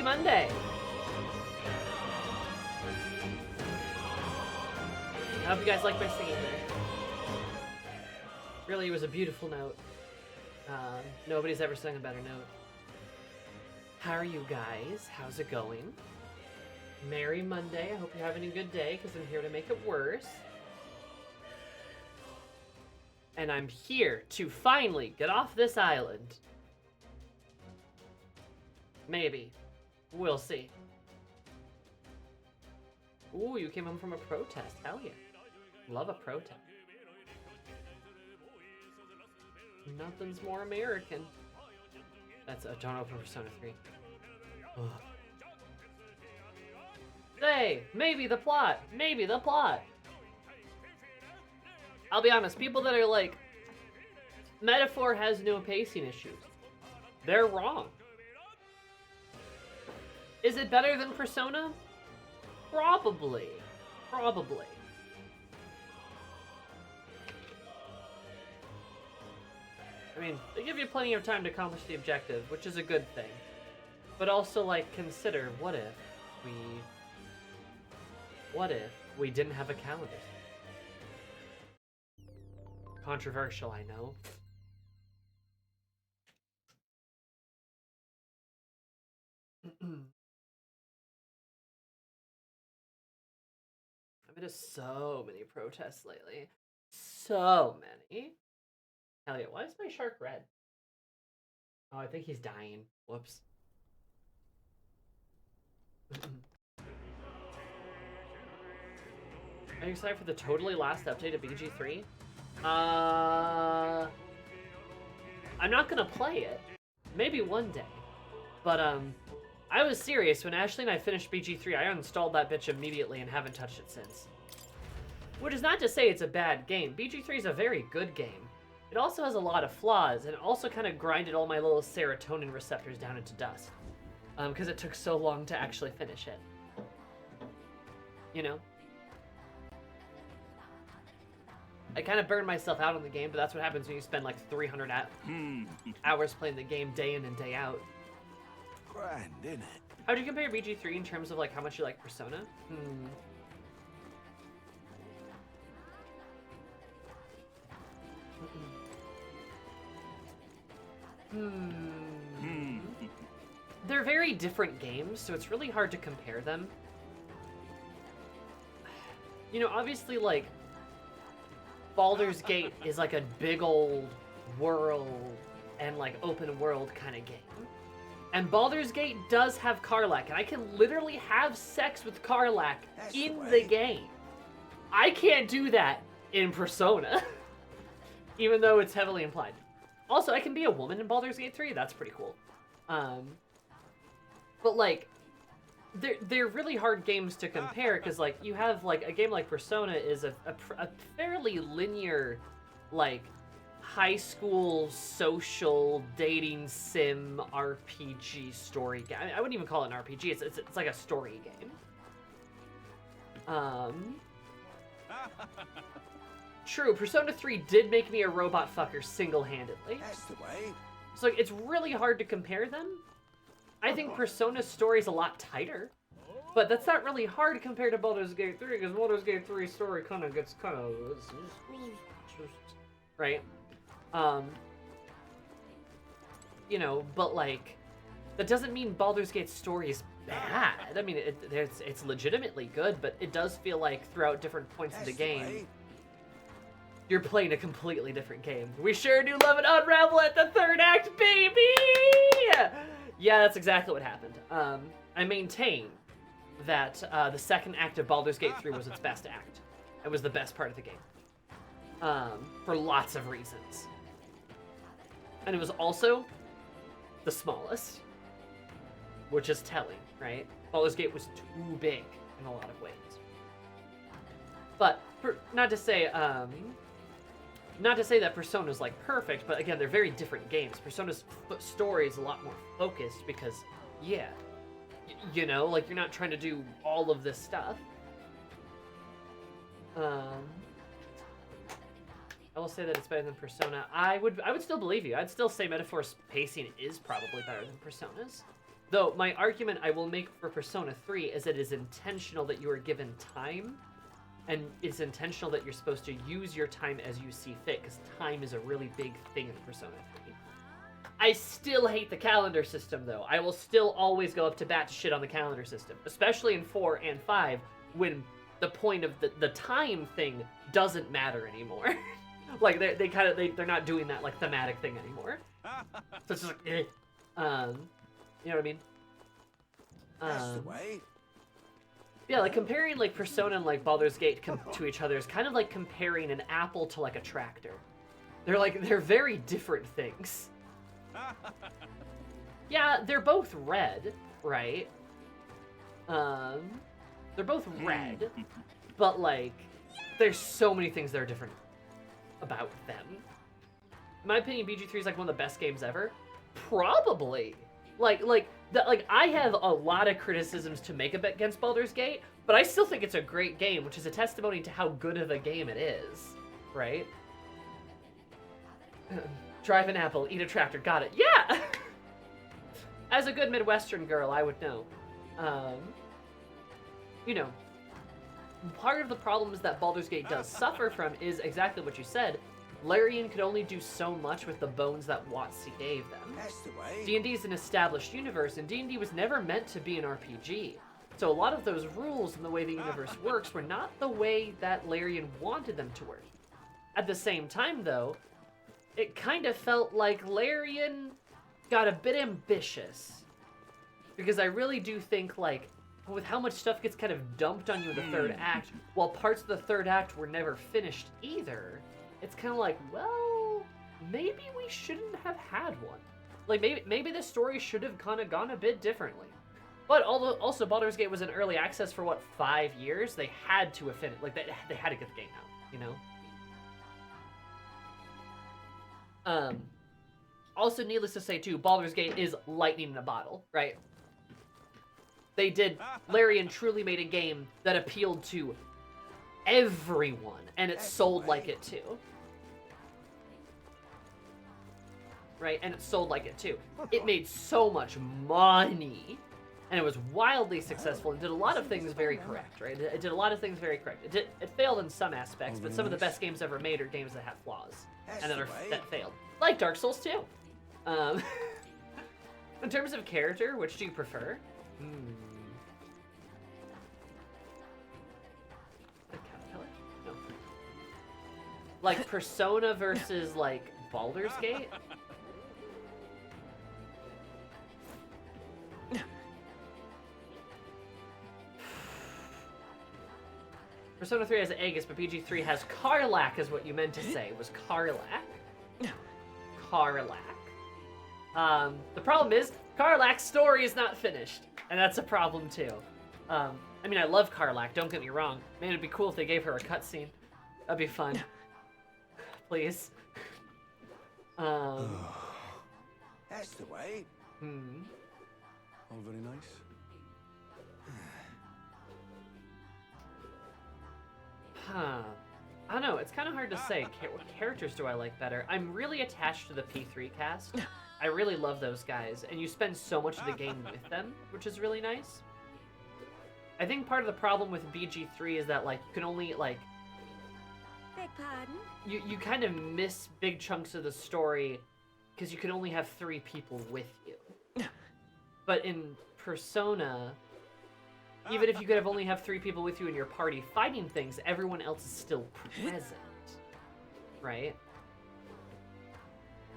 Monday! I hope you guys like my singing there. Really, it was a beautiful note. Nobody's ever sung a better note. How are you guys? How's it going? Merry Monday. I hope you're having a good day, because I'm here to make it worse. And I'm here to finally get off this island. Maybe. We'll see. Ooh, you came home from a protest. Hell yeah. Love a protest. Nothing's more American. That's a don't open Persona 3. Ugh. Hey, maybe the plot. Maybe the plot. I'll be honest, people that are like, Metaphor has no pacing issues. They're wrong. Is it better than Persona? Probably. Probably. I mean, they give you plenty of time to accomplish the objective, which is a good thing. But also, like, consider, what if we didn't have a calendar? Controversial, I know. I've been to so many protests lately. So many. Hell yeah, why is my shark red? Oh, I think he's dying. Whoops. Are you excited for the totally last update of BG3? I'm not gonna play it. Maybe one day. But, I was serious. When Ashley and I finished BG3, I uninstalled that bitch immediately and haven't touched it since. Which is not to say it's a bad game. BG3 is a very good game. It also has a lot of flaws, and it also kind of grinded all my little serotonin receptors down into dust. Because it took so long to actually finish it. You know? I kind of burned myself out on the game, but that's what happens when you spend like 300 hours playing the game day in and day out. Grand, innit? How do you compare BG3 in terms of like how much you like Persona? They're very different games, so it's really hard to compare them. You know, obviously, like, Baldur's Gate is like a big old world and like open world kind of game. And Baldur's Gate does have Karlach, and I can literally have sex with Karlach in the game. I can't do that in Persona, even though it's heavily implied. Also, I can be a woman in Baldur's Gate 3. That's pretty cool. But like, they're really hard games to compare because like you have like a game like Persona is a fairly linear, like, high school social dating sim RPG story game. I wouldn't even call it an RPG. It's like a story game. True, Persona 3 did make me a robot fucker single-handedly. That's the way. So like, it's really hard to compare them. I think Persona's story is a lot tighter, but that's not really hard compared to Baldur's Gate 3 because Baldur's Gate 3's story kind of gets right. You know, but like, that doesn't mean Baldur's Gate's story is bad. I mean, it's legitimately good, but it does feel like throughout different points of the game, you're playing a completely different game. We sure do love an unravel at the third act, baby! Yeah, that's exactly what happened. I maintain that the second act of Baldur's Gate 3 was its best act. It was the best part of the game. For lots of reasons. And it was also the smallest, which is telling, right? Baldur's Gate was too big in a lot of ways. But, not to say that Persona's like perfect, but again, they're very different games. Persona's story is a lot more focused because, yeah, you know, like you're not trying to do all of this stuff. I will say that it's better than Persona. I would still believe you. I'd still say Metaphor's pacing is probably better than Persona's. Though my argument I will make for Persona 3 is it is intentional that you are given time, and it's intentional that you're supposed to use your time as you see fit, because time is a really big thing in Persona 3. I still hate the calendar system, though. I will still always go up to bat to shit on the calendar system, especially in 4 and 5, when the point of the time thing doesn't matter anymore. Like, they're not doing that, like, thematic thing anymore. So it's just like, eh. You know what I mean? That's the way. Yeah, like, comparing, like, Persona and, like, Baldur's Gate to each other is kind of like comparing an apple to, like, a tractor. They're very different things. Yeah, they're both red, right? They're both red, but, like, there's so many things that are different about them. In my opinion, BG3 is, like, one of the best games ever. Probably. Like, I have a lot of criticisms to make against Baldur's Gate, but I still think it's a great game, which is a testimony to how good of a game it is, right? Drive an apple, eat a tractor, got it. Yeah! As a good Midwestern girl, I would know. You know, part of the problems that Baldur's Gate does suffer from is exactly what you said. Larian could only do so much with the bones that WotC gave them. That's the way. D&D is an established universe, and D&D was never meant to be an RPG. So a lot of those rules and the way the universe works were not the way that Larian wanted them to work. At the same time, though, it kind of felt like Larian got a bit ambitious. Because I really do think, like, with how much stuff gets kind of dumped on you in the third act, while parts of the third act were never finished either, it's kind of like, well, maybe we shouldn't have had one. Like, maybe the story should have kind of gone a bit differently. But also, Baldur's Gate was in early access for, what, 5 years? They had to have finished, like, they had to get the game out, you know? Also, needless to say, too, Baldur's Gate is lightning in a bottle, right? Larian truly made a game that appealed to everyone, and it sold like it too. Right? And it sold like it too. It made so much money, and it was wildly successful, and did a lot of things very correct, right? It did a lot of things very correct. It failed in some aspects, but some of the best games ever made are games that have flaws, and that failed. Like Dark Souls 2. In terms of character, which do you prefer? The caterpillar? No. Like Persona versus like Baldur's Gate? Persona 3 has Aegis, but BG3 has Karlach, is what you meant to say. Was Karlach? Karlach. The problem is, Karlach's story is not finished, and that's a problem too. I mean, I love Karlach, don't get me wrong. Man, it'd be cool if they gave her a cutscene. That'd be fun. Please. That's the way. All very nice. Huh. I don't know, it's kind of hard to say. What characters do I like better? I'm really attached to the P3 cast. I really love those guys, and you spend so much of the game with them, which is really nice. I think part of the problem with BG3 is that, like, you can only, like... Beg pardon? You kind of miss big chunks of the story because you can only have 3 people with you. But in Persona, even if you could only have 3 people with you in your party fighting things, everyone else is still present. Right?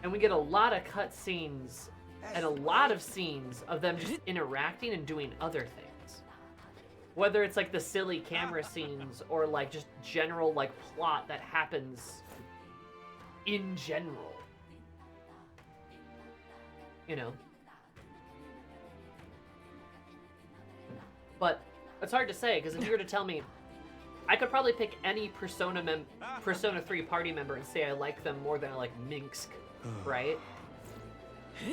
And we get a lot of cutscenes and a lot of scenes of them just interacting and doing other things. Whether it's like the silly camera scenes or like just general like plot that happens in general. You know? But it's hard to say, because if you were to tell me, I could probably pick any Persona 3 party member and say I like them more than I like Minsk, right?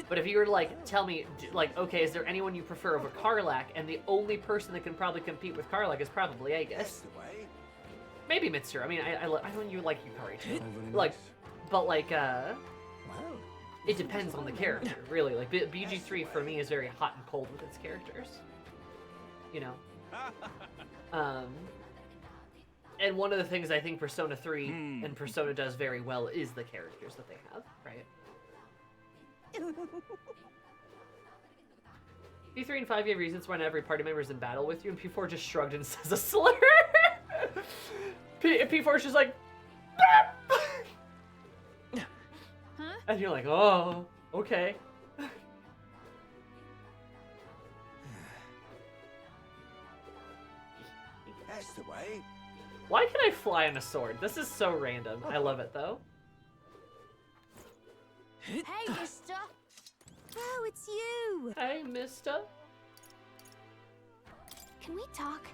But if you were to like tell me, like, okay, is there anyone you prefer over Karlach? And the only person that can probably compete with Karlach is probably Aegis. That's the way. Maybe Mitsuru. I mean, I know you like Yukari too. All very Like, nice. but like, Well, it depends on the character, really. Like, BG3 for me is very hot and cold with its characters. You know? And one of the things I think Persona 3 and Persona does very well is the characters that they have, right? P3 and 5 gave reasons why not every party member is in battle with you, and P4 just shrugged and says a slur. P4's just like, Huh? and you're like, oh, okay. That's the way. Why can I fly on a sword? This is so random. I love it, though. Hey, mister. Oh, it's you. Hey, mister. Can we talk?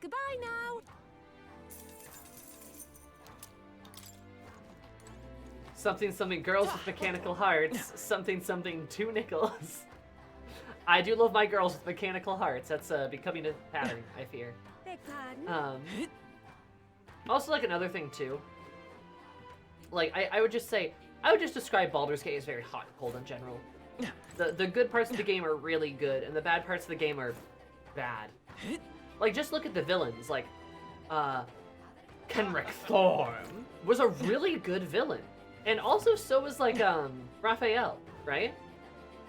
Goodbye now. Something, something, girls with mechanical hearts. Something, something, 2 nickels. I do love my girls with mechanical hearts. That's becoming a pattern, I fear. Beg pardon. Also, like, another thing, too. Like, I would just say, I would just describe Baldur's Gate as very hot and cold in general. The good parts of the game are really good, and the bad parts of the game are bad. Like, just look at the villains. Like, Kenrick Thorn was a really good villain. And also, so was, like, Raphael, right?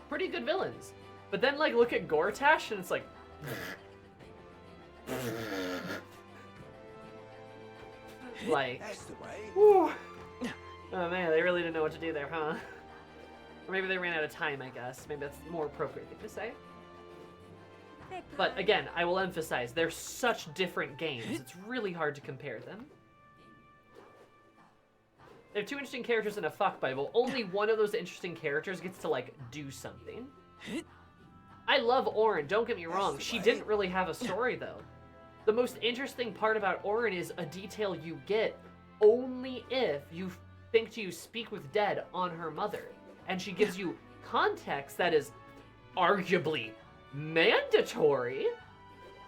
Pretty good villains. But then, like, look at Gortash, and it's like... like... That's the way. Whew. Oh man, they really didn't know what to do there, huh? Or maybe they ran out of time, I guess. Maybe that's the more appropriate thing to say. Beg But pardon. again, I will emphasize, they're such different games. It's really hard to compare them. They're 2 interesting characters in a fuck Bible. Only one of those interesting characters gets to, like, do something. I love Auron, don't get me wrong. She didn't really have a story, though. The most interesting part about Auron is a detail you get only if you think to speak with Dead on her mother. And she gives you context that is arguably mandatory,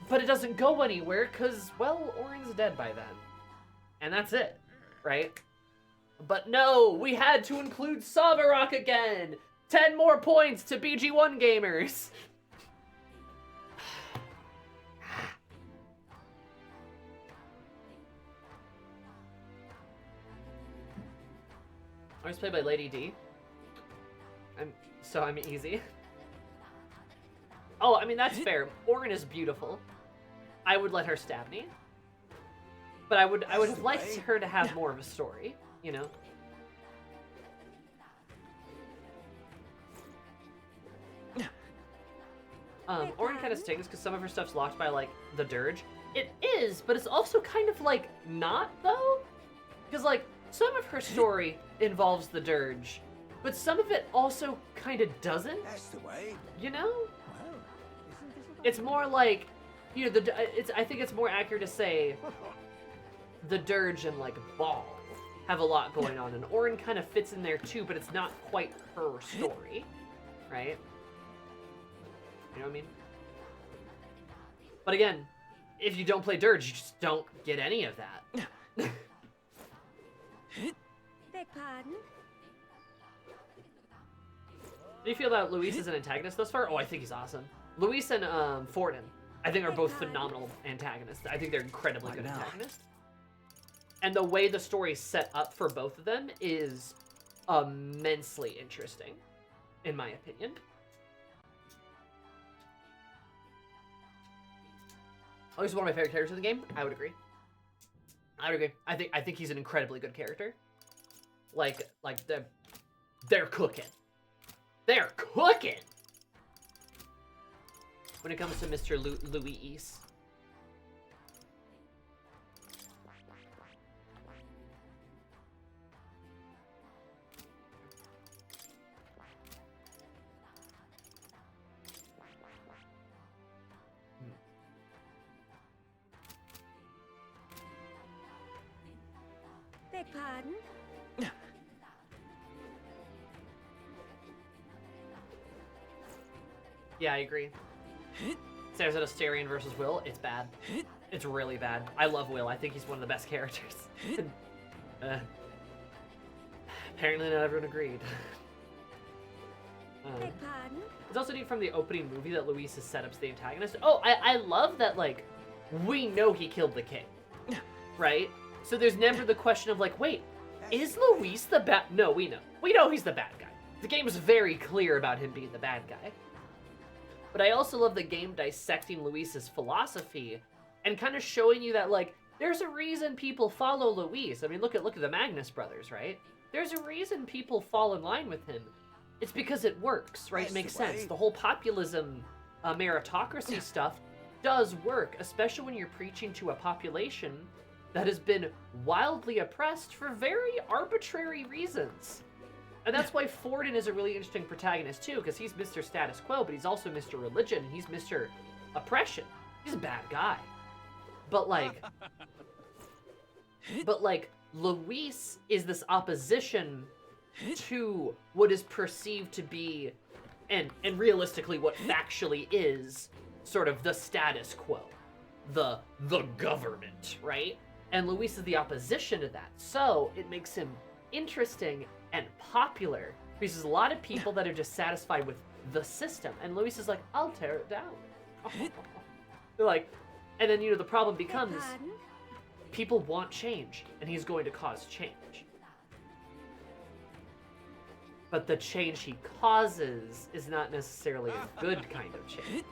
but it doesn't go anywhere because, well, Auron's dead by then. And that's it, right? But no, we had to include Savarok again! 10 more points to BG1 gamers! I was played by Lady D. I'm easy. Oh, I mean, that's fair. Auron is beautiful. I would let her stab me. But I would have liked her to have more of a story, you know? Auron kind of stings because some of her stuff's locked by, like, the Dirge. It is, but it's also kind of, like, not, though? Because, like, some of her story involves the Dirge, but some of it also kind of doesn't, That's the way. you know? It's more like, you know, I think it's more accurate to say the Dirge and, like, Ball have a lot going on, and Auron kind of fits in there too, but it's not quite her story, right? You know what I mean? But again, if you don't play Dirge, you just don't get any of that. Beg pardon. How do you feel about Luis as an antagonist thus far? Oh, I think he's awesome. Luis and Forden, I think, are both phenomenal antagonists. I think they're incredibly good antagonists. And the way the story is set up for both of them is immensely interesting, in my opinion. Oh, he's one of my favorite characters in the game. I would agree. I would agree. I think he's an incredibly good character. Like they're cooking. They're cooking. When it comes to Mr. Luis. Beg pardon. Yeah, I agree. There's an Asterion versus Will. It's bad. It's really bad. I love Will. I think he's one of the best characters. Apparently not everyone agreed. Beg pardon? It's also neat from the opening movie that Luis is set up as the antagonist. Oh, I love that, like, we know he killed the king, right? So there's never the question of, like, wait, is Luis the bad? No, we know. We know he's the bad guy. The game is very clear about him being the bad guy. But I also love the game dissecting Luis's philosophy and kind of showing you that, like, there's a reason people follow Luis. I mean, look at the Magnus brothers, right? There's a reason people fall in line with him. It's because it works, right? It makes sense. The whole populism, meritocracy stuff does work, especially when you're preaching to a population that has been wildly oppressed for very arbitrary reasons. And that's why Forden is a really interesting protagonist too, because he's Mr. Status Quo, but he's also Mr. Religion, and he's Mr. Oppression. He's a bad guy. But like, Luis is this opposition to what is perceived to be, and realistically what factually is, sort of the status quo, the government, right? And Luis is the opposition to that, so it makes him interesting and popular, because there's a lot of people that are just satisfied with the system, and Luis is like, I'll tear it down. They're like, and then, you know, the problem becomes, people want change, and he's going to cause change. But the change he causes is not necessarily a good kind of change.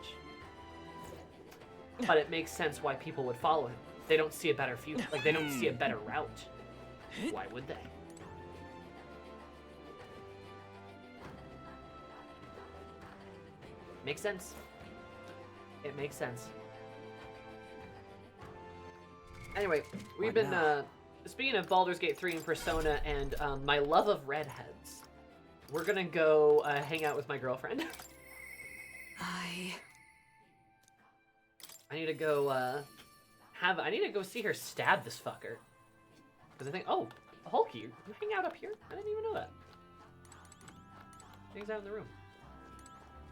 But it makes sense why people would follow him. They don't see a better future, like, they don't see a better route. Why would they? Makes sense. It makes sense. Anyway, we've been, speaking of Baldur's Gate 3 and Persona and my love of redheads, we're gonna go hang out with my girlfriend. I need to go, I need to go see her stab this fucker. Because I think, oh, Hulky, you hang out up here? I didn't even know that. Hangs out in the room.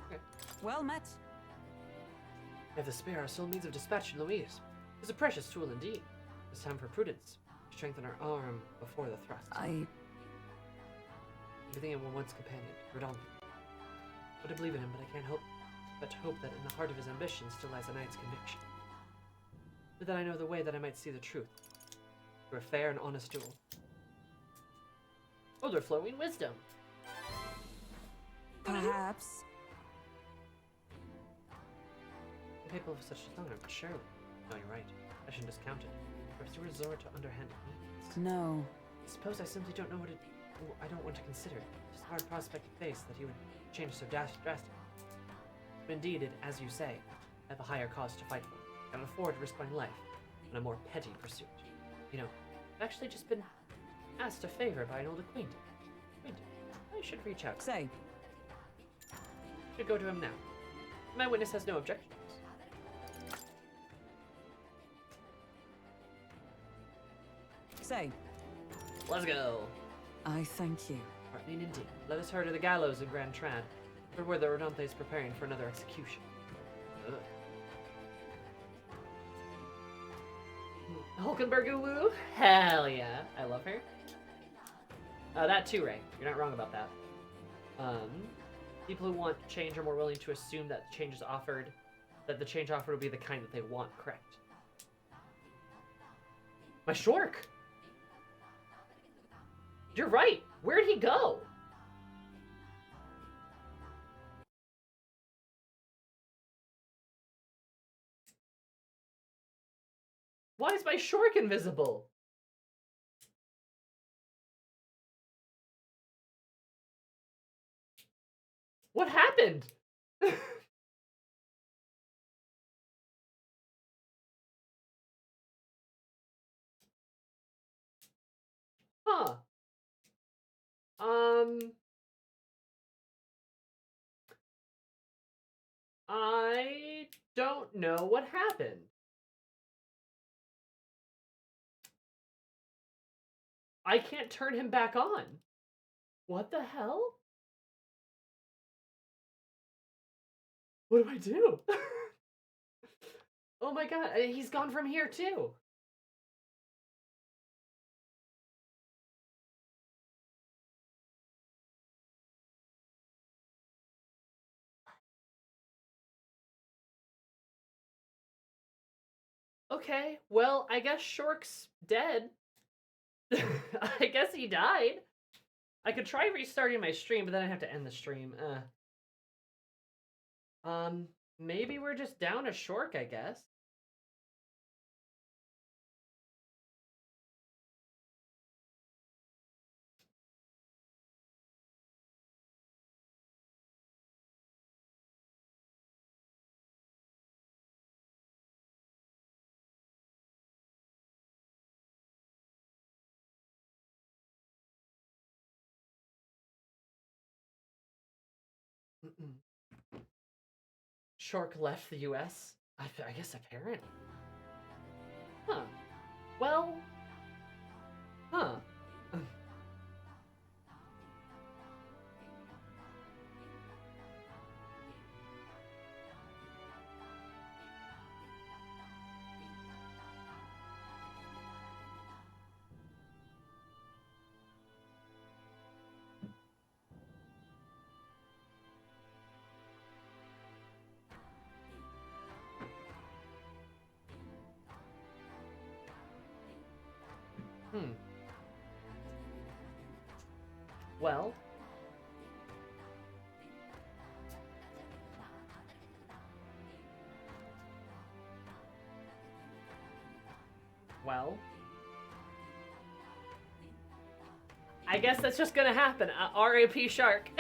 Okay. Well met. If the spare our sole means of dispatching Louise. It's a precious tool indeed. It's time for prudence. Strengthen our arm before the thrust. Everything in one's companion, Redon. But I believe in him, but I can't hope that in the heart of his ambition still lies a knight's conviction. But that I know the way that I might see the truth. Through a fair and honest duel. Oh, they're flowing wisdom. Perhaps. I'm capable of such a honor, but surely. No, you're right. I shouldn't discount it. Perhaps to resort to underhand means. No. I suppose I simply don't know what it. I don't want to consider. It's a hard prospect to face that he would change so drastically. But indeed, it, as you say, I have a higher cause to fight for. I cannot afford to risk my life in a more petty pursuit. You know, I've actually just been asked a favor by an old acquaintance. I should reach out. Say. Should go to him now. My witness has no objections. Say. Let's go. I thank you. Heartening indeed. Let us hurry to the gallows in Grand Trad, where the Rodante is preparing for another execution. Ugh. Hulkenberg woo? Hell yeah. I love her. That too, Ray. You're not wrong about that. People who want change are more willing to assume that change is offered, that the change offered will be the kind that they want, correct? My Shork! You're right! Where'd he go? Why is my Shork invisible? What happened? Huh. I don't know what happened. I can't turn him back on. What the hell? What do I do? Oh my god, he's gone from here too. Okay, well, I guess Shork's dead. I guess he died. I could try restarting my stream, but then I have to end the stream. Maybe we're just down a Shork, I guess. Shork left the U.S.? I guess apparently. Huh. Well. Huh. Well. Well. I guess that's just gonna happen. R.A.P. Shark.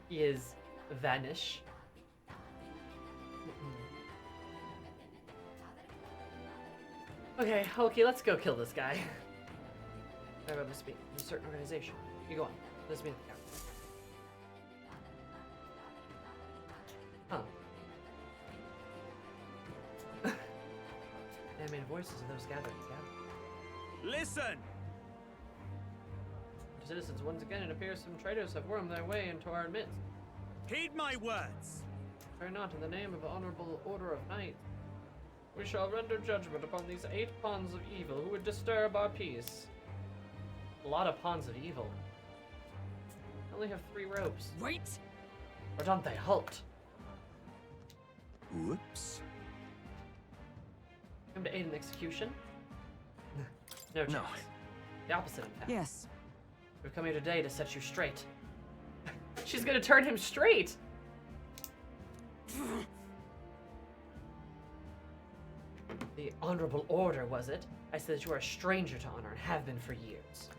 He is vanish. Okay, let's go kill this guy. I must be in a certain organization. You go on. Let's be at the count. Huh. Animated voices of those gathered together. Listen! Citizens, once again, it appears some traitors have wormed their way into our midst. Heed my words! Fear not, in the name of the honorable order of knights. We shall render judgment upon these 8 pawns of evil who would disturb our peace. A lot of pawns of evil. I only have 3 ropes. Wait! Or don't they? Halt! Whoops. Come to aid in execution? No chance. No. The opposite, in fact. Yes. We've come here today to set you straight. She's gonna turn him straight! The honorable order, was it? I said that you are a stranger to honor and have been for years.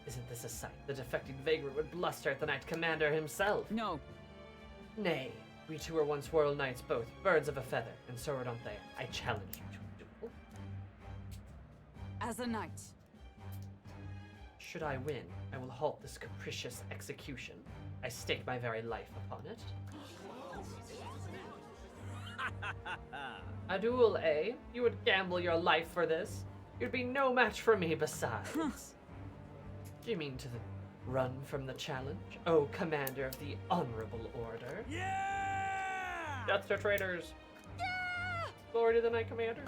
Isn't this a sight? The defecting vagrant would bluster at the Knight Commander himself. No. Nay, we two were once royal knights both, birds of a feather, and so are not they. I challenge you to a duel. As a knight. Should I win, I will halt this capricious execution. I stake my very life upon it. A duel, eh? You would gamble your life for this? You'd be no match for me besides. Do you mean to run from the challenge? Oh, Commander of the Honorable Order. Yeah! Death to traitors. Yeah! Glory to the Knight Commander.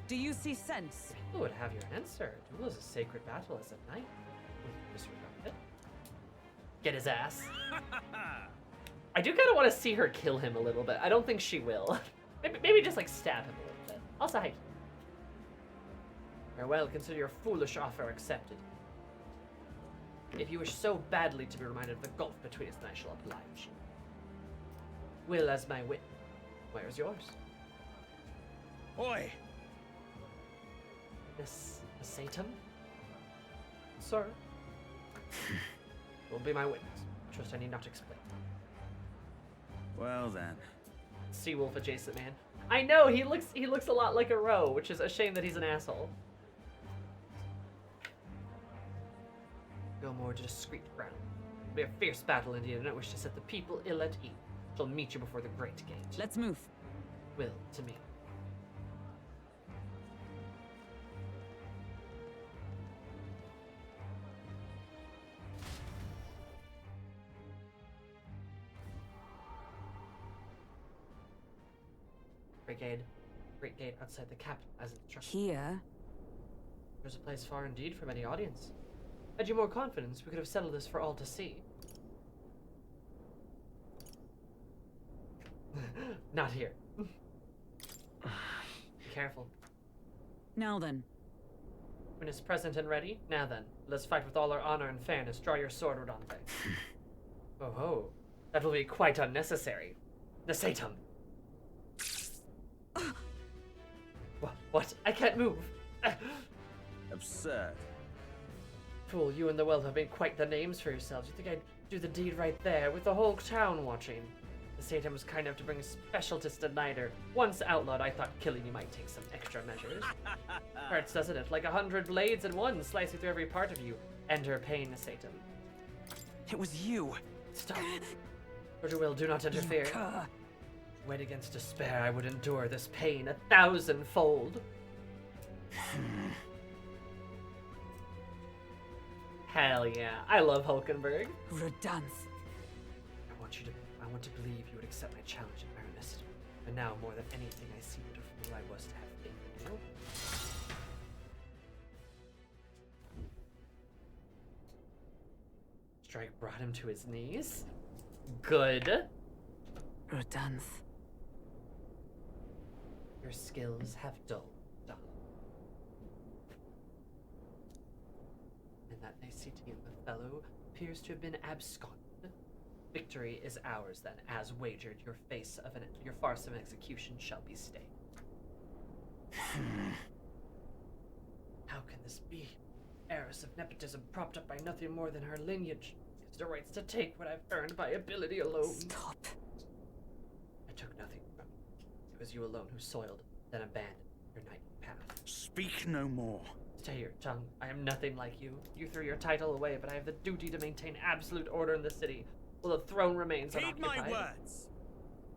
Do you see sense? Who would have your answer? Duel is a sacred battle as a knight. Will you disregard it? Get his ass. I do kind of want to see her kill him a little bit. I don't think she will. Maybe just like stab him a little bit. Also, hi. Farewell, consider your foolish offer accepted. If you wish so badly to be reminded of the gulf between us, then I shall oblige you. Will as my wit. Where's yours? Oi! This Satum? Sir? Will be my witness. Trust I need not explain. Well then. Seawolf adjacent man. I know, he looks a lot like a roe, which is a shame that he's an asshole. Go more to discreet ground. It'll be a fierce battle indeed, and I wish to set the people ill at ease. Shall meet you before the great gate. Let's move. Will to me. Great gate outside the capital, as instructed. Here? There's a place far indeed from any audience. Had you more confidence, we could have settled this for all to see. Not here. Be careful. Now then. When it's present and ready, now then, let's fight with all our honor and fairness. Draw your sword, Rodante. Oh ho, that will be quite unnecessary. The Satan. What? I can't move. Absurd. Fool, you and the Whelp have made quite the names for yourselves. You think I'd do the deed right there, with the whole town watching? The Satan was kind enough to bring a specialist to Nider. Once outlawed, I thought killing you might take some extra measures. Hurts, doesn't it? Like 100 blades in one, slicing through every part of you. Enter pain, Satan. It was you. Stop. Lord Will, do not interfere. Cur. Wait against despair, I would endure this pain 1,000-fold. Hell yeah, I love Hulkenberg. Rodance. I want to believe you would accept my challenge in earnest. And now, more than anything, I see what a fool I was to have faith in you. Strike brought him to his knees. Good. Rodance. Your skills have dulled. And that nicety of the fellow appears to have been absconded. Victory is ours, then, as wagered. Your farce of execution shall be stayed. How can this be? Heiress of nepotism, propped up by nothing more than her lineage, gives the rights to take what I've earned by ability alone. Stop. I took nothing from you. It was you alone who soiled, then abandoned your knightly path. Speak no more. Stay your tongue. I am nothing like you. You threw your title away, but I have the duty to maintain absolute order in the city. Well, the throne remains Heed unoccupied. my words.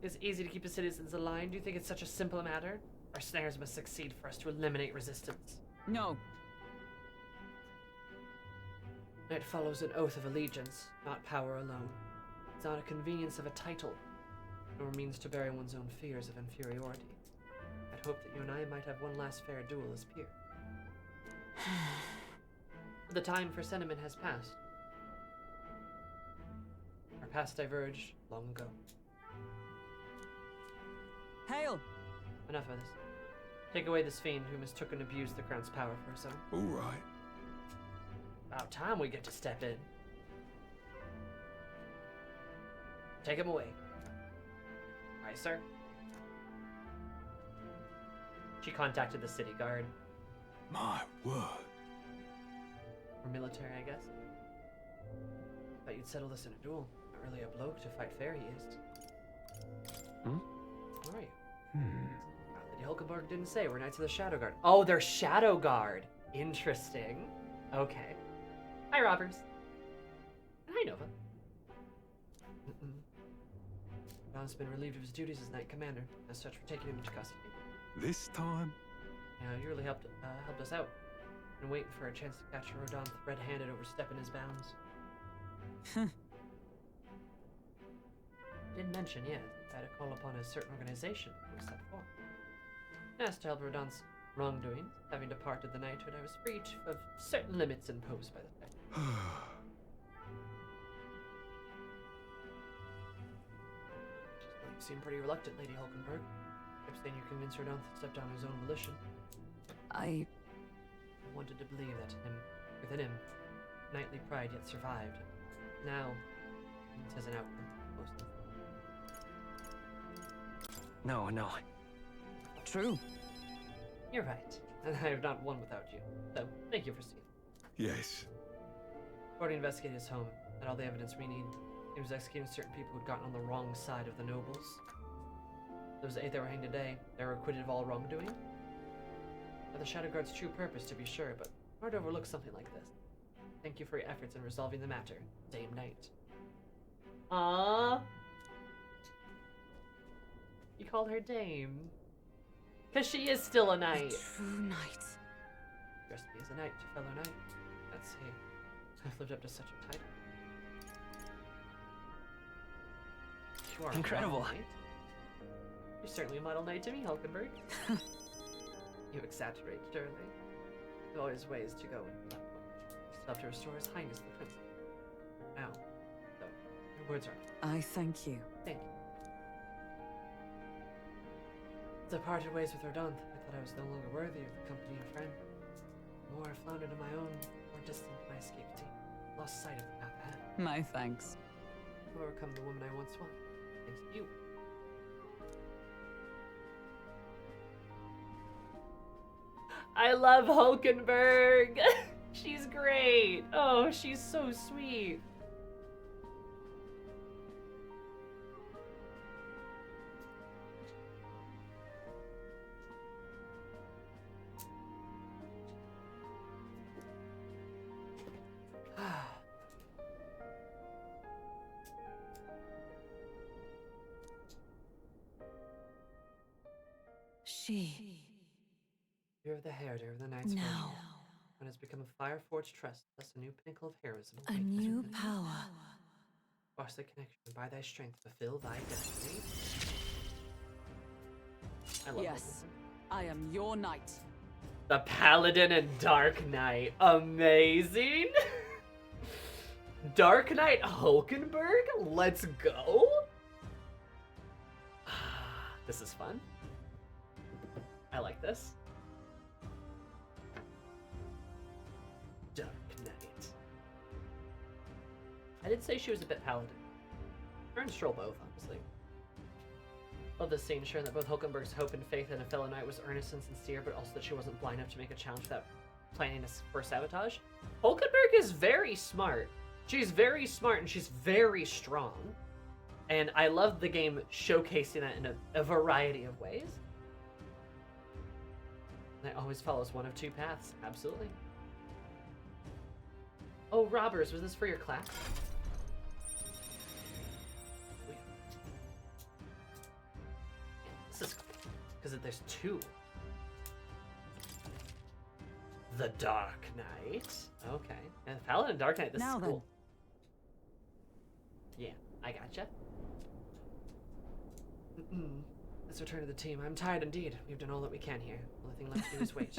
It's easy to keep the citizens aligned. Do you think it's such a simple matter? Our snares must succeed for us to eliminate resistance. No. It follows an oath of allegiance, not power alone. It's not a convenience of a title, nor means to bury one's own fears of inferiority. I'd hope that you and I might have one last fair duel as peer. The time for sentiment has passed. Our paths diverged long ago. Hail! Enough of this. Take away this fiend who mistook and abused the crown's power for his own. All right. About time we get to step in. Take him away. Aye, sir. She contacted the city guard. My word. Or military, I guess. Thought you'd settle this in a duel. Not really a bloke to fight fair, he is. Hmm? Who are you? Lady Hulkenberg didn't say. We're Knights of the Shadow Guard. Oh, they're Shadow Guard. Interesting. Okay. Hi, Robbers. And hi, Nova. Don's been relieved of his duties as Knight Commander. As such, we're taking him into custody. This time? Yeah, you really helped us out. Been waiting for a chance to catch Rodon red-handed overstepping his bounds. Didn't mention yet. I had to call upon a certain organization who was set forth. Asked to help Rodon's wrongdoings. Having departed the knighthood, I was free of certain limits imposed by the fact. You seem pretty reluctant, Lady Hulkenberg. Perhaps then you convinced Rodon to step down on his own volition. I wanted to believe that within him, knightly pride yet survived. Now, it has an outcome. Mostly. No. True. You're right. And I have not won without you. So, thank you for seeing. Yes. Already investigated his home, and all the evidence we need. He was executing certain people who'd gotten on the wrong side of the nobles. Those 8 that were hanged today, they were acquitted of all wrongdoing. Now, the Shadow Guard's true purpose, to be sure, but hard to overlook something like this. Thank you for your efforts in resolving the matter, Dame Knight. Aww. You called her Dame. Because she is still a knight. True knight. Dressed me as a knight, a fellow knight. Let's see. I've lived up to such a title. You are Incredible. A model knight. You're certainly a model knight to me, Hulkenberg. You exaggerate, sternly. There's always ways to go in that way. Still have to restore His Highness the Prince. Now, so, your words are I thank you. thank you. As I parted ways with Rodanth, I thought I was no longer worthy of the company of friend. The more I floundered in my own, the more distant my escape seemed. Lost sight of the path ahead. My thanks. I've overcome the woman I once was. Thanks to you. I love Hulkenberg. She's great. Oh, she's so sweet. She. You're the herder of the Knight's Fortune. Now. What has become a fire-forged trust, thus a new pinnacle of heroism. A new power. Wash the connection, and by thy strength fulfill thy destiny. I love Yes, this. I am your knight. The Paladin and Dark Knight. Amazing! Dark Knight Hulkenberg? Let's go! This is fun. I like this. Dark Knight. I did say she was a bit paladin. Her and Stroll both, honestly. Love this scene, sharing that both Hulkenberg's hope and faith in a fellow knight was earnest and sincere, but also that she wasn't blind enough to make a challenge without planning for sabotage. Hulkenberg is very smart. She's very smart and she's very strong. And I love the game showcasing that in a variety of ways. And it always follows one of two paths. Absolutely. Oh, robbers, was this for your class? This is cool, because there's two. The Dark Knight. Okay. And Paladin and Dark Knight, this Now is then. cool. Yeah, I gotcha. Let's return to the team. I'm tired indeed. We've done all that we can here. The only thing left to do is wait.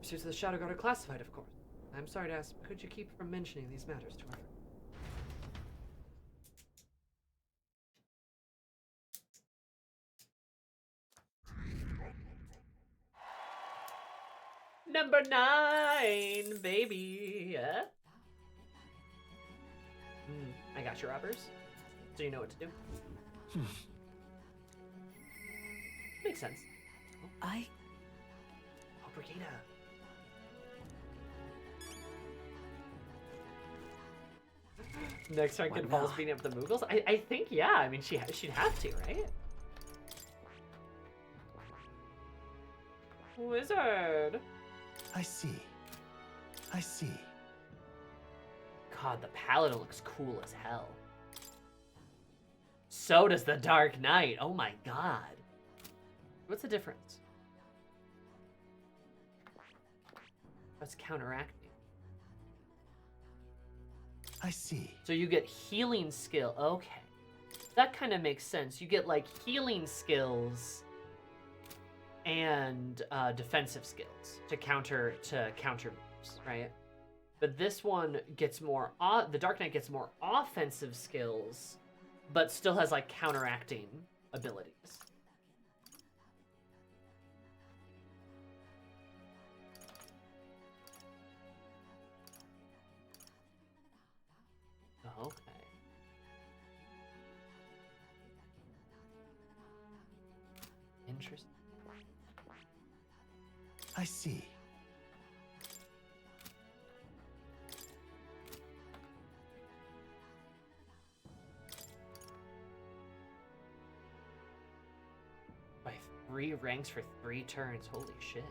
Pursuits of the Shadow Guard are classified, of course. I'm sorry to ask, but could you keep from mentioning these matters to our friend? Number 9, baby. Yeah? I got you, robbers. So you know what to do. Makes sense. Oh, Brigida. Next rank involves beating up the Moogles? I think, yeah. I mean, she'd have to, right? Wizard. I see. I see. God, the Paladin looks cool as hell. So does the Dark Knight. Oh my god. What's the difference? What's counteracting? I see. So you get healing skill. Okay. That kind of makes sense. You get like healing skills and defensive skills to counter moves, right? But this one gets more the Dark Knight gets more offensive skills, but still has like counteracting abilities. Okay. Interesting. I see. By 3 ranks for 3 turns. Holy shit.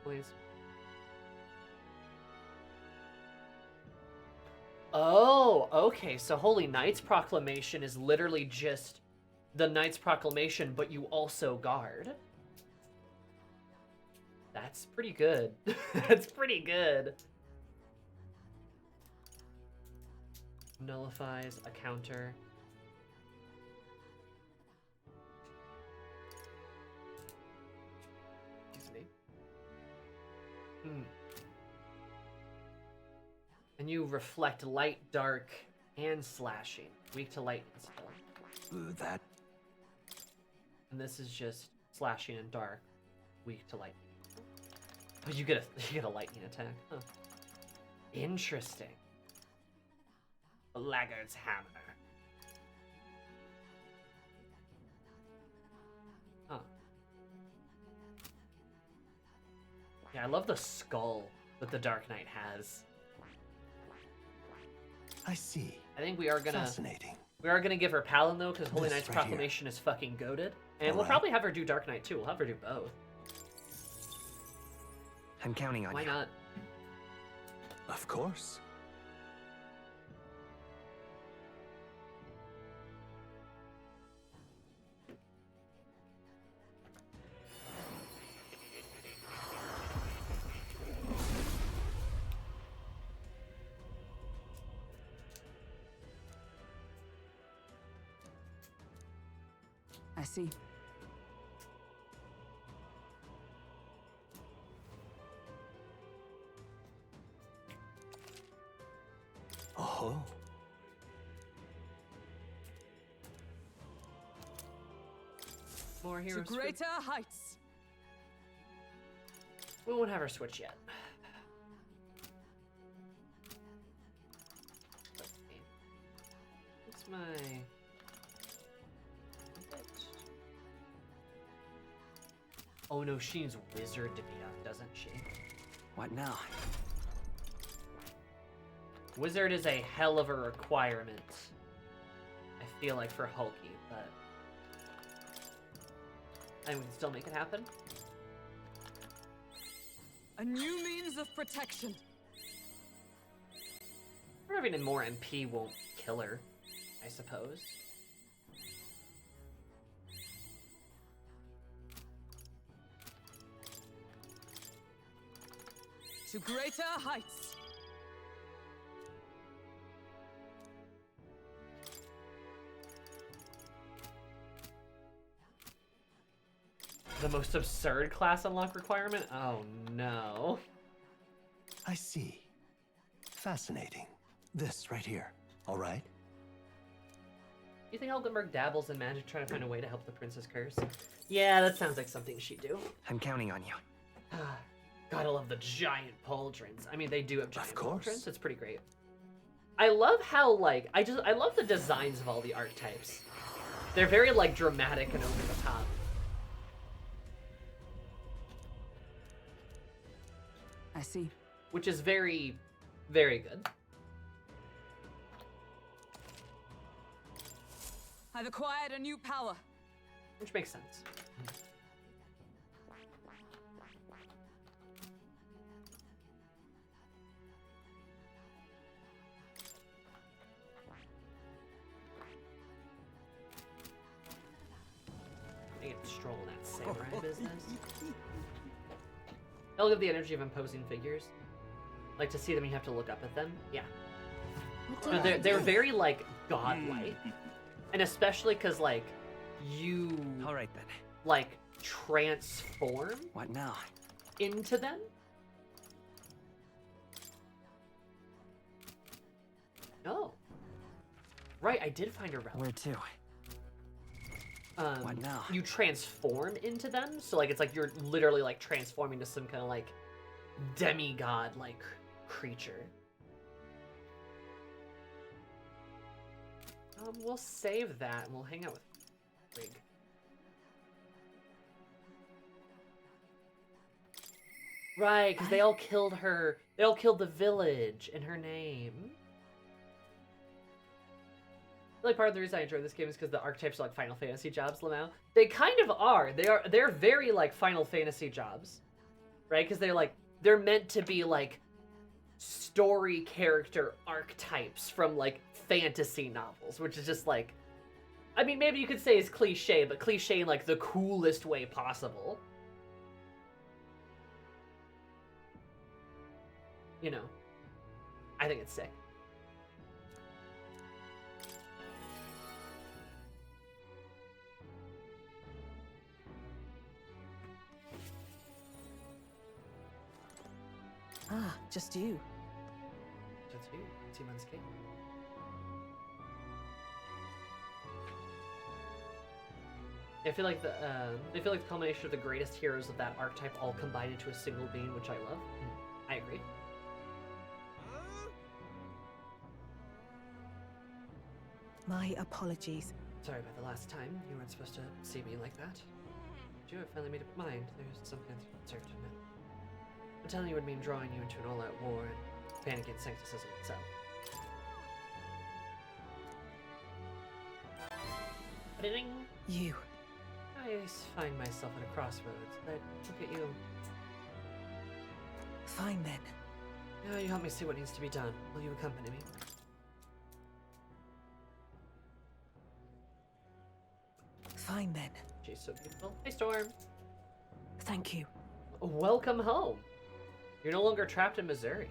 Please. Oh, okay. So Holy Knight's Proclamation is literally just the Knight's Proclamation, but you also guard. That's pretty good. That's pretty good. Nullifies a counter. Excuse me. And you reflect light, dark, and slashing. Weak to light and still. That. And this is just slashing and dark, weak to lightning. Oh, you get a lightning attack. Huh. Interesting. Laggard's hammer. Huh. Yeah, I love the skull that the Dark Knight has. I see. I think we are gonna Fascinating. give her Palin though, because Holy This Knight's right here. Proclamation is fucking goated. And we'll Alright. probably have her do Dark Knight too. We'll have her do both. I'm counting on Why you. not? Of course. I see. Oh. More To heroes. greater heights. We won't have her switch yet. What's my... Oh no, she needs Wizard to beat up, doesn't she? What now? Wizard is a hell of a requirement, I feel like, for Hulky, but... I think we can still make it happen. A new means of protection. Having more MP won't kill her, I suppose. To greater heights. The most absurd class unlock requirement? Oh no. I see. Fascinating. This right here. All right. You think Eldenberg dabbles in magic trying to find a way to help the Princess Curse? Yeah, that sounds like something she'd do. I'm counting on you. Gotta love the giant pauldrons. I mean, they do have giant course. pauldrons. It's pretty great. I love how, like, I love the designs of all the archetypes. They're very, like, dramatic and over the top. I see. Which is very, very good. I've acquired a new power. Which makes sense. I get to stroll in that samurai business. They'll give the energy of imposing figures. Like, to see them, you have to look up at them. Yeah. No, they're very, like, godlike. And especially because, like, you, All right then. like, transform What now? into them. Oh. Right, I did find a relic. Where to? What now? You transform into them, so, like, it's like you're literally, like, transforming to some kind of, like, demigod-like creature. We'll save that, and we'll hang out with Rig. Right, because they all killed her. They all killed the village in her name. I feel like part of the reason I enjoy this game is because the archetypes are like Final Fantasy jobs, Lamau. They kind of are. They're very like Final Fantasy jobs, right? Because they're meant to be like story character archetypes from like fantasy novels, which is just like, I mean, maybe you could say it's cliche, but cliche in like the coolest way possible. You know, I think it's sick. Ah, just you. That's you. 2 months cake. I feel like they feel like the culmination of the greatest heroes of that archetype all combined into a single being, which I love. I agree. My apologies. Sorry about the last time. You weren't supposed to see me like that. But you have finally made up your mind. There's something uncertain. I'm telling you would mean drawing you into an all-out war and panic and sancticism itself. Ding! You. I find myself at a crossroads. I look at you. Fine then. Now you help me see what needs to be done. Will you accompany me? Fine then. She's so beautiful. Hey, Storm. Thank you. Welcome home. You're no longer trapped in Missouri.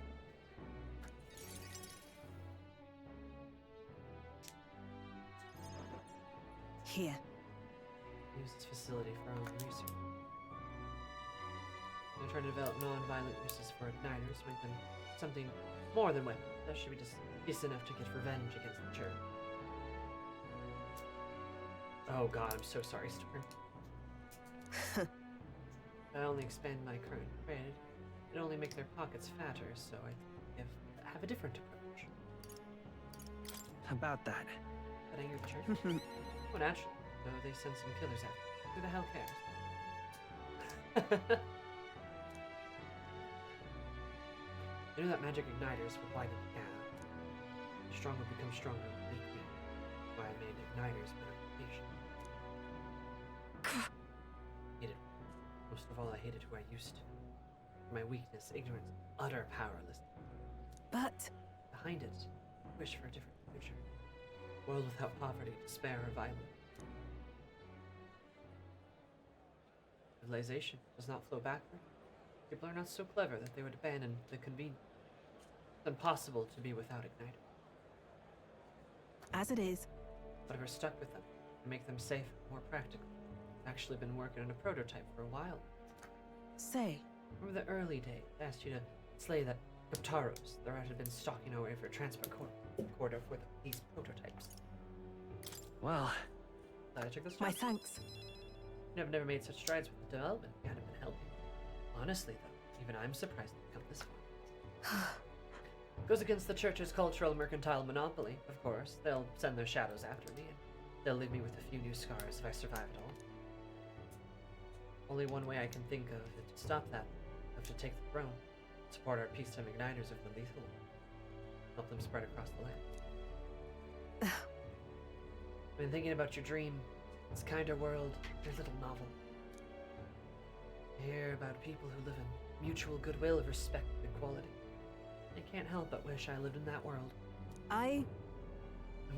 Here. Use this facility for our own research. We're trying to develop non-violent uses for igniters, make them something more than weapons. That should be just decent enough to get revenge against the church. Oh god, I'm so sorry, Storm. I only expand my current trade. It'd only make their pockets fatter, so I have a different approach. About that. That anger the church? Well, naturally, though they send some killers after me. Who the hell cares? I knew that magic igniters would widen the gap. The strong would become stronger with weak men. Why I made igniters my occupation. Hated. Most of all, I hated who I used to. My weakness, ignorance, utter powerlessness. But Behind it, wish for a different future. A world without poverty, despair, or violence. Civilization does not flow backward. People are not so clever that they would abandon the convenience. It's impossible to be without igniter. as it is, But we're stuck with them to make them safe and more practical. I've actually been working on a prototype for a while. say, Remember the early days? I asked you to slay that Captaros. The rat had been stalking our way for a transport corridor for these prototypes. Well, Glad I took this my job. thanks. I've never made such strides with the development. You hadn't been helping. Honestly, though, even I'm surprised you've come this far. Goes against the church's cultural and mercantile monopoly, of course. They'll send their shadows after me, and they'll leave me with a few new scars if I survive it all. Only one way I can think of to stop that. I have to take the throne, support our peacetime igniters of the lethal, help them spread across the land. I've been thinking about your dream, this kinder world, your little novel. I hear about people who live in mutual goodwill, respect, and equality. I can't help but wish I lived in that world. I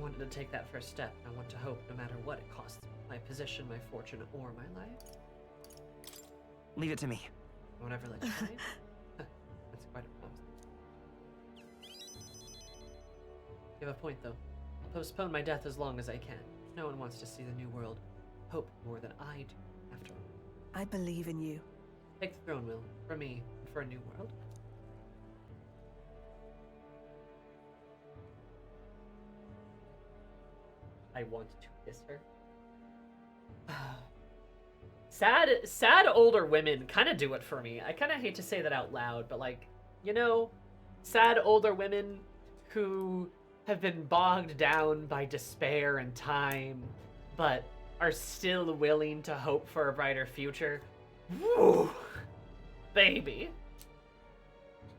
wanted to take that first step. I want to hope, no matter what it costs me, my position, my fortune, or my life. leave it to me. I won't ever let you down. That's quite a promise. You have a point, though. I'll postpone my death as long as I can. No one wants to see the new world. Hope more than I do, after all. I believe in you. Take the throne, Will. For me, and for a new world. I want to kiss her. Sad older women kind of do it for me. I kind of hate to say that out loud, but like, you know, sad older women who have been bogged down by despair and time, but are still willing to hope for a brighter future. Woo! Baby.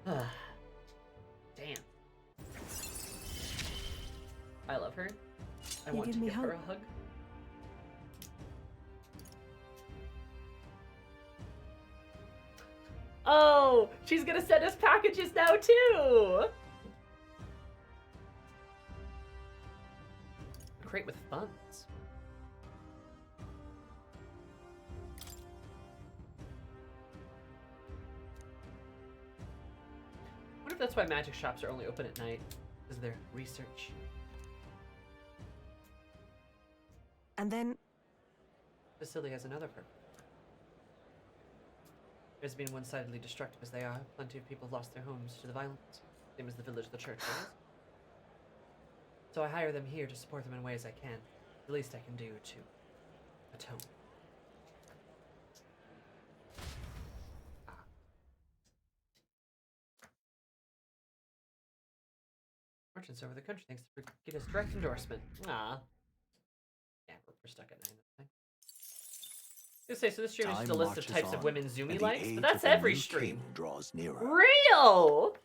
Damn. I love her. I You want give to me give her a hope. hug. Oh, she's gonna send us packages now too. A crate with funds. I wonder if that's why magic shops are only open at night. Is their research? And then Facility has another purpose. As being one-sidedly destructive as they are, plenty of people have lost their homes to the violence, same as the village the church was. So I hire them here to support them in ways I can. The least I can do to atone. Merchants over the country, thanks for Brigida's direct endorsement. Ah. Yeah, we're stuck at 9. That's fine. Say, so this stream is just a Time list of marches types of on, women and Zumi the likes, age but that's of the every new stream. king draws nearer. Real!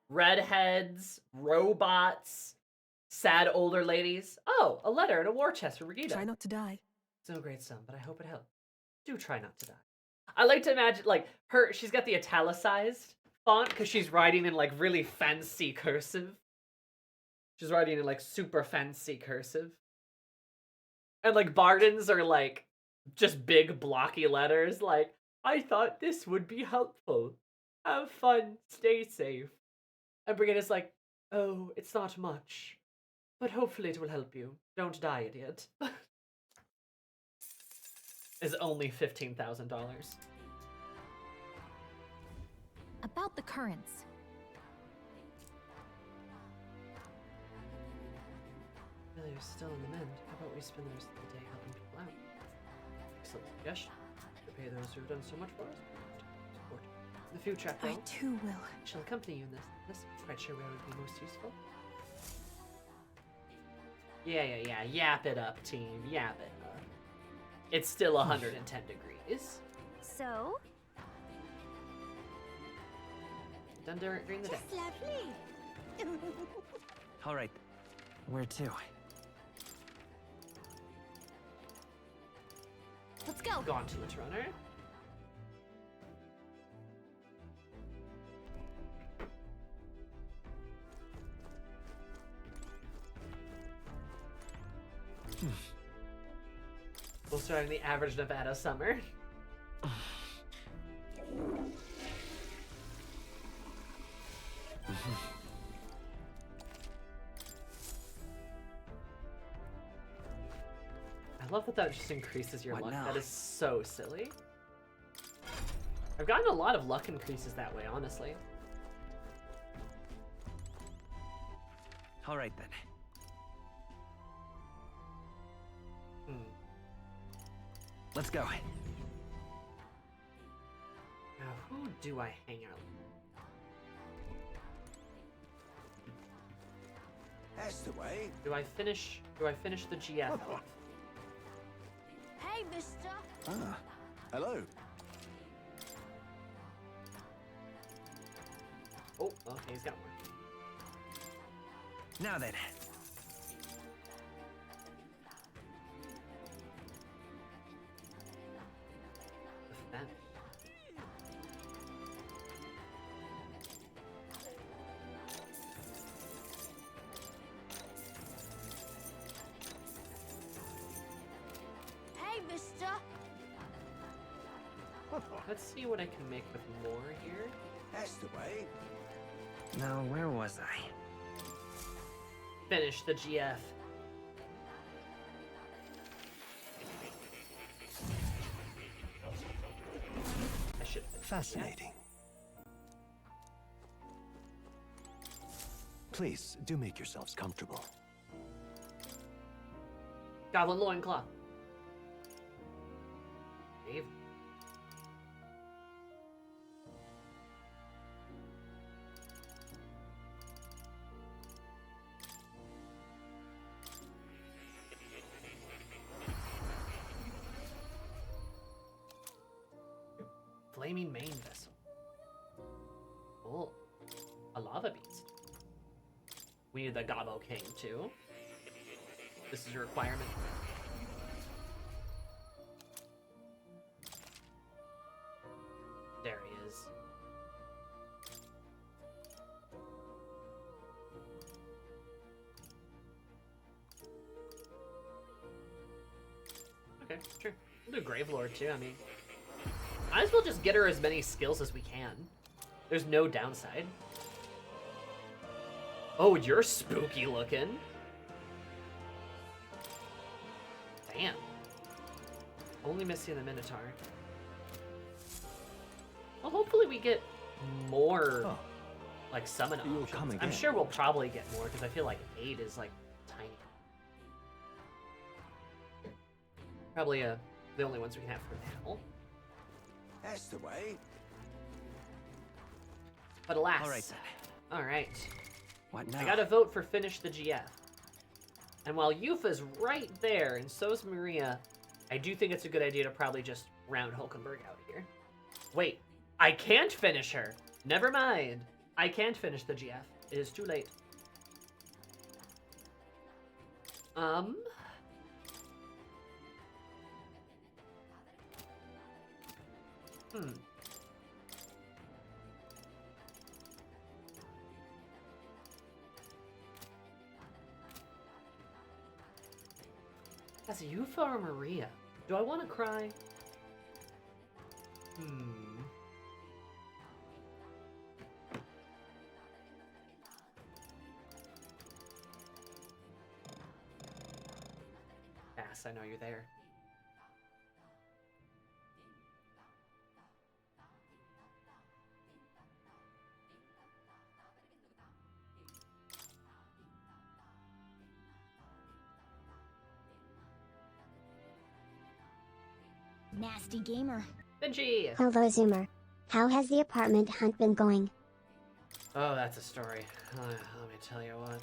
Redheads, robots, sad older ladies. Oh, a letter and a war chest for Brigida. Try not to die. It's no great sum, but I hope it helps. Do try not to die. I like to imagine, like, she's got the italicized font because she's writing in, like, really fancy cursive. She's writing in, like, super fancy cursive. And, like, Barden's are, like, just big blocky letters, like, I thought this would be helpful. Have fun, stay safe. And Brigida's like, oh, it's not much. But hopefully it will help you. Don't die, idiot. Is only $15,000. About the currents. Really, you're still in the mend. How about we spend the rest of the day helping people out? Excellent suggestion. Repay those who have done so much for us. Support. In the future, after I all, too will. I shall accompany you in this. Quite sure where would be most useful. Yeah. Yap it up, team. Yap it up. It's still 110 degrees. So, Done during the day. just lovely. All right. Where to? Let's go. Gauntlet runner. We'll start in the average Nevada summer. I love that just increases your What luck. now? That is so silly. I've gotten a lot of luck increases that way, honestly. All right then. Let's go. Now, who do I hang out with? That's the way. Do I finish the GF? Hey, mister. Ah, hello. Oh, okay, he's got one. Now then. That. Hey, mister. Let's see what I can make with more here. That's the way. Now, where was I? Finish the GF. I should finish. Fascinating. Please, do make yourselves comfortable. Goblin loincloth. Dave. Flaming main vessel. Oh, a lava beast. We need the Gobbo King too. This is a requirement. There he is. Okay, sure. We'll do Grave Lord too, I mean. Might as well just get her as many skills as we can. There's no downside. Oh, you're spooky looking. Damn. Only missing the Minotaur. Well, hopefully we get more, Oh, like, summon You'll options. come I'm again. sure we'll probably get more, because I feel like 8 is, like, tiny. Probably the only ones we can have for now. that's the way. But alas. All right then. All right. What now? I gotta vote for finish the GF. And while Yufa's right there, and so's Maria, I do think it's a good idea to probably just round Hulkenberg out here. Wait, I can't finish her. Never mind. I can't finish the GF. It is too late. As Yufa or Maria? Do I want to cry? Yes, I know you're there. Nasty gamer. Benji! Hello, Zoomer. How has the apartment hunt been going? Oh, that's a story. Let me tell you what.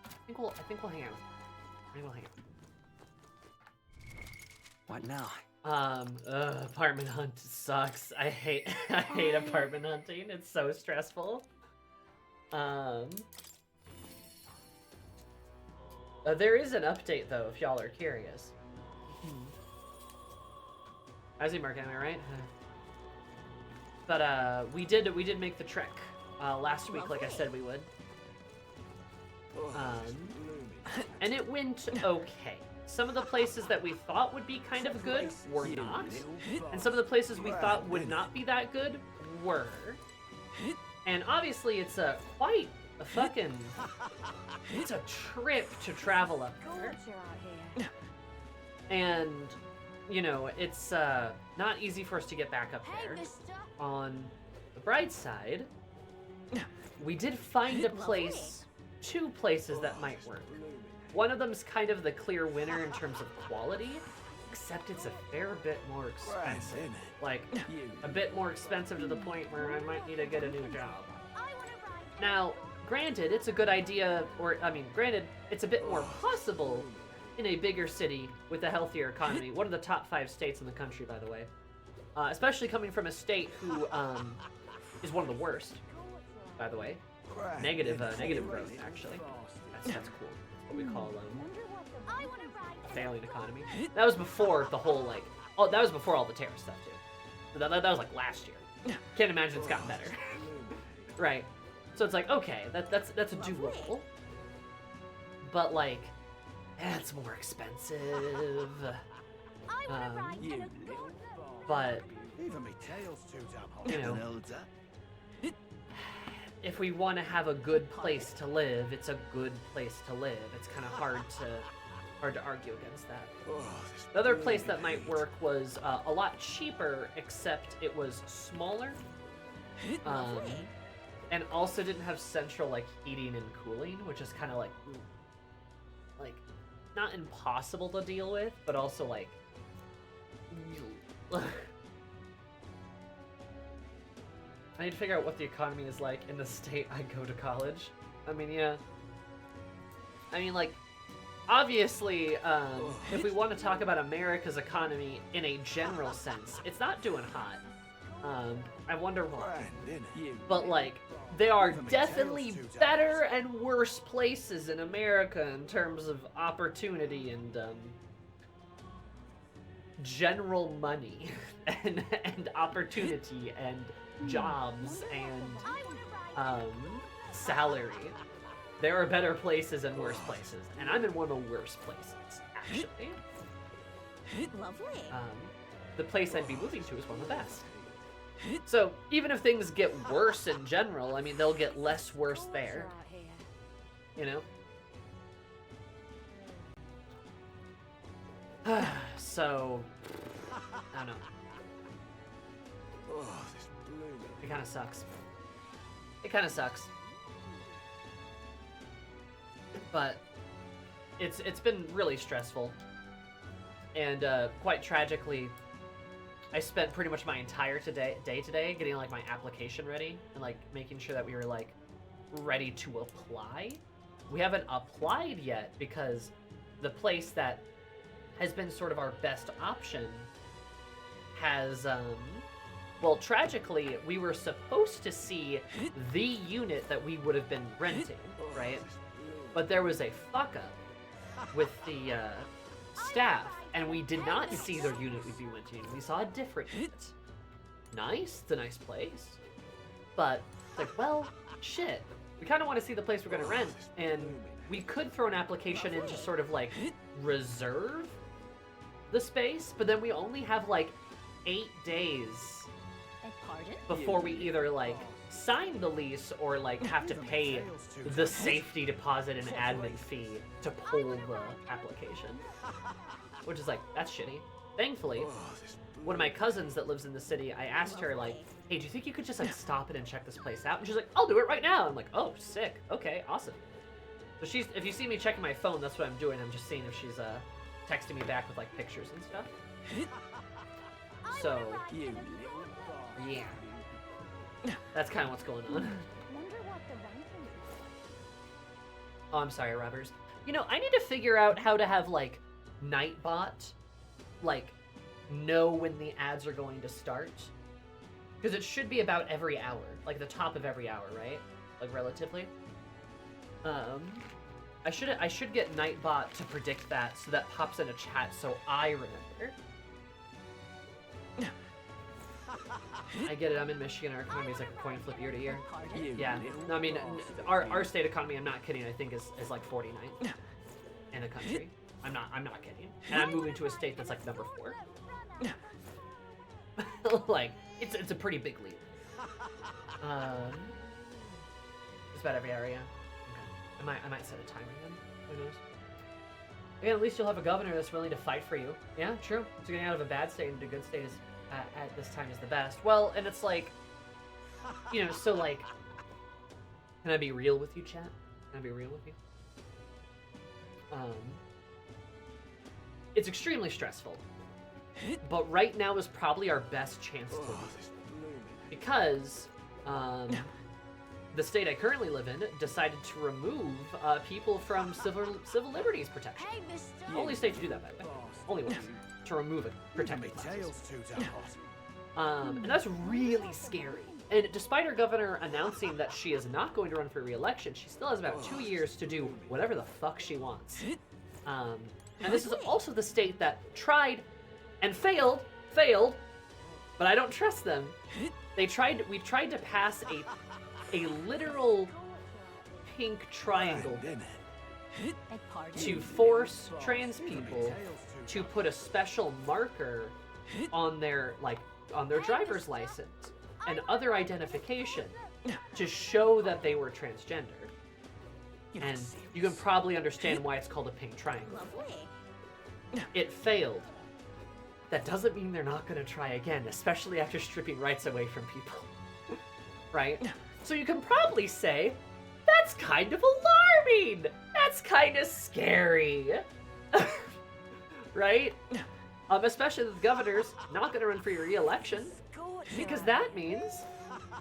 I think we'll hang out. I think we'll hang out. What now? Apartment hunt sucks. I hate apartment hunting. It's so stressful. There is an update though, if y'all are curious. How's he marking, am I right? But we did make the trek last week, like I said we would. And it went okay. Some of the places that we thought would be kind of good were not. And some of the places we thought would not be that good were. And obviously it's quite a fucking... It's a trip to travel up there. And, you know, it's not easy for us to get back up there. On the bright side, we did find a place, 2 places that might work. One of them's kind of the clear winner in terms of quality, except it's a fair bit more expensive. Like, a bit more expensive to the point where I might need to get a new job. Now, granted, it's a good idea, or, I mean, granted, it's a bit more possible in a bigger city with a healthier economy. One of the top 5 states in the country, by the way. Especially coming from a state who is one of the worst, by the way. Negative growth, actually. That's cool. That's what we call a failing economy. That was before the whole, like, oh, that was before all the terror stuff, too. So that was, like, last year. Can't imagine it's gotten better. Right. So it's like, okay, that's doable. But, like, that's more expensive. But, you know, if we want to have a good place to live, it's a good place to live. It's kind of hard to argue against that. The other place that might work was a lot cheaper, except it was smaller, and also didn't have central like heating and cooling, which is kind of like not impossible to deal with, but also like. I need to figure out what the economy is like in the state I go to college. I mean, yeah. I mean, like, obviously, if we want to talk about America's economy in a general sense, it's not doing hot. I wonder why. But, like, there are definitely better and worse places in America in terms of opportunity and, general money and opportunity and jobs and salary. There are better places and worse places, and I'm in one of the worst places, actually. Lovely. The place I'd be moving to is one of the best. So even if things get worse in general, I mean, they'll get less worse there. You know? So, I don't know. It kind of sucks. It kind of sucks. But it's been really stressful. And quite tragically, I spent pretty much my entire day today getting like my application ready and like making sure that we were like ready to apply. We haven't applied yet because the place that has been sort of our best option has well, tragically, we were supposed to see the unit that we would have been renting, right? But there was a fuck up with the staff, and we did not see their unit we'd be renting. We saw a different unit. Nice, it's a nice place. But it's like, well, shit. We kind of want to see the place we're going to rent, and we could throw an application in to sort of like reserve the space, but then we only have like 8 days before we either like sign the lease or like have to pay the safety deposit and admin fee to pull the application, which is like, that's shitty. Thankfully, one of my cousins that lives in the city, I asked her like, hey, do you think you could just like stop it and check this place out? And she's like, I'll do it right now. I'm like, oh, sick. Okay, awesome. So if you see me checking my phone, that's what I'm doing. I'm just seeing if she's texting me back with like pictures and stuff. So yeah, that's kind of what's going on. Oh, I'm sorry, robbers. You know, I need to figure out how to have like Nightbot like know when the ads are going to start, because it should be about every hour, like the top of every hour, right? Like relatively. I should get Nightbot to predict that, so that pops in a chat so I remember. I get it, I'm in Michigan, our economy is like a coin flip year to year. Yeah, no, I mean, our state economy, I'm not kidding, I think is like 49th in the country. I'm not kidding. And I'm moving to a state that's like number 4. Like, it's a pretty big leap. It's about every area. Okay. I might set a timer then. Who knows? Again, at least you'll have a governor that's willing to fight for you. Yeah, true. So getting out of a bad state into a good state is at this time is the best. Well, and it's like, you know, so like, can I be real with you, chat? Can I be real with you? It's extremely stressful, but right now is probably our best chance to leave. Because the state I currently live in decided to remove people from civil liberties protection. Only state to do that, by the way. Only one to remove it, protected classes. And that's really scary. And despite our governor announcing that she is not going to run for re-election, she still has about 2 years to do whatever the fuck she wants. And this is also the state that tried and failed, but I don't trust them. We tried to pass a literal pink triangle to force trans people to put a special marker on their driver's license and other identification to show that they were transgender. And you can probably understand why it's called a pink triangle. It failed. That doesn't mean they're not going to try again, especially after stripping rights away from people. Right? So you can probably say, that's kind of alarming! That's kind of scary! Right? Especially the governor's not going to run for your re-election, because that means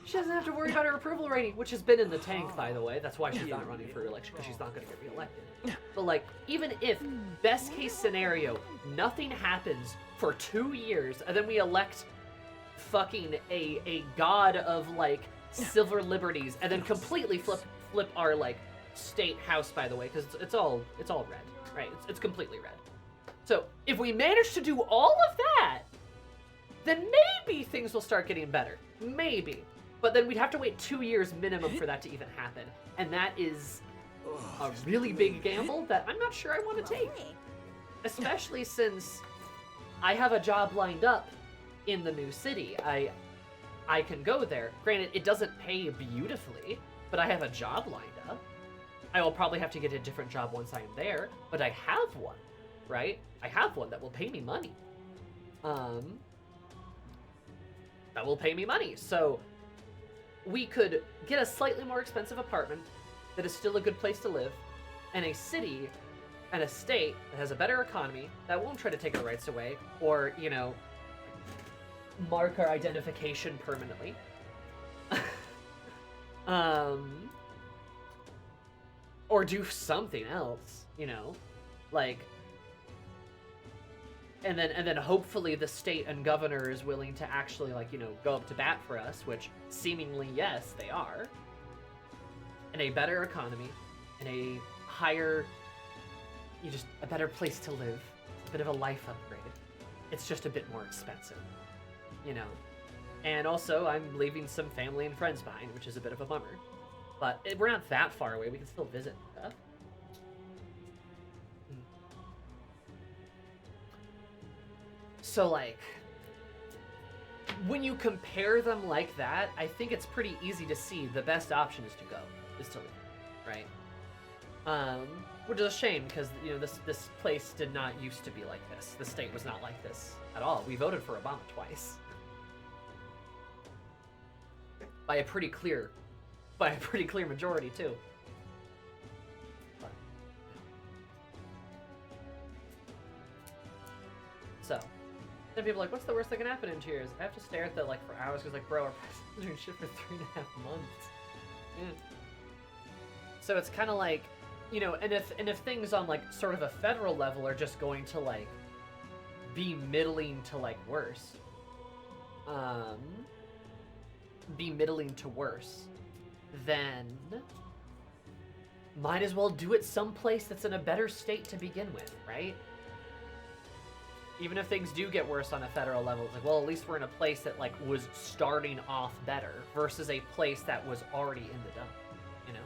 she doesn't have to worry about her approval rating, which has been in the tank, by the way. That's why she's not running for re-election, because she's not going to get re-elected. But like, even if, best case scenario, nothing happens for 2 years, and then we elect fucking a god of like civil liberties, and then completely flip our like state house, by the way, because it's all red, right? It's completely red. So if we manage to do all of that, then maybe things will start getting better. Maybe. But then we'd have to wait 2 years minimum for that to even happen. And that is a really big gamble that I'm not sure I want to take. Especially since I have a job lined up in the new city. I can go there. Granted, it doesn't pay beautifully, but I have a job lined up. I will probably have to get a different job once I am there, but I have one, right? I have one that will pay me money. That will pay me money. So we could get a slightly more expensive apartment that is still a good place to live, and a city and a state that has a better economy that won't try to take our rights away, or, you know, mark our identification permanently. Or do something else, you know, like, and then hopefully the state and governor is willing to actually, like, you know, go up to bat for us, which seemingly, yes, they are. In a better economy, in a higher, a better place to live, a bit of a life upgrade. It's just a bit more expensive, you know. And also, I'm leaving some family and friends behind, which is a bit of a bummer. But we're not that far away. We can still visit and stuff. So, like, when you compare them like that, I think it's pretty easy to see the best option is to leave, right? Which is a shame because, you know, this place did not used to be like this. The state was not like this at all. We voted for Obama twice. By a pretty clear majority, too. But, so, then people are like, what's the worst that can happen in 2 years? I have to stare at that, like, for hours, because, like, bro, our president's doing shit for 3.5 months. Yeah. So it's kind of like, you know, and if things on, like, sort of a federal level are just going to, like, be middling to, like, worse, then might as well do it someplace that's in a better state to begin with, right? Even if things do get worse on a federal level, it's like, well, at least we're in a place that, like, was starting off better versus a place that was already in the dump, you know?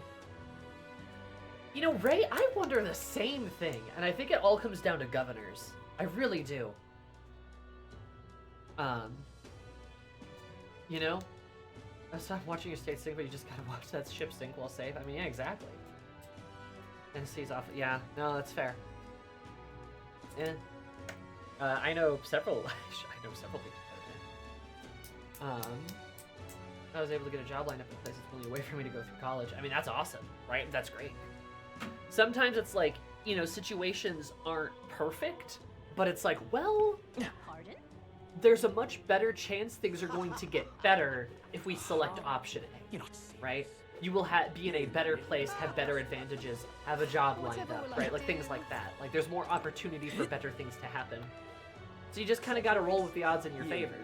You know, Ray, I wonder the same thing, and I think it all comes down to governors. I really do. You know? Stop watching your state sink, but you just gotta watch that ship sink while safe. I mean, yeah, exactly. Tennessee's off. Yeah, no, that's fair. Yeah. I know several. I know several people that are there. I was able to get a job lined up in a place that's only away from me to go through college. I mean, that's awesome, right? That's great. Sometimes it's like, you know, situations aren't perfect, but it's like, well, Pardon? there's a much better chance things are going to get better if we select option A, right? You will be in a better place, have better advantages, have a job lined up, right? Like things like that. Like there's more opportunity for better things to happen. So you just kind of got to roll with the odds in your favor.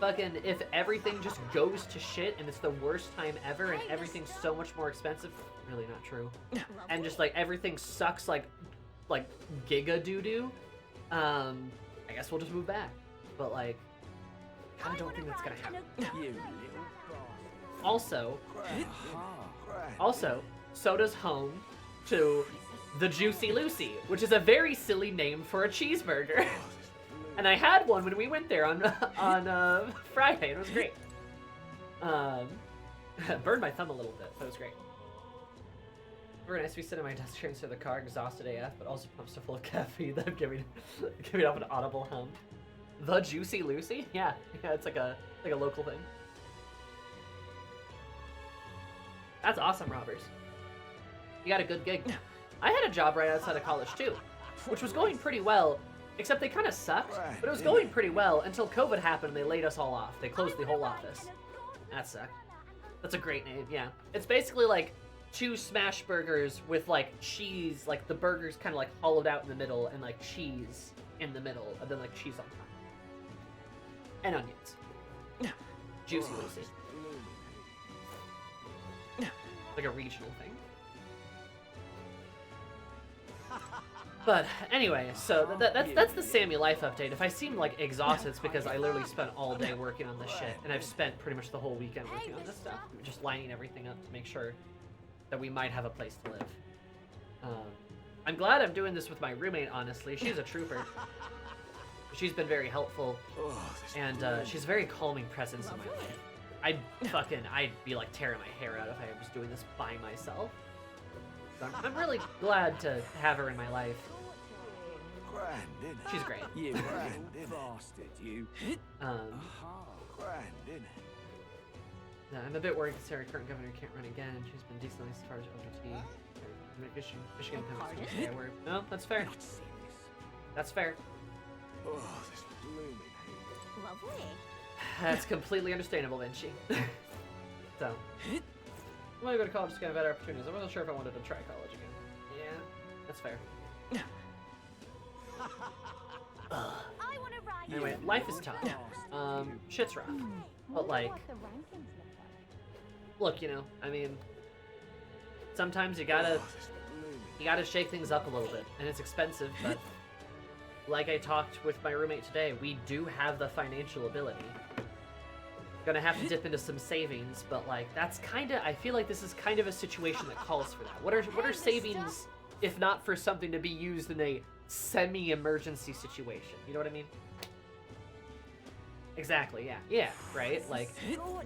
Fucking, if everything just goes to shit and it's the worst time ever and everything's so much more expensive, really not true. And just like everything sucks like giga doo-doo, I guess we'll just move back. But like, I don't think that's gonna happen. Also, Soda's home to the Juicy Lucy, which is a very silly name for a cheeseburger. And I had one when we went there on Friday, and it was great. Burned my thumb a little bit, but it was great. Very nice to be sitting at my desk here instead of the car, exhausted AF, but also pumped so full of caffeine that I'm giving off an audible hum. The Juicy Lucy? Yeah, it's like a local thing. That's awesome, Robbers. You got a good gig. I had a job right outside of college too, which was going pretty well, except they kind of sucked, but it was going pretty well until COVID happened and they laid us all off. They closed the whole office. That sucked. That's a great name, yeah. It's basically like 2 smash burgers with like cheese, like the burger's kind of like hollowed out in the middle and like cheese in the middle, and then like cheese on top. And onions. Juicy Lucy. Like a regional thing. But anyway, so that's the Sammy life update. If I seem like exhausted, it's because I literally spent all day working on this shit, and I've spent pretty much the whole weekend working on this stuff, just lining everything up to make sure that we might have a place to live. I'm glad I'm doing this with my roommate, honestly. She's a trooper. She's been very helpful, and she's a very calming presence in my life. I'd be like tearing my hair out if I was doing this by myself. So I'm really glad to have her in my life. She's great. You bastard, you. I'm a bit worried because our current governor can't run again. She's been decently as far as OJT. Michigan Pennsylvania. No, that's fair. That's fair. Oh, this blooming Lovely. That's completely understandable, Vinci. So, I want to go to college to get better opportunities. I wasn't sure if I wanted to try college again. Yeah, that's fair. I want to ride. Anyway, life is tough. Shit's rough. But like, look, you know, I mean, sometimes you gotta shake things up a little bit, and it's expensive, but like I talked with my roommate today, we do have the financial ability. Gonna have to dip into some savings, but like, that's kinda, I feel like this is kind of a situation that calls for that. What are savings if not for something to be used in a semi-emergency situation? You know what I mean? Exactly, yeah. Yeah, right? Like,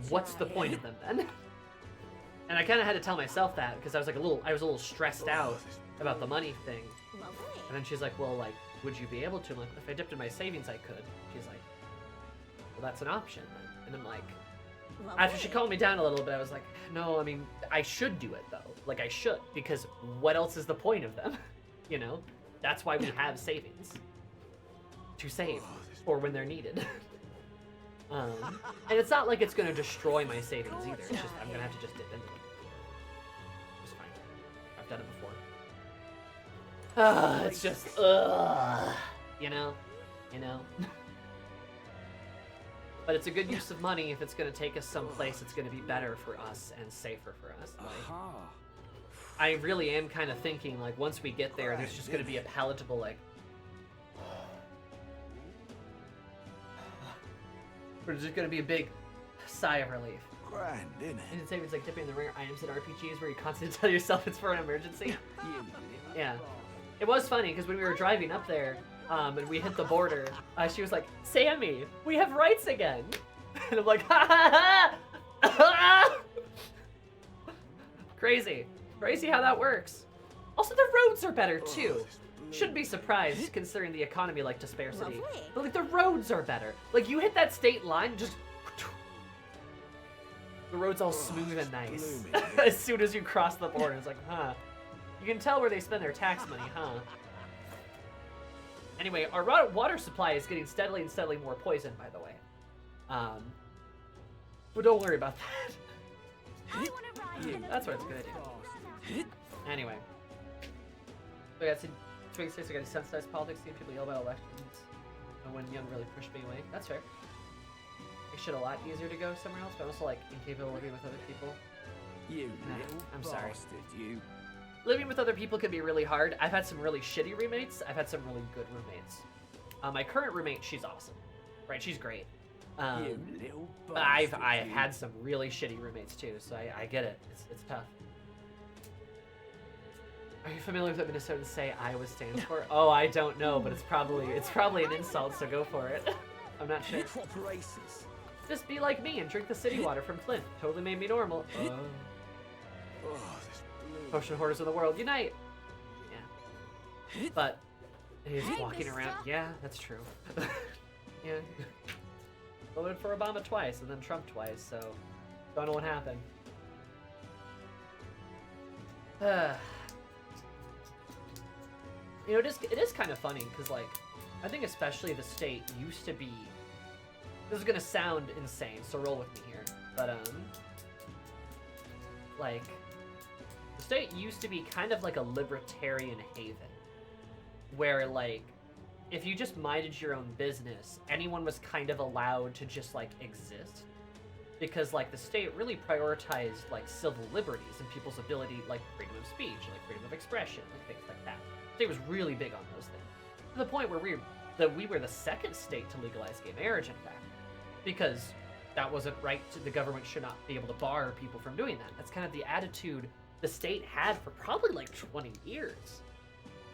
what's the point of them then? And I kind of had to tell myself that because I was a little stressed out about the money thing. Lovely. And then she's like, well, like, would you be able to? I'm like, if I dipped in my savings, I could. She's like, well, that's an option then. And I'm like, after she calmed me down a little bit, I was like, no, I mean, I should do it though. Like, I should, because what else is the point of them? You know? That's why we have savings. To save. For when they're needed. And it's not like it's gonna destroy my savings either. It's just, I'm gonna have to just dip into it. It's fine. I've done it before. It's just, you know? You know? But it's a good use of money if it's going to take us someplace that's going to be better for us and safer for us. Like, I really am kind of thinking, like, once we get there, there's just going to be a palatable, like... There's just going to be a big sigh of relief. Grand, innit? And it's savings like dipping in the rare items in RPGs where you constantly tell yourself it's for an emergency. Yeah. It was funny, because when we were driving up there, and we hit the border, she was like, Sammy, we have rights again. And I'm like, ha ha ha! Crazy. Crazy how that works. Also, the roads are better, too. Shouldn't be surprised, considering the economy like disparity. Lovely. But, like, the roads are better. Like, you hit that state line, just... The road's all smooth and nice. As soon as you cross the border, it's like, huh. You can tell where they spend their tax money, huh? Anyway, our water supply is getting steadily and steadily more poisoned, by the way. But don't worry about that. I want to ride. That's what it's gonna do. Anyway. So I got some swing states, I got desensitized politics, seeing people yell about elections. And when young really pushed me away. That's fair. Makes shit a lot easier to go somewhere else, but also like incapable of living with other people. You little I'm sorry. bastard, you. Living with other people can be really hard. I've had some really shitty roommates. I've had some really good roommates. My current roommate, she's awesome. Right? She's great. You little But bastard, I've you. had some really shitty roommates too, so I get it. It's tough. Are you familiar with what Minnesotans say Iowa stands for? Oh, I don't know, but it's probably an insult, so go for it. I'm not sure. Proper racist. Just be like me and drink the city water from Flint. Totally made me normal. Oh, this blue. Potion hoarders of the world, unite! Yeah. But he's walking around. Yeah, that's true. Yeah. Voted for Obama twice and then Trump twice, so don't know what happened. You know, it is kind of funny because, like, I think especially the state used to be. This is gonna sound insane, so roll with me here. But like, the state used to be kind of like a libertarian haven, where like, if you just minded your own business, anyone was kind of allowed to just like exist, because like the state really prioritized like civil liberties and people's ability, like freedom of speech, like freedom of expression, like things like that. The state was really big on those things, to the point where we were the second state to legalize gay marriage, in fact, because that wasn't right. The government should not be able to bar people from doing that. That's kind of the attitude the state had for probably like 20 years.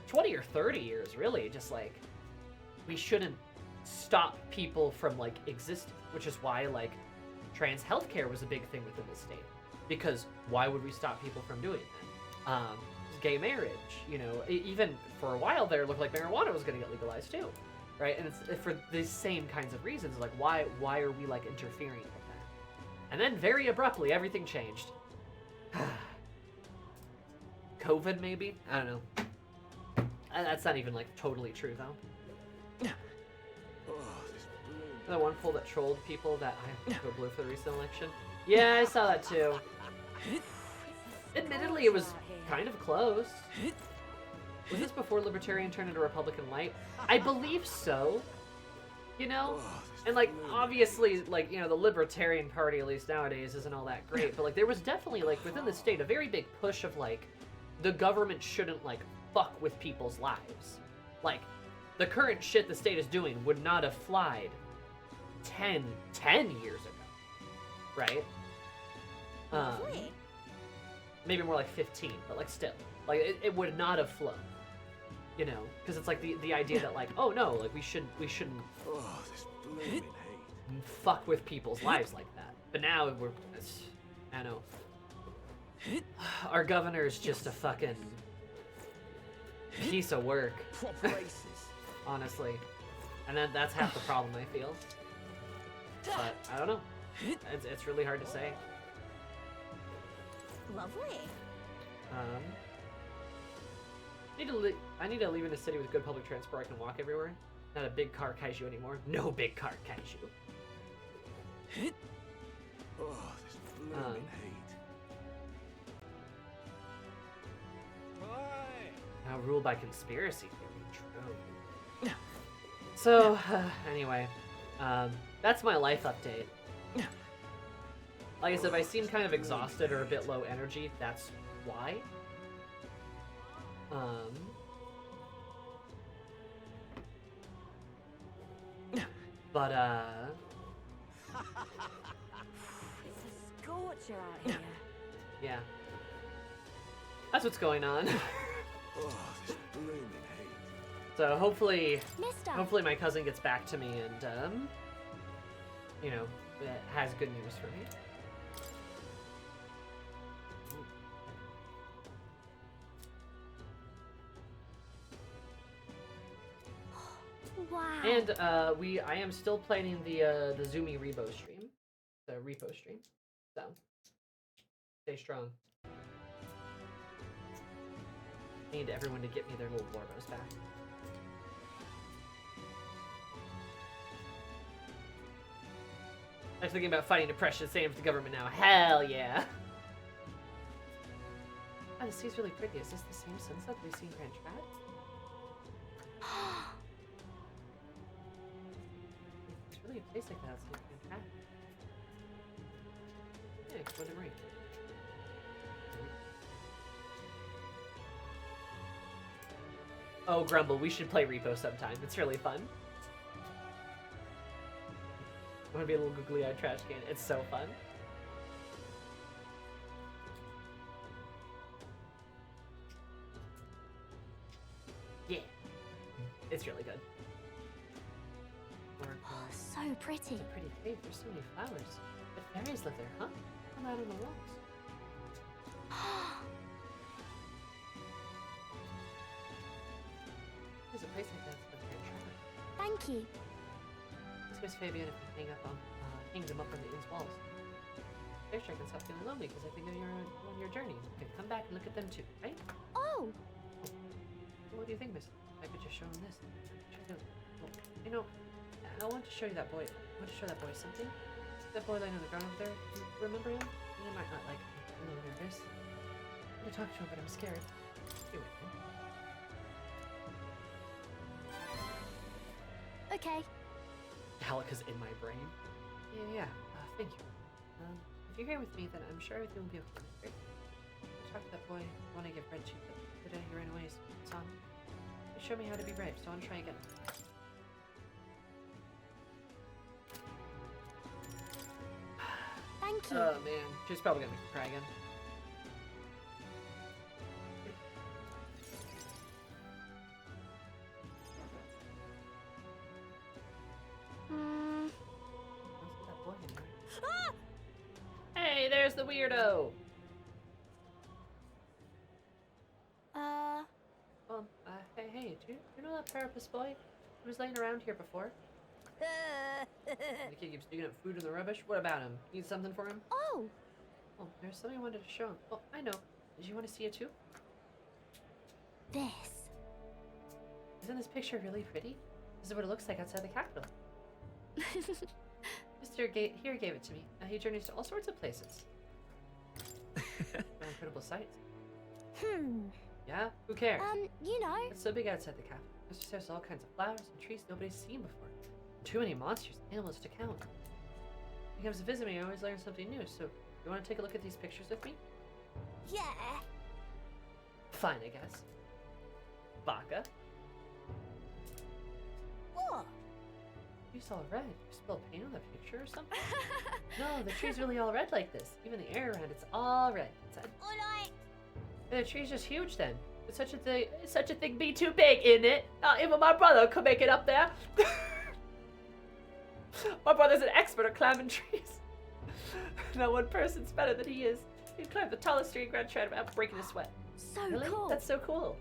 20 or 30 years, really. Just like, we shouldn't stop people from like existing, which is why like trans healthcare was a big thing within the state. Because why would we stop people from doing that? Gay marriage, you know, even for a while there, it looked like marijuana was going to get legalized too. Right, and it's for the same kinds of reasons. Like, why are we like interfering with that? And then very abruptly, everything changed. COVID, maybe? I don't know. That's not even like totally true, though. Oh, this blue. The one poll that trolled people that I have to go blue for the recent election. Yeah, I saw that too. Admittedly, it was kind of close. Was this before Libertarian turned into Republican light? I believe so. You know? And, like, obviously, like, you know, the Libertarian Party, at least nowadays, isn't all that great. But, like, there was definitely, like, within the state, a very big push of, like, the government shouldn't, like, fuck with people's lives. Like, the current shit the state is doing would not have flied 10 years ago. Right? Lovely. Maybe more like 15, but, like, still. Like, it would not have flown. You know? Because it's, like, the idea that, like, oh, no, like, we shouldn't Oh, this blooming heat. fuck with people's lives like that. But now I know. Our governor is just a fucking piece of work, Proper aces. honestly. And that's half the problem, I feel. But I don't know. It's really hard to say. Lovely. I need to live in a city with good public transport. I can walk everywhere. Not a big car kaiju anymore. No big car kaiju. Oh, this blooming heat. Now ruled by conspiracy theory. True. So, anyway, that's my life update. Like I said, if I seem kind of exhausted or a bit low energy, that's why. But, It's a scorcher out here. yeah. That's what's going on. Oh, this blooming heat. So hopefully Mister. my cousin gets back to me and, you know, has good news for me. Wow. And I am still planning the Zoomy Repo stream, the repo stream. So stay strong. I need everyone to get me their little Borbos back. I was thinking about fighting depression, same with the government now. Hell yeah! Oh, this sea's really pretty. Is this the same sunset we see in Grand Trad? It's really a place like that. It's like Grand Trad. Yeah, it's Wood and Rain. Oh, Grumble, we should play Repo sometime. It's really fun. I want to be a little googly-eyed trash can. It's so fun. Yeah. It's really good. Oh, so pretty. It's a pretty cave. There's so many flowers. The fairies live there, huh? Come out on the walls. There's a place like that. It's like Grand Trad. Thank you. This Miss Fabian if we hang them up on the inn's walls. There, I can stop feeling lonely because I think of you're on your journey. You can come back and look at them too, right? Oh, What do you think, Miss? I could just show him this. Well, you know, I want to show you that boy. I want to show that boy something. That boy lying on the ground over there. Do you remember him? He might not like me. I'm a little nervous. I want to talk to him, but I'm scared. Stay with me. okay. Halika's in my brain. Yeah. Thank you. If you're here with me, then I'm sure everything will be okay. Right? I talked to that boy. I want to give bread to, but today he ran away. Son, you showed me how to be brave, so I want to try again. Thank you. Oh man, she's probably gonna make me cry again. What's that boy in there? Hey, there's the weirdo. Hey, do you know that therapist boy who was laying around here before? The kid keeps digging up food in the rubbish. What about him? Need something for him? Oh, Oh, there's something I wanted to show him. Oh, I know. Did you want to see it too? this. Isn't this picture really pretty? This is what it looks like outside the Capitol. Here gave it to me. Now he journeys to all sorts of places. Incredible sights. Yeah? Who cares? You know. It's so big outside the cafe. There's all kinds of flowers and trees nobody's seen before. Too many monsters and animals to count. When he comes to visit me, I always learn something new, so you want to take a look at these pictures with me? Yeah. Fine, I guess. Baka. What? You saw red. You spilled paint on the picture or something? No, the tree's really all red like this. Even the air around it's all red inside. Alright. The tree's just huge then. Could such a thing be too big, isn't it? Not even my brother could make it up there. My brother's an expert at climbing trees. No one person's better than he is. He'd climb the tallest tree in Grand China without breaking a sweat. So Really? cool. That's so cool.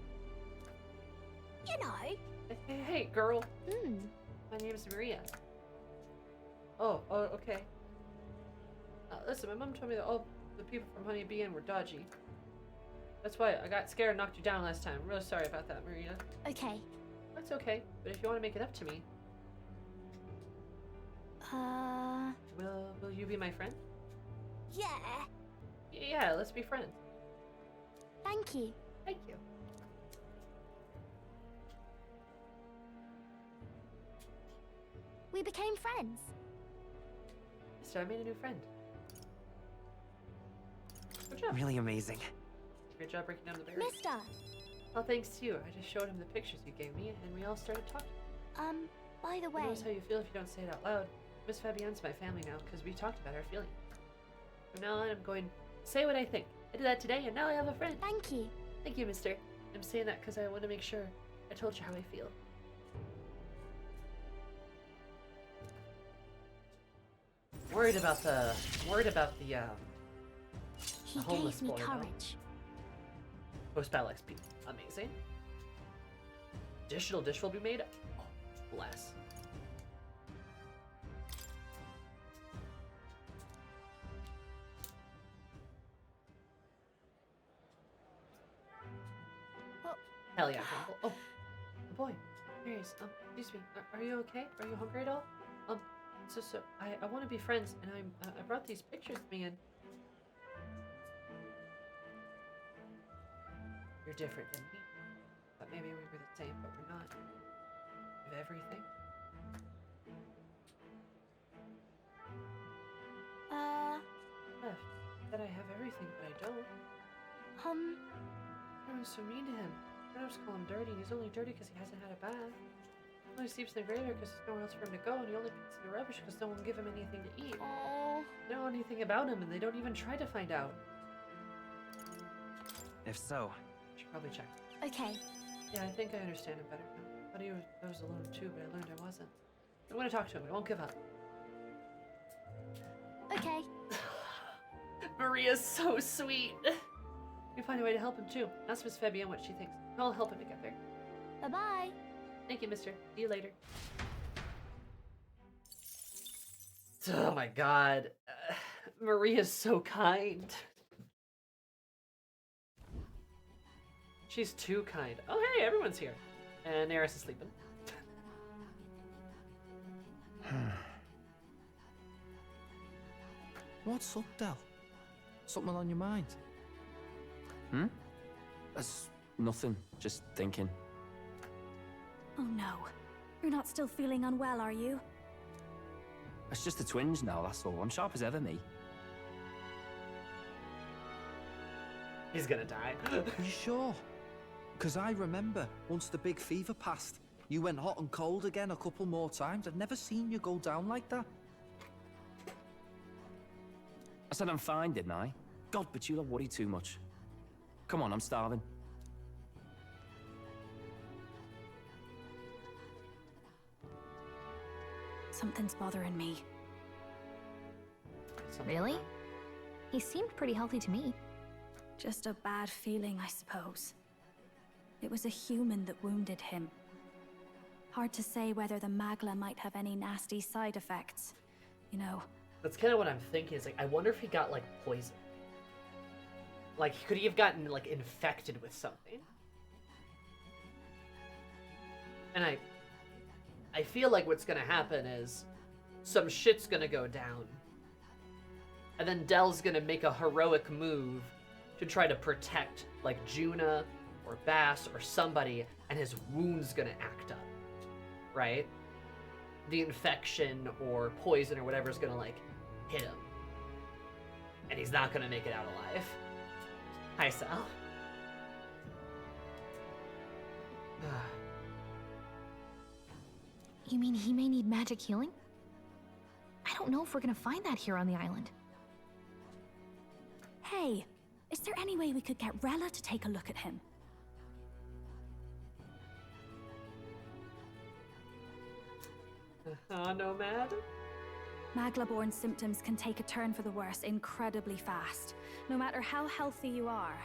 You know. Hey, girl. Hmm. My name's Maria. Oh, okay. Listen, my mom told me that all the people from Honey Bee Inn were dodgy. That's why I got scared and knocked you down last time. I'm really sorry about that, Maria. Okay. That's okay, but if you want to make it up to me, will you be my friend? Yeah. Yeah, let's be friends. Thank you. Thank you. We became friends. So I made a new friend. Good job. Really amazing. Great job breaking down the barrier. Mister. Well, thanks to you. I just showed him the pictures you gave me, and we all started talking. By the Who way. knows how you feel if you don't say it out loud. Miss Fabienne's my family now, because we talked about our feelings. From now on, I'm going to say what I think. I did that today, and now I have a friend. Thank you. Thank you, mister. I'm saying that because I want to make sure I told you how I feel. Worried about the He homeless gave me boy, though. courage. post-battle XP. Amazing. Additional dish will be made. Oh, bless. Oh. Hell yeah, Temple. Oh, the boy. There he is. Excuse me. Are you okay? Are you hungry at all? So I want to be friends, and I brought these pictures with me, and you're different than me. But maybe we were the same, but we're not. You have everything. That I have everything, but I don't. Everyone's so mean to him. I don't just call him dirty, and he's only dirty because he hasn't had a bath. He only sleeps in the graveyard because there's nowhere else for him to go, and he only picks in the rubbish because no one will give him anything to eat. Oh. They don't know anything about him, and they don't even try to find out. If so, Should probably check. Okay. Yeah, I think I understand him better now. I thought I was alone too, but I learned I wasn't. I'm gonna talk to him. I won't give up. Okay. Maria's so sweet. You find a way to help him too. Ask Miss Fabienne what she thinks. I'll help him to get there. Bye-bye. Thank you, mister. See you later. Oh my god. Maria's so kind. She's too kind. Oh hey, everyone's here. And Eris is sleeping. What's up, Del? Something on your mind? That's nothing. Just thinking. Oh no. You're not still feeling unwell, are you? It's just a twinge now, that's all. I'm sharp as ever, me. He's gonna die. Are you sure? Because I remember, once the big fever passed, you went hot and cold again a couple more times. I've never seen you go down like that. I said I'm fine, didn't I? God, but you don't worry too much. Come on, I'm starving. Something's bothering me. Really? He seemed pretty healthy to me. Just a bad feeling, I suppose. It was a human that wounded him. Hard to say whether the magla might have any nasty side effects. You know. That's kind of what I'm thinking. Is like, I wonder if he got like poisoned. Like, could he have gotten like infected with something? And I feel like what's gonna happen is some shit's gonna go down. And then Dell's gonna make a heroic move to try to protect, like, Juna or Bass or somebody, and his wound's gonna act up, right? The infection or poison or whatever is gonna, like, hit him. And he's not gonna make it out alive. Hi, Sal. You mean he may need magic healing? I don't know if we're gonna find that here on the island. Hey, is there any way we could get Rella to take a look at him? Nomad? Magla-born symptoms can take a turn for the worse incredibly fast, no matter how healthy you are.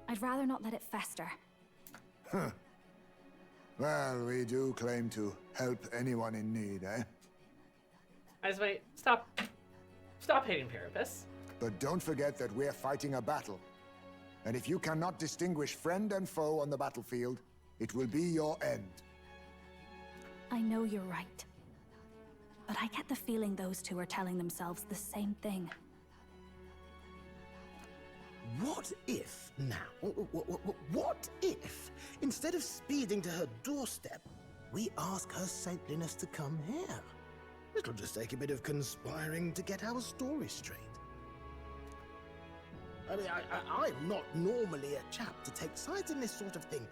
I'd rather not let it fester. Huh. Well, we do claim to help anyone in need, eh? Wait. Stop hating Parapus. But don't forget that we're fighting a battle. And if you cannot distinguish friend and foe on the battlefield, it will be your end. I know you're right. But I get the feeling those two are telling themselves the same thing. What if now, what if, instead of speeding to her doorstep, we ask her saintliness to come here? It'll just take a bit of conspiring to get our story straight. I mean, I'm not normally a chap to take sides in this sort of thing,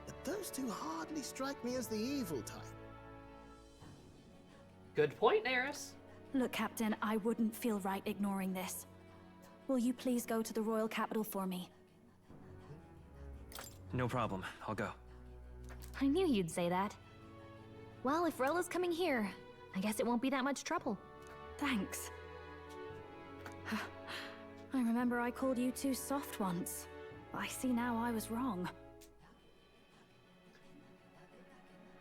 but those two hardly strike me as the evil type. Good point, Neris. Look, Captain, I wouldn't feel right ignoring this. Will you please go to the royal capital for me? No problem. I'll go. I knew you'd say that. Well, if Rella's coming here, I guess it won't be that much trouble. Thanks. I remember I called you too soft once. I see now I was wrong.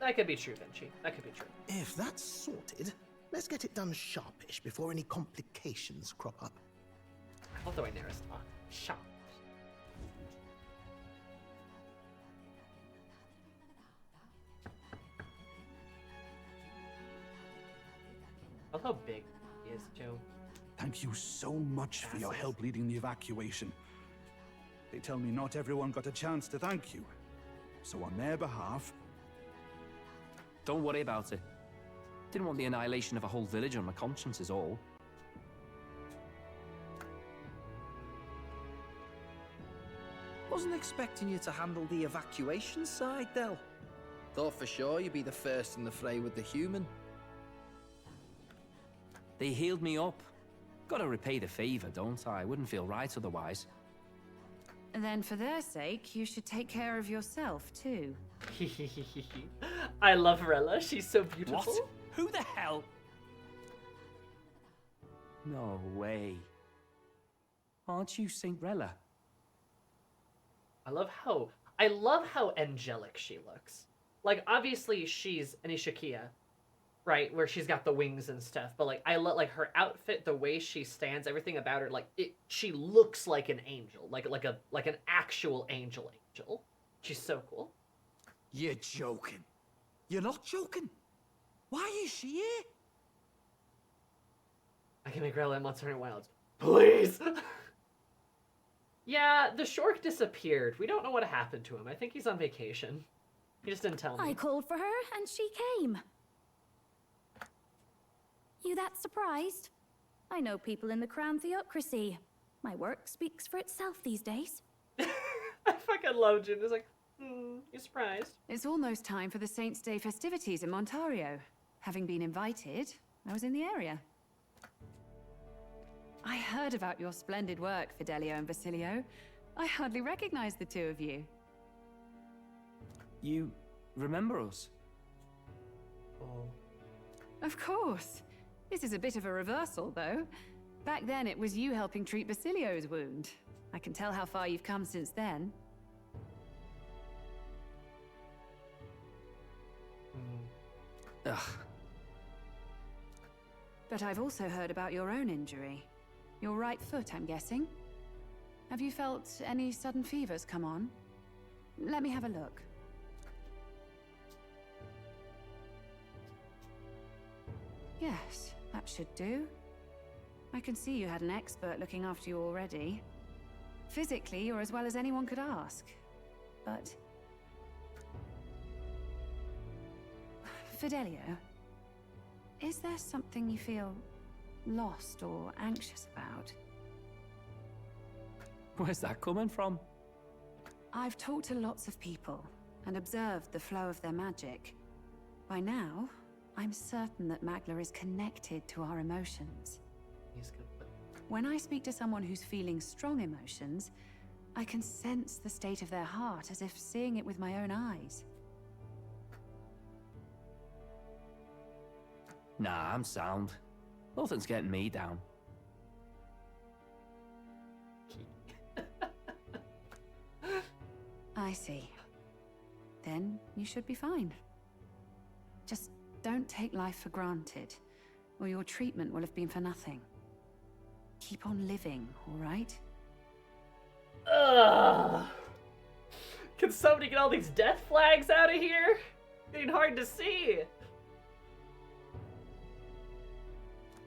That could be true, Vinci. That could be true. If that's sorted, let's get it done sharpish before any complications crop up. I love the way Neris talk. Sharp. I love how big he is, Joe. Thank you so much for your help leading the evacuation. They tell me not everyone got a chance to thank you. So on their behalf... Don't worry about it. Didn't want the annihilation of a whole village on my conscience is all. Wasn't expecting you to handle the evacuation side, Del. Thought for sure you'd be the first in the fray with the human. They healed me up. Gotta repay the favor, don't I? Wouldn't feel right otherwise. Then for their sake, you should take care of yourself, too. I love Rella. She's so beautiful. What? Who the hell? No way. Aren't you Saint Rella? I love how angelic she looks. Like, obviously she's an Ishikiya, right, where she's got the wings and stuff, but like I love like her outfit, the way she stands, everything about her, like she looks like an angel, like an actual angel. She's so cool. You're joking. You're not joking. Why is she here? I can make Rella in Monster Hunter Wilds. Please! Yeah, the Shork disappeared. We don't know what happened to him. I think he's on vacation. He just didn't tell me. I called for her and she came. You that surprised? I know people in the Crown Theocracy. My work speaks for itself these days. I fucking love June. It's like, you surprised? It's almost time for the Saints' Day festivities in Montario. Having been invited, I was in the area. I heard about your splendid work, Fidelio and Basilio. I hardly recognized the two of you. You remember us? Oh. Of course. This is a bit of a reversal, though. Back then, it was you helping treat Basilio's wound. I can tell how far you've come since then. Ugh. But I've also heard about your own injury. Your right foot, I'm guessing. Have you felt any sudden fevers come on? Let me have a look. Yes, that should do. I can see you had an expert looking after you already. Physically, you're as well as anyone could ask. But... Fidelio, is there something you feel lost or anxious about? Where's that coming from? I've talked to lots of people and observed the flow of their magic. By now, I'm certain that Magla is connected to our emotions. When I speak to someone who's feeling strong emotions, I can sense the state of their heart as if seeing it with my own eyes. Nah, I'm sound. Nothing's getting me down. I see. Then you should be fine. Just don't take life for granted, or your treatment will have been for nothing. Keep on living, all right? Ugh. Can somebody get all these death flags out of here? Getting hard to see.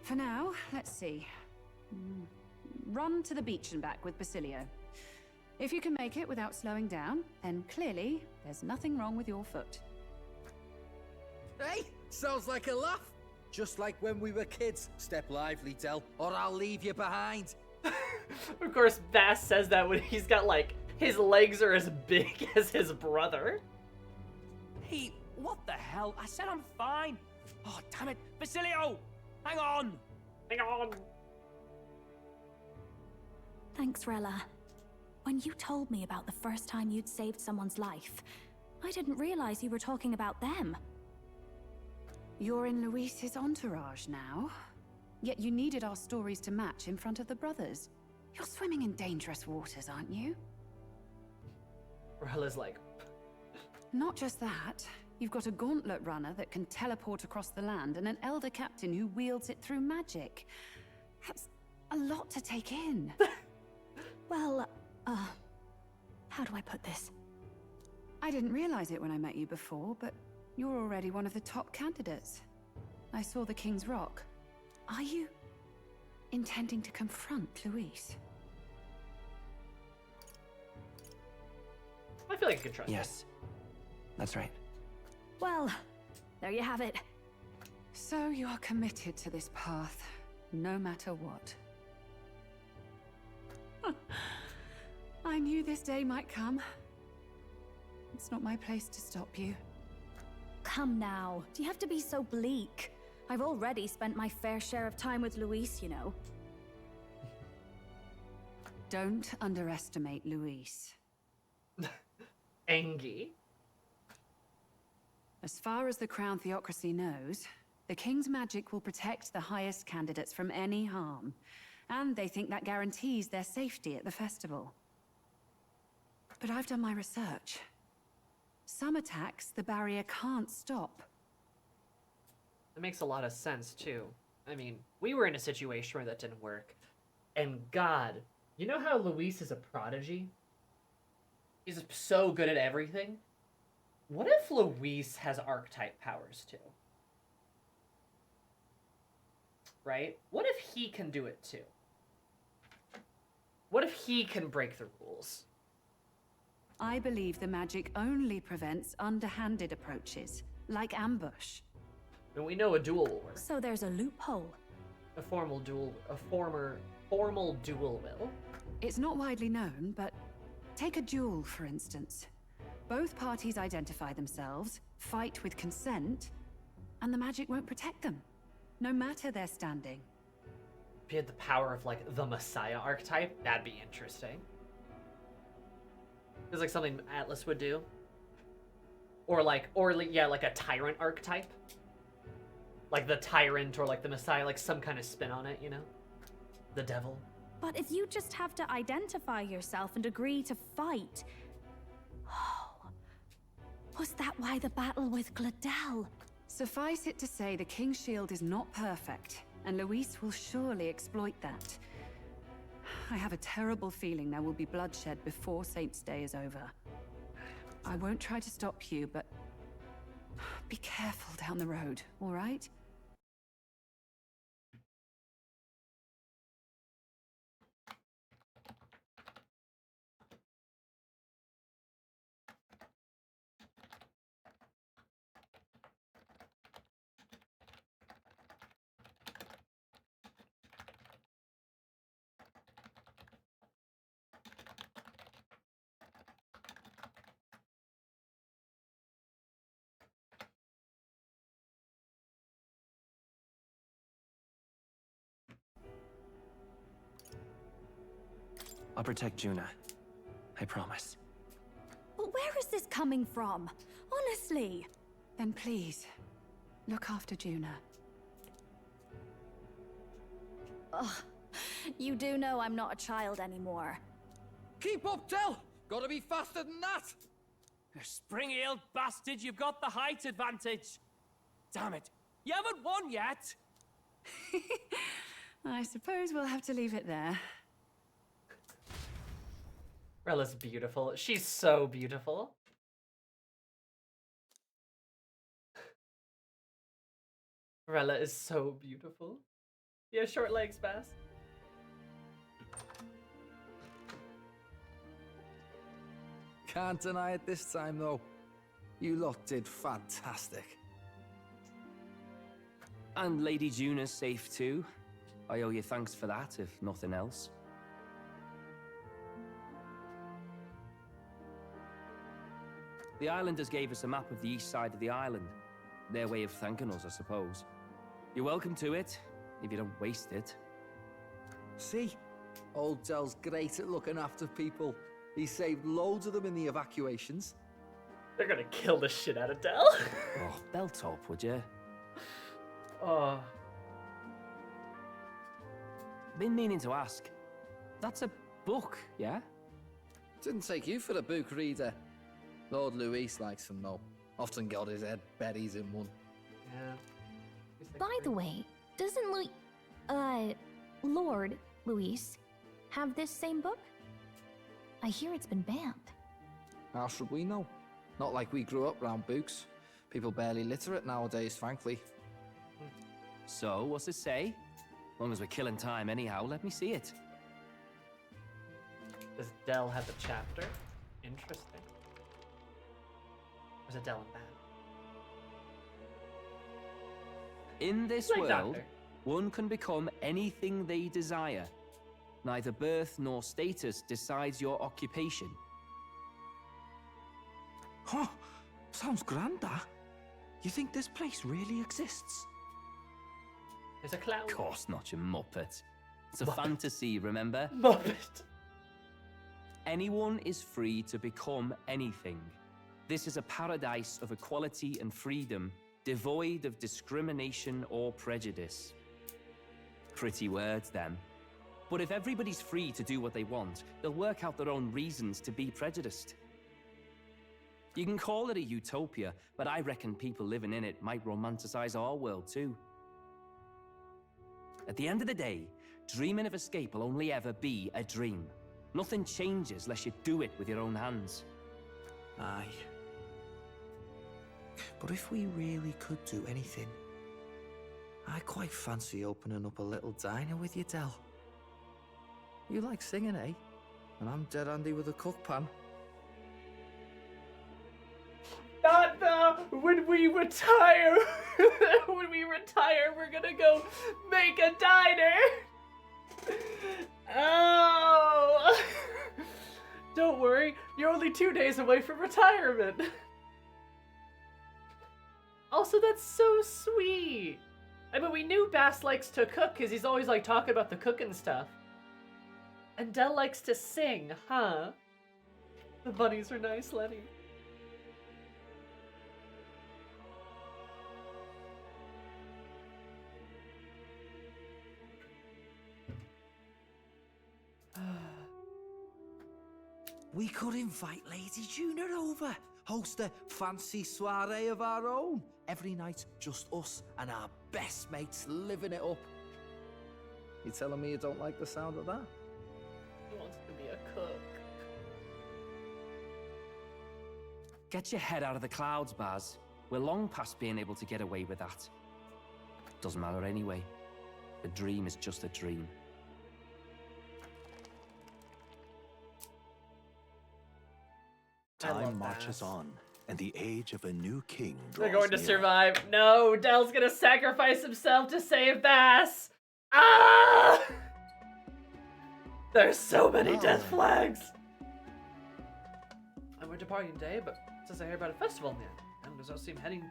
For now, let's see. Run to the beach and back with Basilio. If you can make it without slowing down, then clearly there's nothing wrong with your foot. Hey, sounds like a laugh. Just like when we were kids. Step lively, Del, or I'll leave you behind. Of course, Bass says that when he's got, like, his legs are as big as his brother. Hey, what the hell? I said I'm fine. Oh, damn it. Basilio! Hang on! Hang on! Thanks, Rella. When you told me about the first time you'd saved someone's life, I didn't realize you were talking about them. You're in Luis's entourage now. Yet you needed our stories to match in front of the brothers. You're swimming in dangerous waters, aren't you? Rella's like... Not just that. You've got a gauntlet runner that can teleport across the land and an elder captain who wields it through magic. That's a lot to take in. Well, how do I put this? I didn't realize it when I met you before, but you're already one of the top candidates. I saw the King's Rock. Are you intending to confront Luis? I feel like I could trust Yes, that's right. Well, there you have it. So you are committed to this path, no matter what. I knew this day might come. It's not my place to stop you. Come now, do you have to be so bleak? I've already spent my fair share of time with Luis, you know. Don't underestimate Luis. Angie. As far as the Crown Theocracy knows, the King's magic will protect the highest candidates from any harm. And they think that guarantees their safety at the festival. But I've done my research. Some attacks the barrier can't stop. That makes a lot of sense, too. I mean, we were in a situation where that didn't work. And God, you know how Luis is a prodigy? He's so good at everything. What if Luis has archetype powers, too? Right? What if he can do it, too? What if he can break the rules? I believe the magic only prevents underhanded approaches, like ambush. And we know a duel will work. So there's a loophole. A formal duel will. It's not widely known, but take a duel, for instance. Both parties identify themselves, fight with consent, and the magic won't protect them, no matter their standing. If he had the power of, like, the Messiah archetype, that'd be interesting. It's like something Atlas would do. Or yeah, like a tyrant archetype. Like the tyrant or like the Messiah, like some kind of spin on it, you know? The devil. But if you just have to identify yourself and agree to fight... Oh, was that why the battle with Gladel? Suffice it to say the King's Shield is not perfect, and Luis will surely exploit that. I have a terrible feeling there will be bloodshed before Saint's Day is over. I won't try to stop you, but be careful down the road, all right? I'll protect Juna. I promise. But where is this coming from? Honestly. Then please, look after Juna. Ugh. You do know I'm not a child anymore. Keep up, Del! Gotta be faster than that! You spring-heeled bastard, you've got the height advantage. Damn it, you haven't won yet. I suppose we'll have to leave it there. Rella's beautiful. She's so beautiful. Rella is so beautiful. Yeah, short legs, Bass. Can't deny it this time, though. You lot did fantastic. And Lady Juna's safe too. I owe you thanks for that, if nothing else. The islanders gave us a map of the east side of the island. Their way of thanking us, I suppose. You're welcome to it, if you don't waste it. See? Old Del's great at looking after people. He saved loads of them in the evacuations. They're gonna kill the shit out of Del. Oh, belt up, would you? Oh. Been meaning to ask. That's a book, yeah? Didn't take you for a book reader. Lord Luis likes them, though. Often got his head buried in one. Yeah. By the way, doesn't Lord Luis have this same book? I hear it's been banned. How should we know? Not like we grew up round books. People barely literate nowadays, frankly. So, what's it say? As long as we're killing time anyhow, let me see it. Does Del have a chapter? Interesting. Or is it Del and Bad? In this Like world, Doctor. one can become anything they desire. Neither birth nor status decides your occupation. Huh? Sounds grand, that. You think this place really exists? There's a cloud. Of course not, you muppet. It's a Muppet. fantasy, remember? Muppet. Anyone is free to become anything. This is a paradise of equality and freedom, devoid of discrimination or prejudice. Pretty words, then. But if everybody's free to do what they want, they'll work out their own reasons to be prejudiced. You can call it a utopia, but I reckon people living in it might romanticize our world too. At the end of the day, dreaming of escape will only ever be a dream. Nothing changes unless you do it with your own hands. Aye. But if we really could do anything, I quite fancy opening up a little diner with you, Del. You like singing, eh? And I'm dead handy with a cook pan. Not when we retire. When we retire, we're gonna go make a diner. Oh. Don't worry, you're only 2 days away from retirement. Also, that's so sweet. I mean, we knew Bass likes to cook because he's always like talking about the cooking stuff. And Del likes to sing, huh? The bunnies are nice, Lenny. We could invite Lady Juna over. Host a fancy soiree of our own. Every night, just us and our best mates living it up. You telling me you don't like the sound of that? He wants to be a cook. Get your head out of the clouds, Baz. We're long past being able to get away with that. Doesn't matter anyway. A dream is just a dream. Time marches on, and the age of a new king draws They're going to nearer. survive. No, Del's gonna sacrifice himself to save Bass. Ah! There's so many death flags. And we're departing today, but since I hear about a festival in the end, members all seem heading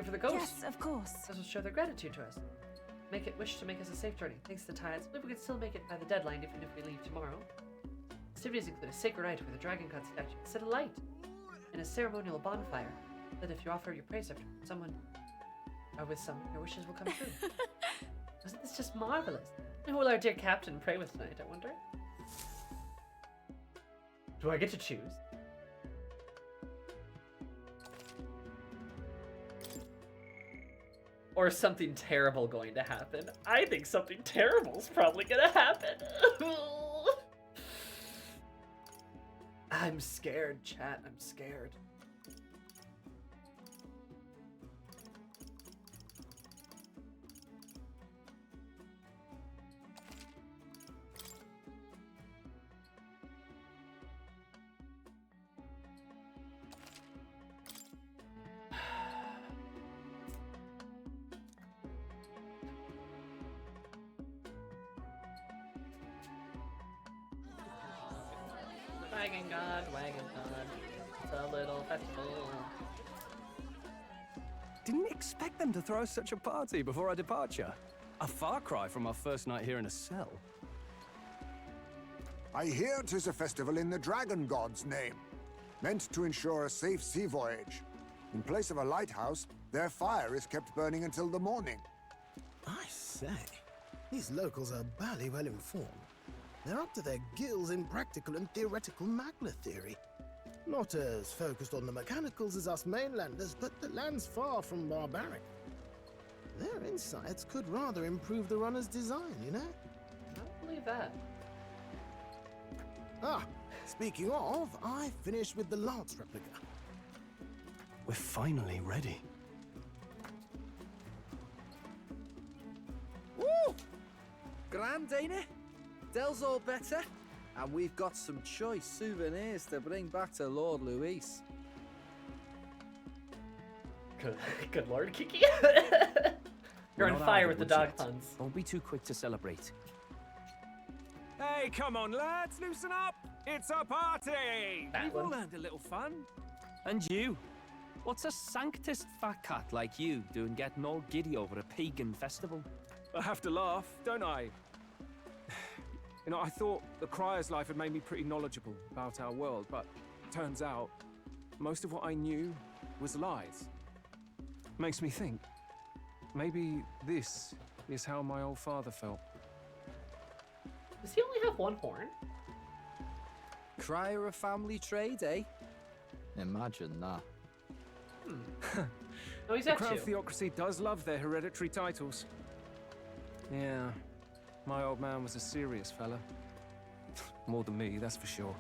for the coast. Yes, of course. This will show their gratitude to us. Wish to make us a safe journey. Thanks to the tides. Maybe we can still make it by the deadline even if we leave tomorrow. Festivities include a sacred rite where the dragon god statue is set alight in a ceremonial bonfire. That if you offer your praise after someone or with someone, your wishes will come true. Wasn't this just marvelous? Who will our dear captain pray with tonight, I wonder? Do I get to choose? Or is something terrible going to happen? I think something terrible is probably gonna happen. I'm scared, chat. I'm scared. Wagon God, it's a little festival. Didn't expect them to throw such a party before our departure. A far cry from our first night here in a cell. I hear 'tis a festival in the dragon god's name, meant to ensure a safe sea voyage. In place of a lighthouse, their fire is kept burning until the morning. I say, these locals are bally well informed. They're up to their gills in practical and theoretical Magna theory. Not as focused on the mechanicals as us mainlanders, but the land's far from barbaric. Their insights could rather improve the runner's design, you know? I don't believe that. Ah, speaking of, I finished with the Lance replica. We're finally ready. Woo! Grand, ain't it? Dell's all better, and we've got some choice souvenirs to bring back to Lord Luis. Good Lord, Kiki. You're on fire with the dog puns. Don't be too quick to celebrate. Hey, come on, lads, loosen up! It's a party! We've all earned a little fun. And you? What's a sanctist fat cat like you doing getting all giddy over a pagan festival? I have to laugh, don't I? You know, I thought the Crier's life had made me pretty knowledgeable about our world, but turns out most of what I knew was lies. Makes me think, maybe this is how my old father felt. Does he only have one horn? Crier a family trade, eh? Imagine that. No, he's The got Crown two. Theocracy does love their hereditary titles. Yeah, my old man was a serious fella. More than me, that's for sure.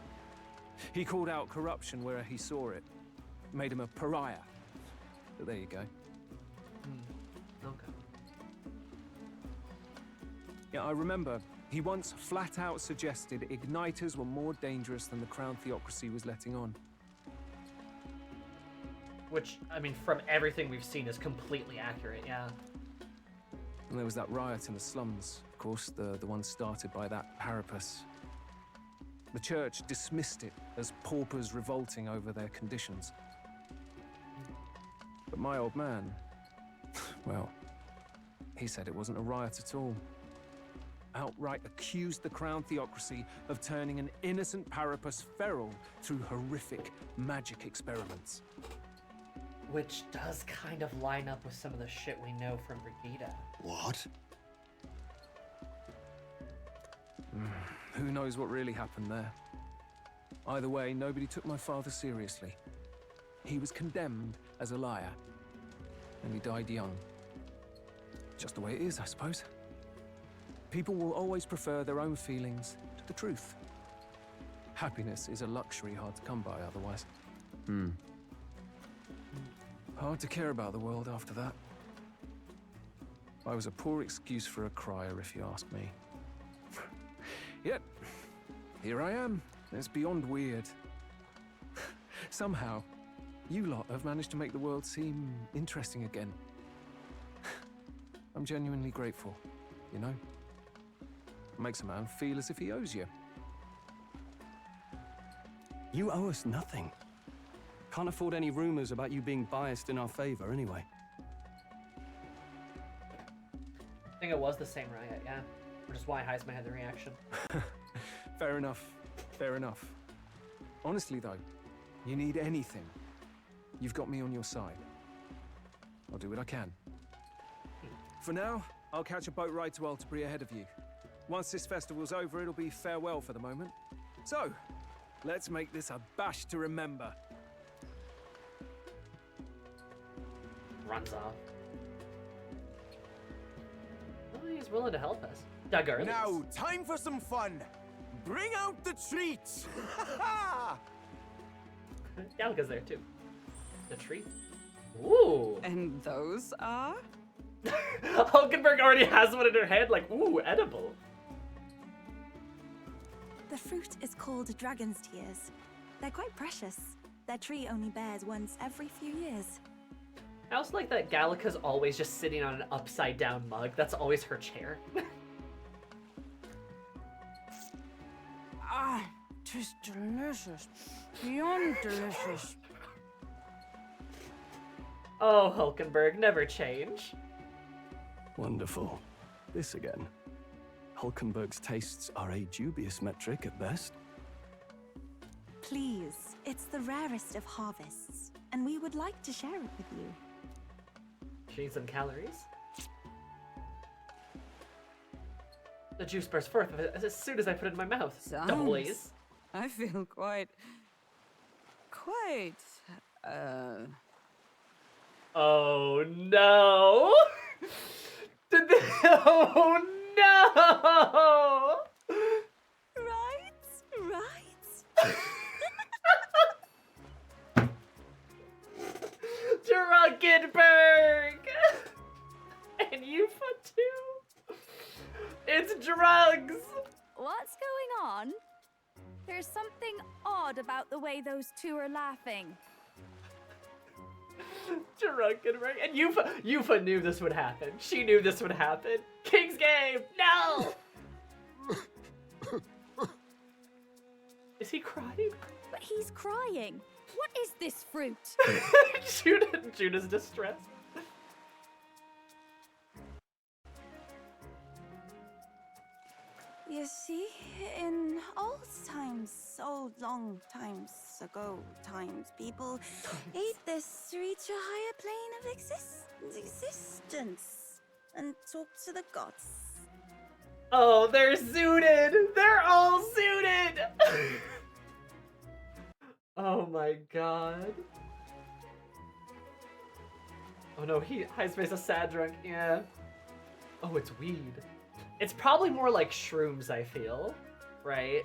He called out corruption where he saw it. Made him a pariah. But there you go. Okay. Yeah, I remember he once flat out suggested igniters were more dangerous than the Crown Theocracy was letting on. Which, I mean, from everything we've seen is completely accurate, yeah. And there was that riot in the slums, of course, the one started by that Parapus. The church dismissed it as paupers revolting over their conditions. But my old man, well, he said it wasn't a riot at all. Outright accused the Crown Theocracy of turning an innocent Parapus feral through horrific magic experiments. Which does kind of line up with some of the shit we know from Brigida. What? Who knows what really happened there? Either way, nobody took my father seriously. He was condemned as a liar, and he died young. Just the way it is, I suppose. People will always prefer their own feelings to the truth. Happiness is a luxury hard to come by otherwise. Hard to care about the world after that. I was a poor excuse for a crier, if you ask me. Yet, here I am. It's beyond weird. Somehow, you lot have managed to make the world seem interesting again. I'm genuinely grateful, you know? It makes a man feel as if he owes you. You owe us nothing. Can't afford any rumors about you being biased in our favor, anyway. I think it was the same riot, yeah. Which is why Heisman had the reaction. Fair enough. Fair enough. Honestly, though, you need anything, you've got me on your side. I'll do what I can. For now, I'll catch a boat ride to Altabury ahead of you. Once this festival's over, it'll be farewell for the moment. So, let's make this a bash to remember. Runs off. Oh, he's willing to help us. Duggar. Now, time for some fun. Bring out the treats. Galga's there too. The treat. Ooh. And those are? Hulkenberg already has one in her head, like, ooh, edible. The fruit is called dragon's tears. They're quite precious. Their tree only bears once every few years. I also like that Gallica's always just sitting on an upside down mug. That's always her chair. Ah, 'tis delicious. Beyond delicious. Oh, Hulkenberg, never change. Wonderful. This again. Hulkenberg's tastes are a dubious metric at best. Please, it's the rarest of harvests, and we would like to share it with you. She needs some calories. The juice burst forth as soon as I put it in my mouth. Doublies. I feel quite... Oh no! Did they... Oh no! Right. Drunkenberg! And Yufa too! It's drugs! What's going on? There's something odd about the way those two are laughing. Drunkenberg. And Yufa knew this would happen. She knew this would happen. King's game! No! Is he crying? But he's crying. What is this fruit? Judah's distressed. You see, in old times, old long times ago people ate this to reach a higher plane of existence and talk to the gods. Oh, they're zooted! They're all zooted! Oh my god. Oh no, Highspace a sad drunk, yeah. Oh, it's weed. It's probably more like shrooms, I feel, right?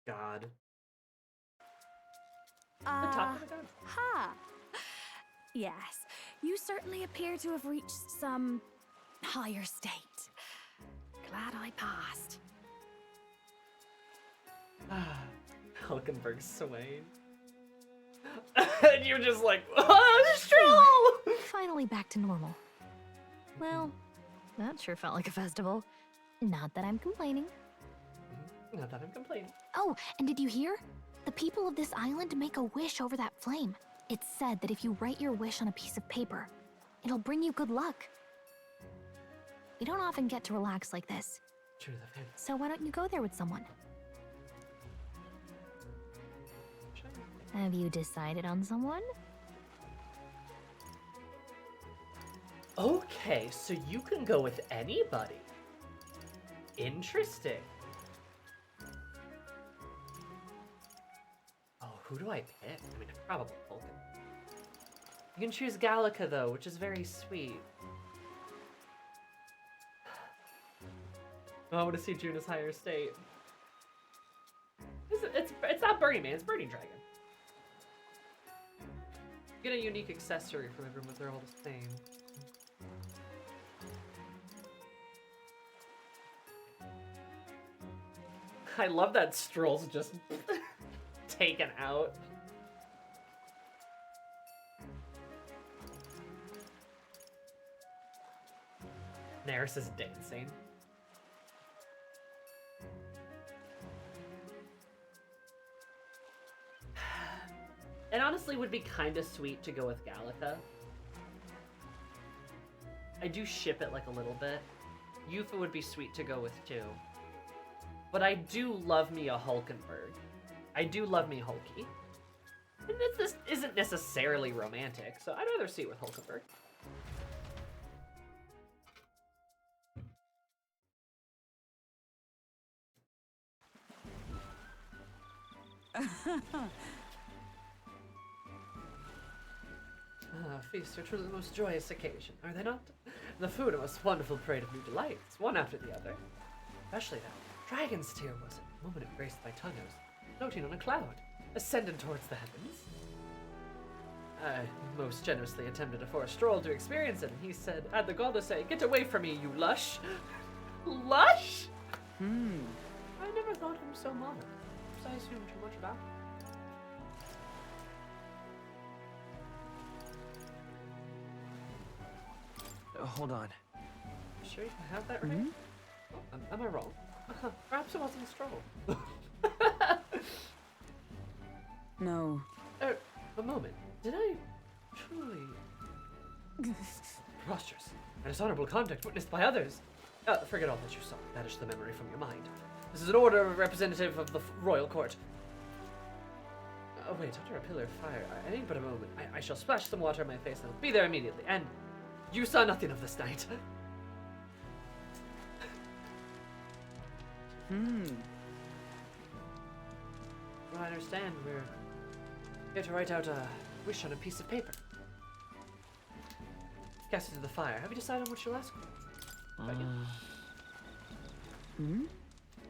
God. Ha! Yes, you certainly appear to have reached some higher state. Glad I passed. Hulkenberg swaying. And you're just like, oh, Stroll! Finally back to normal. Well, that sure felt like a festival. Not that I'm complaining. Not that I'm complaining. Oh, and did you hear? The people of this island make a wish over that flame. It's said that if you write your wish on a piece of paper, it'll bring you good luck. We don't often get to relax like this. True, so why don't you go there with someone? Have you decided on someone? Okay, so you can go with anybody. Interesting. Oh, who do I pick? I mean, probably Vulcan. You can choose Gallica, though, which is very sweet. Oh, I want to see Juna's higher state. It's not Burning Man, it's Burning Dragon. Get a unique accessory from everyone with their old fame. I love that Stroll's just taken out. Neris is dancing. It honestly would be kind of sweet to go with Gallica. I do ship it like a little bit. Yuffie would be sweet to go with too. But I do love me a Hulkenberg. I do love me Hulky. And this isn't necessarily romantic, so I'd rather see it with Hulkenberg. Feasts are truly the most joyous occasion, are they not? The food a most wonderful parade of new delights, one after the other. Especially that dragon's tear was a moment of grace by Tunnos, floating on a cloud, ascending towards the heavens. I most generously attempted a forced stroll to experience it, and he said, had the gall to say, "Get away from me, you lush!" Lush? I never thought him so modern. Perhaps I assumed too much about him. Hold on. You sure you can have that right? Oh, am I wrong? Perhaps it wasn't a stroll. No. A moment. Did I truly... Preposterous. A dishonorable conduct witnessed by others. Forget all that you saw. Banish the memory from your mind. This is an order representative of the royal court. Oh wait, under a pillar of fire. I need but a moment. I shall splash some water on my face and I'll be there immediately. And you saw nothing of this night. Well, I understand. We're here to write out a wish on a piece of paper. Cast it into the fire. Have you decided on what you'll ask for?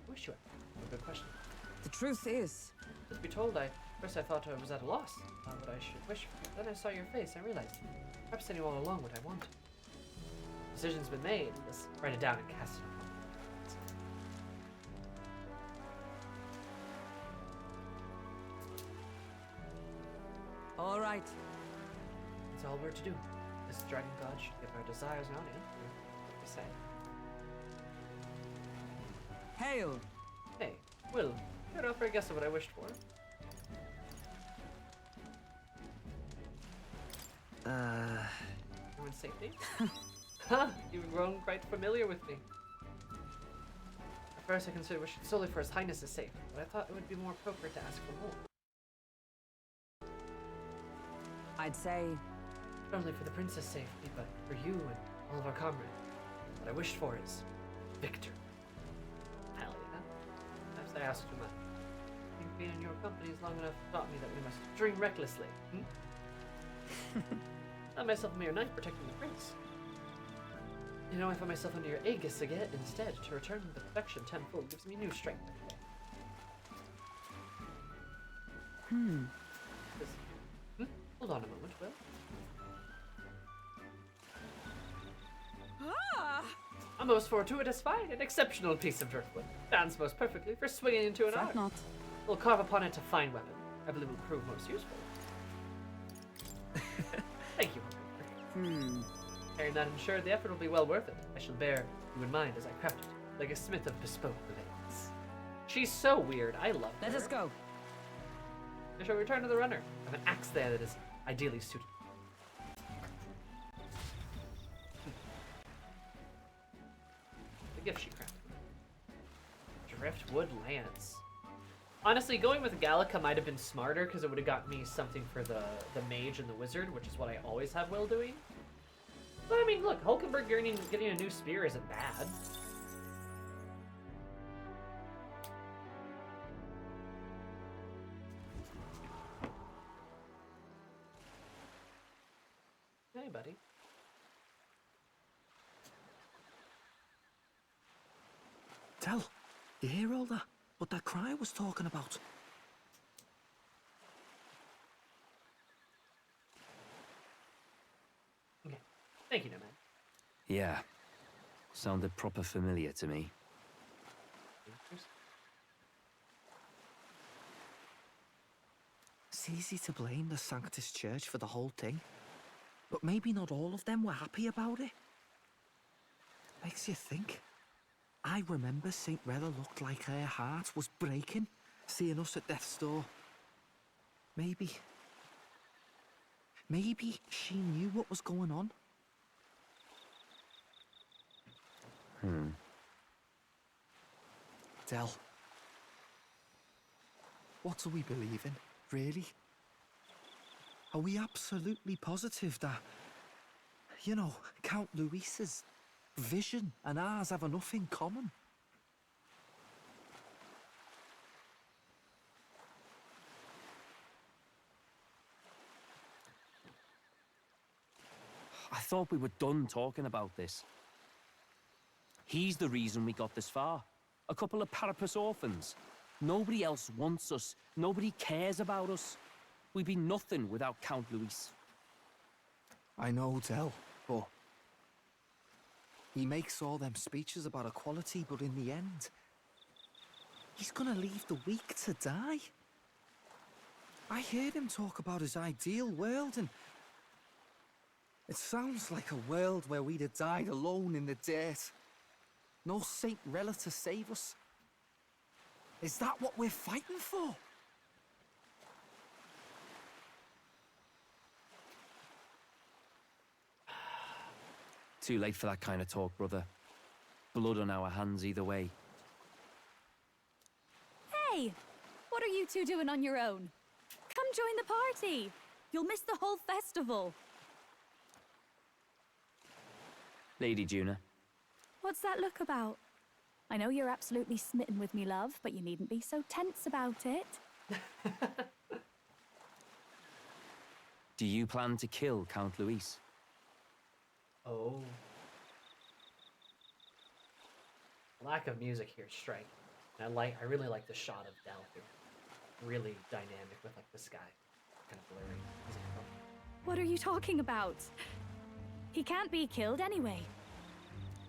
Wish you were. Good question. The truth is... To be told, first I thought I was at a loss on what I should wish for. Then I saw your face and realized perhaps I knew all along what I wanted. Decision's been made. Let's write it down and cast it on. All right. That's all we're to do. This dragon god should give our desires an audience. What do you say? Hail! Hey, Will, you're not for a guess of what I wished for. Everyone's safety? Huh, you've grown quite familiar with me. At first I considered wishing solely for His Highness's sake, but I thought it would be more appropriate to ask for more. I'd say... Not only for the princess' safety, but for you and all of our comrades. What I wished for is victory. Hell yeah. Perhaps I asked too much. I think being in your company is long enough taught me that we must dream recklessly. Not myself a mere knight protecting the prince. You know, I find myself under your aegis again instead. To return with the perfection tenfold gives me new strength every day. Hold on a moment, Will. A most fortuitous find, an exceptional piece of driftwood. Stands most perfectly for swinging into an arm. not. We'll carve upon it a fine weapon. I believe it will prove most useful. Thank you, Hulkenberg. Hearing that ensured the effort will be well worth it. I shall bear you in mind as I craft it, like a smith of bespoke blades. She's so weird. I love her. Let us go. I shall return to the runner. I have an axe there that is ideally suited. The gift she crafted. Driftwood lance. Honestly, going with Gallica might have been smarter because it would have gotten me something for the mage and the wizard, which is what I always have Will doing. But I mean, look, Hulkenberg getting a new spear isn't bad. Hey, buddy. Tell, you hear all that? What that cry was talking about? Okay. Thank you, Nomad. Yeah. Sounded proper familiar to me. It's easy to blame the Sanctus Church for the whole thing. But maybe not all of them were happy about it. Makes you think. I remember St. Rella looked like her heart was breaking, seeing us at death's door. Maybe she knew what was going on. Del, what do we believe in, really? Are we absolutely positive that, you know, Count Luis's vision and ours have enough in common? I thought we were done talking about this. He's the reason we got this far. A couple of Parapus orphans. Nobody else wants us. Nobody cares about us. We'd be nothing without Count Luis. I know, Del, but he makes all them speeches about equality, but in the end, he's gonna leave the weak to die. I heard him talk about his ideal world, and it sounds like a world where we'd have died alone in the dirt. No Saint Rella to save us. Is that what we're fighting for? Too late for that kind of talk, brother. Blood on our hands either way. Hey! What are you two doing on your own? Come join the party! You'll miss the whole festival. Lady Juna. What's that look about? I know you're absolutely smitten with me, love, but you needn't be so tense about it. Do you plan to kill Count Luis? Oh. Lack of music here is striking. I really like the shot of Del here. Really dynamic with like the sky. Kind of blurry. What are you talking about? He can't be killed anyway.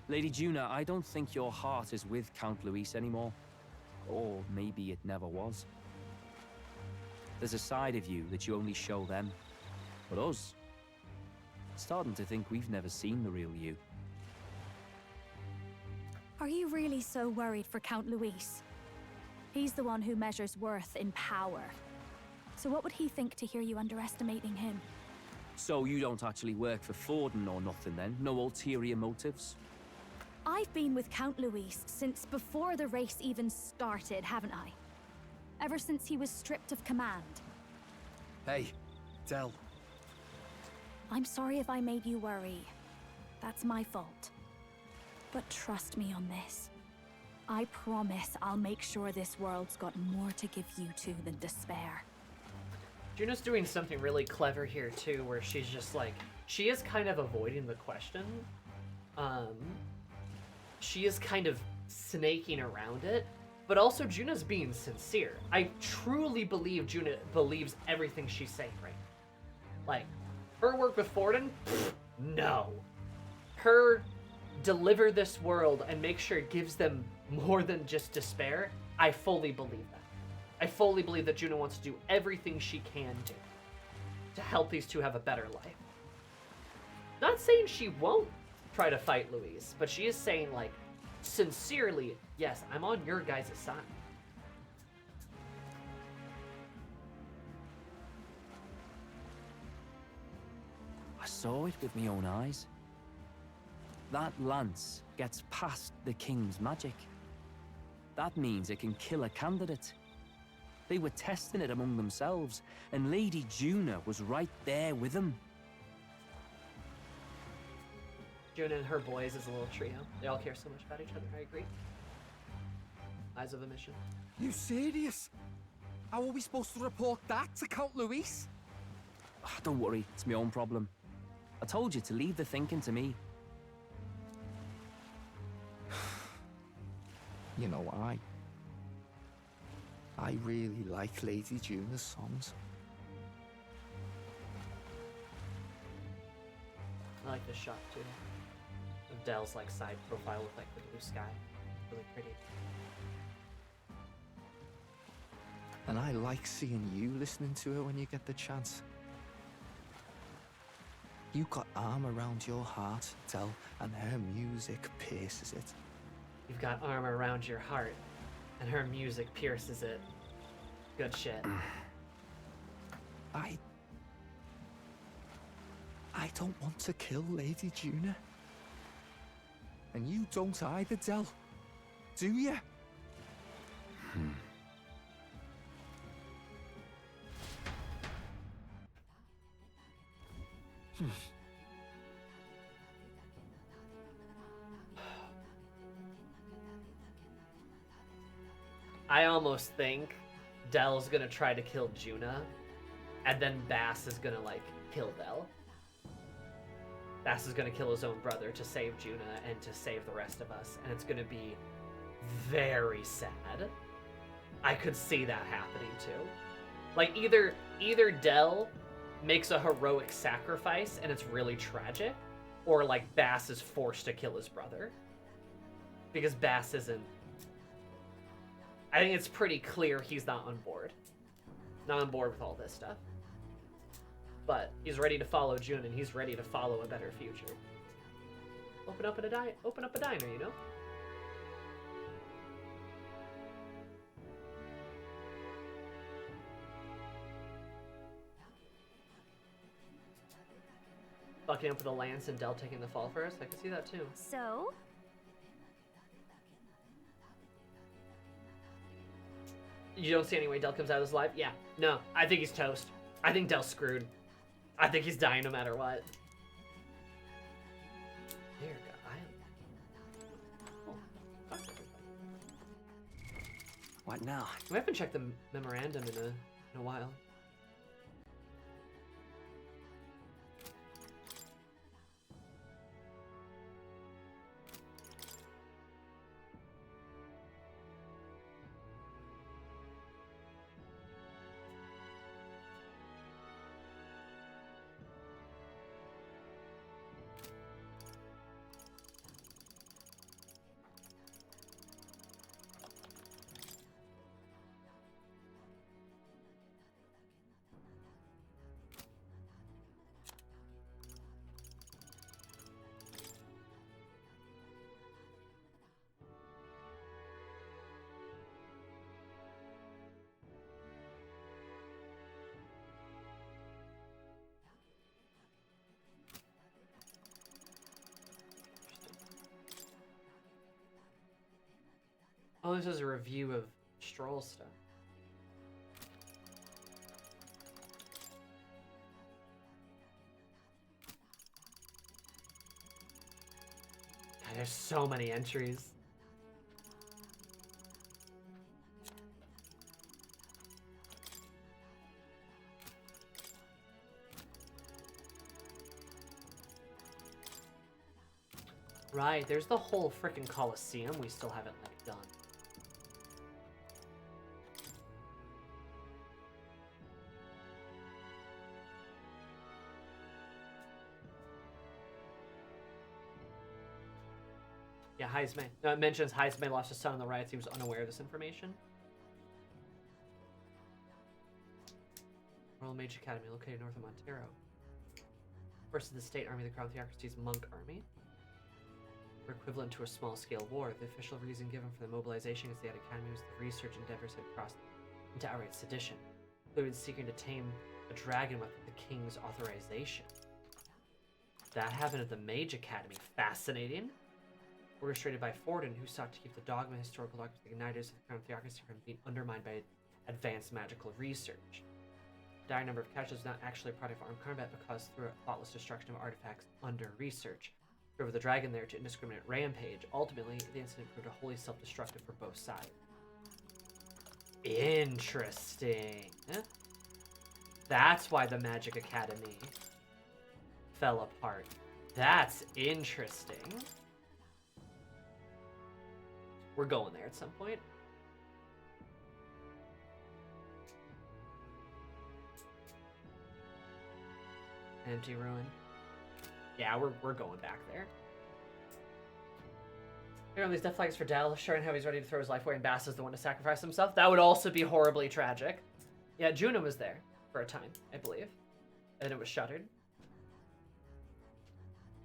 Lady Juna, I don't think your heart is with Count Luis anymore. Or maybe it never was. There's a side of you that you only show them. But us, starting to think we've never seen the real you. Are you really so worried for Count Luis? He's the one who measures worth in power. So what would he think to hear you underestimating him? So you don't actually work for Forden or nothing then? No ulterior motives? I've been with Count Luis since before the race even started, haven't I? Ever since he was stripped of command. Hey, Del. I'm sorry if I made you worry. That's my fault. But trust me on this. I promise I'll make sure this world's got more to give you two than despair. Juna's doing something really clever here too, where she's just like, she is kind of avoiding the question. She is kind of snaking around it, but also Juna's being sincere. I truly believe Juna believes everything she's saying right now. Like, her work with Forden? No. Her deliver this world and make sure it gives them more than just despair, I fully believe that. I fully believe that Juna wants to do everything she can do to help these two have a better life. Not saying she won't try to fight Luis, but she is saying, like, sincerely, yes, I'm on your guys' side. I saw it with my own eyes. That lance gets past the king's magic. That means it can kill a candidate. They were testing it among themselves, and Lady Juna was right there with them. Juna and her boys as a little trio. They all care so much about each other, I agree. Eyes of a mission. You serious? How are we supposed to report that to Count Luis? Don't worry, it's my own problem. I told you to leave the thinking to me. You know, I really like Lady Juna's songs. I like this shot too. Of Del's like side profile with like the blue sky. Really pretty. And I like seeing you listening to her when you get the chance. You got arm around your heart, Del, and her music pierces it. You've got armor around your heart, and her music pierces it. Good shit. I don't want to kill Lady Juna. And you don't either, Del. Do you? I almost think Del's gonna try to kill Juna, and then Bass is gonna, like, kill Del. Bass is gonna kill his own brother to save Juna and to save the rest of us, and it's gonna be very sad. I could see that happening too. Like, either Del makes a heroic sacrifice and it's really tragic, or like Bass is forced to kill his brother. Because Bass isn't... I think it's pretty clear he's not on board. Not on board with all this stuff. But he's ready to follow June, and he's ready to follow a better future. Open up a diner, you know? Fucking up with the lance and Del taking the fall first. I can see that too. So? You don't see any way Del comes out of this alive? Yeah. No. I think he's toast. I think Del's screwed. I think he's dying no matter what. There you go. Oh, fuck. What now? We haven't checked the memorandum in a while. Oh, this is a review of Stroll stuff. God, there's so many entries. Right, there's the whole freaking Colosseum we still haven't, like, done. Yeah, Heisman. It mentions Heisman lost his son in the riots. He was unaware of this information. Royal Mage Academy, located north of Montero. First of the state army, the Crown Theocracy's monk army. Were equivalent to a small-scale war. The official reason given for the mobilization against the academy was the research endeavors had crossed into outright sedition. They were seeking to tame a dragon with the king's authorization. That happened at the Mage Academy. Fascinating. Orchestrated by Forden, who sought to keep the dogma historical doctrines of the igniters of the Crown Theocracy from being undermined by advanced magical research. The dire number of casualties was not actually a product of armed combat, but caused through a thoughtless destruction of artifacts under research. Drove the dragon there to indiscriminate rampage. Ultimately, the incident proved a wholly self-destructive for both sides. Interesting. That's why the Magic Academy fell apart. That's interesting. We're going there at some point. Empty ruin. Yeah, we're going back there. Here are these death flags for Del, showing how he's ready to throw his life away, and Bass is the one to sacrifice himself. That would also be horribly tragic. Yeah, Juno was there for a time, I believe. And then it was shuttered.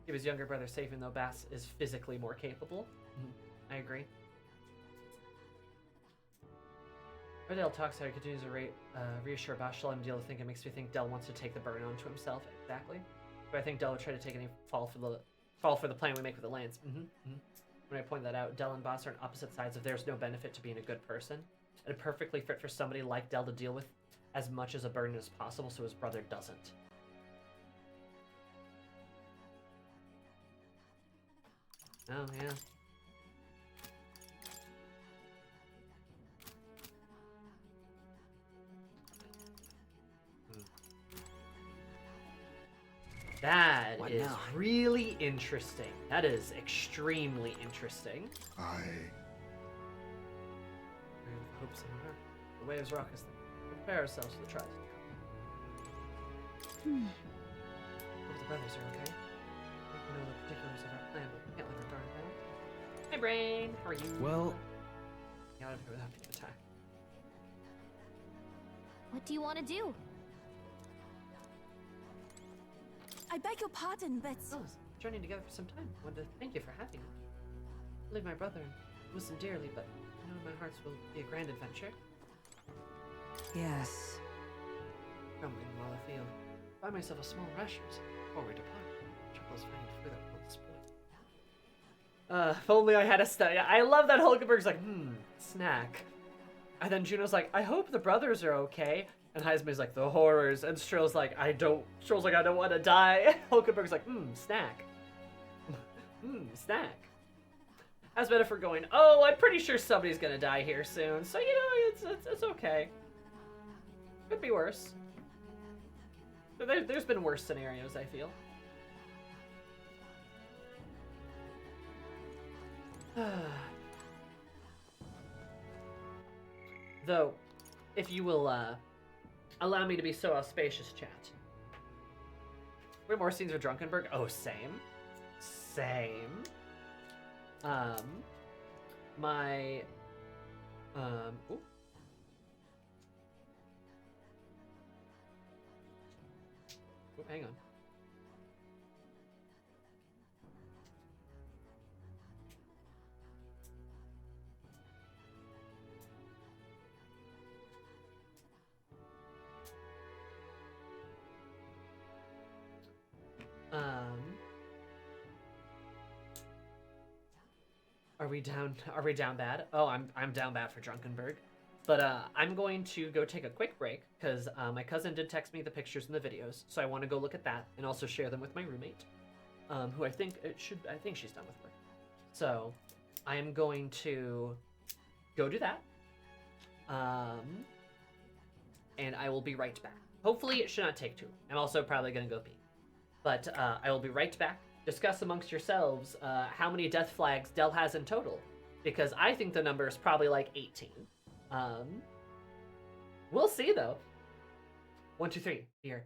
Keep his younger brother safe, even though Bass is physically more capable. I agree. Del talks how he continues to reassure Bash to let him deal with things. It makes me think Del wants to take the burn onto himself. Exactly. But I think Del would try to take any fall for the fall for the plan we make with the lands. When I point that out, Del and Boss are on opposite sides of there's no benefit to being a good person. And perfectly fit for somebody like Del to deal with as much as a burden as possible so his brother doesn't. Oh, yeah. That What is now? really interesting. That is extremely interesting. Hopes in her. The waves rock us. Prepare ourselves for the trials. Hope the brothers are okay. I don't know the particulars of our plan, but we can't let her burn down. Hey, Brain, how are you? Well, get out of here without being attacked. What do you want to do? I beg your pardon, but... Oh, journeying together for some time. I wanted to thank you for having me. I believe my brother and miss him dearly, but I know my hearts will be a grand adventure. Yes. Grumbling while I feel. Buy myself a small rations before we depart. Trouble is finding food that won't spoil. If only I had a study. I love that Hulkenberg's like, snack. And then Juno's like, I hope the brothers are okay. And Heisman's like, the horrors. And Strill's like, I don't want to die. Hulkenberg's like, snack. Snack. As better for going, oh, I'm pretty sure somebody's gonna die here soon. So, you know, it's okay. Could be worse. There's been worse scenarios, I feel. Though, if you will allow me to be so auspicious, chat. We have more scenes with Drunkenberg? Oh, same. Same. My... Ooh. Oh, hang on. Are we down bad? Oh, I'm down bad for Drunkenberg. But I'm going to go take a quick break because my cousin did text me the pictures and the videos, so I want to go look at that and also share them with my roommate, who I think she's done with work. So I am going to go do that, and I will be right back. Hopefully it should not take too long. I'm also probably gonna go pee, but I will be right back. Discuss amongst yourselves how many death flags Del has in total, because I think the number is probably like 18. We'll see though. 1, 2, 3, BRP.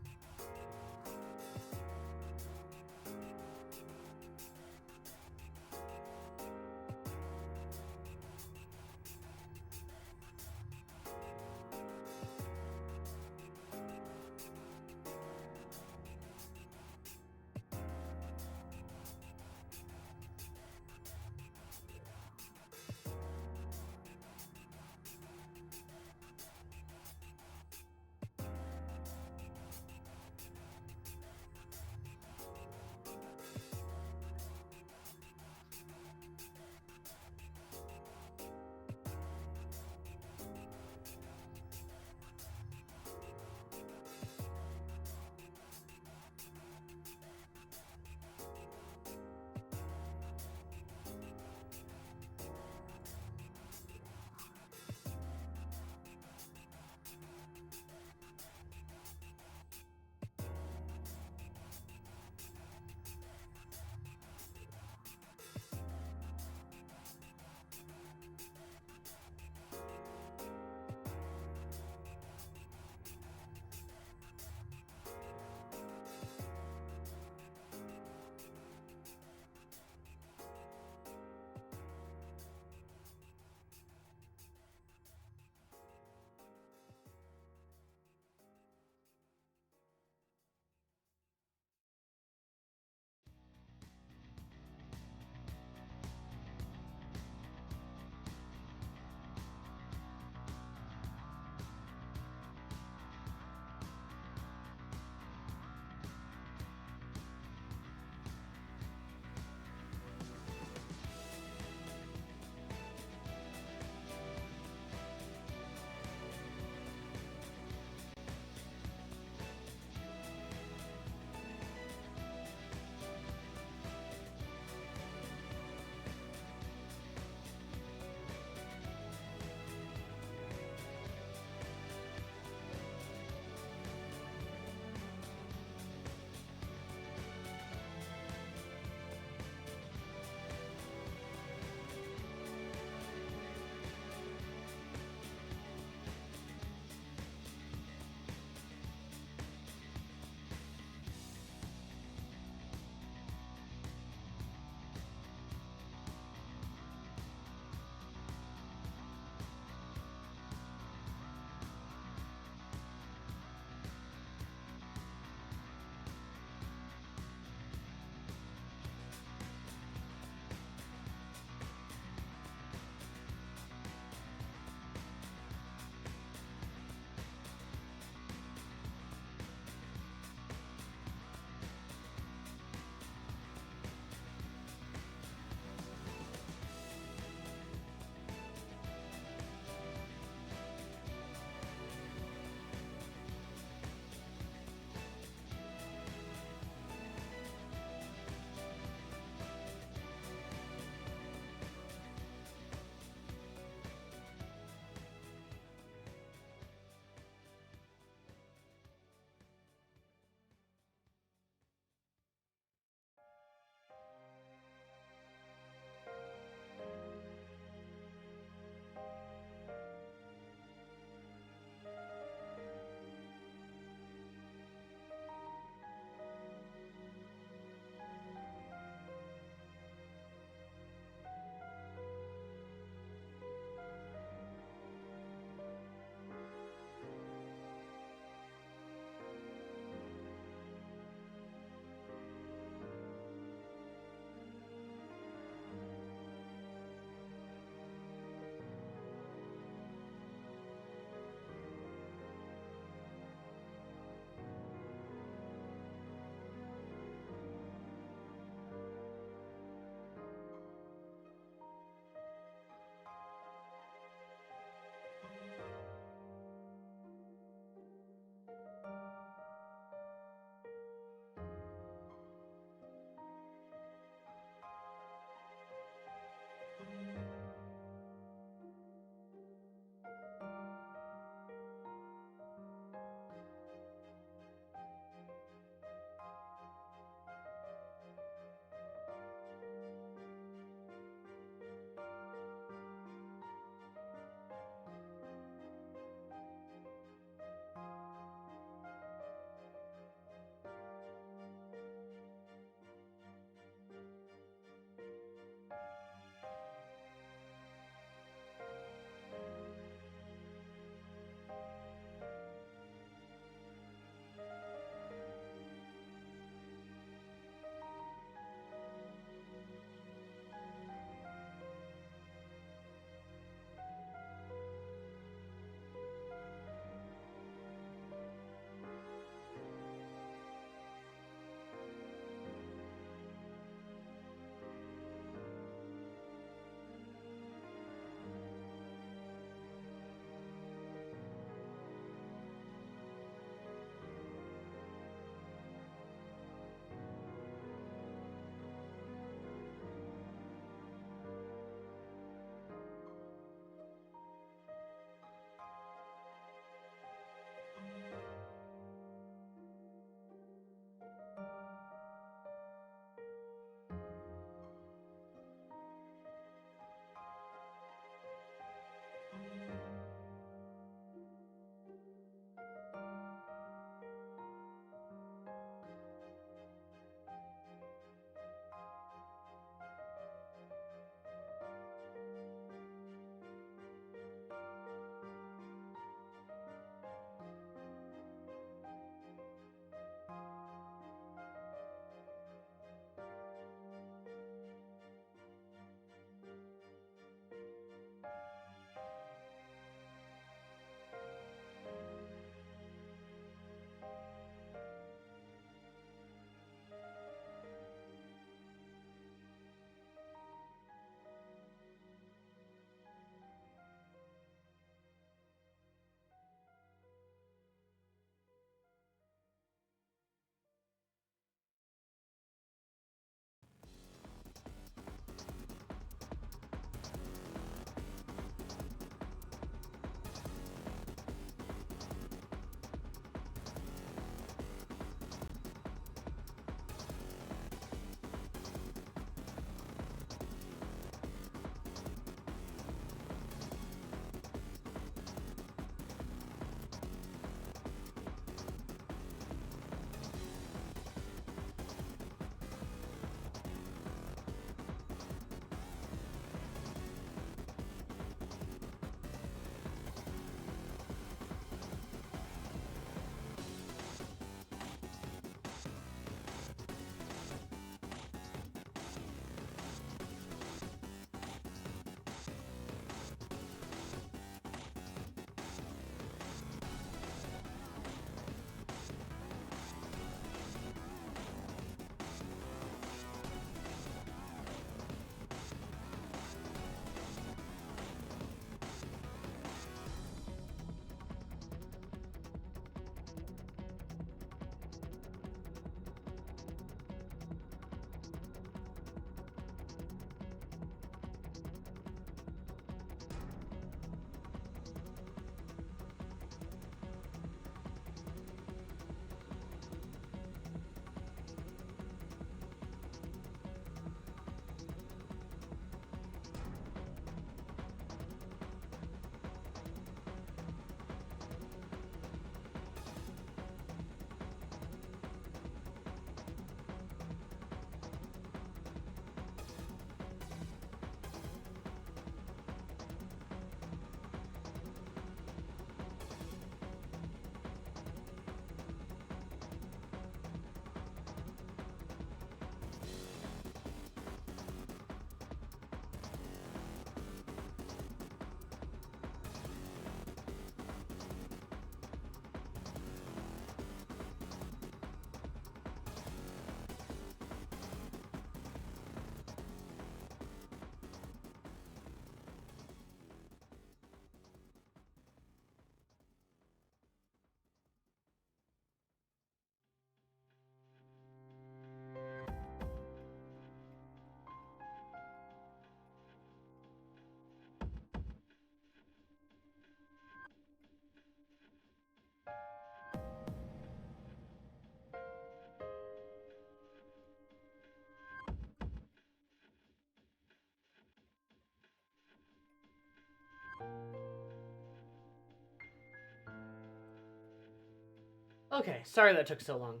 Okay, sorry that took so long.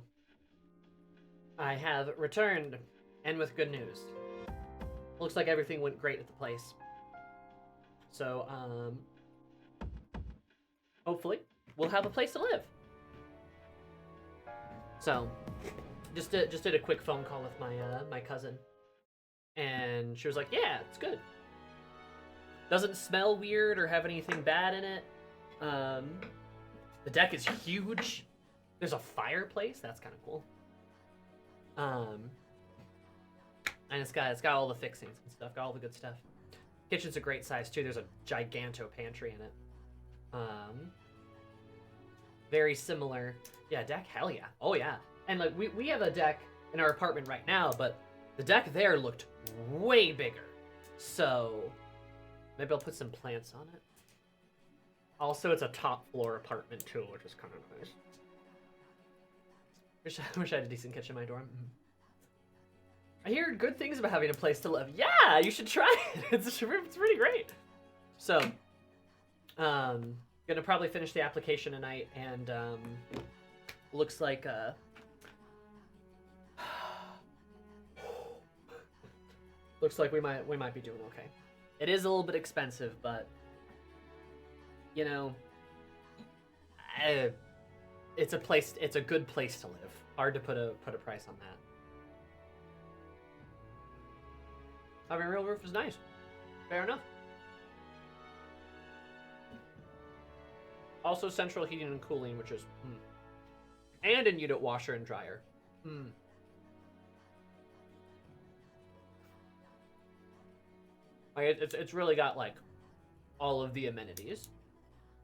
I have returned, and with good news. Looks like everything went great at the place. So, hopefully, we'll have a place to live. So, just did a quick phone call with my cousin, and she was like, "Yeah, it's good. Doesn't smell weird or have anything bad in it. The deck is huge. There's a fireplace. That's kind of cool. And it's got all the fixings and stuff. Got all the good stuff. Kitchen's a great size too. There's a giganto pantry in it. Very similar. Yeah, deck. Hell yeah. Oh yeah. And like we have a deck in our apartment right now, but the deck there looked way bigger. So maybe I'll put some plants on it. Also, it's a top floor apartment too, which is kind of nice. Wish I had a decent kitchen in my dorm. I hear good things about having a place to live. Yeah, you should try it. It's pretty great. So, gonna probably finish the application tonight, and looks like looks like we might be doing okay. It is a little bit expensive, but you know, it's a good place to live. Hard to put a price on that. Having a real roof is nice. Fair enough. Also central heating and cooling, which is and a unit washer and dryer. Like it's really got like all of the amenities.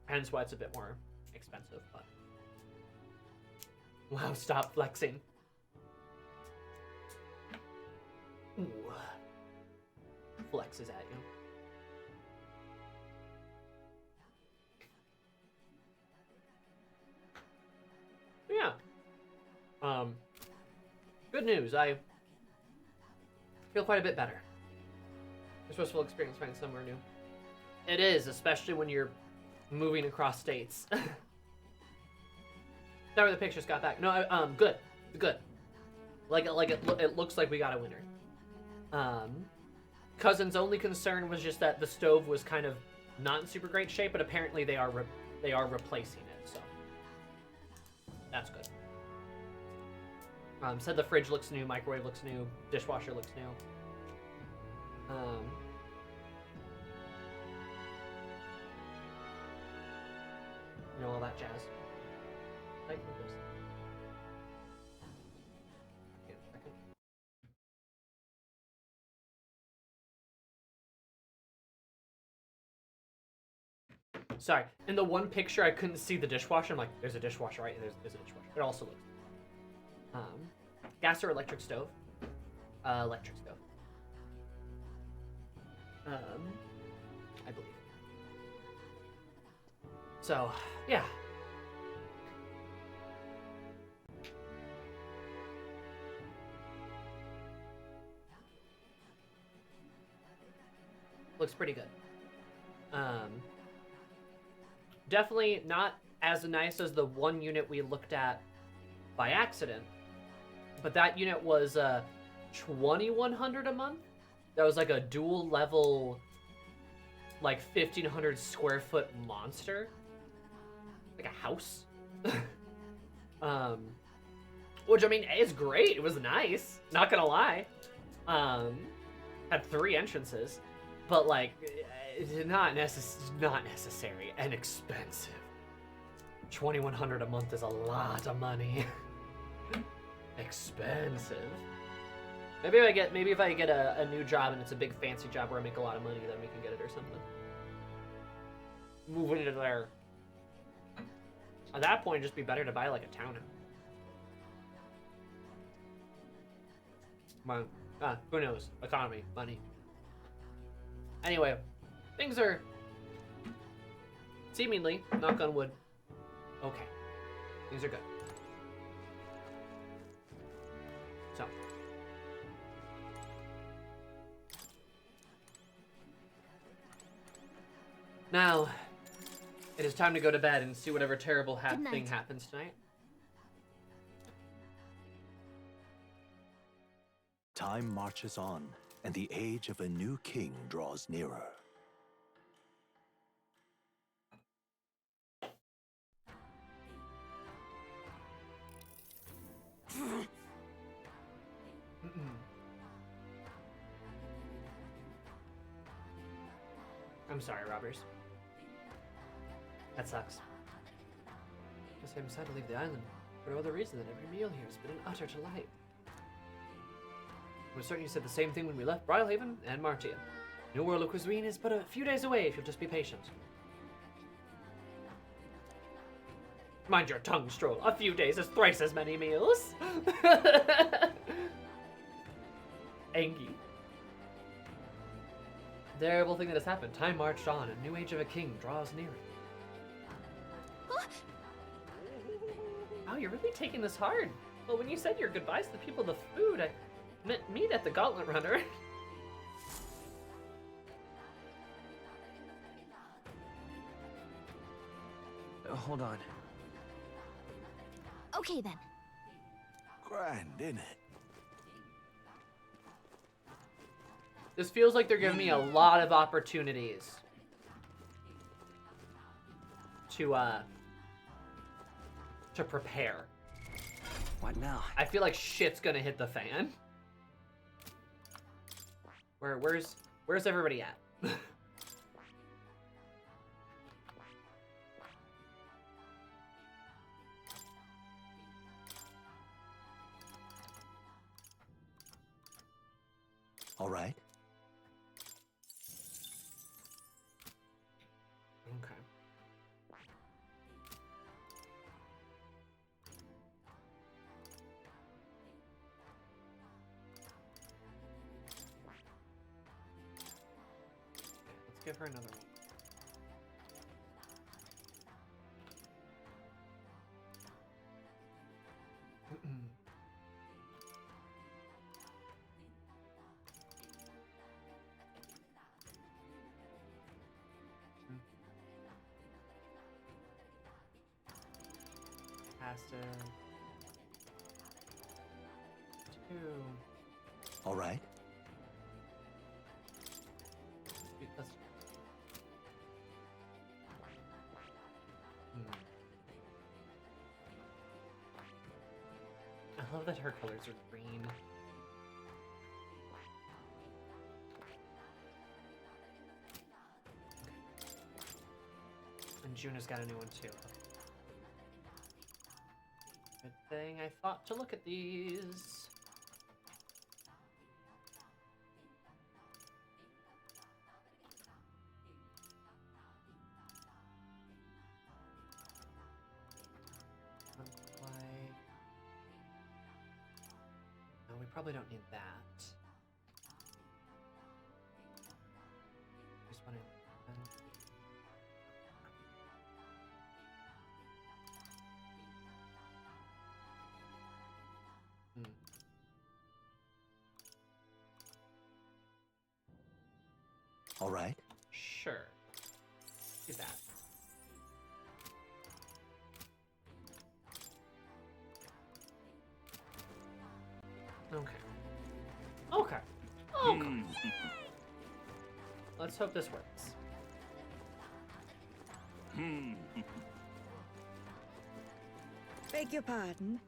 Hence why it's a bit more expensive, but wow, stop flexing. Ooh. Flexes at you. Yeah. Good news. I feel quite a bit better. It's a stressful experience finding somewhere new. It is, especially when you're moving across states. Is that where the pictures got back? No, good. It looks like we got a winner. Cousin's only concern was just that the stove was kind of not in super great shape, but apparently they are replacing it, so that's good. Said the fridge looks new, microwave looks new, dishwasher looks new. You know, all that jazz. Like this. Sorry, in the one picture I couldn't see the dishwasher. I'm like, there's a dishwasher, right? There's a dishwasher. It also looks. Gas or electric stove? Electric stove. I believe. So, yeah. Looks pretty good. Definitely not as nice as the one unit we looked at by accident, but that unit was $2,100 a month. That was like a dual level, like 1,500 square foot monster, like a house. Which I mean is great. It was nice, not gonna lie. Had 3 entrances, but like not necessary and expensive. $2,100 a month is a lot of money. Expensive. Maybe if I get a new job and it's a big fancy job where I make a lot of money, then we can get it or something. Move into there. At that point, it'd just be better to buy like a townhouse. Who knows? Economy, money. Anyway, things are seemingly, knock on wood, okay. Things are good. So. Now, it is time to go to bed and see whatever terrible thing happens tonight. Time marches on, and the age of a new king draws nearer. I'm sorry, Robbers. That sucks. Guess I decided to leave the island for no other reason than every meal here has been an utter delight. We're certain you said the same thing when we left Brylehaven and Martia. New World of Cuisine is but a few days away if you'll just be patient. Mind your tongue, Stroll. A few days is thrice as many meals. Angie. The terrible thing that has happened. Time marched on. A new age of a king draws near. Wow, you're really taking this hard. Well, when you said your goodbyes to the people of the food, I meant meat at the Gauntlet Runner. Hold on. Okay then. Grand, innit? This feels like they're giving me a lot of opportunities to prepare. What now? I feel like shit's gonna hit the fan. Where's everybody at? All right. Okay. Let's give her another one. Pasta. 2. All right. Let's- I love that her colors are green. And Juna's got a new one too. Good thing I thought to look at these. No, we probably don't need that. Just want to. All right. Sure. Do that. Okay. Okay. Okay. Let's hope this works. Beg your pardon?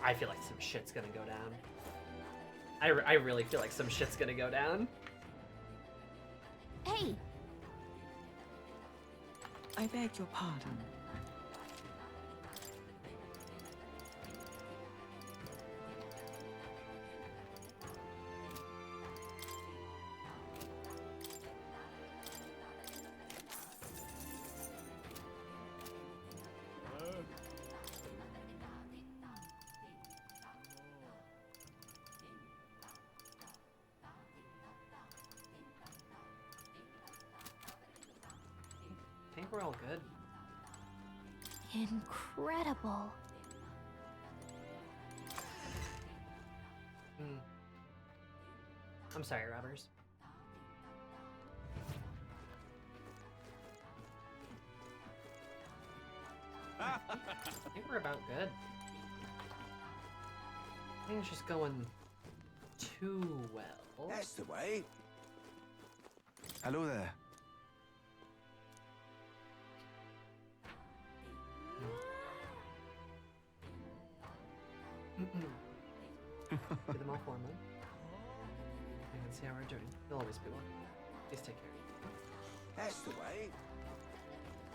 I feel like some shit's gonna go down. I really feel like some shit's gonna go down. Hey! I beg your pardon. I think we're all good. Incredible. I'm sorry, Robbers. out good. I think it's just going too well. That's the way. Hello there. Do them all for me. I can see how we're doing. There'll always be one. Please take care. That's the way.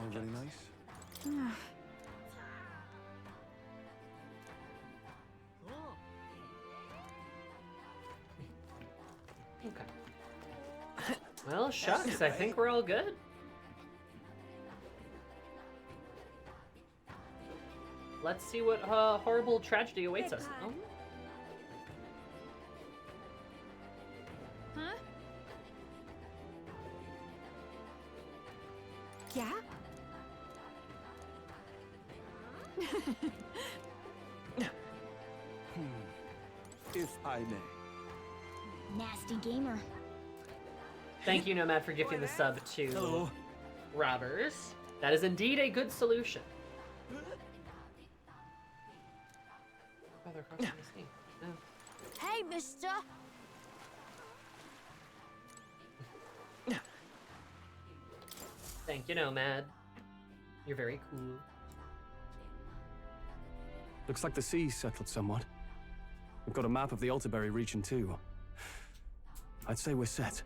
All really nice. Okay. Well, shucks, I think we're all good. Let's see what horrible tragedy awaits us. Oh. Huh? Yeah? If I may. Nasty gamer. Thank you, Nomad, for gifting the sub to Robbers. That is indeed a good solution. Oh, they're crossing the sea. No. Hey, mister. Thank you, Nomad. You're very cool. Looks like the sea's settled somewhat. We've got a map of the Altabury region too. I'd say we're set.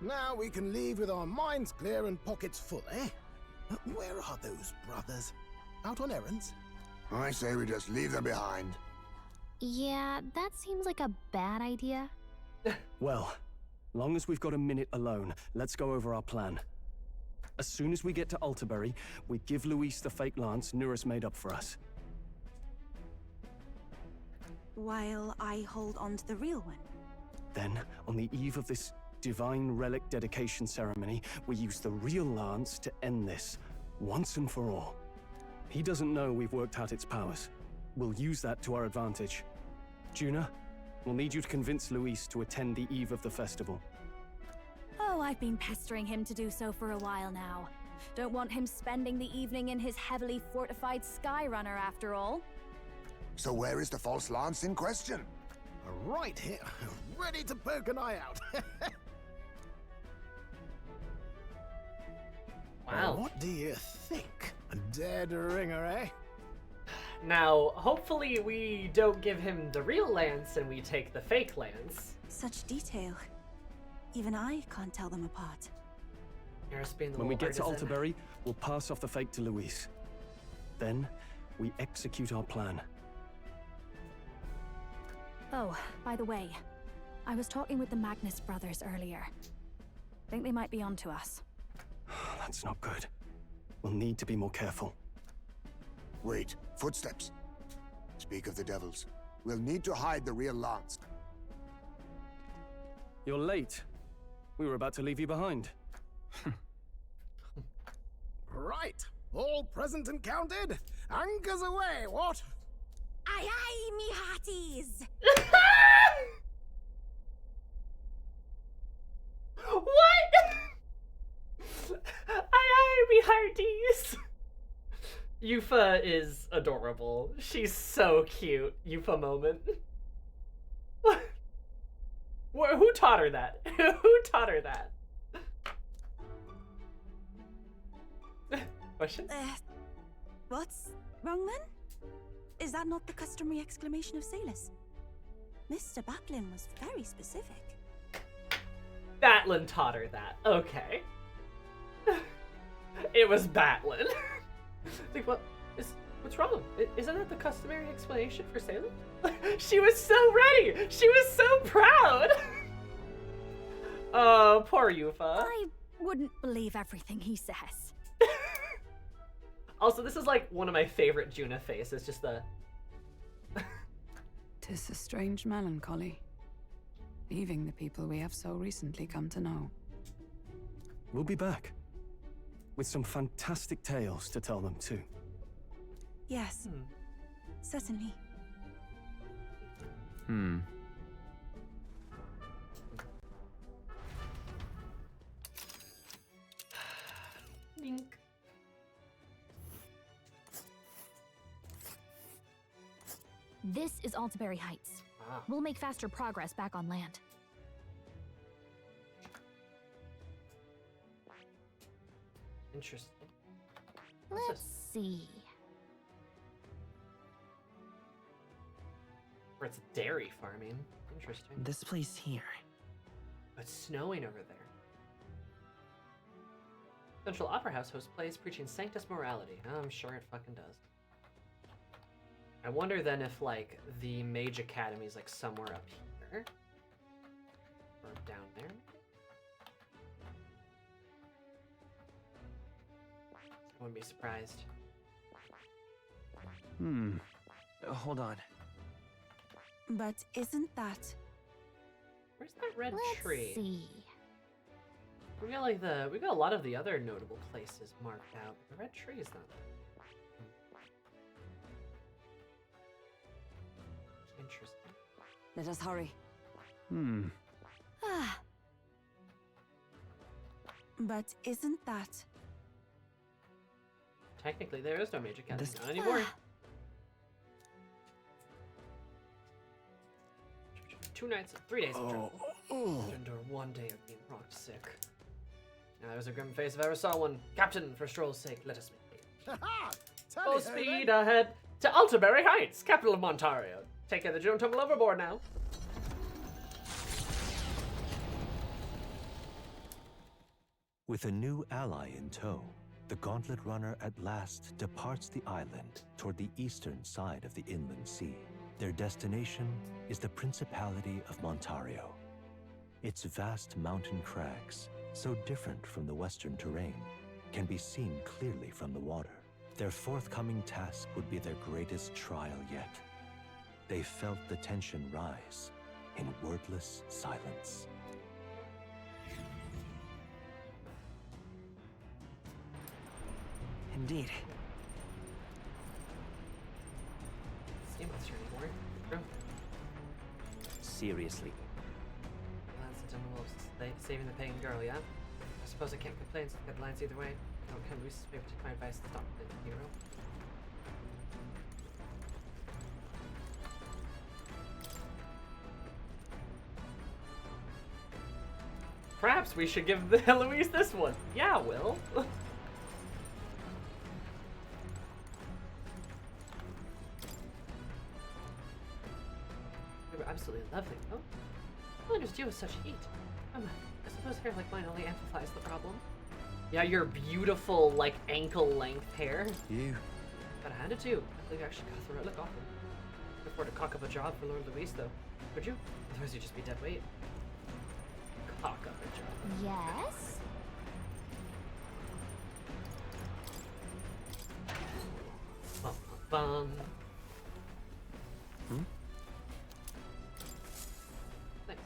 Now we can leave with our minds clear and pockets full, eh? Where are those brothers? Out on errands? I say we just leave them behind. Yeah, that seems like a bad idea. Well, long as we've got a minute alone, let's go over our plan. As soon as we get to Altabury, we give Luis the fake lance Nuris made up for us. While I hold on to the real one. Then, on the eve of this divine relic dedication ceremony, we use the real lance to end this, once and for all. He doesn't know we've worked out its powers. We'll use that to our advantage. Juna, we'll need you to convince Luis to attend the eve of the festival. Oh, I've been pestering him to do so for a while now. Don't want him spending the evening in his heavily fortified Skyrunner after all. So where is the false lance in question? Right here, ready to poke an eye out. Wow. What do you think? A dead ringer, eh? Now, hopefully we don't give him the real lance and we take the fake lance. Such detail. Even I can't tell them apart. When we get to Altabury, we'll pass off the fake to Luis. Then, we execute our plan. Oh, by the way, I was talking with the Magnus brothers earlier. Think they might be onto us. That's not good. We'll need to be more careful. Wait, footsteps. Speak of the devils. We'll need to hide the real lance. You're late. We were about to leave you behind. Right, all present and counted. Anchors away, what? Aye, aye, me hearties. What? Aye, me hearties. Yufa is adorable. She's so cute. Yufa moment. Who taught her that? Who taught her that? Question? What's wrong then? Is that not the customary exclamation of sailors? Mr. Batlin was very specific. Batlin taught her that. Okay. It was Batlin. Like, what's wrong? Isn't that the customary explanation for sailors? She was so ready. She was so proud. Oh, poor Yufa. I wouldn't believe everything he says. Also, this is like one of my favorite Juna faces. Just the. 'Tis a strange melancholy, leaving the people we have so recently come to know. We'll be back. With some fantastic tales to tell them too. Yes, certainly. Link. This is Altabury Heights. Ah. We'll make faster progress back on land. Interesting. Let's see. Or it's dairy farming. Interesting. This place here. It's snowing over there. Central Opera House hosts plays preaching Sanctus Morality. I'm sure it fucking does. I wonder then if, like, the Mage Academy is, like, somewhere up here. Or down there. I wouldn't be surprised. Hold on. But isn't that... Where's that red Let's tree? see. We got like we got a lot of the other notable places marked out. The red tree is not there. Interesting. Let us hurry. Ah, But isn't that... Technically, there is no Mage Academy. Not anymore. 2 nights, 3 days of travel. To endure 1 day of being rocked sick. Now there's a grim face if I ever saw one. Captain, for stroll's sake, let us make full speed ahead to Altabury Heights, capital of Montario. Take care that you don't tumble overboard now. With a new ally in tow, the Gauntlet Runner at last departs the island toward the eastern side of the inland sea. Their destination is the Principality of Montario. Its vast mountain crags, so different from the western terrain, can be seen clearly from the water. Their forthcoming task would be their greatest trial yet. They felt the tension rise in wordless silence. Indeed. See monster anymore. True. Seriously. Lancet and Wolves saving the paying girl, yeah? I suppose I can't complain since I got Lance either way. No, can Luis maybe take my advice to stop the hero? Perhaps we should give Luis this one. Yeah, Will. They were absolutely lovely, though. Why does deal with such heat? I suppose hair like mine only amplifies the problem. Yeah, your beautiful, like, ankle-length hair. You. Gotta hand it to you. I believe you actually got through it. Look awful. Could afford to cock up a job for Lord Luis, though. Would you? Otherwise you'd just be dead weight. Cock up a job. yes? Bum, bum, bum. Nice.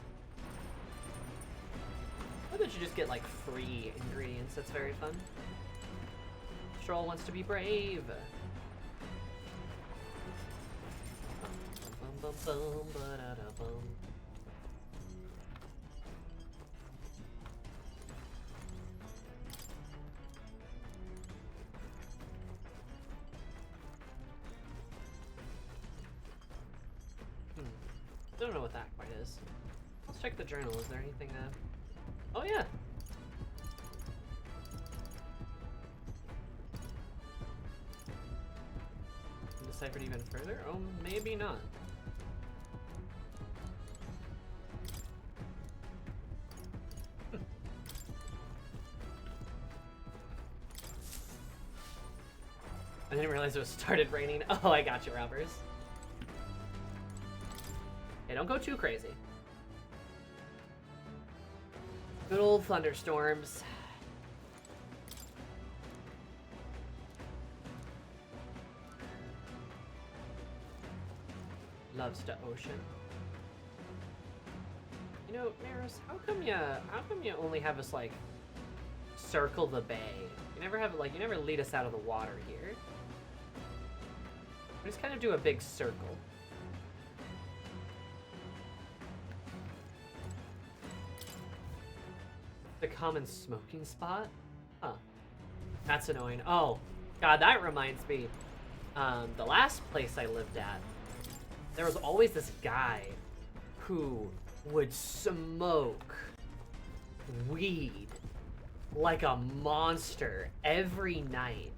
Why don't you just get, like, free ingredients? That's very fun. Stroll wants to be brave. Bum, bum, bum, bum, ba-da-da-bum. Don't know what that quite is. Let's check the journal. Is there anything oh yeah. Deciphered even further? Oh, maybe not. I didn't realize it was started raining. Oh, I got you, robbers. Hey, don't go too crazy. Good old thunderstorms. Loves the ocean. You know, Maris, how come you only have us like circle the bay? You never have you never lead us out of the water here. We just kind of do a big circle. The common smoking spot? Huh. That's annoying. Oh, God, that reminds me. The last place I lived at, there was always this guy who would smoke weed like a monster every night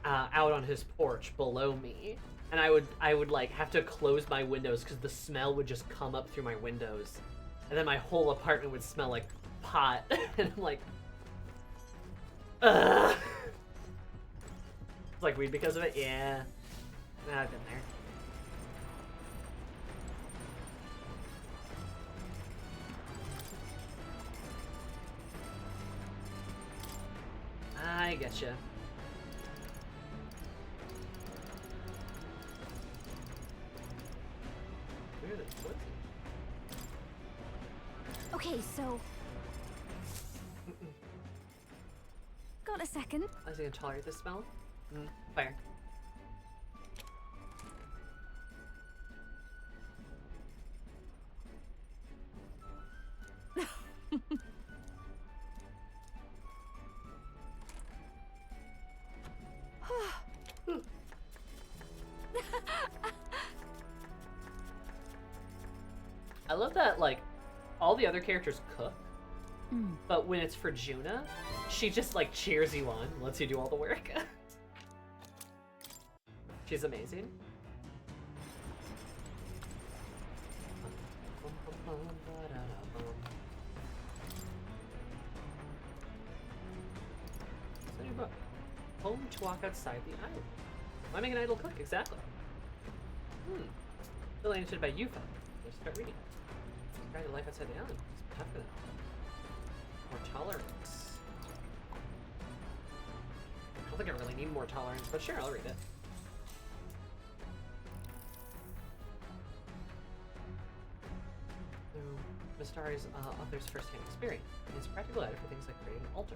out on his porch below me, and I would like have to close my windows because the smell would just come up through my windows, and then my whole apartment would smell like pot. And I'm like, ugh. It's like weed because of it. Yeah, I've been there. I getcha. Okay, so... Got a second? Is he gonna tolerate this smell? Fair. I love that, like, all the other characters cook, but when it's for Juna, she just, like, cheers you on, lets you do all the work. She's amazing. So your book. Home to walk outside the island. Why make an idle cook? Exactly. Delineated by Yufa. Let's start reading. Describe the life outside the island. It's tough for them. More tolerance. I don't think I really need more tolerance, but sure, I'll read it. So, Mistari's author's first-hand experience. It's practical guide for things like creating an altar,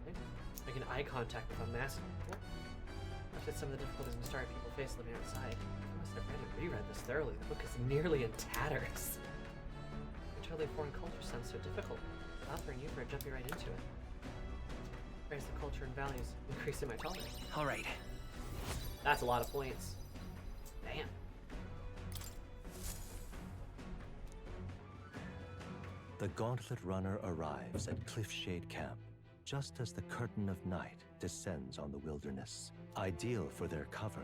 right? Making eye contact with unmasked people. I've had some of the difficulties Mistari people face living outside. I must have read and reread this thoroughly. The book is nearly in tatters. A totally foreign culture sounds so difficult. The author and you are jumping right into it. Raise the culture and values, increasing my tolerance. All right. That's a lot of points. Damn. The Gauntlet Runner arrives at Cliffshade Camp just as the curtain of night descends on the wilderness. Ideal for their cover,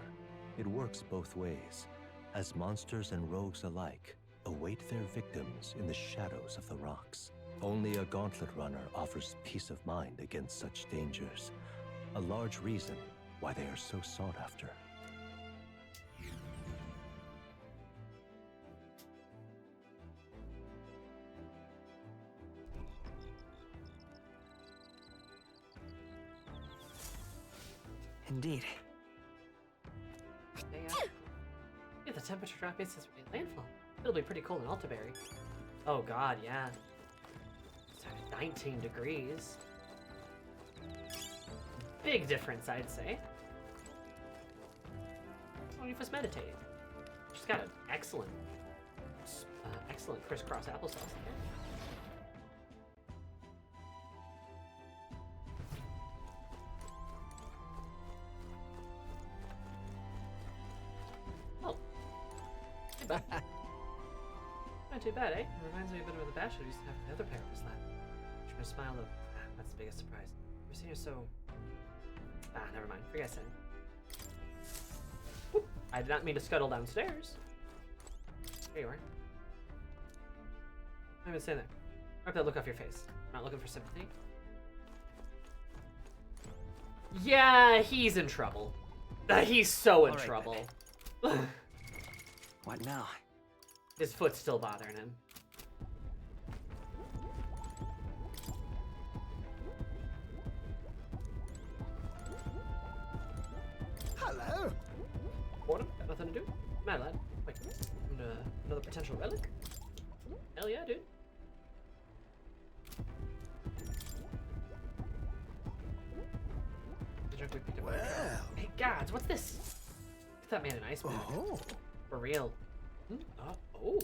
it works both ways, as monsters and rogues alike await their victims in the shadows of the rocks. Only a Gauntlet Runner offers peace of mind against such dangers, a large reason why they are so sought after. Indeed. Yeah, the temperature drop is landfall. It'll be pretty cold in Altabury. Oh god, yeah. It's 19 degrees. Big difference, I'd say. Oh, you just meditating. She's got an excellent crisscross applesauce there. Not too bad, eh? It reminds me a bit of the bachelor used to have the other pair of his lap. She must smile though. That's the biggest surprise. I've seen her so... never mind. Forget I said it. Whoop. I did not mean to scuttle downstairs. There you are. I'm even saying there. Wipe that look off your face. I'm not looking for sympathy. Yeah, he's in trouble. He's so in trouble. What now? His foot's still bothering him. Hello. Morning. Got nothing to do? Mad lad. Wait, another potential relic? Hell yeah, dude. Well. Hey, gods, what's this? Get that man an ice pack. Oh. For real. Oh.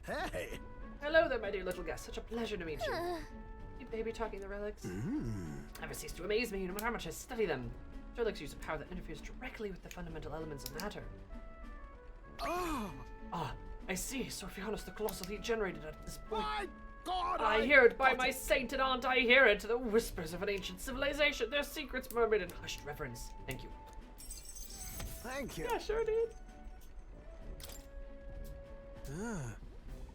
Hey. Hello there, my dear little guest. Such a pleasure to meet you. You baby talking the relics. Never cease to amaze me, no matter how much I study them. Relics use a power that interferes directly with the fundamental elements of matter. I see. Sorfianus the Colossal, he generated at this point. My God! I hear it by my saint and aunt, I hear it. The whispers of an ancient civilization, their secrets murmured in hushed reverence. Thank you. Thank you. Yeah, sure, dude.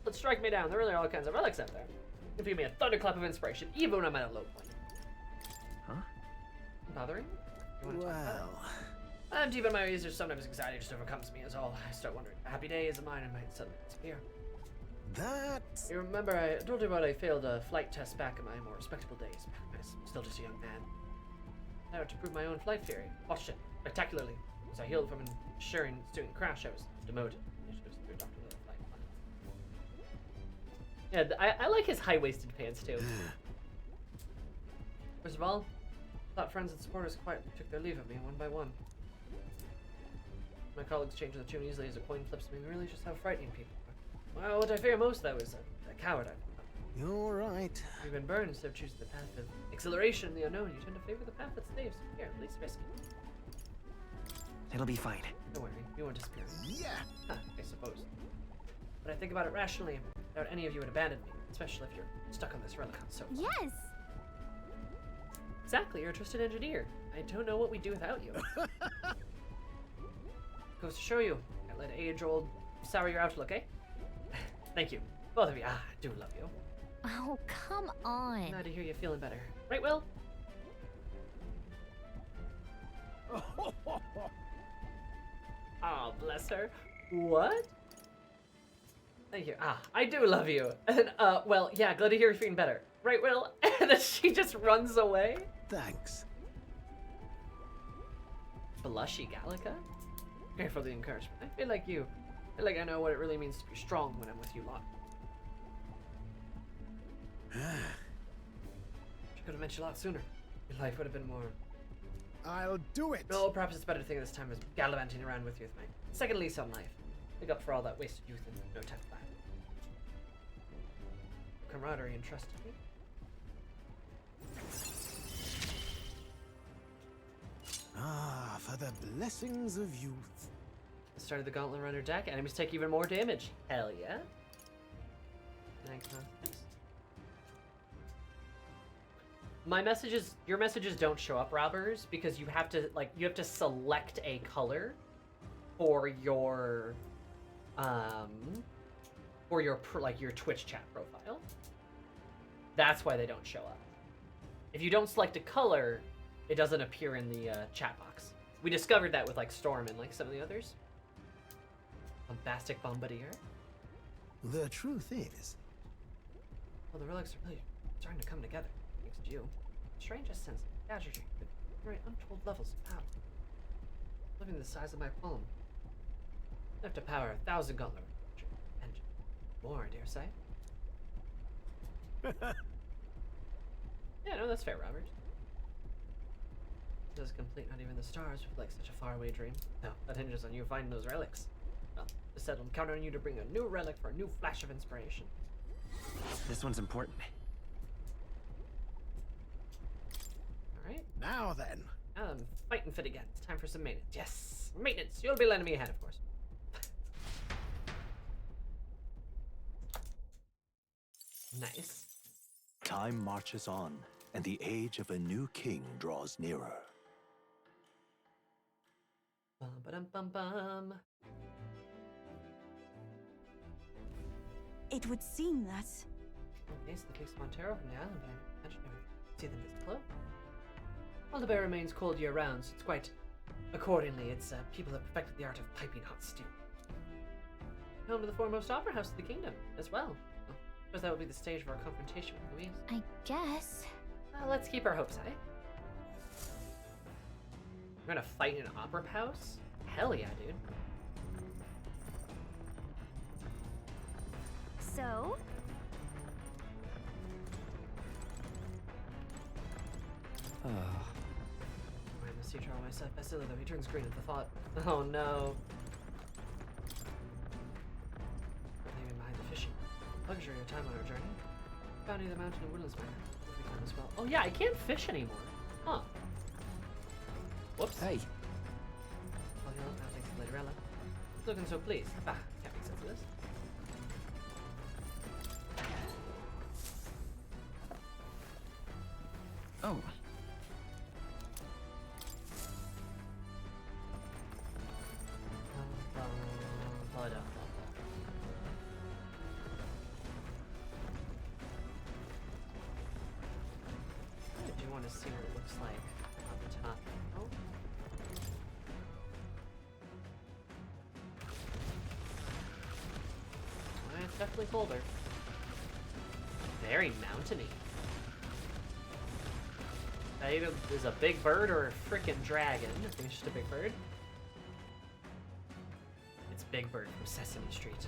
Let's strike me down. There really are all kinds of relics out there. If you give me a thunderclap of inspiration, even when I'm at a low point. Huh? Bothering? You want to talk about it? And even my users, sometimes anxiety just overcomes me is all. I start wondering, a happy day is mine and might suddenly disappear. You remember I told you about I failed a flight test back in my more respectable days. I was still just a young man. I had to prove my own flight theory. Watched it spectacularly. As I healed from an ensuing crash, I was demoted. Yeah, I like his high-waisted pants too. First of all, thought friends and supporters quietly took their leave of me one by one. My colleagues changed the tune easily as a coin flips me. Really just how frightening people are. Well, what I fear most, though, is a coward. You're right. You've been burned instead of choosing the path of exhilaration in the unknown. You tend to favor the path that saves. Here, at least risk it. It'll be fine. Don't worry, you won't disappear. Yeah. Huh, I suppose. But I think about it rationally. I doubt any of you would abandon me, especially if you're stuck on this relic so far. Yes! Exactly, you're a trusted engineer. I don't know what we'd do without you. Goes to show you. I let age-old sour your outlook, eh? Thank you. Both of you. I do love you. Oh, come on. Glad to hear you feeling better. Right, Will? Oh, bless her. What? Thank you. I do love you. And, well, yeah, glad to hear you're feeling better. Right, Will? And then she just runs away. Thanks. Blushy Gallica? Careful the encouragement. I feel like you. I feel like I know what it really means to be strong when I'm with you lot. She could have met you a lot sooner. Your life would have been more... I'll do it. No, perhaps it's better to think of this time as gallivanting around with you with my second lease on life. Make up for all that wasted youth and no time flat. Camaraderie and trust in me. For the blessings of youth. Started the Gauntlet Runner deck. Enemies take even more damage. Hell yeah. My messages, your messages don't show up, robbers, because you have to select a color for your your Twitch chat profile. That's why they don't show up. If you don't select a color, it doesn't appear in the chat box. We discovered that with like Storm and like some of the others. Bombastic Bombardier. The truth is... Well, the relics are really starting to come together, thanks to you. Strangest sense of gadgetry, with very untold levels of power. Living the size of my palm. Enough to power 1,000 gauntlet engine. More, I dare say. Yeah, no, that's fair, Robert. It does complete not even the stars with like such a faraway dream. No, that hinges on you finding those relics. Well, instead I'm counting on you to bring a new relic for a new flash of inspiration. This one's important. Alright. Now then. I'm fighting fit again. It's time for some maintenance. Yes! Maintenance! You'll be lending me a hand, of course. Nice. Time marches on, and the age of a new king draws nearer. Bum ba dum bum bum. It would seem that... Okay, so the Case Montero from the island, but I imagine I would see them this close. Altabury remains cold year-round, so it's quite... Accordingly, it's people have perfected the art of piping hot stew. Home to the foremost opera house of the kingdom, as well. Well, I suppose that would be the stage of our confrontation with Louise. I guess. Let's keep our hopes high. We're gonna fight in an opera house? Hell yeah, dude. So? I must see Charles myself silly though he turns green at the thought. Oh no. Leaving behind the fishing. Luxury of time on our journey. Found near the mountain of Woodlands Mine. As well. Oh yeah, I can't fish anymore. Huh. Whoops. Hey. Well, you know, thanks to Lady Rella. Looking so pleased. Can't make sense of this. Oh. I do want to see what it looks like on the top. Oh. It's definitely colder. Very mountainy. Is a big bird or a freaking dragon? I think it's just a big bird. It's Big Bird from Sesame Street.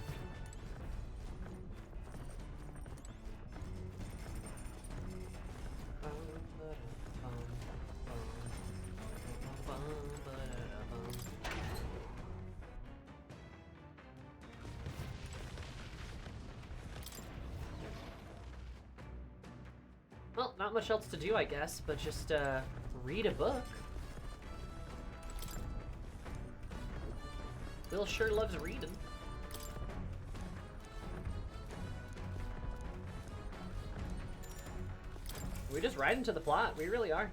Well, not much else to do, I guess, but just read a book. Will sure loves reading. We just ride into the plot. We really are.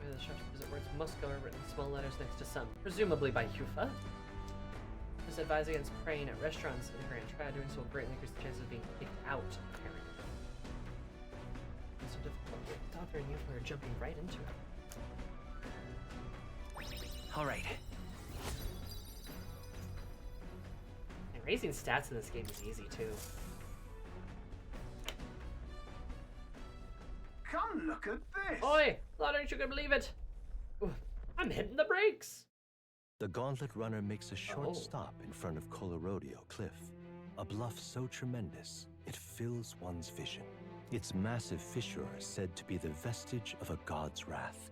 The instructions visit words must go are written in small letters next to some, presumably by Yufa. Just advise against praying at restaurants in Grand Triad. Doing so will greatly increase the chances of being kicked out. Apparently, it's so difficult. Doctor and Yufa are jumping right into it. All right. And raising stats in this game is easy too. Come look at this! Oi! Thought you could believe it. Ooh, I'm hitting the brakes. The Gauntlet Runner makes a short stop in front of Colorodeo Cliff, a bluff so tremendous it fills one's vision. Its massive fissure is said to be the vestige of a god's wrath,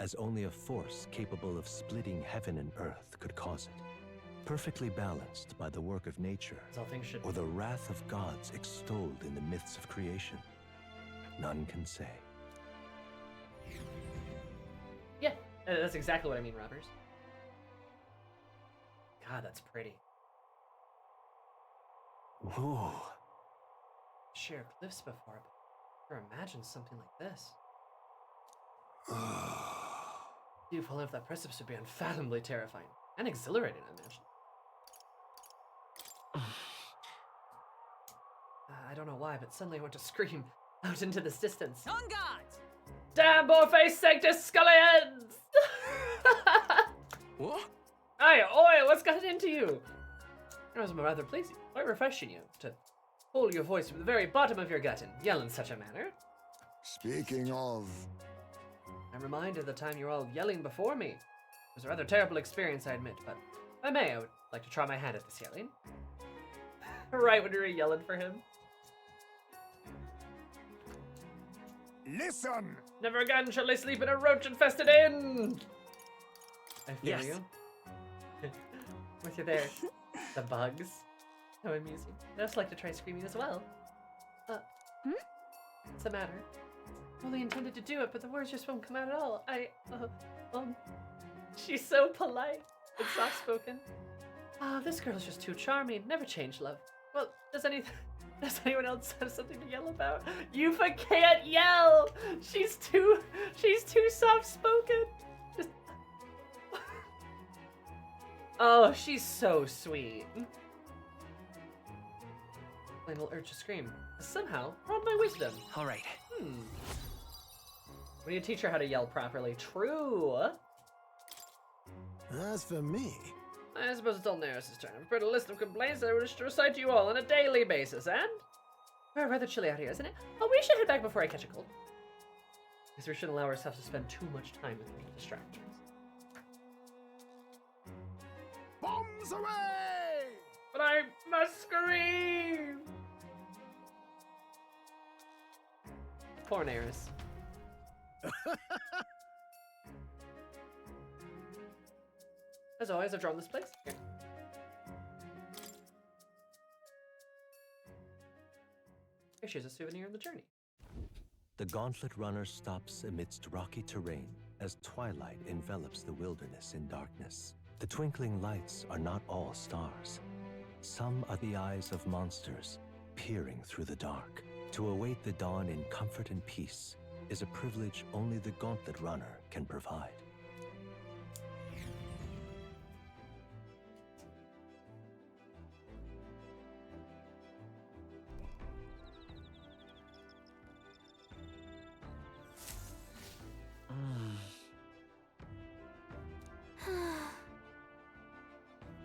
as only a force capable of splitting heaven and earth could cause it. Perfectly balanced by the work of nature, or the wrath of gods extolled in the myths of creation, none can say. Yeah, that's exactly what I mean, Robbers. God, that's pretty. Whoa. Sheer cliffs before, but never imagined something like this. You falling off that precipice would be unfathomably terrifying and exhilarating, I imagine. I don't know why, but suddenly I want to scream out into this distance. On guard! Damn, Boreface Sanctus Scullions! What? Hey, oi, what's gotten into you? It was rather pleasing, quite refreshing you to hold your voice from the very bottom of your gut and yell in such a manner. Speaking of... I'm reminded of the time you were all yelling before me. It was a rather terrible experience, I admit, but if I would like to try my hand at this yelling. Right when you were yelling for him. Listen! Never again shall I sleep in a roach-infested inn! I feel you. With you there. The bugs. How amusing. I also like to try screaming as well. What's the matter? Fully intended to do it, but the words just won't come out at all. She's so polite and soft-spoken. Oh, this girl's just too charming. Never change, love. Well, does anyone else have something to yell about? Yufa can't yell! She's too soft-spoken. Just... Oh, she's so sweet. Flame will urge to scream. Somehow, rob my wisdom. All right. We need to teach her how to yell properly. True. As for me... I suppose it's all Neris' turn. I've prepared a list of complaints that I wish to recite to you all on a daily basis, and... We're rather chilly out here, isn't it? Oh, we should head back before I catch a cold. Because we shouldn't allow ourselves to spend too much time with little distractions. Bombs away! But I must scream! Poor Neris. As always, I've drawn this place. Here. Here's a souvenir of the journey. The Gauntlet Runner stops amidst rocky terrain as twilight envelops the wilderness in darkness. The twinkling lights are not all stars. Some are the eyes of monsters, peering through the dark. To await the dawn in comfort and peace is a privilege only the Gauntlet Runner can provide.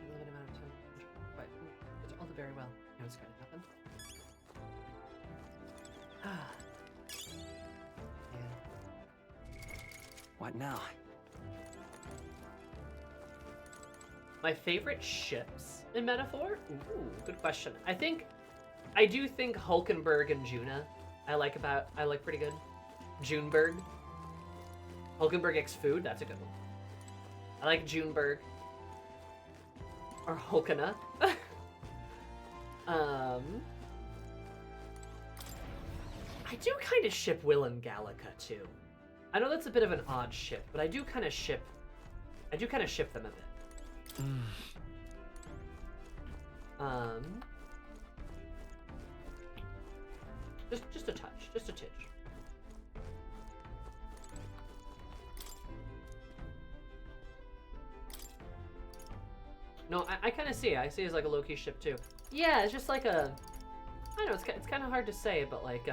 Limited amount of time, but it's all very well. You know what's going to happen? What now? My favorite ships in Metaphor? Ooh, good question. I do think Hulkenberg and Juna. I like pretty good. Juneberg. Hulkenberg X Food, that's a good one. I like Juneberg. Or Hulkana. I do kind of ship Will and Gallica too. I know that's a bit of an odd ship, but I do kind of ship them a bit. Just a touch, just a titch. No, I kind of see it. I see it as like a low-key ship too. Yeah, it's just like a, I don't know, it's kind of hard to say, but like,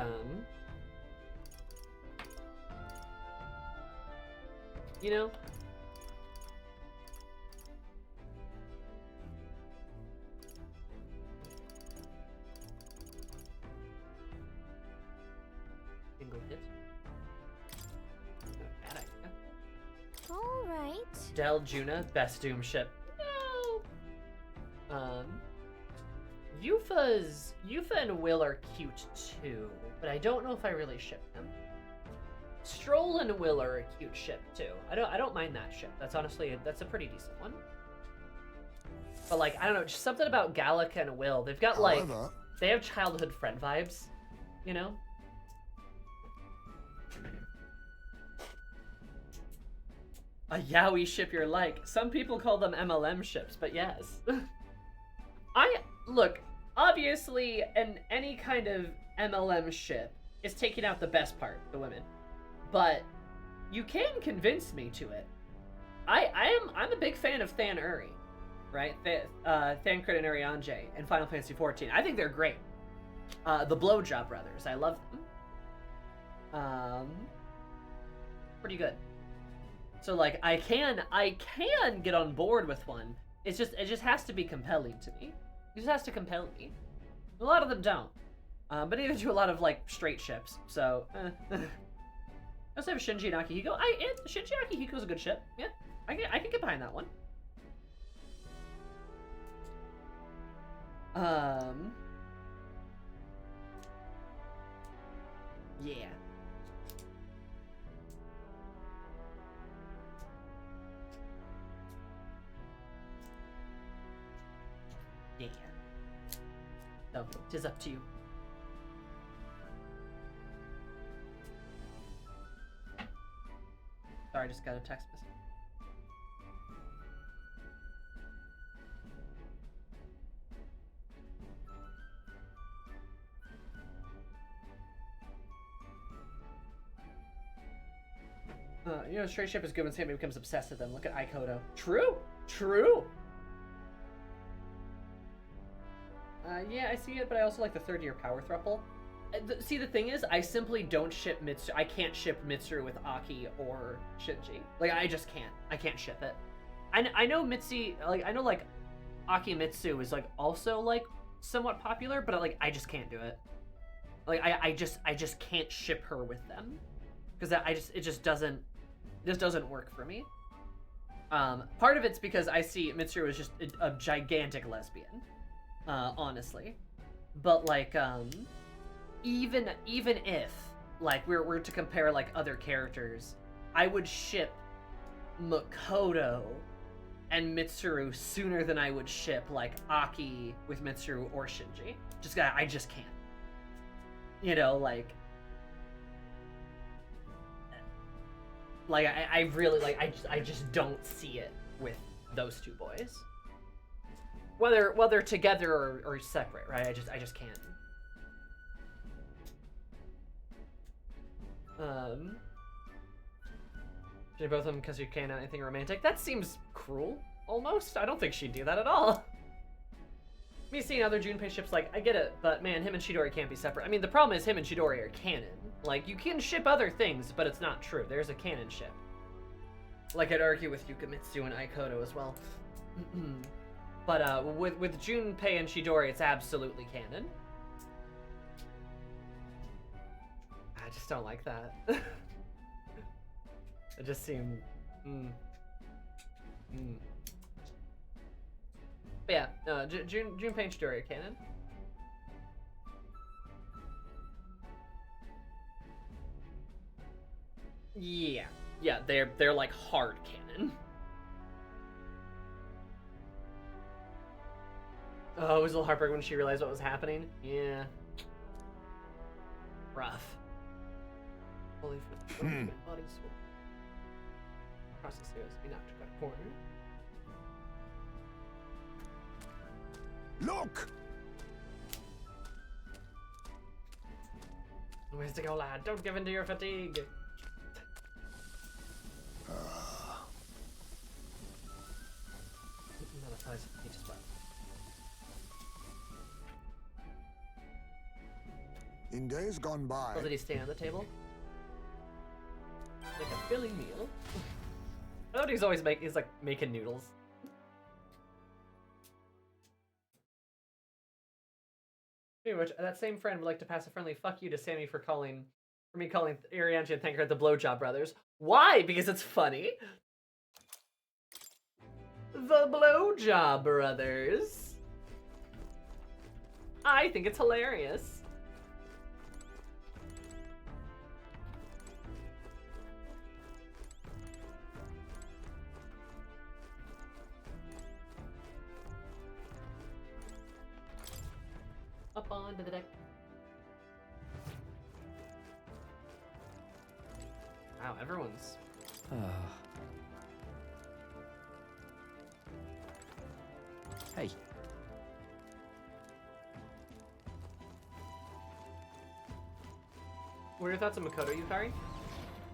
you know? Single hit. Not a bad idea. All right. Del Juna, best Doom ship. No. Yufa and Will are cute too, but I don't know if I really ship them. Stroll and Will are a cute ship too. I don't mind that ship. That's honestly that's a pretty decent one. But like I don't know, just something about Gallica and Will. They've got like they have childhood friend vibes, you know? A yaoi ship you're like. Some people call them MLM ships, but yes. Look, obviously any kind of MLM ship is taking out the best part, the women. But you can convince me to it. I'm a big fan of Than Uri, right? Thancred and Urianger in Final Fantasy XIV. I think they're great. The Blowjob Brothers, I love them. Pretty good. So like I can get on board with one. It just has to be compelling to me. It just has to compel me. A lot of them don't. But neither do a lot of like straight ships. So I also have Shinji and Akihiko. Shinji Akihiko's a good ship. Yeah, I can get behind that one. Yeah. Yeah. So, 'tis up to you. Sorry, I just got a text message. You know, straight ship is good when Sammy becomes obsessed with them. Look at Ikoto. True! True! Yeah, I see it, but I also like the third year power thruple. See, the thing is, I simply don't ship Mitsuru. I can't ship Mitsuru with Aki or Shinji. Like, I just can't. I can't ship it. I know Mitsu, like, I know, like, Aki Mitsu is, like, also, like, somewhat popular, but, like, I just can't do it. Like, I just can't ship her with them. Because it just doesn't work for me. Part of it's because I see Mitsuru as just a gigantic lesbian. Honestly. But, like, even if, like, we're to compare, like, other characters, I would ship Makoto and Mitsuru sooner than I would ship, like, Aki with Mitsuru or Shinji. I just can't. You know, like I really, like, I just don't see it with those two boys. Whether together or separate, right? I just can't. Should both of them because you can't anything romantic? That seems cruel, almost. I don't think she'd do that at all. Me seeing other Junpei ships, like, I get it, but man, him and Chidori can't be separate. I mean, the problem is him and Chidori are canon. Like, you can ship other things, but it's not true. There's a canon ship. Like, I'd argue with Yukamitsu and Aikoto as well. But with Junpei and Chidori, it's absolutely canon. I just don't like that. It just seemed... But yeah, Junpei and Chidori are canon. Yeah, they're like hard canon. Oh, it was a little heartbreaking when she realized what was happening. Yeah. Rough. Holy for the body swap. Across the stairs, we knocked got a corner. Look! Where's to go, lad? Don't give in to your fatigue. Not a place he just left. In days gone by... Oh, did he stand on the table? Like a filling meal? I thought he's always he's like making noodles. Anyway, that same friend would like to pass a friendly fuck you to Sammy for me calling Arianchi and thank her at the Blowjob Brothers. Why? Because it's funny. The Blowjob Brothers. I think it's hilarious. Up onto the deck. Wow, everyone's... Hey. What are your thoughts on Makoto Yukari?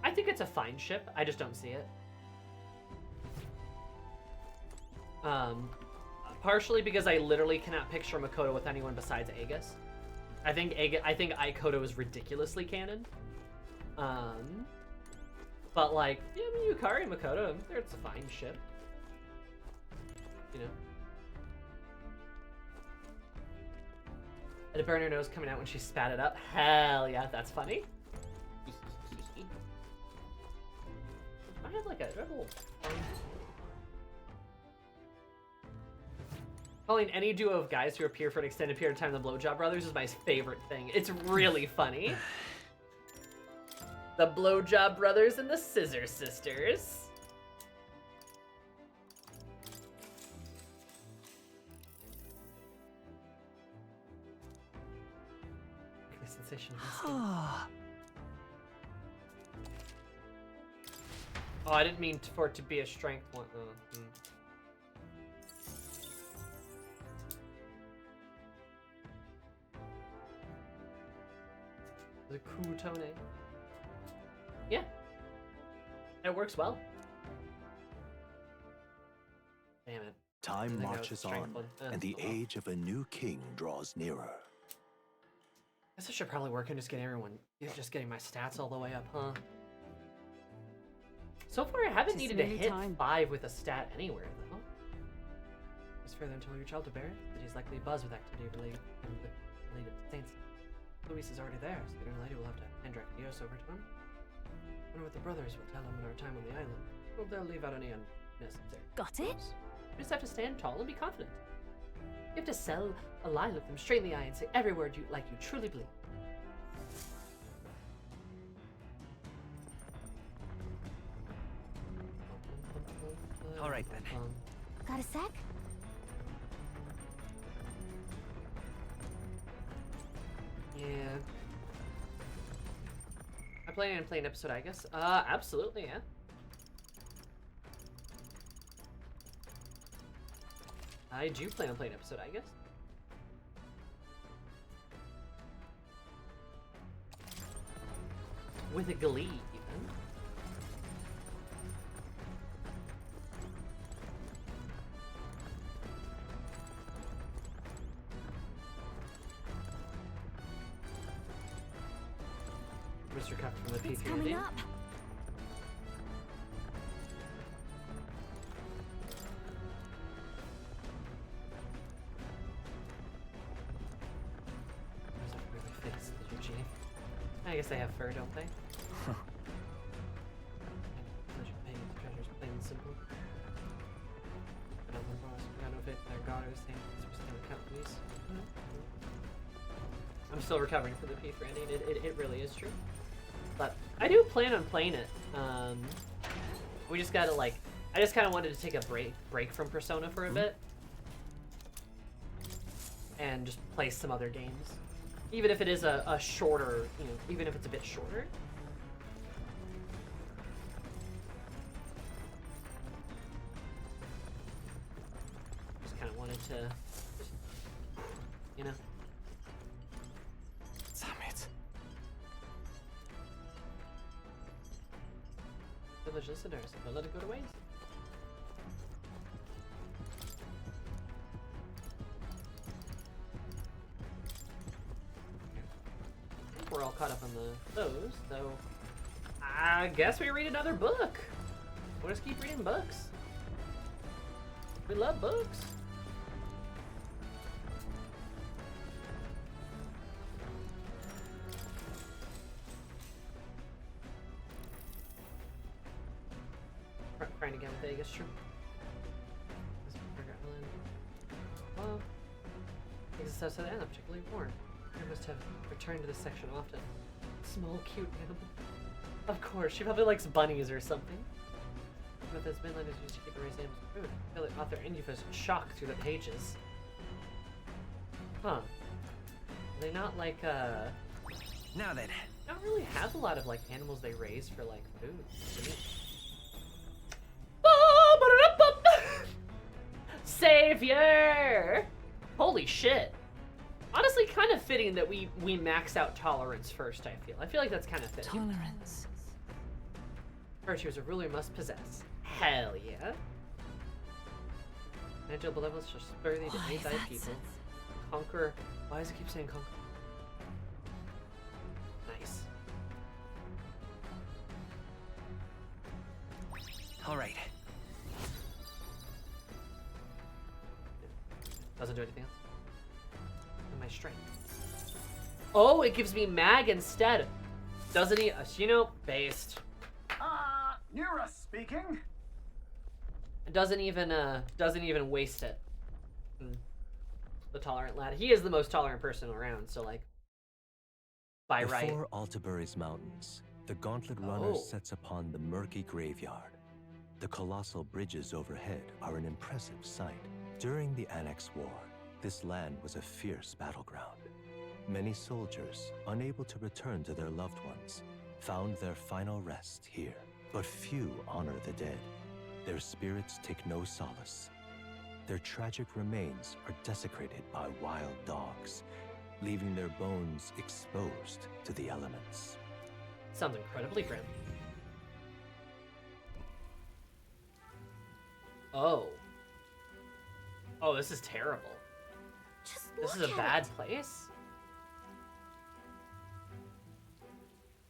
I think it's a fine ship. I just don't see it. Partially because I literally cannot picture Makoto with anyone besides Aegis. I think Aikoto is ridiculously canon. But like, yeah, I mean, Yukari and Makoto, it's a fine ship. You know. And a burner nose coming out when she spat it up. Hell yeah, that's funny. I have like a little... Calling any duo of guys who appear for an extended period of time in the Blowjob Brothers is my favorite thing. It's really funny. The Blowjob Brothers and the Scissor Sisters. Sensation. Oh, I didn't mean for it to be a strength one. The Kutone. Yeah. It works well. Damn it. Time marches on, and the age of a new king draws nearer. I guess I should probably work on just getting my stats all the way up, huh? So far, I haven't needed to hit 5 with a stat anywhere, though. Just further until your child to bear it, that he's likely buzz with activity related to saints. Luis is already there, so the lady will have to hand Dios over to him. I wonder what the brothers will tell him in our time on the island. Hope they'll leave out any unnecessary. Got it? You just have to stand tall and be confident. You have to sell a lie, look them straight in the eye, and say every word you truly believe. All right then. Got a sec? Yeah. I plan on playing an episode, I guess. Absolutely, yeah. I do plan on playing an episode, I guess. with a glee, even. Mr. Cup from the It's P3 coming ending. up. Does that really fix the Eugene? I guess they have fur, don't they? Pleasure paying the treasures, plain and simple. But on the boss, we got no faith in their god or the same. We're still counting these. I'm still recovering from the P3 ending. It really is true. But I do plan on playing it. We just gotta like, I just kind of wanted to take a break from Persona for a bit, and just play some other games, even if it is a shorter, you know, even if it's a bit shorter. Just kind of wanted to, you know. Damn it. Village listeners, don't let it go to waste. I think we're all caught up on those, so I guess we read another book. We'll just keep reading books. We love books. Trying again with Vegas, true. Well, these stuff to the end, I'm particularly warm. I must have returned to this section often. Small, cute animal. Of course, she probably likes bunnies or something. But this midland is used to keep the raised animals food. I feel like author Indufus shock through the pages. Huh. Are they not like, Now then. don't really have a lot of like animals they raise for like food. Do they? Savior! Holy shit. Honestly, kind of fitting that we max out tolerance first, I feel like that's kind of fitting. Tolerance. Virtues a ruler must possess. Hell yeah. Angel benevolence shall spur thee to aid thy people. Conquer. Why does it keep saying conquer? Nice. All right. Doesn't do anything else. And my strength. Oh, it gives me mag instead. Doesn't he? You know, based. Nura speaking. It doesn't even waste it. The tolerant lad. He is the most tolerant person around, so like, by right. Before Altabury's mountains, the Gauntlet Runner sets upon the murky graveyard. The colossal bridges overhead are an impressive sight. During the Annex War, this land was a fierce battleground. Many soldiers, unable to return to their loved ones, found their final rest here. But few honor the dead. Their spirits take no solace. Their tragic remains are desecrated by wild dogs, leaving their bones exposed to the elements. Sounds incredibly grim. Oh. Oh, this is terrible. This is a bad place?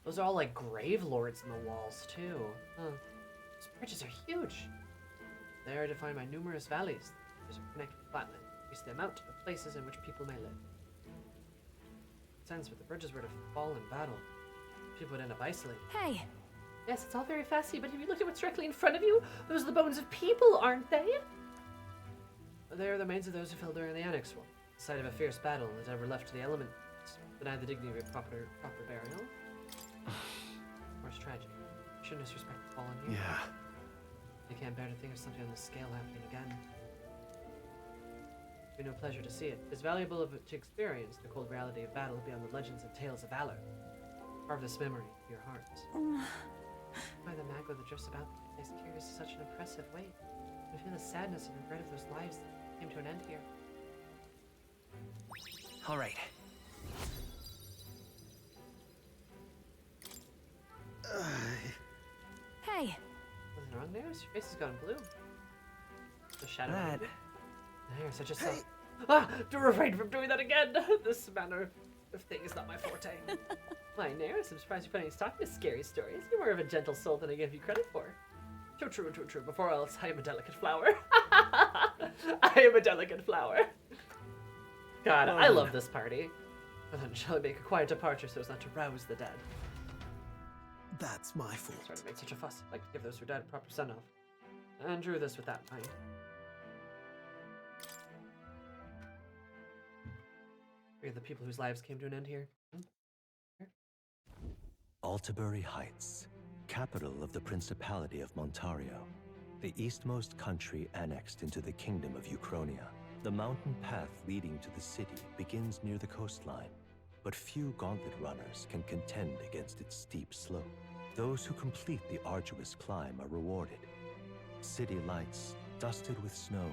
Those are all like grave lords in the walls, too. Huh. These bridges are huge. They are defined by numerous valleys. There's a connected flatland. Increase the amount of places in which people may live. Sense, but the bridges were to fall in battle. People would end up isolated. Hey! Yes, it's all very fussy, but have you looked at what's directly in front of you? Those are the bones of people, aren't they? They are the remains of those who fell during the Annex War. The site of a fierce battle that ever left to the elements. Denied the dignity of a proper burial. Of course, tragic. Shouldn't disrespect the fallen here. Yeah. They can't bear to think of something on this scale happening again. It'd be no pleasure to see it. It's valuable to experience the cold reality of battle beyond the legends and tales of valor. Carve this memory to your hearts. By the magma that drifts about the place carries such an impressive weight. You feel the sadness and regret of those lives that came to an end here. All right. Hey! Nothing wrong there? Your face has gone blue. The shadow. Lad. There, such a son. Ah! Do refrain from doing that again! This manner of thing is not my forte. My Naris, I'm surprised you're putting stock in scary stories. You're more of a gentle soul than I give you credit for. Too true, too true. Before else, I am a delicate flower. I am a delicate flower. God, I love this party. But then shall I make a quiet departure so as not to rouse the dead? That's my fault. Sorry to make such a fuss. I'd like to give those who died a proper send-off. And drew this with that in mind. Are you the people whose lives came to an end here? Altabury Heights, capital of the Principality of Montario, the eastmost country annexed into the Kingdom of Uchronia. The mountain path leading to the city begins near the coastline, but few gauntlet runners can contend against its steep slope. Those who complete the arduous climb are rewarded. City lights, dusted with snow,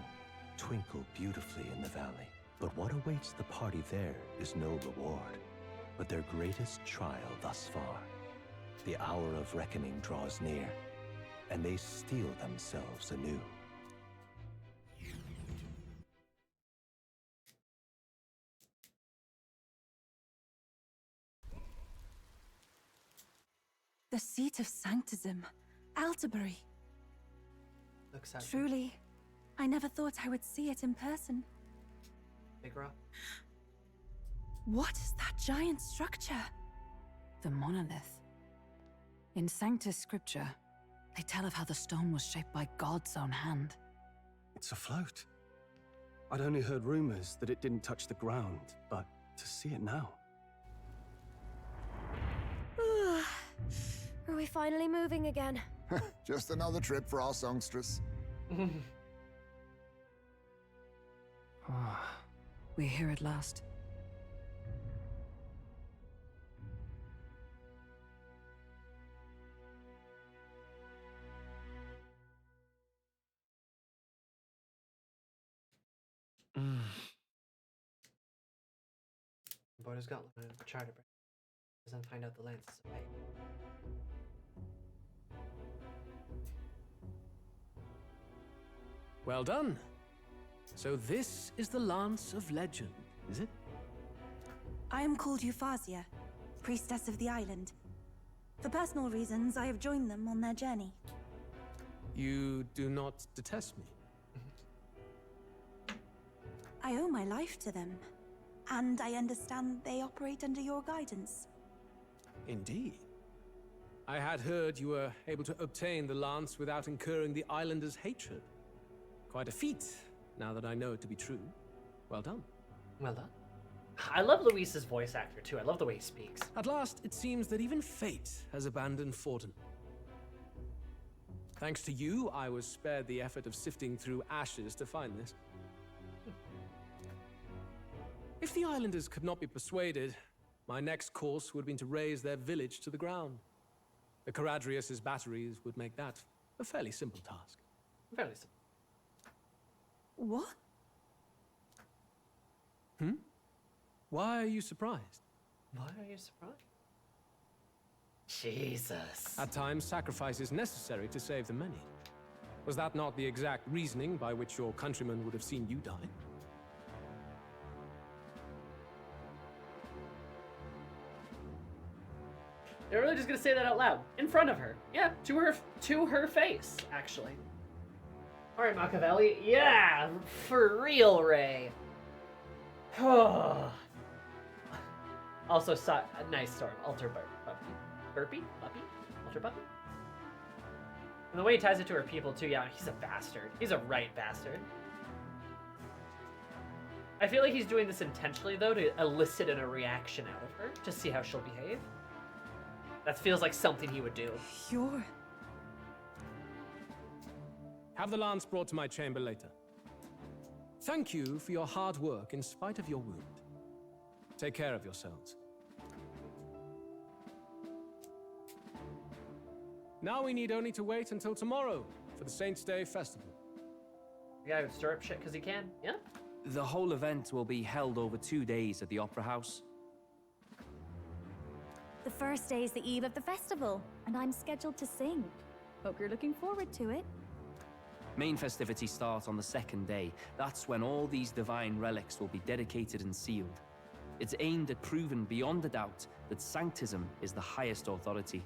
twinkle beautifully in the valley. But what awaits the party there is no reward, but their greatest trial thus far. The hour of reckoning draws near, and they steel themselves anew. The seat of sanctism, Altabury. Looks out. Truly, I never thought I would see it in person. Big rock. What is that giant structure? The monolith. In Sanctus Scripture, they tell of how the stone was shaped by God's own hand. It's afloat. I'd only heard rumors that it didn't touch the ground, but to see it now. Are we finally moving again? Just another trip for our songstress. We're here at last. Border's got a charter break. Then find out the lands away. Well done. So this is the Lance of Legend, is it? I am called Euphazia, priestess of the island. For personal reasons, I have joined them on their journey. You do not detest me? I owe my life to them, and I understand they operate under your guidance. Indeed. I had heard you were able to obtain the lance without incurring the islanders' hatred. Quite a feat, now that I know it to be true. Well done. Well done. I love Luis's voice actor, too. I love the way he speaks. At last, it seems that even fate has abandoned Fortin. Thanks to you, I was spared the effort of sifting through ashes to find this. If the islanders could not be persuaded, my next course would have been to raise their village to the ground. The Caradrius' batteries would make that a fairly simple task. Fairly simple. What? Why are you surprised? Why are you surprised? Jesus. At times, sacrifice is necessary to save the many. Was that not the exact reasoning by which your countrymen would have seen you die? They're really just gonna say that out loud in front of her. Yeah, to her face, actually. All right, Machiavelli. Yeah, for real, Ray. Also, a nice storm. Alter Burpee? Alter Puppy? And the way he ties it to her people, too, yeah, he's a bastard. He's a right bastard. I feel like he's doing this intentionally, though, to elicit a reaction out of her, to see how she'll behave. That feels like something he would do. You're... Have the lance brought to my chamber later. Thank you for your hard work in spite of your wound. Take care of yourselves. Now we need only to wait until tomorrow for the Saints' Day festival. The guy would stir up shit because he can, yeah? The whole event will be held over 2 days at the Opera House. The first day is the eve of the festival, and I'm scheduled to sing. Hope you're looking forward to it. Main festivities start on the second day. That's when all these divine relics will be dedicated and sealed. It's aimed at proving beyond a doubt that Sanctism is the highest authority.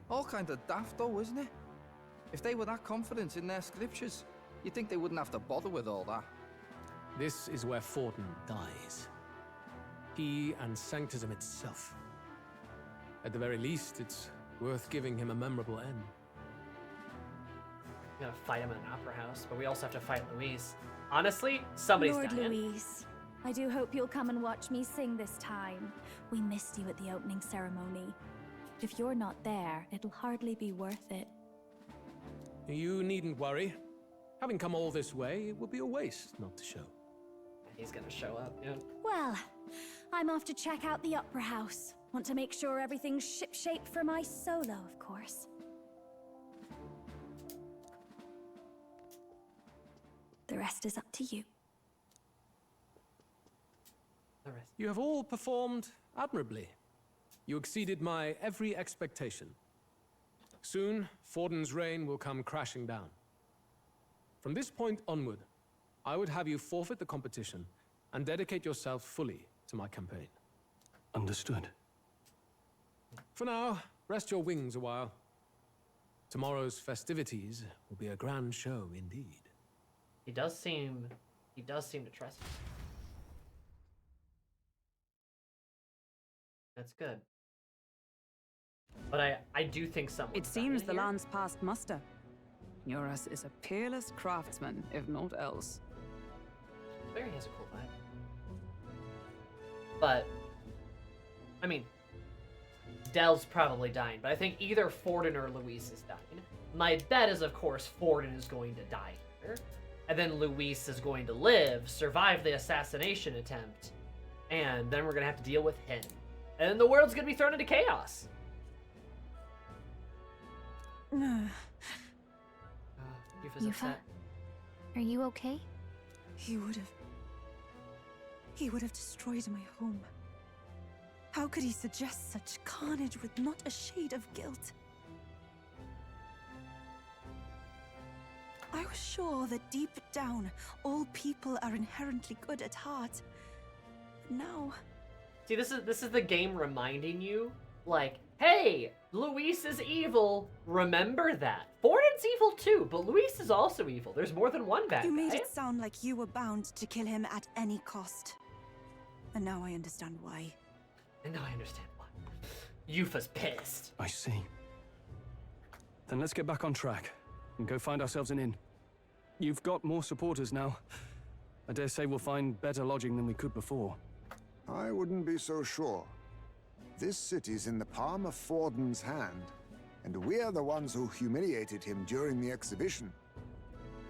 All kind of daft though, isn't it? If they were that confident in their scriptures, you'd think they wouldn't have to bother with all that. This is where Forden dies. He and Sanctism itself. At the very least, it's worth giving him a memorable end. We're gonna fight him in an opera house, but we also have to fight Louise. Honestly, somebody's Lord dying. Louise, I do hope you'll come and watch me sing this time. We missed you at the opening ceremony. If you're not there, it'll hardly be worth it. You needn't worry. Having come all this way, it would be a waste not to show. He's gonna show up, yeah. Well, I'm off to check out the opera house. Want to make sure everything's shipshape for my solo, of course. The rest is up to you. You have all performed admirably. You exceeded my every expectation. Soon, Forden's reign will come crashing down. From this point onward, I would have you forfeit the competition and dedicate yourself fully to my campaign. Understood. For now, rest your wings a while. Tomorrow's festivities will be a grand show indeed. He does seem to trust you. That's good. But I do think someone. It seems the land's past muster. Eurus is a peerless craftsman, if not else. Barry has a cool vibe. But I mean, Dell's probably dying, but I think either Forden or Luis is dying. My bet is, of course, Forden is going to die here. And then Luis is going to live, survive the assassination attempt, and then we're going to have to deal with him. And then the world's going to be thrown into chaos. Yufa's Yufa, upset. are you okay? He would have destroyed my home. How could he suggest such carnage with not a shade of guilt? I was sure that deep down, all people are inherently good at heart. But now... See, this is the game reminding you, like, hey, Luis is evil. Remember that. Forden's evil too, but Luis is also evil. There's more than one bad guy. You made it sound like you were bound to kill him at any cost. And now I understand why. And now I understand why. Yufa's pissed. I see. Then let's get back on track and go find ourselves an inn. You've got more supporters now. I dare say we'll find better lodging than we could before. I wouldn't be so sure. This city's in the palm of Forden's hand, and we're the ones who humiliated him during the exhibition.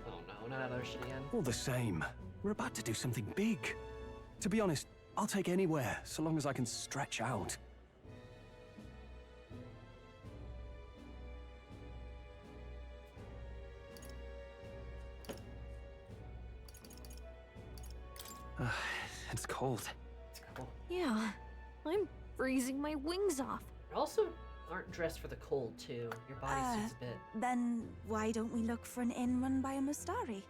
Oh no, not another shit again. All the same, we're about to do something big. To be honest, I'll take anywhere, so long as I can stretch out. It's cold. It's cold. Yeah, I'm freezing my wings off. You also aren't dressed for the cold, too. Your body suits a bit. Then why don't we look for an inn run by a Mustari?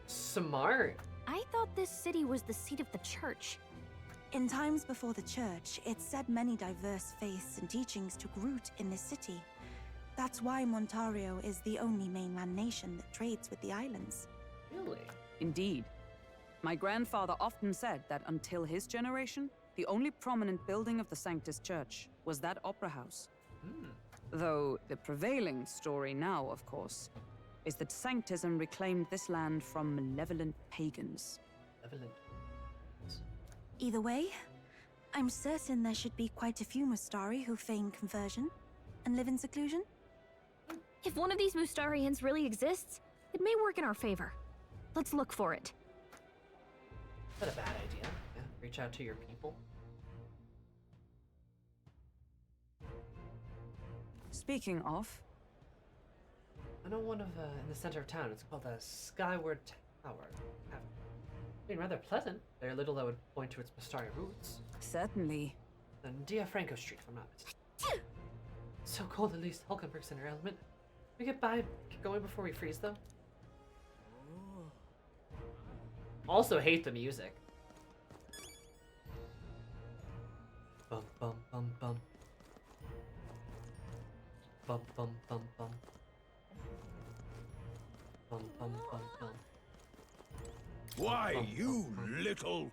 Smart. I thought this city was the seat of the church. In times before the church, it said many diverse faiths and teachings took root in this city. That's why Montario is the only mainland nation that trades with the islands. Really? Indeed. My grandfather often said that until his generation, the only prominent building of the Sanctus Church was that opera house. Though the prevailing story now, of course, is that Sanctism reclaimed this land from malevolent pagans. Malevolent. Either way, I'm certain there should be quite a few Mustari who feign conversion and live in seclusion. If one of these Mustarians really exists, it may work in our favor. Let's look for it. Not a bad idea. Yeah, reach out to your people. Speaking of... I know one of in the center of town. It's called the Skyward Tower. Been rather pleasant. Very little that would point to its Mustari roots. Certainly. Then Dia Franco Street, if I'm not mistaken. So cold, at least Hulkenberg's in her element. We get going before we freeze, though. Also hate the music. Bum bum bum bum. Bum bum bum bum. Bum bum bum bum. Why, you little...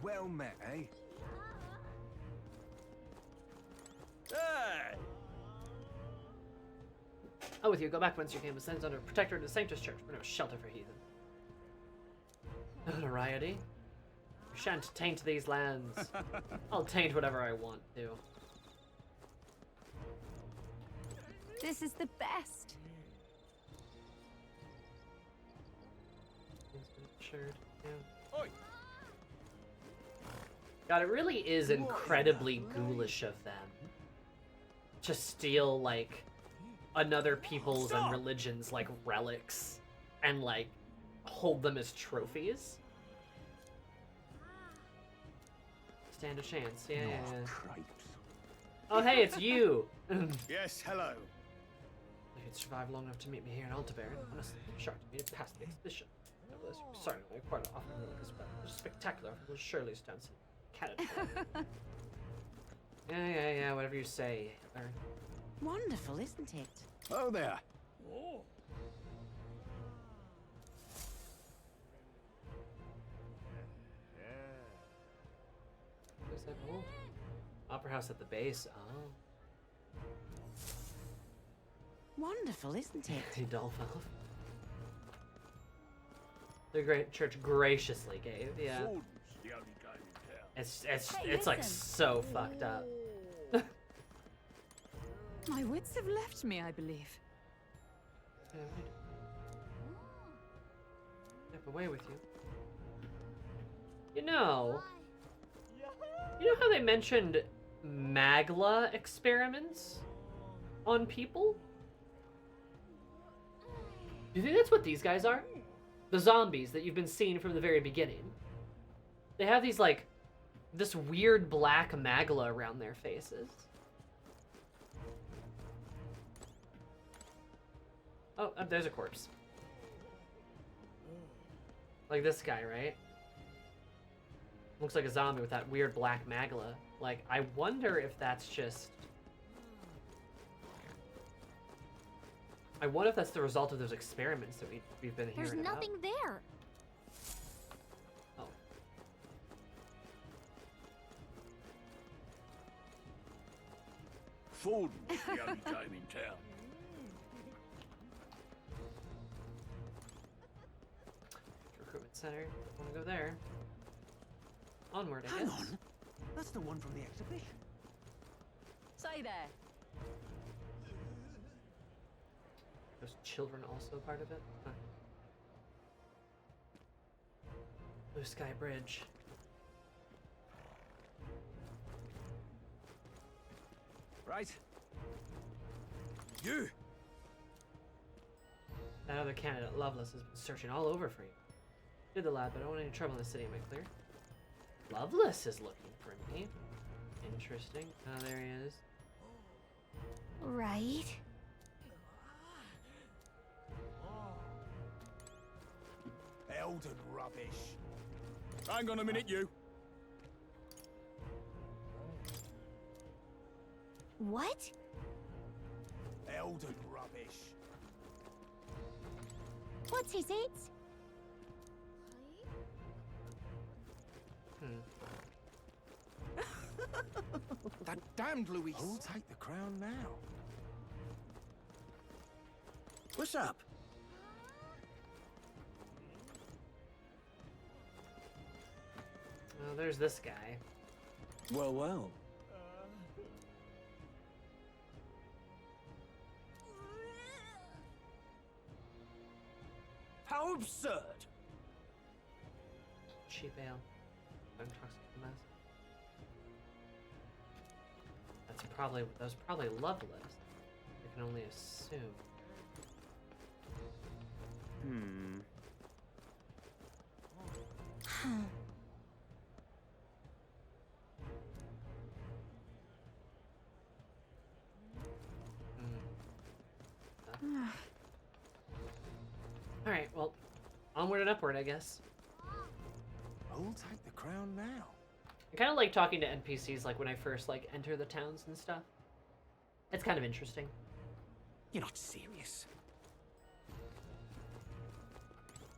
Well met, eh? Hey! Oh, with you, go back once your game ascends under protector of the Sanctus Church, for no shelter for heathen. Notoriety? You shan't taint these lands. I'll taint whatever I want to. This is the best. Yeah. God, it really is incredibly ghoulish of them to steal, like, another people's and religions, like, relics and, like, hold them as trophies. Stand a chance. Yeah, yeah, yeah. Oh, hey, it's you! Yes, hello. If you'd survived long enough to meet me here in Altabury, honestly, sharp to me to pass the expedition. Nevertheless, you'll be sorry to me quite often like this, but it's spectacular. Will surely stand some cannon. Yeah, whatever you say, Hitler. Wonderful, isn't it? Oh there. Oh. Who's that old? Opera house at the base. Oh. Wonderful, isn't it? Dolph Elf. The great church graciously gave, yeah. It's like so fucked up. My wits have left me, I believe. Step away with you. You know how they mentioned Magla experiments on people? Do you think that's what these guys are? The zombies that you've been seeing from the very beginning. They have these, like, this weird black magla around their faces. Oh, there's a corpse. Like this guy, right? Looks like a zombie with that weird black magla. Like, I wonder if that's just... I wonder if that's the result of those experiments that we've been hearing about. There's nothing there. Oh. Food was the only game in town. Recruitment center. Wanna go there. Onward, I guess. Hang on. That's the one from the exhibition. Say there. Those children also part of it? Huh. Blue Sky Bridge. Right. You! That other candidate, Lovelace, has been searching all over for you. Did the lad, but I don't want any trouble in the city, am I clear? Lovelace is looking for me. Interesting. Oh, there he is. Right. Elden rubbish. Hang on a minute, you. What? Elden rubbish. What is it? That damned Louise. Who'll take the crown now? What's up? Oh, there's this guy. Well, well. How absurd! Cheap ale. Untrustworthy mess. That was probably Loveless. I can only assume. Alright, well, onward and upward, I guess. I'll take the crown now. I kind of like talking to NPCs, like, when I first, like, enter the towns and stuff. It's kind of interesting. You're not serious.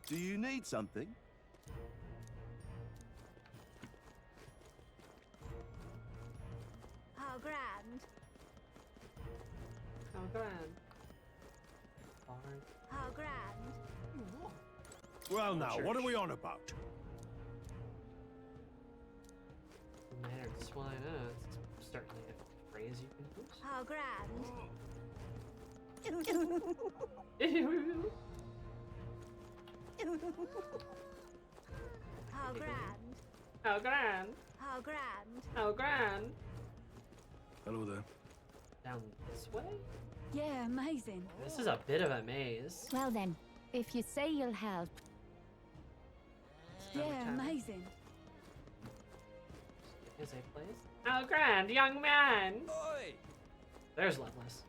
Do you need something? How grand. How grand. How grand. Well, now, what are we on about? Mannered swine. It's starting to get a phrase you can use. How grand. How grand. How grand. How grand. How grand. Hello there. Down this way? Yeah, amazing. This is a bit of a maze. Well then, if you say you'll help. Yeah, amazing. Is a place? How grand, young man! Oi! There's Loveless.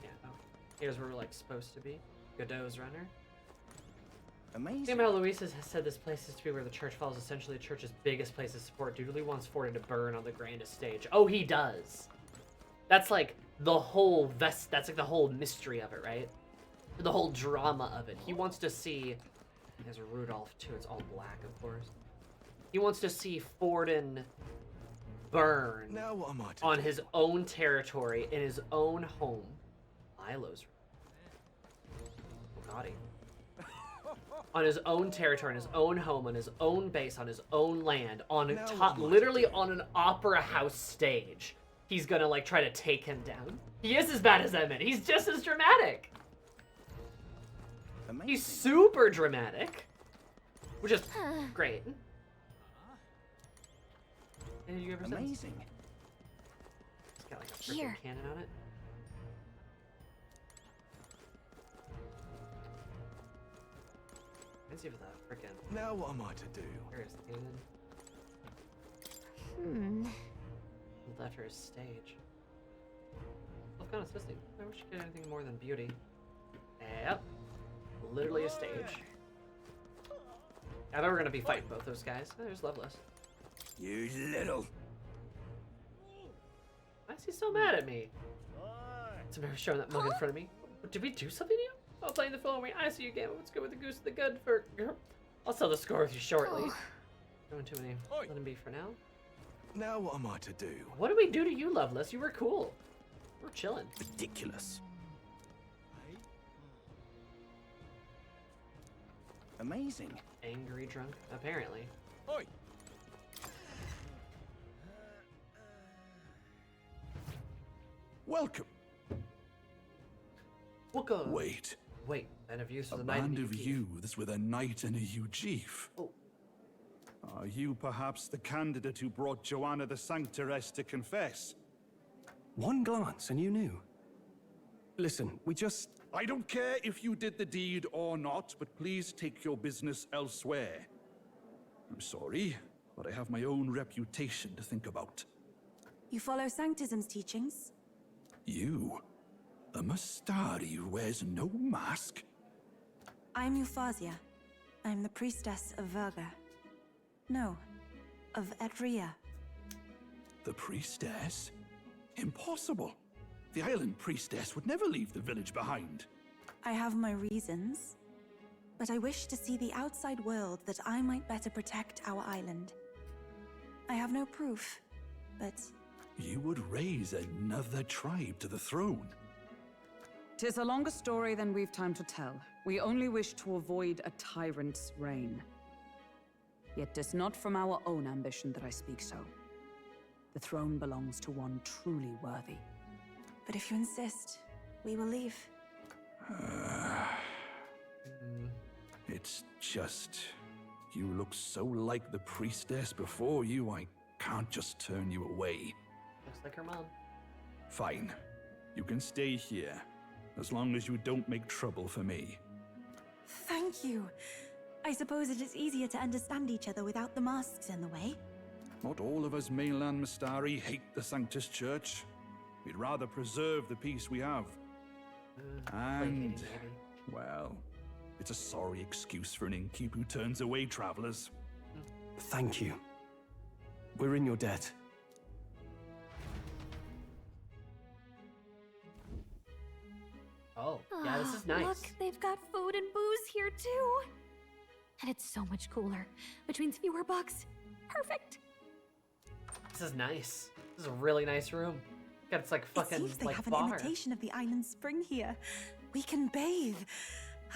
Yeah, oh. Here's where we're like supposed to be. Godot's runner. Amazing. Gamer Luis has said this place is to be where the church falls, essentially the church's biggest place of support. Doodly wants Fortin to burn on the grandest stage. Oh, he does. That's like the whole that's like the whole mystery of it, right? The whole drama of it. He wants to see. There's a Rudolph too. It's all black, of course. He wants to see Fortin burn Now what am I to on do? his own territory in his own home. Milo's Bugatti. On his own territory, in his own home, on his own base, on his own land, on Now top, what am I to literally on an opera house stage. He's gonna like try to take him down. He is as bad as Emmett. He's just as dramatic. Amazing. He's super dramatic, which is great. And you ever sense? Amazing. It's got like a freaking Here. cannon on it. Let's see if that freaking. Now what am I to do? Here's the cannon. Left her his stage. What kind of assisting? I wish you get anything more than beauty. Yep. Literally a stage. I thought we were gonna be fighting both those guys. Oh, there's Loveless. You little. Why is he so mad at me? It's never showing that mug in front of me. Did we do something to you? Oh, playing the following. I see you again. What's good with the goose and the good for? I'll sell the score with you shortly. Going too many. Let him be for now. Now what am I to do? What did we do to you, Loveless? You were cool. We're chilling. Ridiculous. Amazing. Angry drunk, apparently. Oi! Welcome. Welcome. Wait. Wait, and of use for A the night. band of youths with a knight and a Ugeef. Oh. Are you perhaps the candidate who brought Joanna the Sanctoress to confess? One glance and you knew. Listen, we just... I don't care if you did the deed or not, but please take your business elsewhere. I'm sorry, but I have my own reputation to think about. You follow Sanctism's teachings? You? A Mustari who wears no mask? I'm Euphausia. I'm the priestess of Verga. No, of Edria. The priestess? Impossible. The island priestess would never leave the village behind. I have my reasons, but I wish to see the outside world that I might better protect our island. I have no proof, but... You would raise another tribe to the throne. 'Tis a longer story than we've time to tell. We only wish to avoid a tyrant's reign. Yet 'tis not from our own ambition that I speak so. The throne belongs to one truly worthy. But if you insist, we will leave. It's just... You look so like the priestess before you, I can't just turn you away. Looks like her mom. Fine. You can stay here, as long as you don't make trouble for me. Thank you. I suppose it is easier to understand each other without the masks in the way. Not all of us mainland Mistari hate the Sanctus Church. We'd rather preserve the peace we have. And, well, It's a sorry excuse for an innkeep who turns away travelers. Thank you. We're in your debt. Oh, yeah, this is nice. Look, they've got food and booze here too. And it's so much cooler, which means fewer bugs. Perfect. This is nice. This is a really nice room. God, it's like fucking It seems they like have bar. an imitation of the island spring here. We can bathe.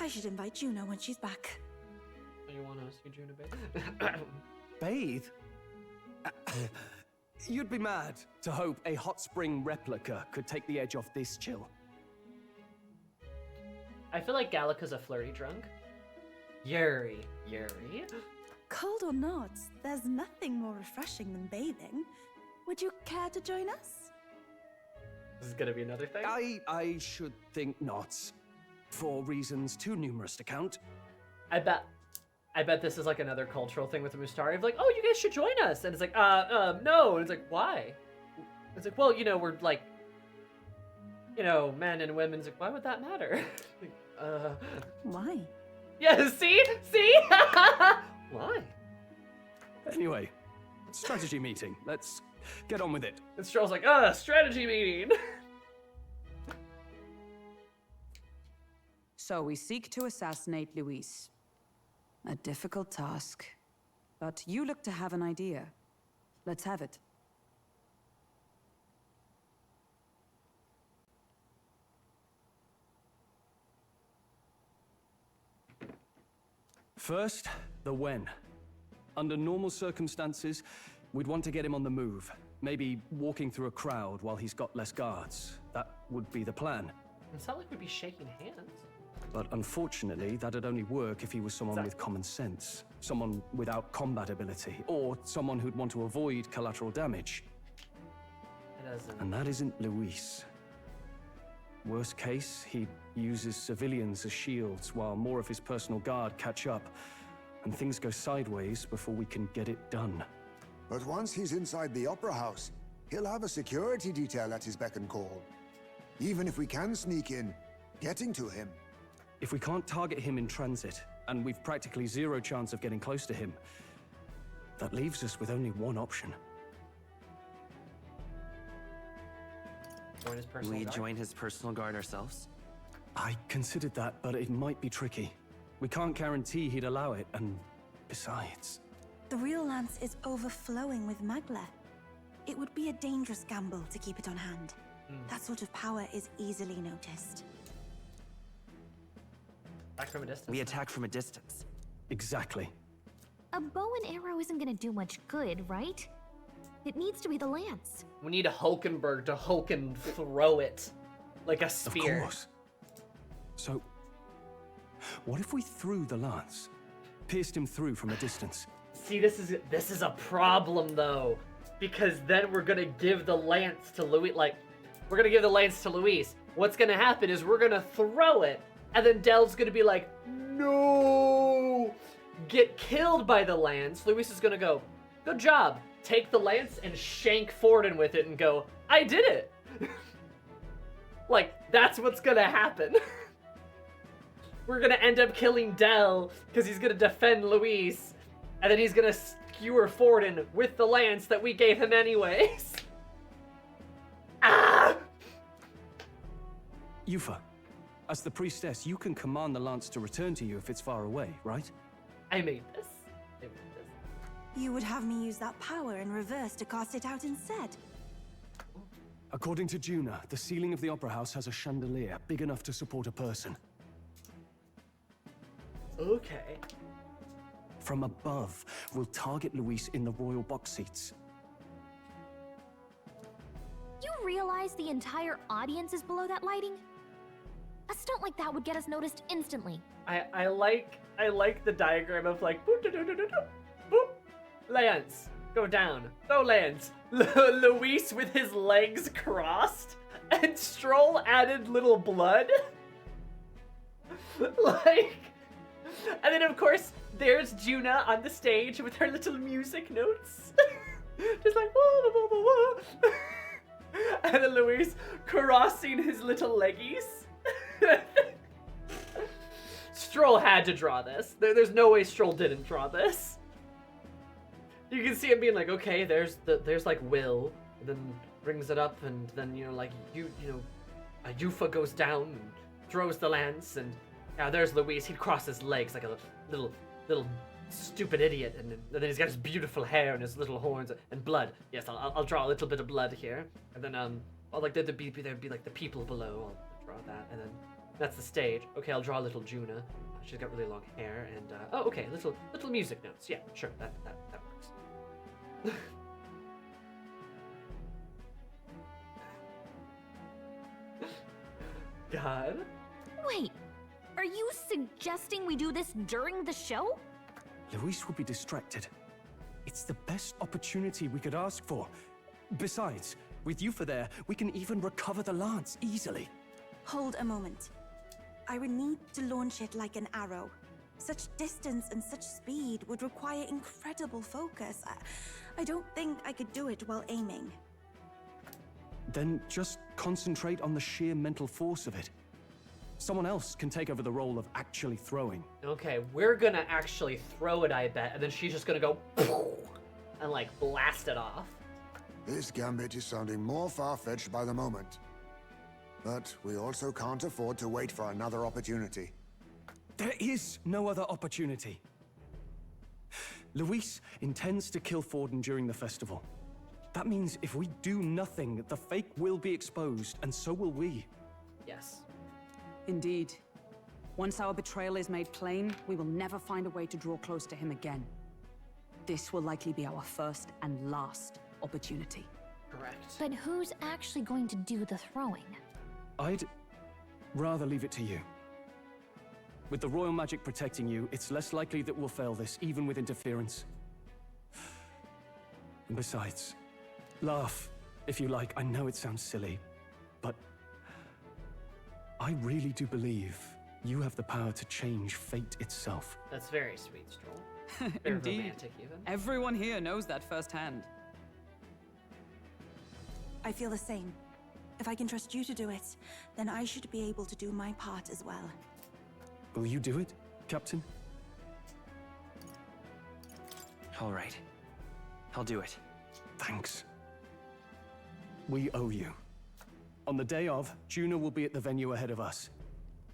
I should invite Juno when she's back. Oh, you want to see Juno Bathe? You'd be mad to hope a hot spring replica could take the edge off this chill. I feel like Gallica's a flirty drunk. Yuri. Cold or not, there's nothing more refreshing than bathing. Would you care to join us? This is gonna be another thing? I should think not. For reasons too numerous to count. I bet this is like another cultural thing with the Mustari of like, oh, you guys should join us. And it's like, no. And it's like, why? It's like, well, you know, we're like, you know, men and women. It's like, why would that matter? Like, Why? Yeah, see? Why? Anyway, strategy meeting. Let's get on with it. And Stroll's like, strategy meeting. So we seek to assassinate Luis. A difficult task, but you look to have an idea. Let's have it. First, the when. Under normal circumstances, we'd want to get him on the move. Maybe walking through a crowd while he's got less guards. That would be the plan. It's not like we'd be shaking hands. But unfortunately, that'd only work if he was someone with common sense. Someone without combat ability. Or someone who'd want to avoid collateral damage. And that isn't Luis. Worst case, he uses civilians as shields while more of his personal guard catch up. And things go sideways before we can get it done. But once he's inside the Opera House, he'll have a security detail at his beck and call. Even if we can sneak in, getting to him. If we can't target him in transit, and we've practically zero chance of getting close to him, that leaves us with only one option. Join his personal We guard? join his personal guard ourselves? I considered that, but it might be tricky. We can't guarantee he'd allow it, and besides... The real lance is overflowing with Magla. It would be a dangerous gamble to keep it on hand. That sort of power is easily noticed. Back from a distance. We attack from a distance. Exactly. A bow and arrow isn't gonna do much good, right? It needs to be the lance. We need a Hulkenberg to Hulken throw it like a spear. Of course. So, what if we threw the lance? Pierced him through from a distance? See, this is a problem though, because then we're gonna give the lance to Luis. Like, we're gonna give the lance to Luis. What's gonna happen is we're gonna throw it, and then Del's gonna be like, no, get killed by the lance. Luis is gonna go, good job. Take the lance and shank Forden with it and go, I did it. Like, that's what's gonna happen. We're gonna end up killing Del because he's gonna defend Luis, and then he's gonna skewer Forden with the lance that we gave him anyways. Ah! Yufa, as the priestess, you can command the lance to return to you if it's far away, right? I made this. You would have me use that power in reverse to cast it out instead. According to Juna, the ceiling of the Opera House has a chandelier big enough to support a person. Okay. From above, we'll target Luis in the royal box seats. You realize the entire audience is below that lighting? A stunt like that would get us noticed instantly. I like the diagram of like boop, boop, boop, boop, lance, go down, throw lance. Luis with his legs crossed, and Stroll added little blood. Like, and then of course there's Juna on the stage with her little music notes, just like whoa, whoa, whoa, whoa. And then Luis crossing his little leggies. Stroll had to draw this. There's no way Stroll didn't draw this. You can see him being like, okay, there's like Will, and then brings it up, and then like Yufa goes down and throws the lance, and there's Luis. He'd cross his legs like a little stupid idiot, and then he's got his beautiful hair and his little horns and blood. Yes, I'll draw a little bit of blood here, and then there'd be like the people below. I'll draw that, and then that's the stage. Okay, I'll draw a little Juna. She's got really long hair, and okay, little music notes. Yeah, sure, that works. God. Wait, are you suggesting we do this during the show? Luis will be distracted. It's the best opportunity we could ask for. Besides, with Yufa there, we can even recover the lance easily. Hold a moment. I would need to launch it like an arrow. Such distance and such speed would require incredible focus. I don't think I could do it while aiming. Then just concentrate on the sheer mental force of it. Someone else can take over the role of actually throwing. Okay, we're gonna actually throw it, I bet, and then she's just gonna go and like blast it off. This gambit is sounding more far-fetched by the moment. But we also can't afford to wait for another opportunity. There is no other opportunity. Luis intends to kill Forden during the festival. That means if we do nothing, the fake will be exposed, and so will we. Yes. Indeed. Once our betrayal is made plain, we will never find a way to draw close to him again. This will likely be our first and last opportunity. Correct. But who's actually going to do the throwing? I'd rather leave it to you. With the royal magic protecting you, it's less likely that we'll fail this, even with interference. And besides, laugh if you like. I know it sounds silly, but I really do believe you have the power to change fate itself. That's very sweet, Stroll. Very Indeed. romantic, even. Everyone here knows that firsthand. I feel the same. If I can trust you to do it, then I should be able to do my part as well. Will you do it, Captain? All right. I'll do it. Thanks. We owe you. On the day of, Juna will be at the venue ahead of us.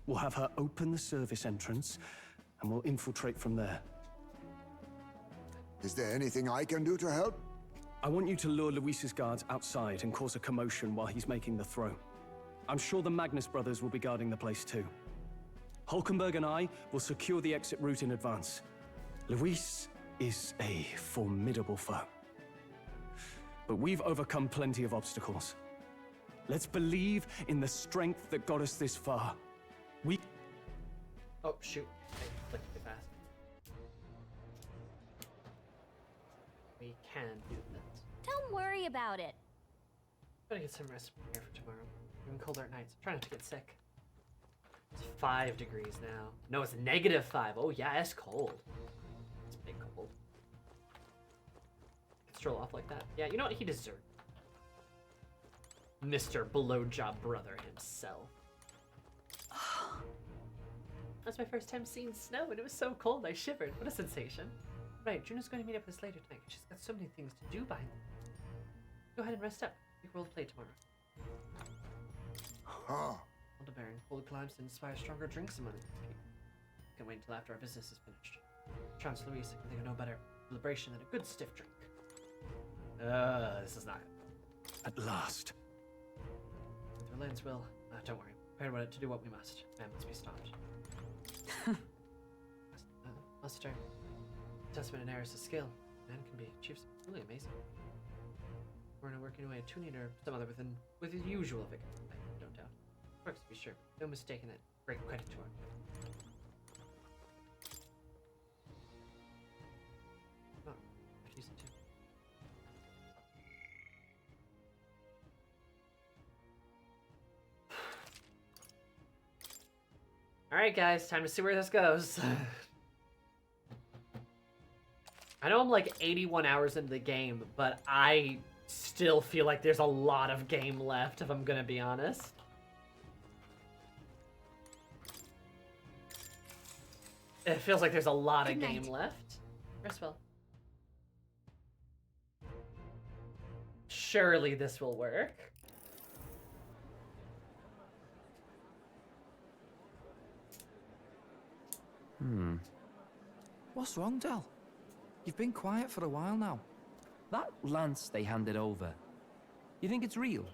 We'll have her open the service entrance, and we'll infiltrate from there. Is there anything I can do to help? I want you to lure Luis's guards outside and cause a commotion while he's making the throw. I'm sure the Magnus brothers will be guarding the place too. Hulkenberg and I will secure the exit route in advance. Luis is a formidable foe. But we've overcome plenty of obstacles. Let's believe in the strength that got us this far. We... Oh, shoot. I clicked too fast. We can do this. Don't worry about it. I'm gonna get some rest here for tomorrow. Even colder at nights. I'm trying not to get sick. It's 5 degrees now. No, it's -5. Oh yeah, it's cold. It's big cold. Stroll off like that. Yeah, you know what? He deserved Mr. Blowjob Brother himself. That's my first time seeing snow, and it was so cold I shivered. What a sensation. Right, Juno's going to meet up with us later tonight. She's got so many things to do by then. Go ahead and rest up. We will play tomorrow. Altabury, holy climbs to inspire stronger drinks among us. Can't wait until after our business is finished. Chance Luis, I can think of no better celebration than a good stiff drink. This is not good. At last. With Orleans will, don't worry. Prepare to do what we must. Man must be stopped. Master, testament and Eris' skill. Man can be achieved really amazing. We're not working away a tuning or some other with his usual vigor. I don't doubt. Works to be sure. No mistake in it. Great credit to her. Oh, I use it too. Alright guys, time to see where this goes. I know I'm like 81 hours into the game, but I still feel like there's a lot of game left, if I'm gonna be honest. It feels like there's a lot of Good game night. left. Rest well. Surely this will work. What's wrong, Del? You've been quiet for a while now. That lance they handed over, you think it's real?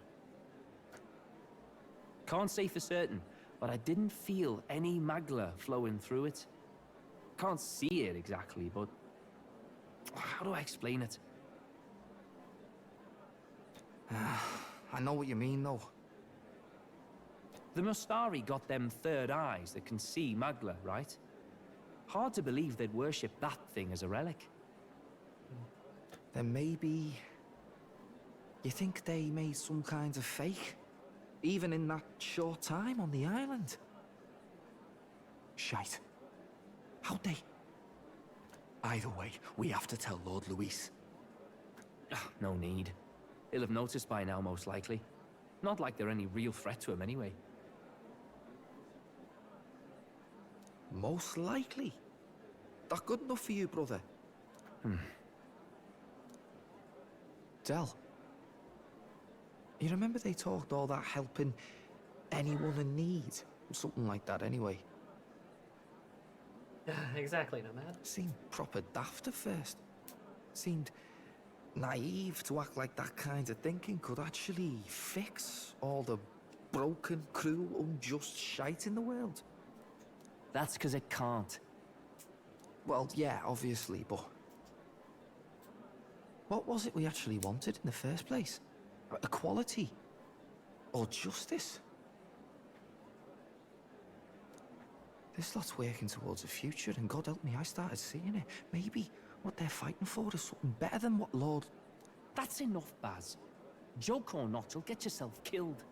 Can't say for certain, but I didn't feel any magla flowing through it. Can't see it exactly, but how do I explain it? I know what you mean, though. The Mustari got them third eyes that can see magla, right? Hard to believe they'd worship that thing as a relic. Then maybe... You think they made some kind of fake? Even in that short time on the island? Shite. How'd they... Either way, we have to tell Lord Luis. No need. He'll have noticed by now, most likely. Not like they're any real threat to him anyway. Most likely? That good enough for you, brother? Del, you remember they talked all that helping anyone in need? Something like that, anyway. Exactly, Nomad. Seemed proper daft at first. Seemed naive to act like that kind of thinking could actually fix all the broken, cruel, unjust shite in the world. That's because it can't. Well, yeah, obviously, but... What was it we actually wanted in the first place? Equality? Or justice? This lot's working towards a future, and God help me, I started seeing it. Maybe what they're fighting for is something better than what Lord... That's enough, Baz. Joke or not, you'll get yourself killed.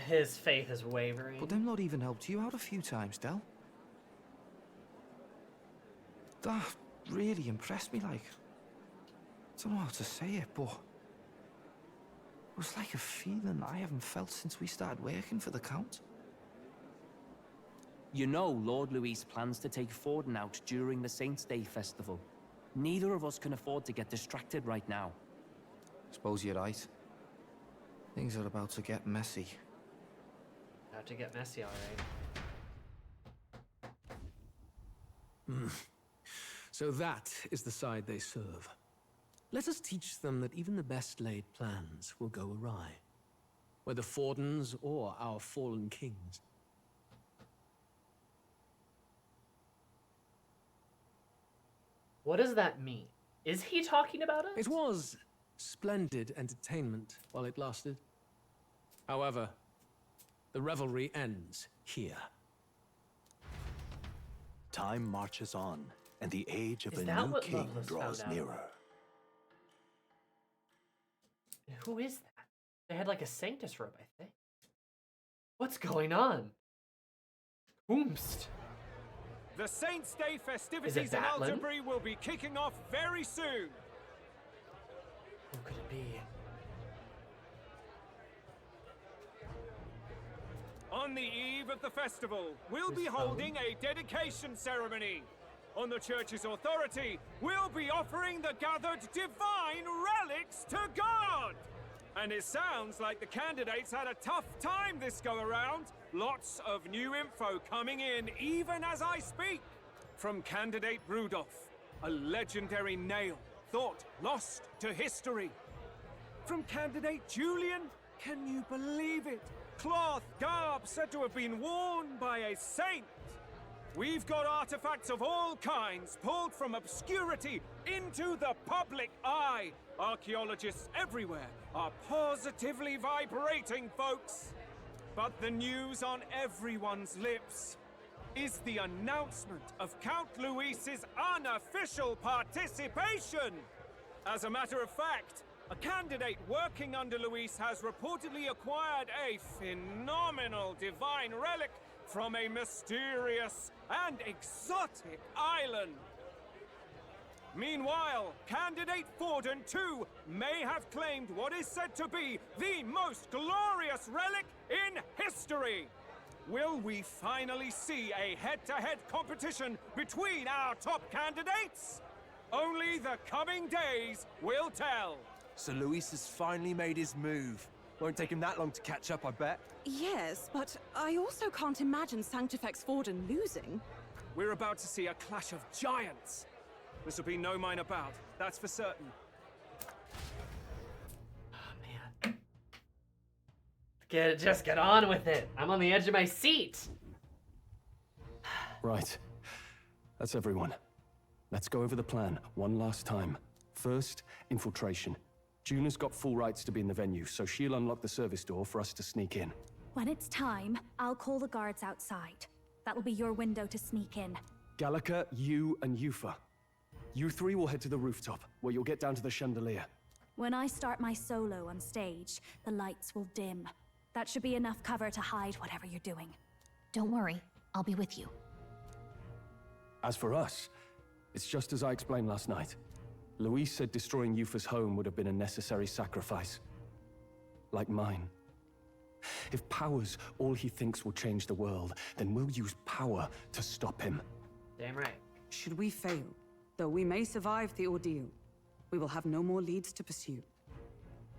His faith is wavering. But them not even helped you out a few times, Del. That really impressed me, like... I don't know how to say it, but... It was like a feeling I haven't felt since we started working for the Count. You know Lord Luis plans to take Forden out during the Saints' Day festival. Neither of us can afford to get distracted right now. Suppose you're right. Things are about to get messy. About to get messy, alright. So that is the side they serve. Let us teach them that even the best laid plans will go awry. Whether Fordens or our fallen kings. What does that mean? Is he talking about us? It was splendid entertainment while it lasted. However, the revelry ends here. Time marches on, and the age of Is a that new what king Loveless draws found out? nearer. Who is that? They had like a Sanctus robe, I think. What's going on? Whomst. The Saints' Day Is festivities it in Batlin? Altabury will be kicking off very soon. Who could it be? On the eve of the festival, we'll His be phone? holding a dedication ceremony. On the church's authority, we'll be offering the gathered divine relics to God. And it sounds like the candidates had a tough time this go around. Lots of new info coming in even as I speak. From candidate Rudolph, a legendary nail, thought lost to history. From candidate Julian, can you believe it? Cloth garb said to have been worn by a saint. We've got artifacts of all kinds pulled from obscurity into the public eye. Archaeologists everywhere are positively vibrating, folks. But the news on everyone's lips is the announcement of Count Luis's unofficial participation. As a matter of fact, a candidate working under Luis has reportedly acquired a phenomenal divine relic from a mysterious and exotic island. Meanwhile, candidate Forden, too, may have claimed what is said to be the most glorious relic in history. will we finally see a head-to-head competition between our top candidates? Only the coming days will tell. So Luis has finally made his move. Won't take him that long to catch up, I bet. Yes, but I also can't imagine Sanctifex Forden losing. We're about to see a clash of giants. This will be no minor bout, that's for certain. Just get on with it. I'm on the edge of my seat. Right. That's everyone. Let's go over the plan one last time. First, infiltration. Juna's got full rights to be in the venue, so she'll unlock the service door for us to sneak in. When it's time, I'll call the guards outside. That'll be your window to sneak in. Gallica, you, and Yufa. You three will head to the rooftop, where you'll get down to the chandelier. When I start my solo on stage, the lights will dim. That should be enough cover to hide whatever you're doing. Don't worry, I'll be with you. As for us, it's just as I explained last night. Luis said destroying Yufa's home would have been a necessary sacrifice. Like mine. If power's all he thinks will change the world, then we'll use power to stop him. Damn right. Should we fail, though we may survive the ordeal, we will have no more leads to pursue.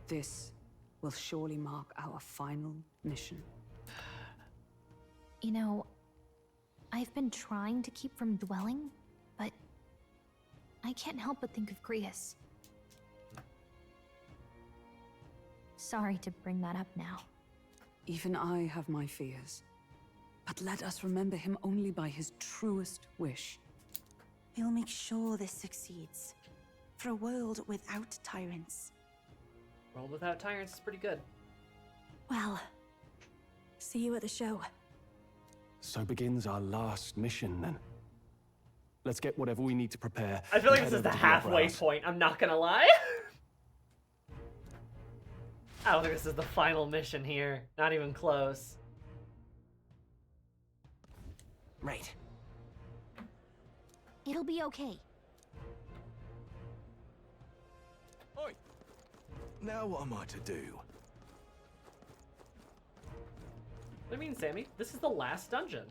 This will surely mark our final mission. You know, I've been trying to keep from dwelling, but I can't help but think of Grius. Sorry to bring that up now. Even I have my fears. But let us remember him only by his truest wish. We'll make sure this succeeds. For a world without tyrants. World without tyrants is pretty good. Well, see you at the show. So begins our last mission, then. Let's get whatever we need to prepare. I feel like and this is head the over to your halfway brows. point, I'm not gonna lie. I don't think this is the final mission here. Not even close. Right. It'll be okay. Oi! Now what am I to do? What do you mean, Sammy? This is the last dungeon.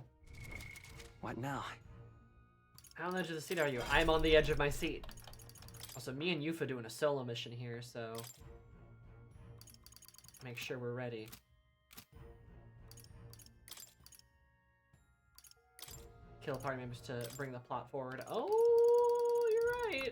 What now? How on the edge of the seat are you? I'm on the edge of my seat. Also, me and Yufa doing a solo mission here, so make sure we're ready. Kill party members to bring the plot forward. Oh, you're right.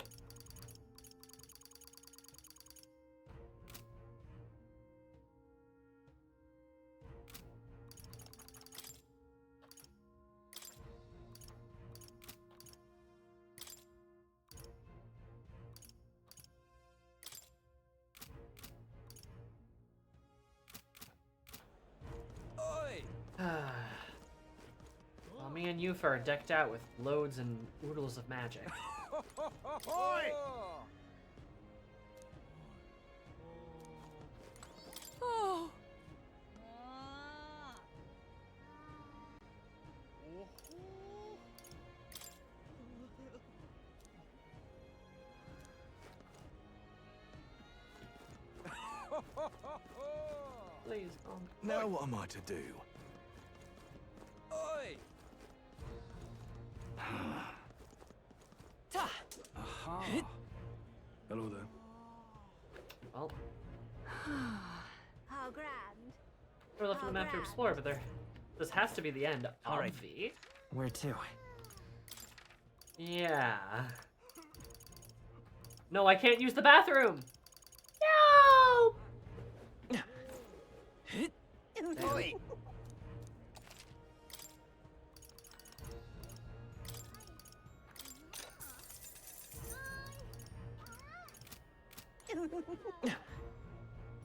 Well, me and Yufa are decked out with loads and oodles of magic. Oi! Oh. Please, Now what am I to do? Oi! Aha. Hello there. Well, How grand. we're left with the map to explore, but this has to be the end. All right. Obvi. Where to? Yeah. No, I can't use the bathroom. No. Oi!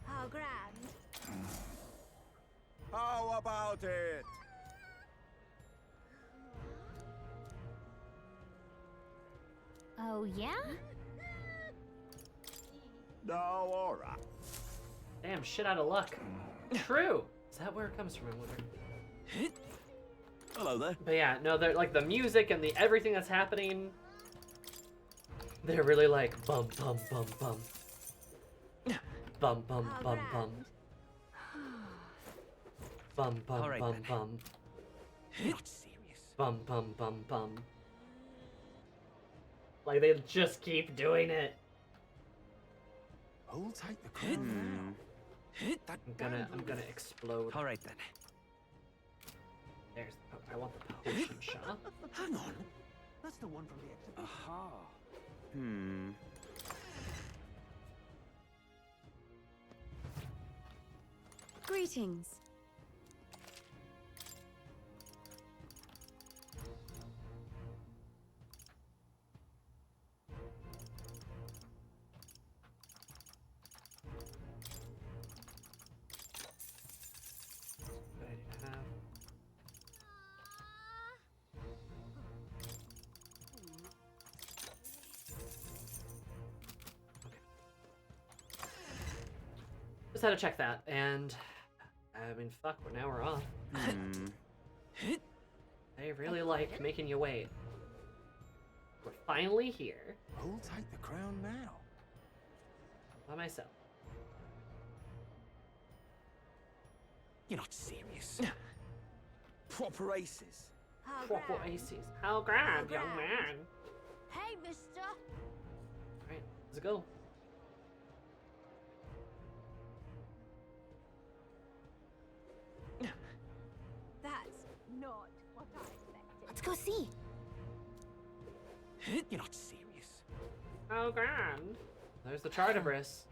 How grand. How about it? Oh, yeah? No, all right. Damn, shit out of luck. True. Is that where it comes from? I wonder. Hello there. But yeah, no, they're like the music and the everything that's happening. They're really like bum bum bum bum. Bum bum bum bum. Bum bum All right, bum then. bum. Not serious. Bum, bum, bum, bum. Like, they just keep doing it. Who'll take the crown now? I'm gonna explode. All right then. There's the I want the potion shop. Hang on. That's the one from the exhibition. Aha. Greetings. Good idea to have. Just had to check that, and I mean, fuck, now we're off. They really like making you wait. We're finally here. Who'll take the crown now? By myself. You're not serious. Proper aces. Proper aces. How grand, young man. Hey, mister. Alright, let's go. That's not what I expected. Let's go see. You're not serious. How grand. There's the Chartabris.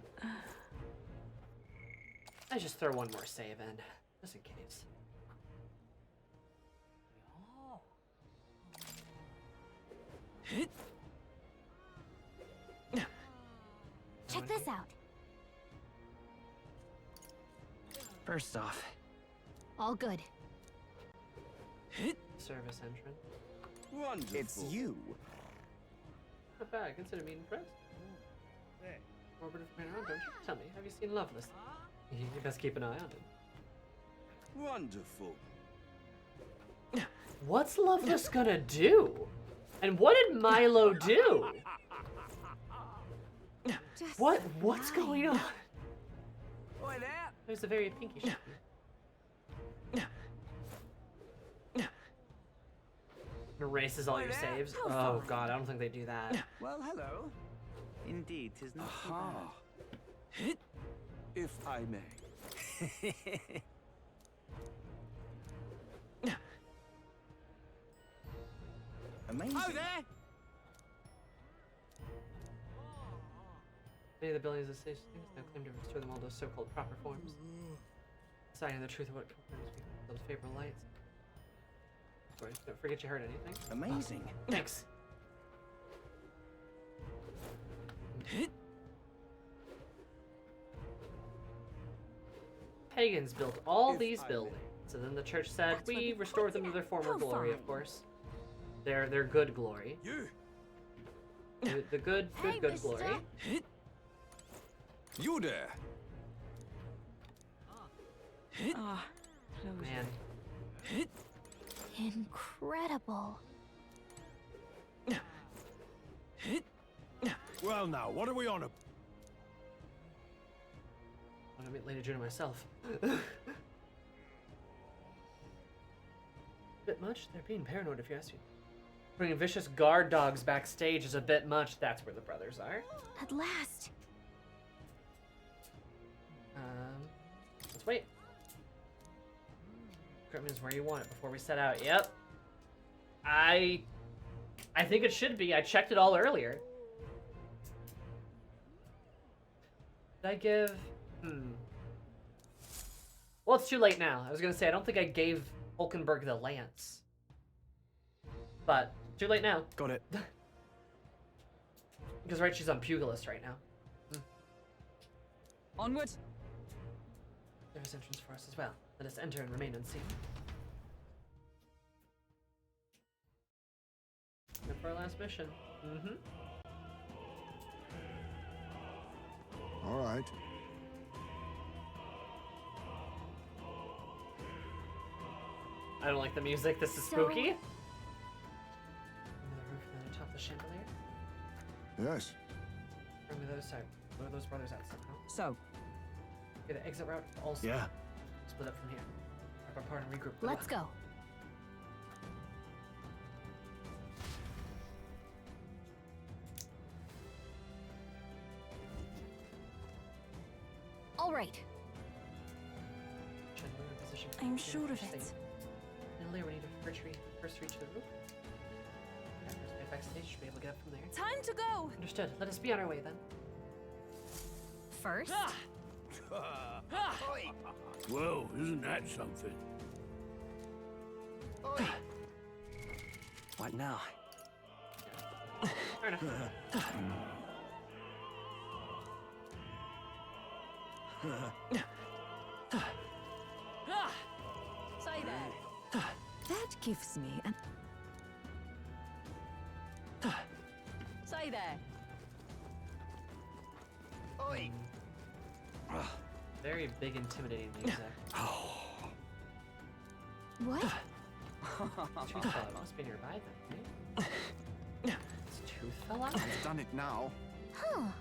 I just throw one more save in, just in case. Check this out. First off. All good. Service entrant. Wonderful. It's you. Not bad, consider me impressed. Orbit of man around, don't you? Tell me, have you seen Loveless? You best keep an eye on him. Wonderful. What's Loveless gonna do? And what did Milo do? What's going on? Oi there. There's a very pinky ship. Erases all your saves. Oh god, I don't think they do that. Well, hello. Indeed, 'tis not so bad. If I may. Amazing. Oh, there! Many of the buildings of stage things now claim to restore them all to so-called proper forms. Deciding the truth of what confirms those favorable lights. Sorry, don't forget you heard anything. Amazing. Thanks. Pagans built all these buildings, and then the church said, we restored them to their former glory, of course. Their good glory. The good glory. You there. Ah, man. Incredible. Well now, what are we on about? I'm gonna meet Lady Juno myself. Bit much? They're being paranoid if you ask me. Bringing vicious guard dogs backstage is a bit much. That's where the brothers are. At last. Let's wait. Equipment is where you want it before we set out. Yep. I think it should be. I checked it all earlier. Did I give... Well, it's too late now. I was gonna say, I don't think I gave Hulkenberg the lance. But, too late now. Got it. Because, right, she's on Pugilist right now. Onward. There's entrance for us as well. Let us enter and remain unseen. Good for our last mission. All right. I don't like the music. This is spooky. Under the roof and then atop the chandelier. Yes. From the other side. Lure those brothers out somehow. So. Okay, the exit route also. Yeah. Split up from here. Grab our part and regroup. Let's go. All right. I'm sure of it. Earlier, we need to first reach the roof. After we get backstage, should be able to get up from there. Time to go! Understood. Let us be on our way then. First? Whoa, isn't that something? What now? Fair enough. Say there. That gives me an... Say there. Oi. Very big, intimidating music. What? Tooth fell out. Must be nearby then, right? His tooth fell out? I've done it now. Huh.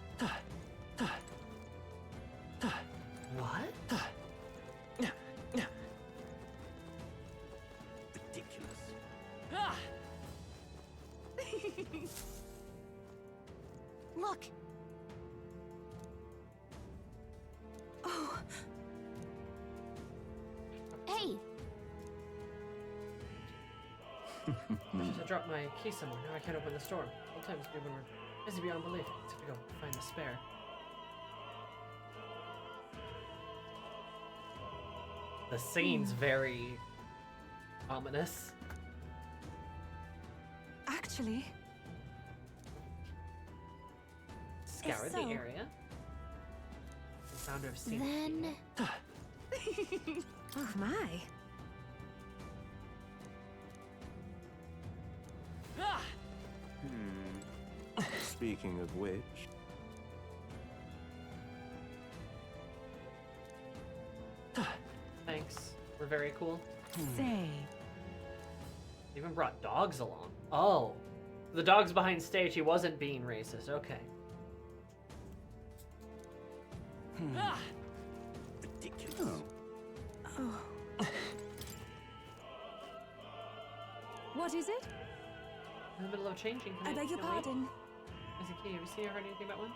What? Ridiculous. Look. Oh. Hey. I dropped my key somewhere. Now I can't open the store. Sometimes when we're busy beyond belief, I have to go find the spare. The scene's very ominous. Actually... Scoured If the so- area. The founder of Saint Then... Oh my. Speaking of which... Thanks. We're very cool. Say. They even brought dogs along. Oh. The dog's behind stage. He wasn't being racist. Okay. Ridiculous. Oh. What is it? In the middle of changing. I beg your can wait? pardon. Is it key? Have you seen or heard anything about one?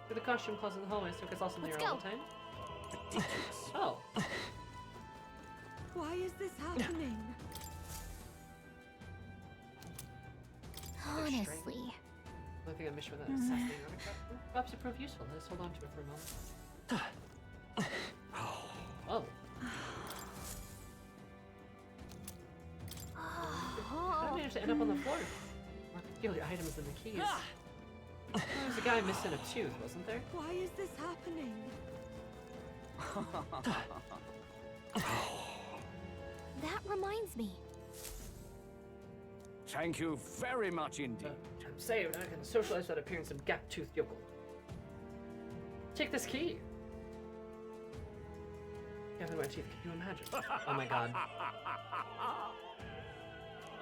Through the costume closet in the hallway, so it gets lost in there Let's all go. the time. Ridiculous. Oh. Why is this happening? Honestly. Looking at a mission with an assassinating artifact. Perhaps it prove useful. Let's hold on to it for a moment. Oh. How did I manage to end up on the floor? More peculiar items than the keys. There was a guy missing a tooth, wasn't there? Why is this happening? That reminds me. Thank you very much indeed. I'm saying I can socialize without appearing some gap-toothed yokel. Take this key. Gavin, my teeth, can you imagine? Oh my god.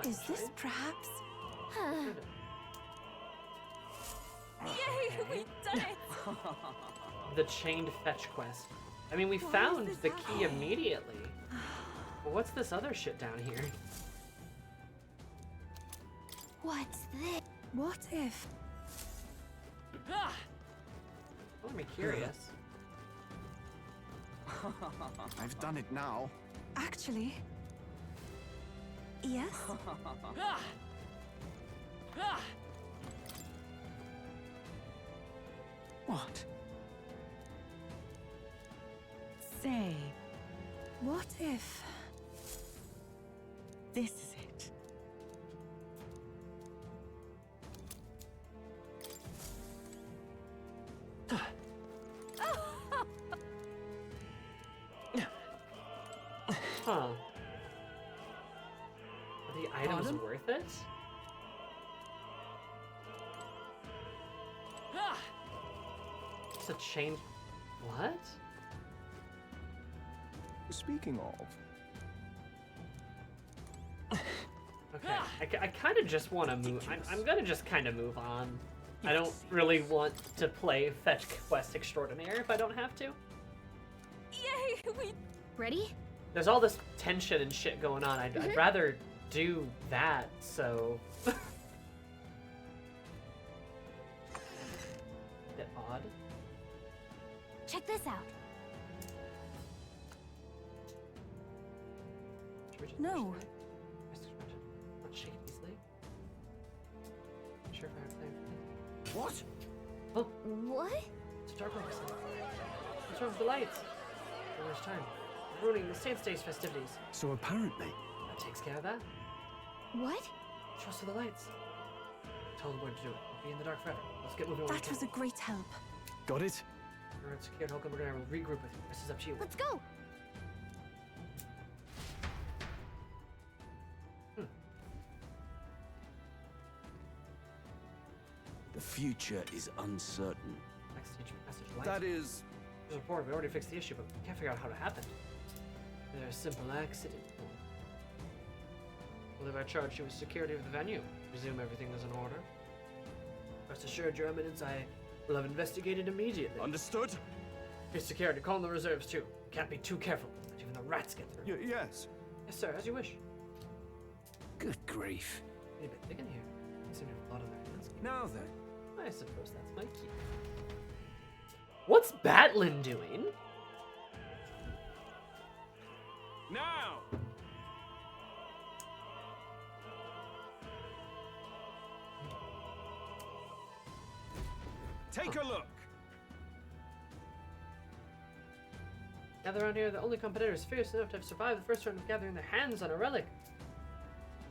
Is this perhaps... Yay, we've done it! The chained fetch quest. I mean, we found the key immediately. But what's this other shit down here? What's this? What if... Oh, I'm curious. I've done it now. Actually... Yes? What? Say, what if... This is it? Huh. Are the items Pardon? worth it? It's a chain. What? Speaking of... Okay, I kind of just want to move. I'm gonna just kind of move on. I don't really want to play Fetch Quest Extraordinaire if I don't have to. Yay, we... Ready? There's all this tension and shit going on. I'd rather do that, so... Bit odd. Check this out. No. Not shake it easily. Sure if I have time. What? Oh, What? it's dark like this. What's wrong with the lights? One last time. Ruining the Saints' Day's festivities. So apparently... That takes care of that. What? Trust the lights. Tell them what to do. We'll be in the dark forever. Let's get moving on. That was a great help. Got it? Alright, secured. Holcomb, we're gonna regroup with you. This is up to you. Let's go! The future is uncertain. Backstage passage light. That is... There's a report. We already fixed the issue, but we can't figure out how it happened. There's a simple accident. Well, if I charge you with security of the venue, presume everything is in order. Rest assured, Your Eminence, I will have investigated immediately. Understood? Hey, security, call in the reserves too. Can't be too careful. Even the rats get through. Yes. Yes, sir, as you wish. Good grief. Need a bit thick in here. Seem to have a lot on their hands. Now then. I suppose that's my key. What's Batlin doing? Now! Take a look. Gather around here, the only competitors fierce enough to have survived the first round of gathering their hands on a relic.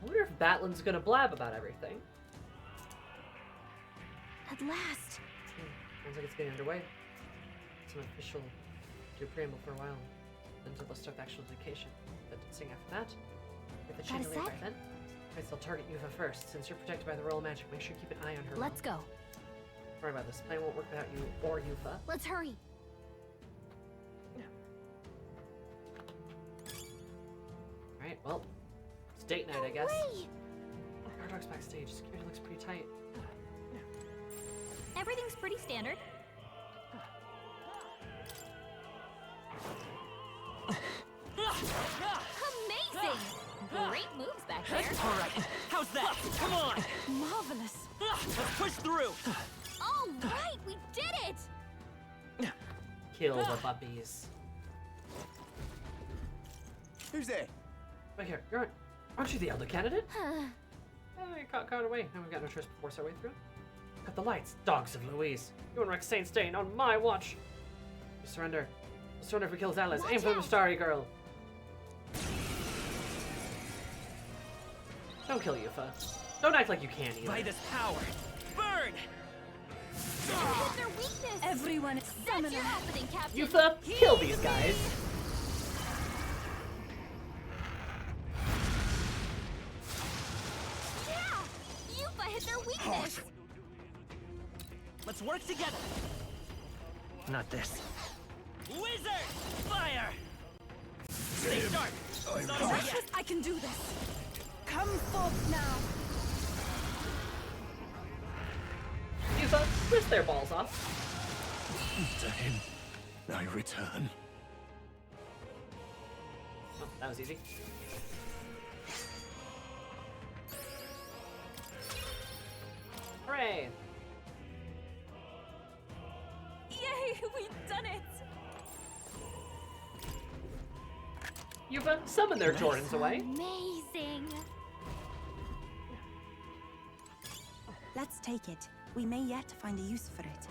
I wonder if Batlin's gonna blab about everything. At last! Sounds like it's getting underway. Some official do preamble for a while until they'll start the actual dedication. But soon after that, with the chandelier by then, I guess they'll target Yufa first. Since you're protected by the royal magic, make sure you keep an eye on her. Let's go. Sorry about this. Plan won't work without you or Yufa. Let's hurry. Alright, well, it's date night, I guess. Guardhog's backstage. Security looks pretty tight. Everything's pretty standard. Amazing! Great moves back there. All right. How's that? Come on. Marvelous. Let's push through. All right, we did it! Kill the puppies. Who's there? Right here. Aren't you the elder candidate? Oh, you got caught away. Now we've got no choice but force our way through. Cut the lights, dogs of Louise. You and Rex Saint Stain on my watch. You surrender. We'll surrender if we kill his allies. Aim for the starry girl. Don't kill Yufa. Don't act like you can either. By this power, burn! Hit their weakness! Everyone is That's your happening, Captain! Yufa, kill these guys. Yeah! Yufa hit their weakness! Let's work together. Not this. Wizard! Fire! Stay sharp! It's not over yet. I can do this. Come forth now. Yufa, twist their balls off. To him, I return. Oh, that was easy. Hooray! Yay, we've done it! Yufa, summon their Jordans away. Amazing! Let's take it. We may yet find a use for it.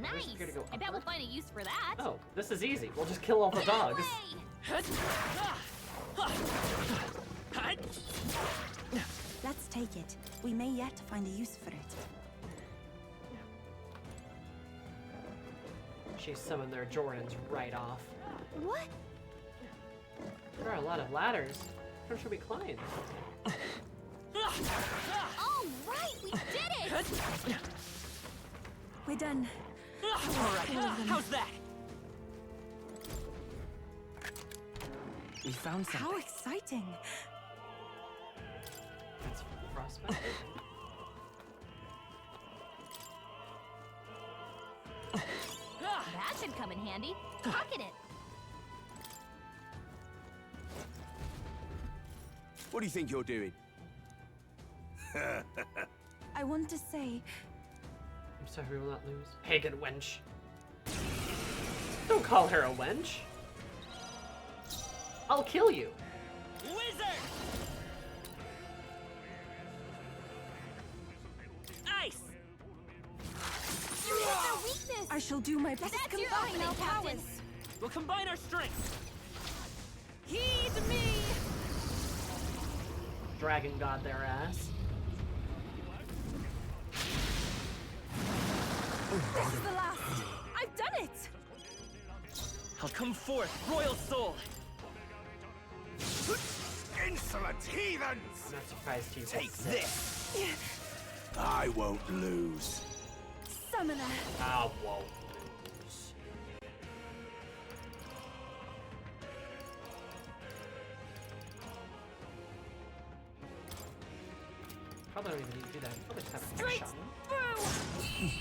Nice! I bet we'll find a use for that. Oh, this is easy. We'll just kill all the dogs. Let's take it. We may yet find a use for it. She summoned their Jordans right off. What? There are a lot of ladders. How should we climb? All right, we did it! We're done. All right, how's that? We found something. How exciting! That's frostbite. That should come in handy. Pocket it. What do you think you're doing? I want to say, I'm sorry we will not lose. Pagan wench. Don't call her a wench. I'll kill you. Wizard! Ice! You hit their weakness! I shall do my best to combine our powers. We'll combine our strength. Heed me! Dragon god their ass. This is the last. I've done it! I'll come forth, royal soul. Insolent heathens! I'm not surprised you Take this! I won't lose. Summoner. I won't. Probably don't even need to do that. Probably just have a quick shot.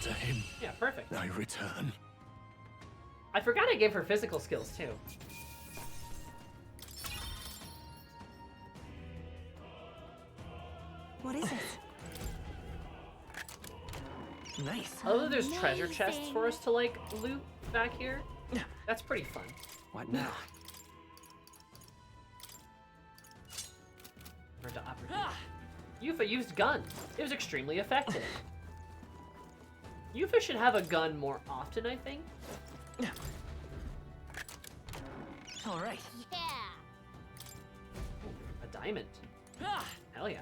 To him, Yeah, perfect. I return. I forgot I gave her physical skills too. What is it? Nice. I love that there's treasure chests for us to like loot back here. That's pretty fun. What now? For the opportunity. Yuffie used gun. It was extremely effective. Yuffie should have a gun more often, I think. All right. Yeah. A diamond. Hell yeah.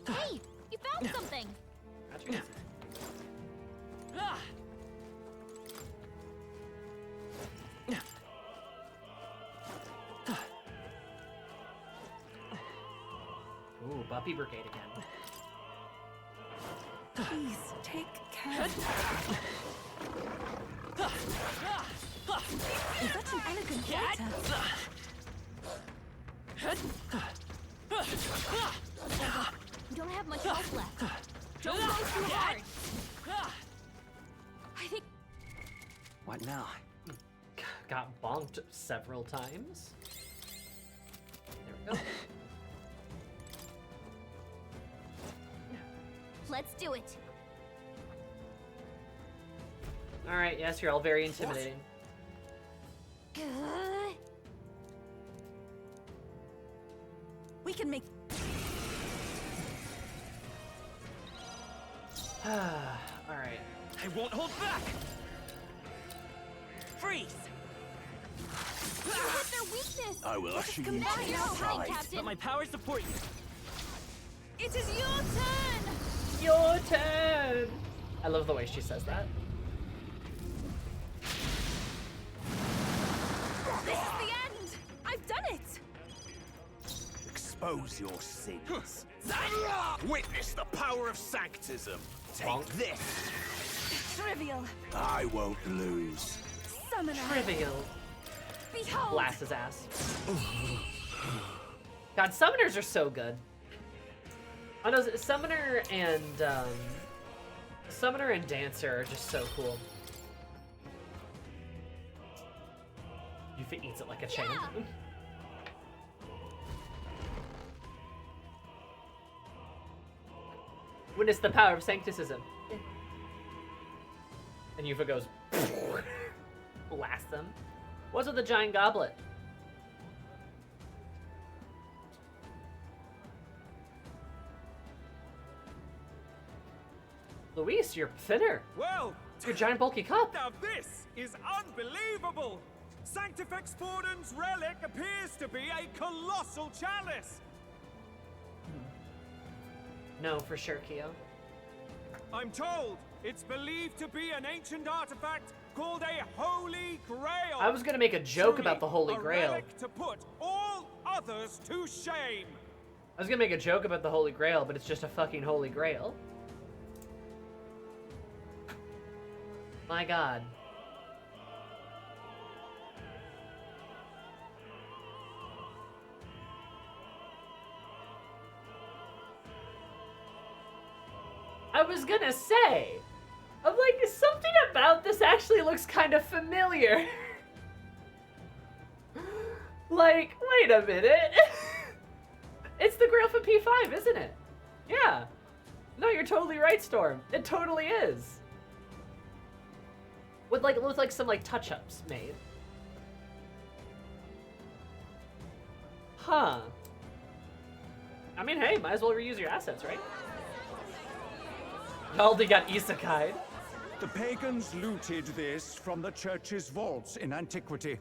Hey, you found something. Gotcha. Ooh, Buffy Brigade again. Please, take care. Such an elegant water. You don't have much health left. Don't go too hard. I think What now? Got bonked several times. There we go. let's do it. Alright, yes, you're all very intimidating. We can make. Alright. I won't hold back. Freeze. You hit their weakness. I will usher you to Combine your your time, side. Captain. Let my powers support you. It is your turn. Your turn! I love the way she says that. This is the end. I've done it. Expose your sins. Witness the power of sanctism. Take this. Trivial. I won't lose. Summoner. Trivial. Behold. Blast his ass. God, summoners are so good. I know Summoner and Dancer are just so cool. Yuffie eats it like a champ. Witness the power of sancticism. And Yuffie goes, blast them. What's with the giant goblet? Luis, you're thinner. Well, Your giant bulky cup. now this is unbelievable. Sanctifex Forden's relic appears to be a colossal chalice. No, for sure, Keo. I'm told it's believed to be an ancient artifact called a Holy Grail. I was gonna make a joke Truly, about the Holy a Grail. relic to put all others to shame. I was gonna make a joke about the Holy Grail, but it's just a fucking Holy Grail. My God. I was gonna say, I'm like, something about this actually looks kind of familiar. Like, wait a minute. It's the Grail from P5, isn't it? Yeah. No, you're totally right, Storm. It totally is. With like some like touch-ups made. Huh. I mean, hey, might as well reuse your assets, right? Aldi got isekai'd. The pagans looted this from the church's vaults in antiquity.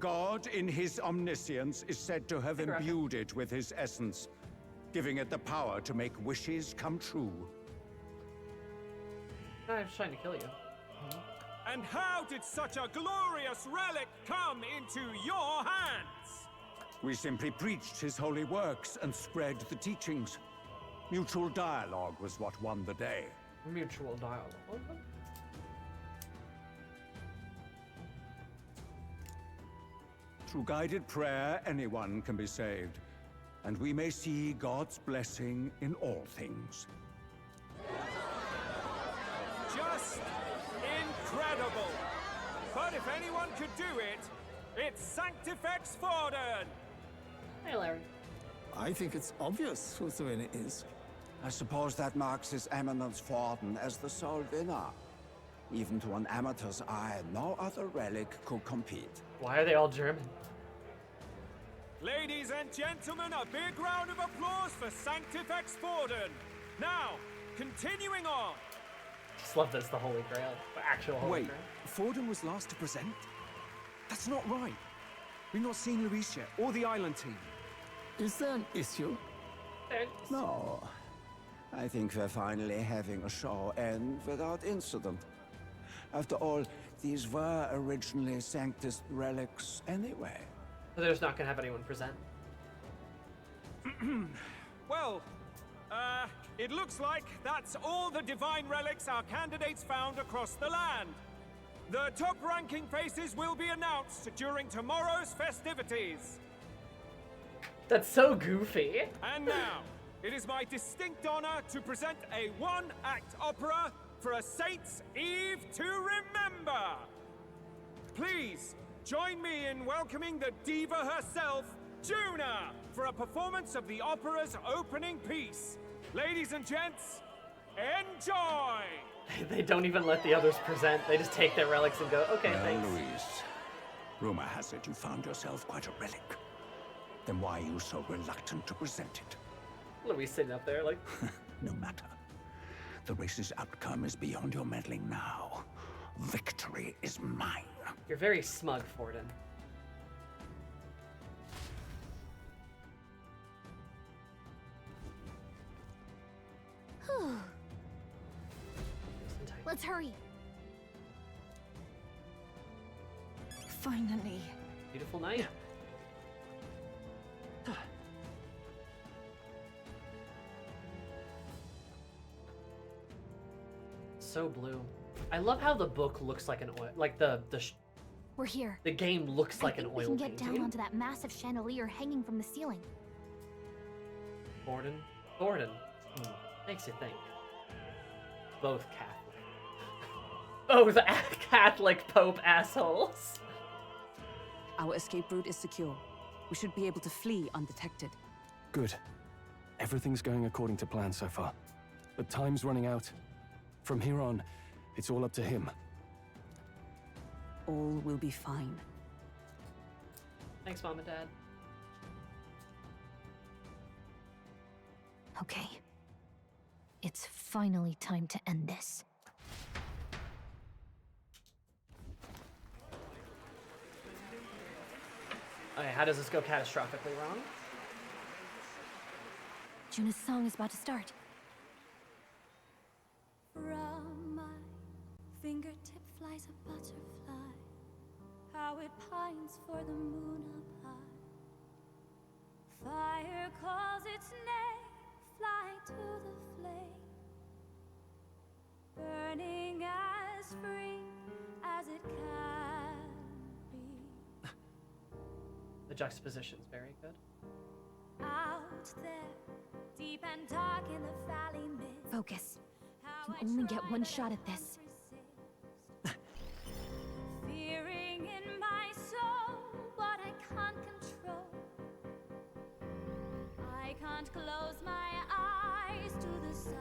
God, in his omniscience, is said to have imbued it with his essence, giving it the power to make wishes come true. I'm just trying to kill you. And how did such a glorious relic come into your hands? We simply preached his holy works and spread the teachings. Mutual dialogue was what won the day. Mutual dialogue. Through guided prayer, anyone can be saved, and we may see God's blessing in all things. Just incredible! But if anyone could do it, it's Sanctifex Forden! Hey, Larry. I think it's obvious who the winner is. I suppose that marks His Eminence Forden as the sole winner. Even to an amateur's eye, no other relic could compete. Why are they all German? Ladies and gentlemen, a big round of applause for Sanctifex Forden. Now, continuing on. Just love this, the Holy Grail. The actual Holy Wait, Grail. Forden was last to present? That's not right. We've not seen Luis yet, or the island team. Is there an issue? No. I think we're finally having a show end without incident. After all, these were originally Sanctus relics anyway. They're just not gonna have anyone present. Well, it looks like that's all the divine relics our candidates found across the land. The top-ranking faces will be announced during tomorrow's festivities. That's so goofy. And now, it is my distinct honor to present a one-act opera for a Saint's Eve to remember. Please, join me in welcoming the diva herself, Juna, for a performance of the opera's opening piece. Ladies and gents, enjoy! They don't even let the others present. They just take their relics and go, okay, Well, thanks. Luis, rumor has it you found yourself quite a relic. Then why are you so reluctant to present it? Louis sitting up there like... No matter. The race's outcome is beyond your meddling now. Victory is mine. You're very smug, Forden. Let's hurry. Finally. Beautiful night. So blue. I love how the book looks like an oil, like We're here. the game looks like an We oil can get painting. down onto that massive chandelier hanging from the ceiling. Forden. Makes you think. Both Catholic. Both Catholic Pope assholes. Our escape route is secure. We should be able to flee undetected. Good. Everything's going according to plan so far. But time's running out. From here on, it's all up to him. All will be fine. Thanks, Mom and Dad. Okay. It's finally time to end this. Okay, how does this go catastrophically wrong? Juna's song is about to start. From my fingertip flies a butterfly, how it pines for the moon up high. Fire calls its name, fly to the flame, burning as free as it can be. The juxtaposition's very good. Out there, deep and dark in the valley mid. Focus. You only get one shot at this. Fearing in my soul what I can't control. I can't close my eyes to the sunrise.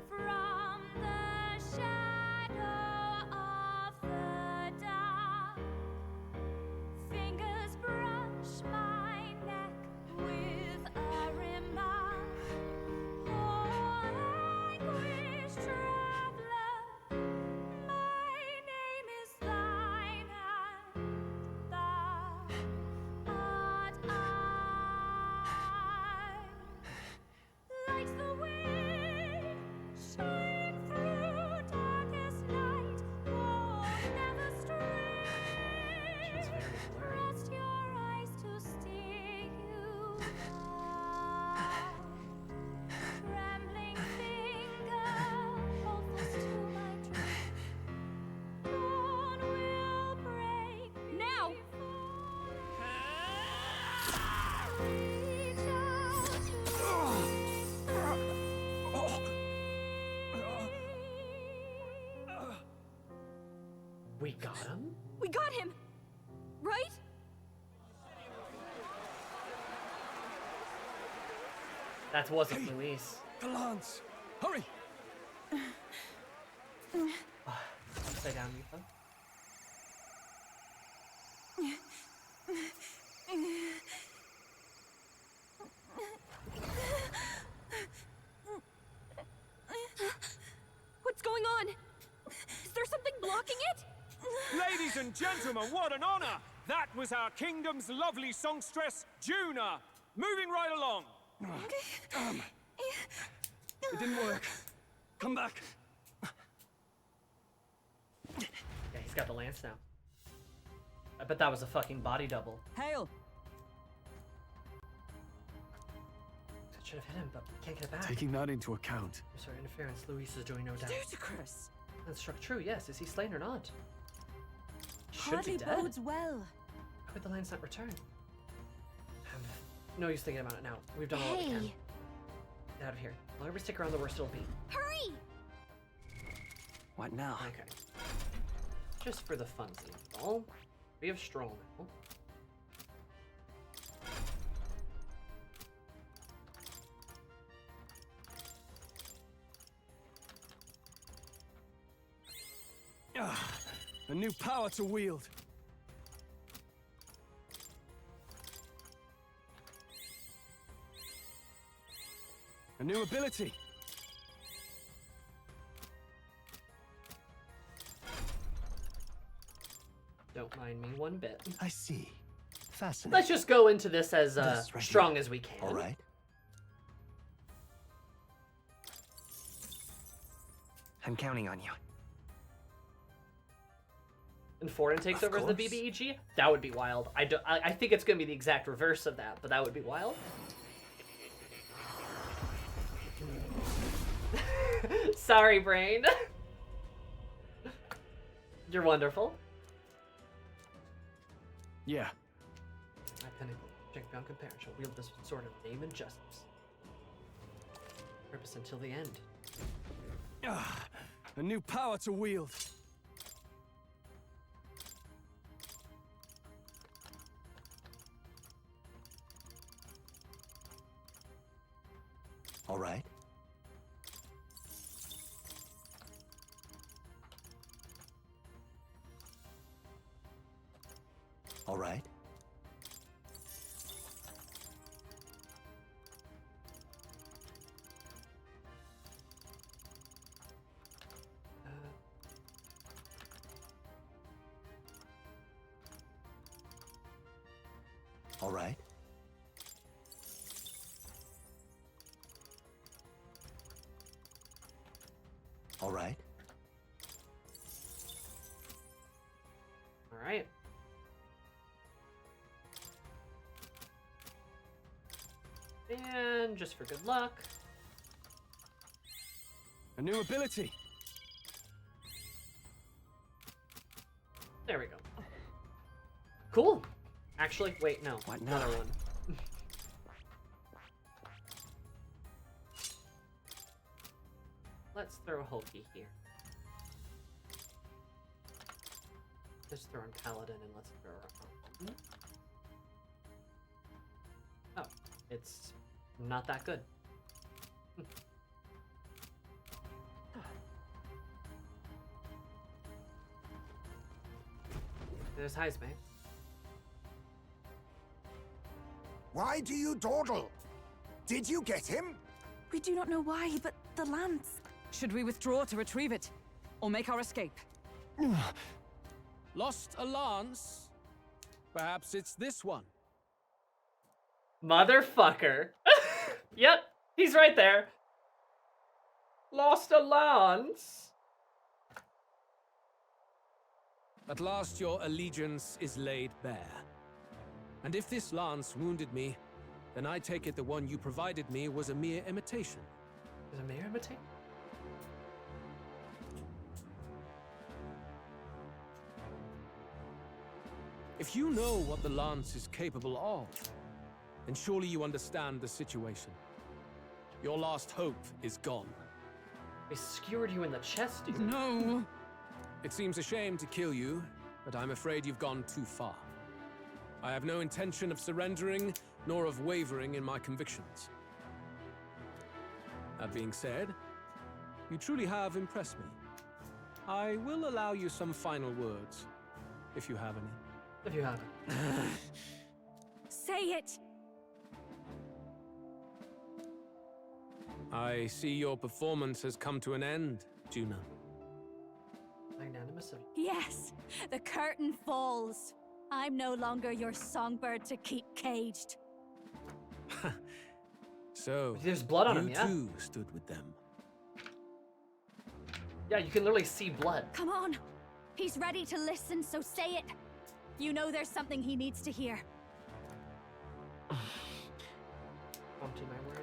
From the shadow of the dark, fingers brush my neck with a remark. Oh, anguish traveler, my name is thine, and thou art I. Like the wind, shine through darkest night. Oh, never stray. Trust your eyes to steer you by. Trembling finger holds to my dream. Dawn will break now. Reach out We got him? We got him, right? That wasn't Luis. The lance! Hurry! Stay down, Yufa. What's going on? Is there something blocking it? Ladies and gentlemen, what an honor! That was our kingdom's lovely songstress, Juna. Moving right along. It didn't work. Come back. Yeah, he's got the lance now. I bet that was a fucking body double. Hail! That should have hit him, but we can't get it back. Taking that into account. There's our interference. Luis is doing no doubt. Ludicrous. That's struck true, yes. Is he slain or not? Should Hardly be dead. bodes well. How would the lance not return? No use thinking about it now. We've done all we can. Get out of here. The longer we stick around, the worse it'll be. Hurry! What now? Okay. Just for the funsies. All we have Stroll now. A new power to wield. A new ability. Don't mind me one bit. I see. Fascinating. Let's just go into this as This right strong here. as we can. All right. I'm counting on you. And Forden takes over as the BBEG? That would be wild. I think it's going to be the exact reverse of that, but that would be wild. Sorry, brain. You're wonderful. Yeah. My pinnacle, check beyond compare, shall wield this sword of name and justice. Purpose until the end. A new power to wield. All right. All right. All right. All right. All right. And just for good luck. A new ability. There we go. Cool. Actually, wait, no. What now? Another one. let's throw Hulky here. Let's throw in Paladin and let's throw her. Oh, it's not that good. There's Heisman. Why do you dawdle? Did you get him? We do not know why, but the lance. Should we withdraw to retrieve it? Or make our escape? Lost a lance? Perhaps it's this one. Motherfucker. Yep, he's right there. Lost a lance. At last your allegiance is laid bare. And if this lance wounded me, then I take it the one you provided me was a mere imitation. Is a mere imitation? If you know what the lance is capable of, then surely you understand the situation. Your last hope is gone. They skewered you in the chest, dude. No! It seems a shame to kill you, but I'm afraid you've gone too far. I have no intention of surrendering, nor of wavering in my convictions. That being said, you truly have impressed me. I will allow you some final words, if you have any. If you have any. Say it! I see your performance has come to an end, Juna. Magnanimous of you. Yes, the curtain falls. I'm no longer your songbird to keep caged. So, there's blood on him, you yeah? too stood with them. Yeah, you can literally see blood. Come on. He's ready to listen, so say it. You know there's something he needs to hear. Bumped in my words.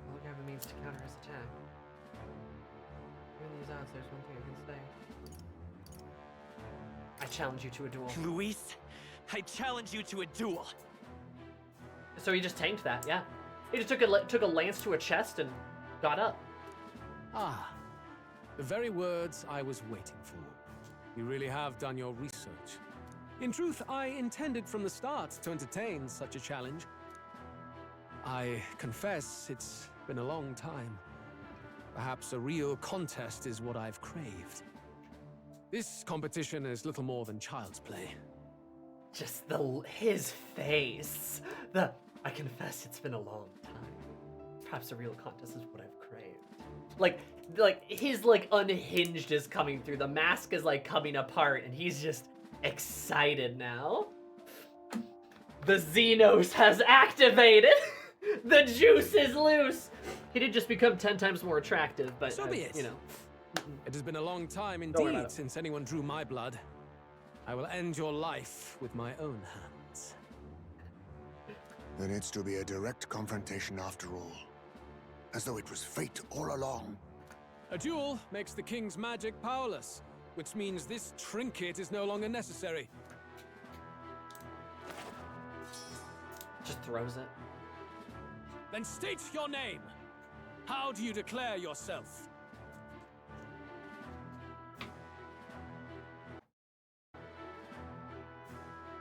I'll look a means to counter his attack. Given these odds, there's one thing I can say. I challenge you to a duel. Luis, I challenge you to a duel. So he just tanked that, yeah. He just took a lance to a chest and got up. Ah, the very words I was waiting for. You really have done your research. In truth, I intended from the start to entertain such a challenge. I confess it's been a long time. Perhaps a real contest is what I've craved. This competition is little more than child's play. Just his face. I confess it's been a long time. Perhaps a real contest is what I've craved. Like his unhinged is coming through. The mask is coming apart and he's just excited now. The Xenos has activated. The juice is loose. He did just become 10 times more attractive, but so be it. You know. It has been a long time Don't worry about indeed it. since anyone drew my blood. I will end your life with my own hands. Then it's to be a direct confrontation after all. As though it was fate all along. A duel makes the king's magic powerless, which means this trinket is no longer necessary. Just throws it. Then state your name. How do you declare yourself?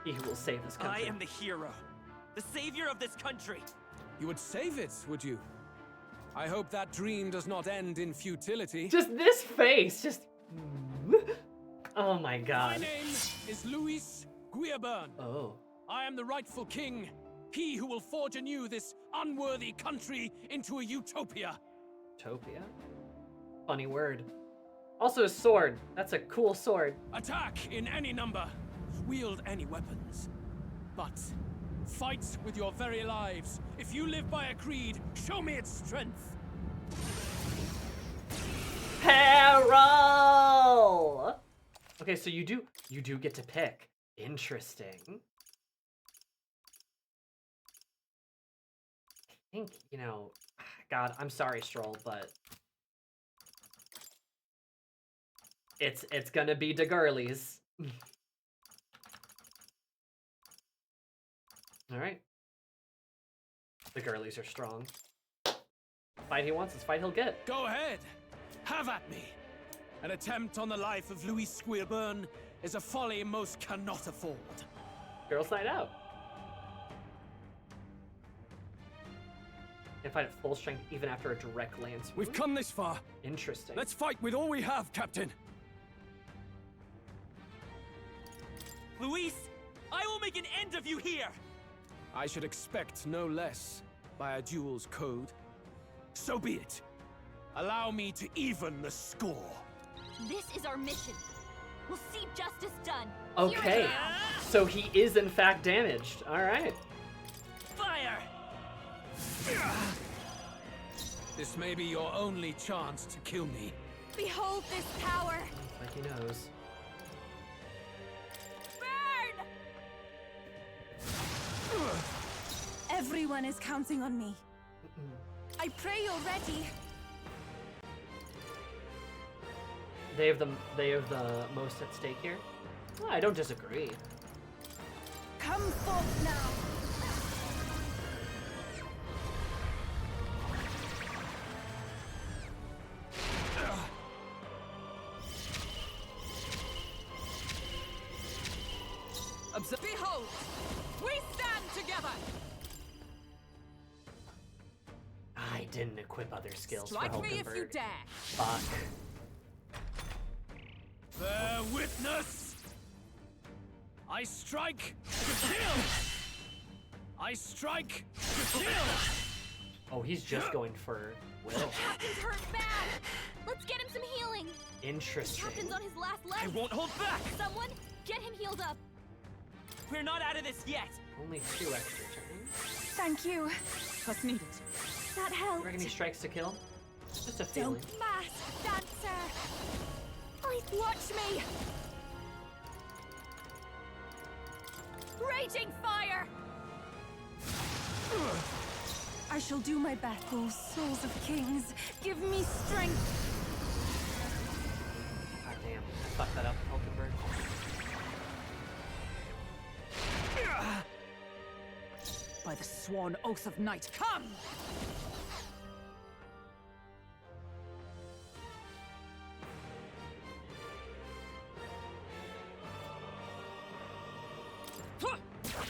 He who will save this country. I am the hero, the savior of this country. You would save it, would you? I hope that dream does not end in futility. Just this face, just... Oh my god. My name is Luis Guiaburn. Oh. I am the rightful king, he who will forge anew this unworthy country into a utopia. Utopia? Funny word. Also a sword. That's a cool sword. Attack in any number. Wield any weapons. But fight with your very lives. If you live by a creed, show me its strength. Peril! Okay, so you do get to pick. Interesting. I think, God, I'm sorry, Stroll, but it's gonna be the girlies. All right. The girlies are strong. Fight he wants, it's fight he'll get. Go ahead. Have at me. An attempt on the life of Louis Squeerburn is a folly most cannot afford. Girls' night out. Can fight at full strength even after a direct lance. We've come this far. Interesting. Let's fight with all we have, Captain. Luis, I will make an end of you here. I should expect no less by a duel's code. So be it. Allow me to even the score. This is our mission. We'll see justice done. Okay, so he is in fact damaged. All right. Fire! This may be your only chance to kill me. Behold this power. Like he knows. Burn! Everyone is counting on me. I pray you're ready. They have the most at stake here. Well, I don't disagree. Come forth now. Behold, we stand together. I didn't equip other skills Strike for me if you Hulkenberg. dare. Fuck. Bear witness. I strike to kill. I strike to kill. Oh, he's just going for Will. Captain's hurt bad. Let's get him some healing. Interesting. Captain's on his last leg. I won't hold back. Someone, get him healed up. We're not out of this yet. Only 2 extra turns. Thank you. What's needed? That helped. Reckon he strikes to kill? Just a feeling. Don't mask, dancer. Watch me. Raging fire. I shall do my best. Oh, souls of kings, give me strength. God damn, I fucked that up, Hulkenberg. By the sworn oath of night, come!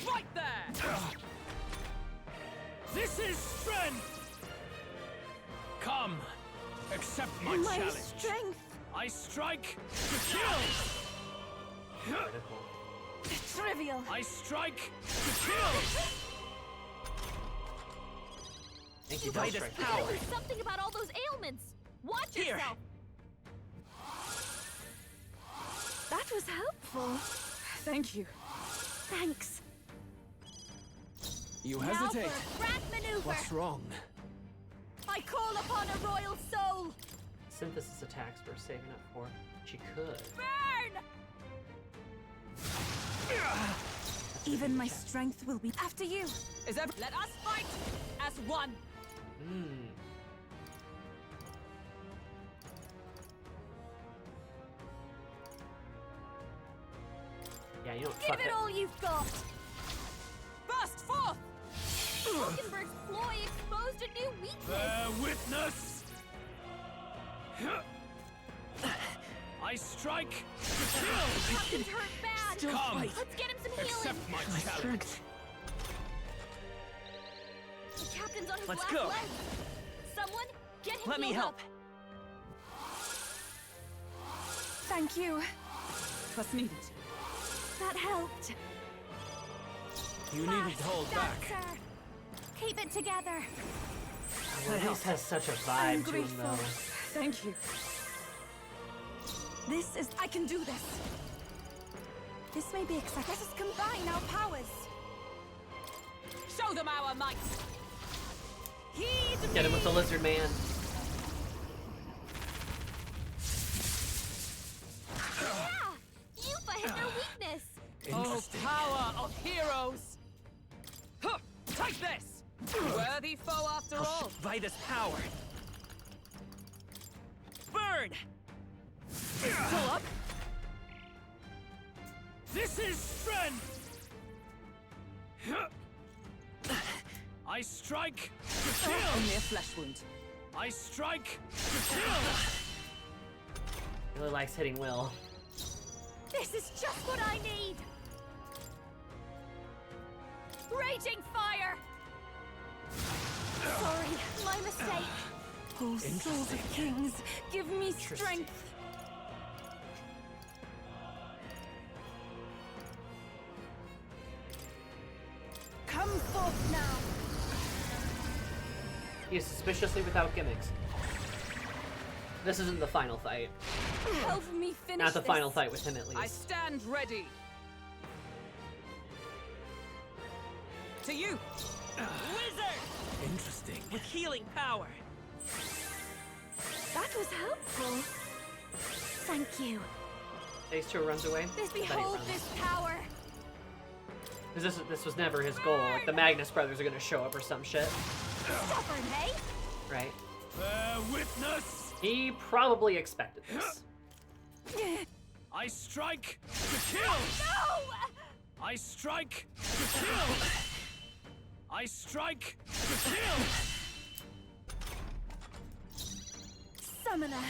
Right there! This is strength. Come, accept my challenge. Strength. I strike to kill. Critical. Trivial. I strike to kill. Thank you, By this power. There's something about all those ailments. Watch Here. yourself. That was helpful. Thank you. Thanks. You Now hesitate. for grand maneuver. What's wrong? I call upon a royal soul. Synthesis attacks we're saving up for. She could. Burn! Even my strength will be after you. Let us fight as one. Yeah, you don't Give fuck it all you've got. Burst forth! Hulkenberg's ploy exposed a new weakness. Bear witness. I strike to kill. Captain's hurt bad. Still Come. Let's get him some healing. Accept my challenge. The captain's on his Let's last go. leg. Someone, get him Let me healed help. up. Thank you. What's needed? That helped. You needn't hold back. Dancer. Keep it together. Luis has such a I'm vibe to him, grateful. though. Thank you. This is. I can do this. This may be exciting. Let us combine our powers. Show them our might. Heed Get him with the lizard man. Yeah! Yupa hit their weakness. Oh, power of heroes! Huh, take this! Worthy foe after all. By this power. Burn! Still up? This is strength. I strike to kill. Only a flesh wound. I strike to kill! Really likes hitting Will. This is just what I need! Raging fire! Sorry, my mistake. Oh, souls of kings, give me strength. Come forth now. He is suspiciously without gimmicks. This isn't the final fight. Help me finish Not the this. final fight with him, at least. I stand ready. To you. Wizard! Interesting. With healing power. That was helpful. Thank you. Phase 2 runs away. This I bet he behold runs. this power. 'Cause this was never his goal. Like, the Magnus brothers are gonna show up or some shit. Stubborn, eh? Right? Bear witness! He probably expected this. I strike to kill! No! I strike to kill! I strike to kill! Summoner.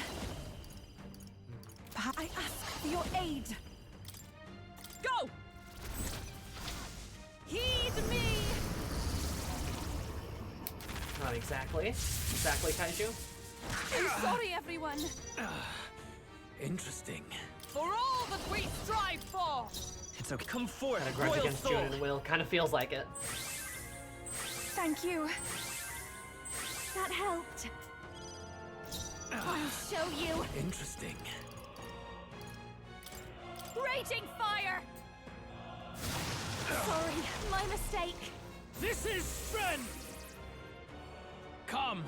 I ask for your aid. Go! Heed me! Not exactly. Exactly, Kaiju. I'm sorry, everyone. Interesting. For all that we strive for! It's okay. Come forth, Got a grudge royal against soul. June and Will. Kind of feels like it. Thank you. That helped. I'll show you. Interesting. Raging fire! Sorry, my mistake. This is strength! Come,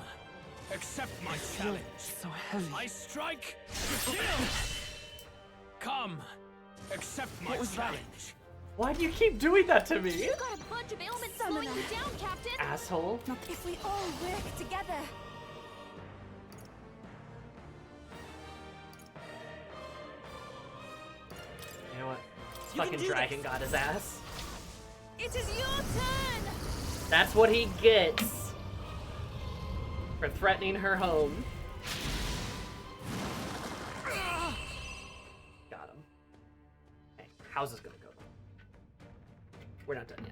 accept my challenge. So heavy. I strike to kill! Come, accept my challenge. Why do you keep doing that to me? You got a bunch of ailments slowing you down, Captain. Asshole. Not if we all work together. You know what? You can Fucking do dragon this. got his ass. It is your turn. That's what he gets for threatening her home. Got him. Hey, how's this gonna go? We're not done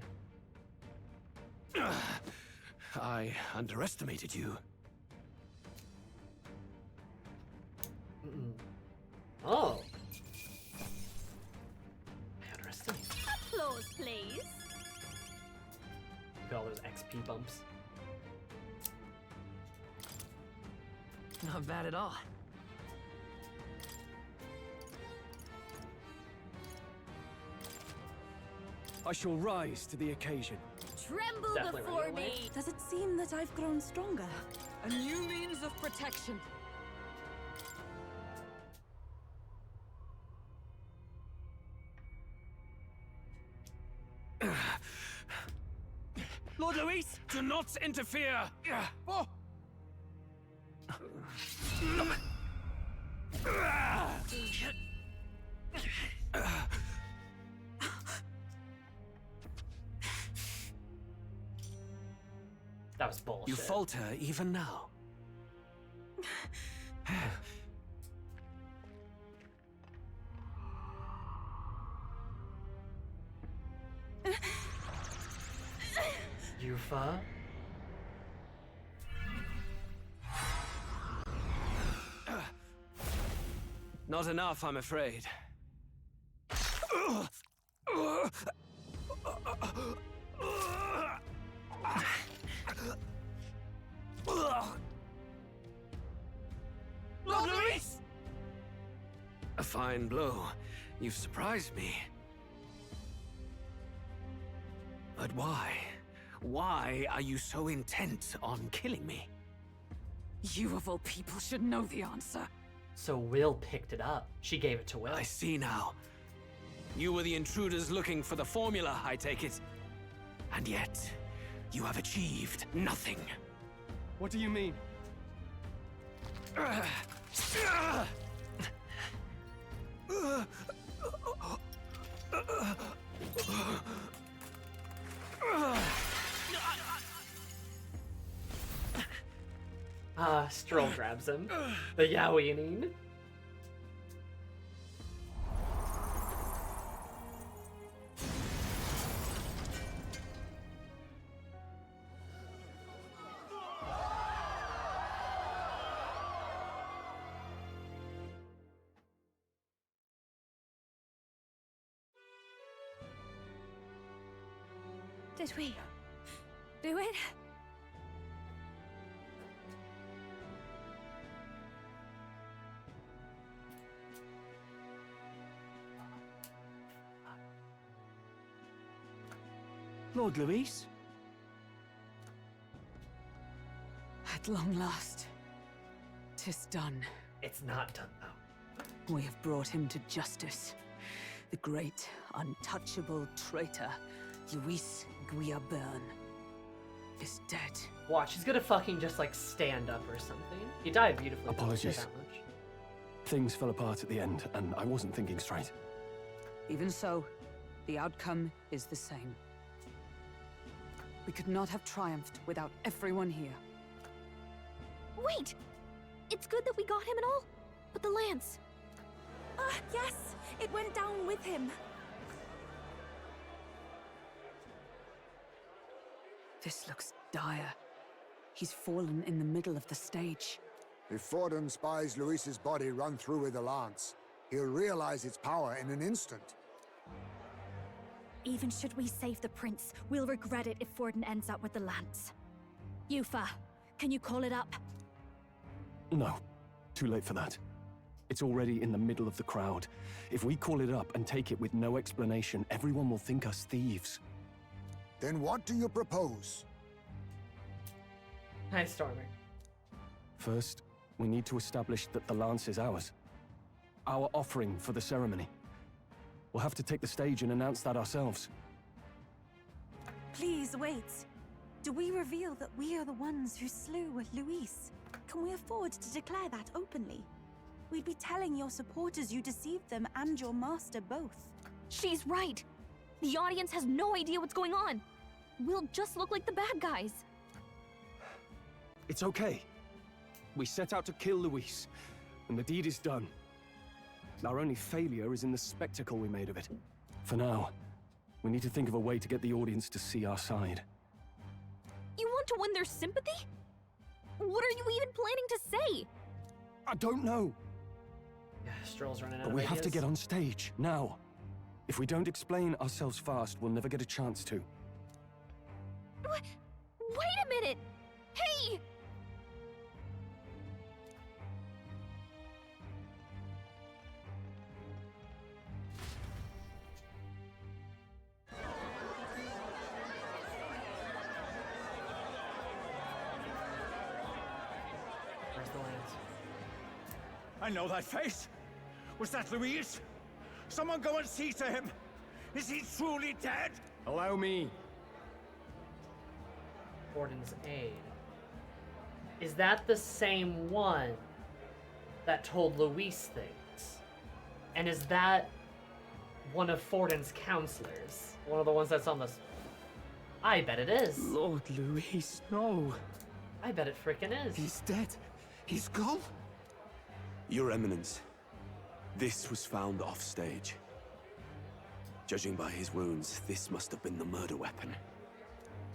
yet. I underestimated you. Oh. I underestimated. Applause, please. Look at all those XP bumps. Not bad at all. I shall rise to the occasion. Tremble Definitely before running away. me. Does it seem that I've grown stronger? A new means of protection. Lord Luis, do not interfere! Oh. That was bullshit. You falter even now. Yufa? Not enough, I'm afraid. Lord Luis! A fine blow. You've surprised me. But why? Why are you so intent on killing me? You of all people should know the answer. So Will picked it up. She gave it to Will. I see now. You were the intruders looking for the formula, I take it. And yet, you have achieved nothing. What do you mean? Stroll grabs him. The Yawinin. Did we do it? Lord Luis? At long last, 'tis done. It's not done, though. We have brought him to justice. The great, untouchable traitor, Luis Guillaburn, is dead. Watch, he's gonna fucking just, like, stand up or something. He died beautifully. though, I'll say Apologies. that much. Things fell apart at the end, and I wasn't thinking straight. Even so, the outcome is the same. We could not have triumphed without everyone here. Wait! It's good that we got him and all, but the lance. Yes, it went down with him. This looks dire. He's fallen in the middle of the stage. If Forden spies Luis's body run through with the lance, he'll realize its power in an instant. Even should we save the prince, we'll regret it if Forden ends up with the lance. Yufa, can you call it up? No, too late for that. It's already in the middle of the crowd. If we call it up and take it with no explanation, everyone will think us thieves. Then what do you propose? Hi, Stormer. First, we need to establish that the lance is ours. Our offering for the ceremony. We'll have to take the stage and announce that ourselves. Please wait. Do we reveal that we are the ones who slew Luis? Can we afford to declare that openly? We'd be telling your supporters you deceived them and your master both. She's right. The audience has no idea what's going on. We'll just look like the bad guys. It's okay. We set out to kill Luis, and the deed is done. Our only failure is in the spectacle we made of it. For now, we need to think of a way to get the audience to see our side. You want to win their sympathy? What are you even planning to say? I don't know. Yeah, Stroll's running out But of we have to ideas. get on stage, now. If we don't explain ourselves fast, we'll never get a chance to. Wait a minute! Hey! Where's the lance? I know that face. Was that Luis? Someone go and see to him. Is he truly dead? Allow me. Forden's aid. Is that the same one that told Luis things? And is that one of Forden's counselors? One of the ones that's on the... I bet it is. Lord Luis, no. I bet it frickin' is. He's dead. He's gone. Your Eminence, this was found off stage. Judging by his wounds, this must have been the murder weapon.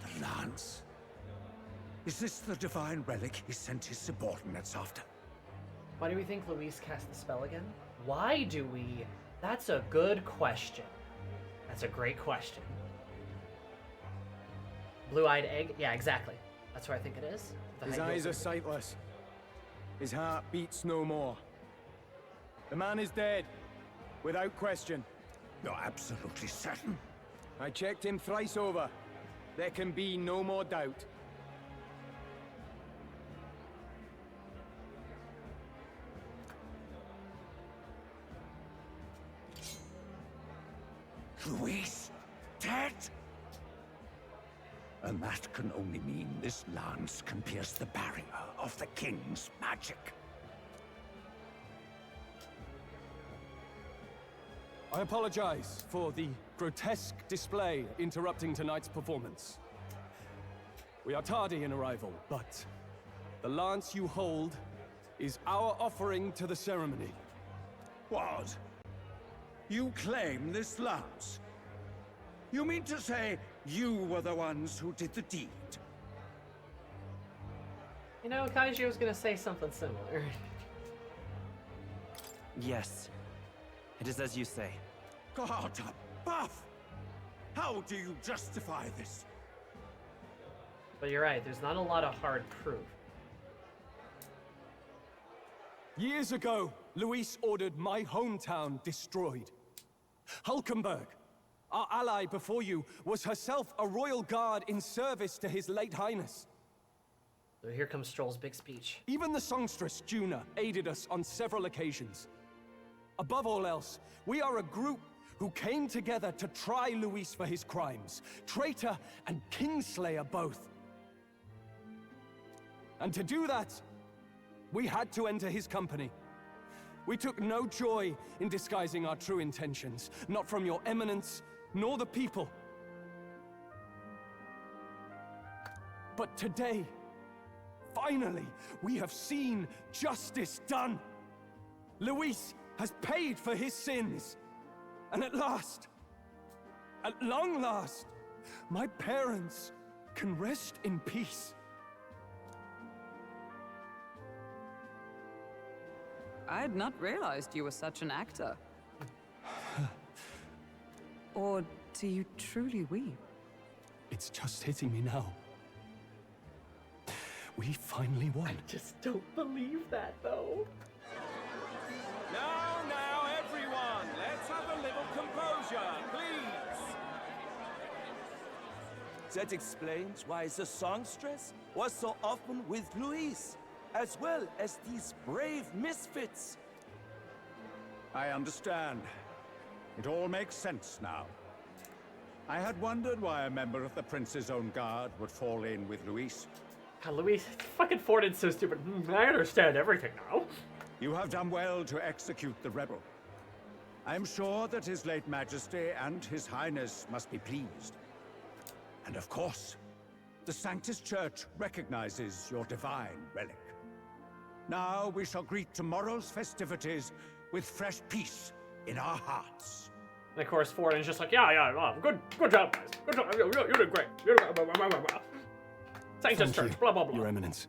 The lance? Is this the divine relic he sent his subordinates after? Why do we think Luis cast the spell again? Why do we? That's a good question. That's a great question. Blue-eyed egg? Yeah, exactly. That's where I think it is. The His high eyes heels are sightless. His heart beats no more. The man is dead, without question. You're absolutely certain? I checked him thrice over. There can be no more doubt. Luis, dead? And that can only mean this lance can pierce the barrier of the king's magic. I apologize for the grotesque display interrupting tonight's performance. We are tardy in arrival, but The lance you hold is our offering to the ceremony. What? You claim this lance? You mean to say you were the ones who did the deed? You know, Kaiji was gonna say something similar. Yes. It is as you say. God above! How do you justify this? But you're right, there's not a lot of hard proof. Years ago, Luis ordered my hometown destroyed. Hulkenberg, our ally before you, was herself a royal guard in service to his late highness. So here comes Stroll's big speech. Even the songstress, Juna, aided us on several occasions. Above all else, we are a group who came together to try Luis for his crimes. Traitor and Kingslayer both. And to do that, we had to enter his company. We took no joy in disguising our true intentions, not from your eminence, nor the people. But today, finally, we have seen justice done. Luis has paid for his sins. And at last, at long last, my parents can rest in peace. I had not realized you were such an actor. Or do you truly weep? It's just hitting me now. We finally won. I just don't believe that, though. Now, everyone, let's have a little composure, please. That explains why the songstress was so often with Luis, as well as these brave misfits. I understand. It all makes sense now. I had wondered why a member of the Prince's own guard would fall in with Luis. God, Luis, fucking Fordin's so stupid. I understand everything now. You have done well to execute the rebel. I am sure that His late Majesty and His Highness must be pleased. And of course, the Sanctus Church recognizes your divine relic. Now we shall greet tomorrow's festivities with fresh peace in our hearts. And of course, Fordin's just like, yeah, good job, guys. Good job, you did great. You did great. Sanctus Church, blah, blah, blah. Your Eminence.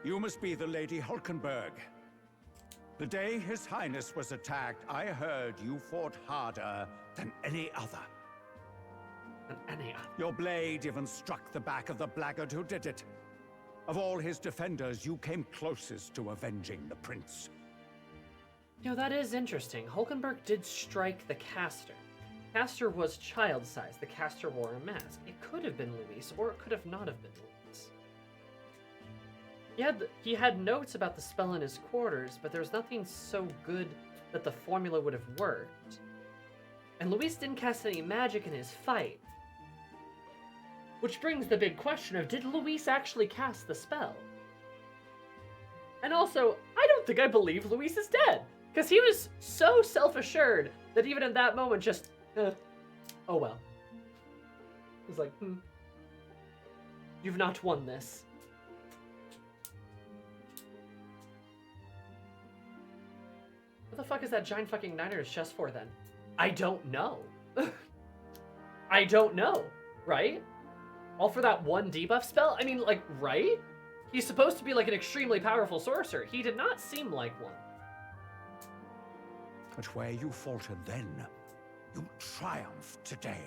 You must be the Lady Hulkenberg. The day His Highness was attacked, I heard you fought harder than any other. Your blade even struck the back of the blackguard who did it. Of all his defenders, you came closest to avenging the prince. You know, that is interesting. Hulkenberg did strike the caster. Caster was child-sized. The caster wore a mask. It could have been Luis, or it could have not have been Luis. He had notes about the spell in his quarters, but there was nothing so good that the formula would have worked. And Luis didn't cast any magic in his fight. Which brings the big question of, did Luis actually cast the spell? And also, I don't think I believe Luis is dead. Because he was so self-assured that even in that moment just, oh well. He's like, you've not won this. What the fuck is that giant fucking Niner's chest for then? I don't know. I don't know, right? All for that one debuff spell? I mean, like, right? He's supposed to be like an extremely powerful sorcerer. He did not seem like one. But where you faltered then, you triumph today.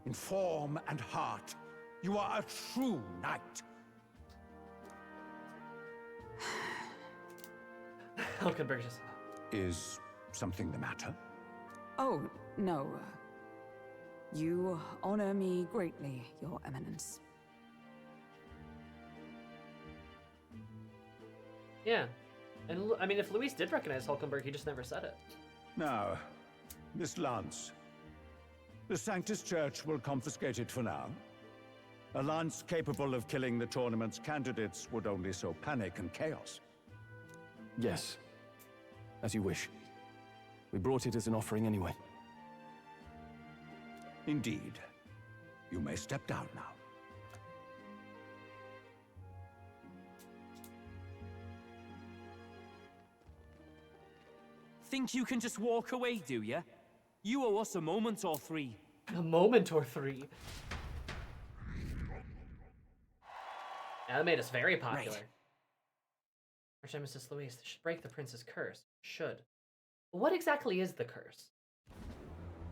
In form and heart, you are a true knight. Hulkenberg just... Is something the matter? Oh, no. You honor me greatly, Your Eminence. Yeah. And, I mean, if Luis did recognize Hulkenberg, he just never said it. Now, this lance. The Sanctus Church will confiscate it for now. A lance capable of killing the tournament's candidates would only sow panic and chaos. Yes. As you wish. We brought it as an offering anyway. Indeed. You may step down now. think you can just walk away, do ya? You owe us a moment or three. A moment or three. Yeah, that made us very popular. Archnemesis Louise should break the prince's curse. Should. What exactly is the curse?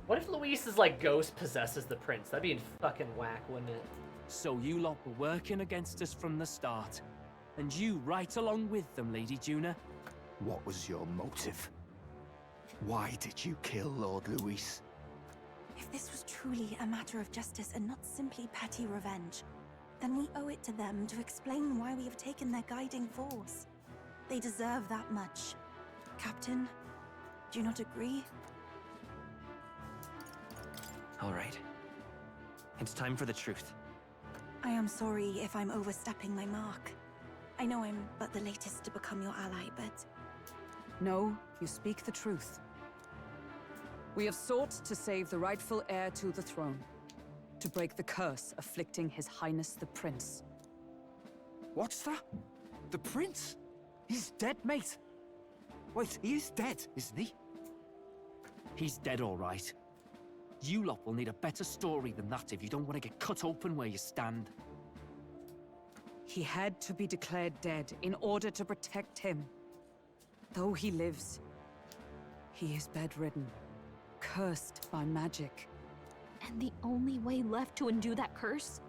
What if Luis's like ghost possesses the prince? That'd be fucking whack, wouldn't it? So you lot were working against us from the start. And you right along with them, Lady Juna. What was your motive? Why did you kill Lord Luis? If this was truly a matter of justice and not simply petty revenge, then we owe it to them to explain why we have taken their guiding force. They deserve that much. Captain, do you not agree? All right. It's time for the truth. I am sorry if I'm overstepping my mark. I know I'm but the latest to become your ally, but... No, you speak the truth. We have sought to save the rightful heir to the throne, to break the curse afflicting His Highness the Prince. What's that? The prince? He's dead, mate. Wait, he is dead, isn't he? He's dead, all right. You lot will need a better story than that if you don't want to get cut open where you stand. He had to be declared dead in order to protect him. Though he lives, he is bedridden, cursed by magic. And the only way left to undo that curse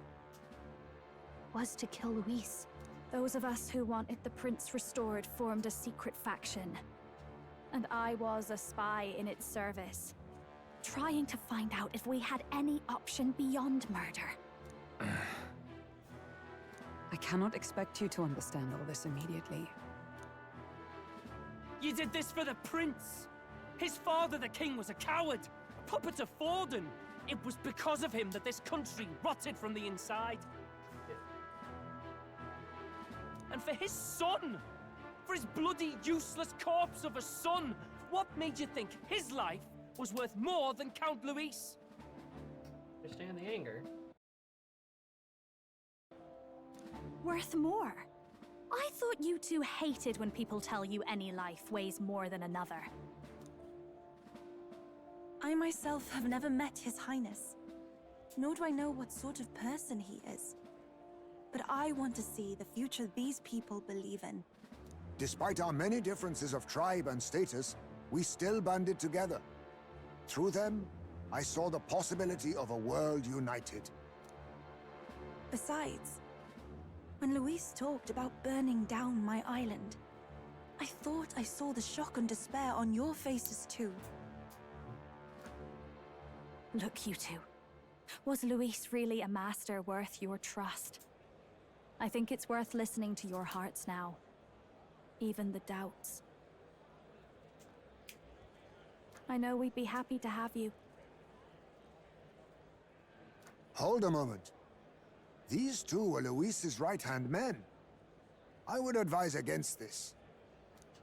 was to kill Luis. Those of us who wanted the prince restored formed a secret faction. And I was a spy in its service, trying to find out if we had any option beyond murder. I cannot expect you to understand all this immediately. You did this for the prince! His father, the king, was a coward! A puppet of Forden! It was because of him that this country rotted from the inside. And for his son! For his bloody, useless corpse of a son! What made you think his life was worth more than Count Luis? Understand the anger. Worth more? I thought you two hated when people tell you any life weighs more than another. I myself have never met His Highness, nor do I know what sort of person he is. But I want to see the future these people believe in. Despite our many differences of tribe and status, we still banded together. Through them, I saw the possibility of a world united. Besides, when Luis talked about burning down my island, I thought I saw the shock and despair on your faces too. Look, you two. Was Luis really a master worth your trust? I think it's worth listening to your hearts now. Even the doubts. I know we'd be happy to have you. Hold a moment. These two were Luis's right-hand men. I would advise against this.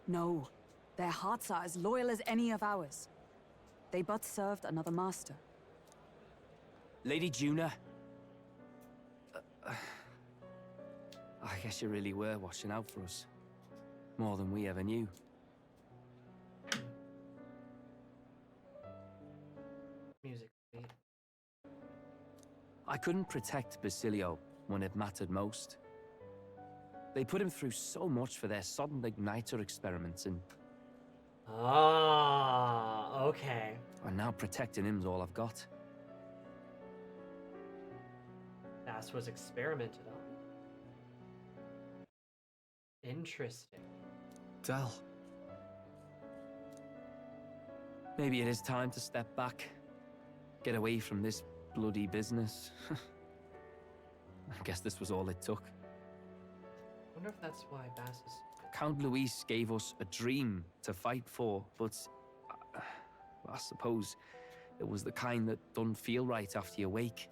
No, their hearts are as loyal as any of ours. They but served another master. Lady Juna. I guess you really were watching out for us. More than we ever knew. Music. I couldn't protect Basilio when it mattered most. They put him through so much for their sodden igniter experiments and... Ah, okay. And now protecting him's all I've got. Bass was experimented on. Interesting. Del. Maybe it is time to step back. Get away from this bloody business. I guess this was all it took. I wonder if that's why Bass is... Count Luis gave us a dream to fight for, but I suppose it was the kind that don't feel right after you wake.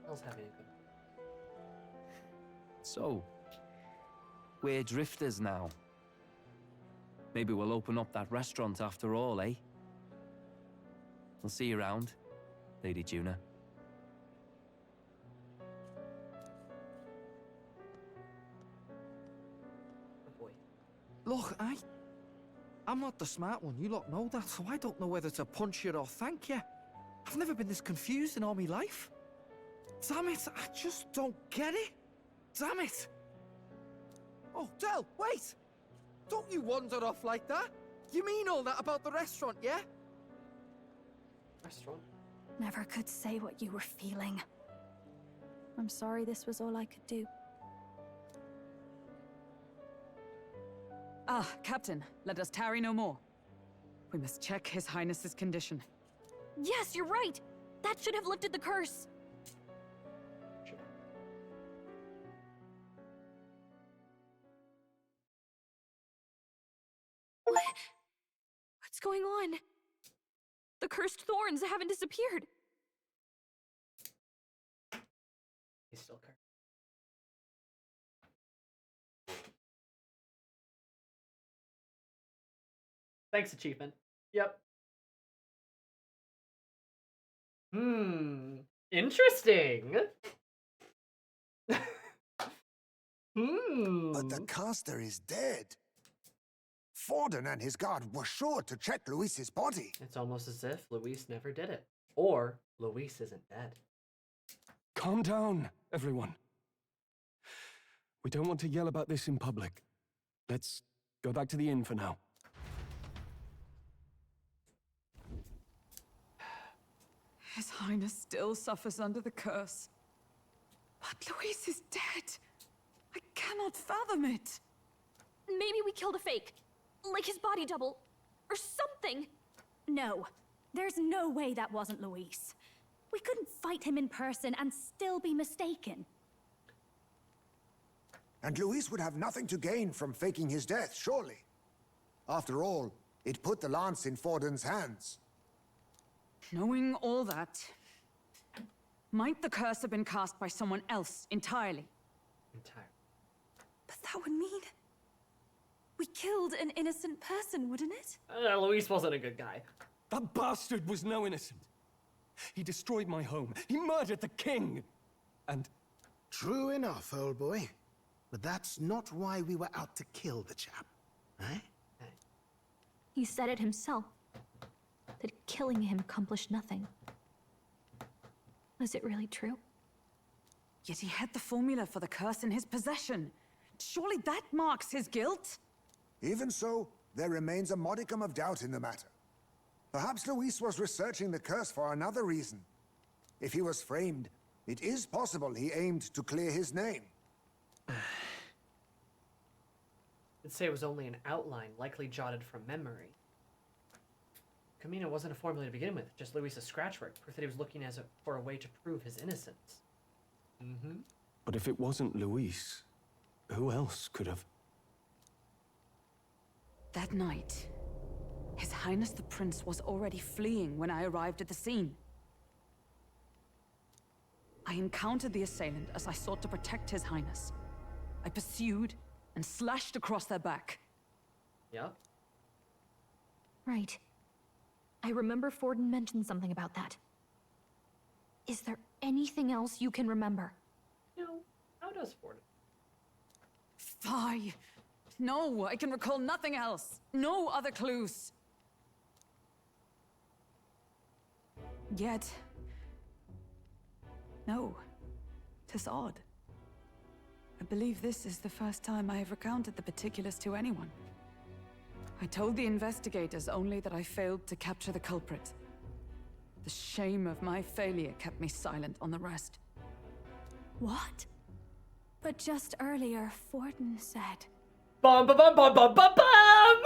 Hell's having a good... So, we're drifters now. Maybe we'll open up that restaurant after all, eh? We'll see you around, Lady Juna. Oh boy. Look, I'm not the smart one, you lot know that, so I don't know whether to punch you or thank you. I've never been this confused in all my life. Damn it, I just don't get it. Damn it. Oh, Del, wait! Don't you wander off like that? You mean all that about the restaurant, yeah? Restaurant? Never could say what you were feeling. I'm sorry this was all I could do. Ah, Captain, let us tarry no more. We must check His Highness's condition. Yes, you're right! That should have lifted the curse! What's going on? The cursed thorns haven't disappeared. He's still cursed. Thanks, achievement. Yep. Interesting. But the caster is dead. Forden and his guard were sure to check Luis's body. It's almost as if Luis never did it. Or Luis isn't dead. Calm down, everyone. We don't want to yell about this in public. Let's go back to the inn for now. His Highness still suffers under the curse. But Luis is dead. I cannot fathom it. Maybe we killed a fake. Like his body double. Or something. No. There's no way that wasn't Luis. We couldn't fight him in person and still be mistaken. And Luis would have nothing to gain from faking his death, surely. After all, it put the lance in Forden's hands. Knowing all that, might the curse have been cast by someone else entirely? But that would mean we killed an innocent person, wouldn't it? Luis wasn't a good guy. That bastard was no innocent. He destroyed my home. He murdered the king. And... True enough, old boy. But that's not why we were out to kill the chap, eh? He said it himself. That killing him accomplished nothing. Was it really true? Yet he had the formula for the curse in his possession. Surely that marks his guilt? Even so, there remains a modicum of doubt in the matter. Perhaps Luis was researching the curse for another reason. If he was framed, it is possible he aimed to clear his name. It'd say it was only an outline, likely jotted from memory. Camino wasn't a formula to begin with, just Luis's scratchwork, proof that he was looking for a way to prove his innocence. But if it wasn't Luis, who else could have? That night, His Highness the Prince was already fleeing when I arrived at the scene. I encountered the assailant as I sought to protect His Highness. I pursued and slashed across their back. Yeah? Right. I remember Forden mentioned something about that. Is there anything else you can remember? No. How does Forden? Fie! No, I can recall nothing else. No other clues. Yet... no. 'Tis odd. I believe this is the first time I have recounted the particulars to anyone. I told the investigators only that I failed to capture the culprit. The shame of my failure kept me silent on the rest. What? But just earlier, Forden said... Bum bum bum bum bum bum bum!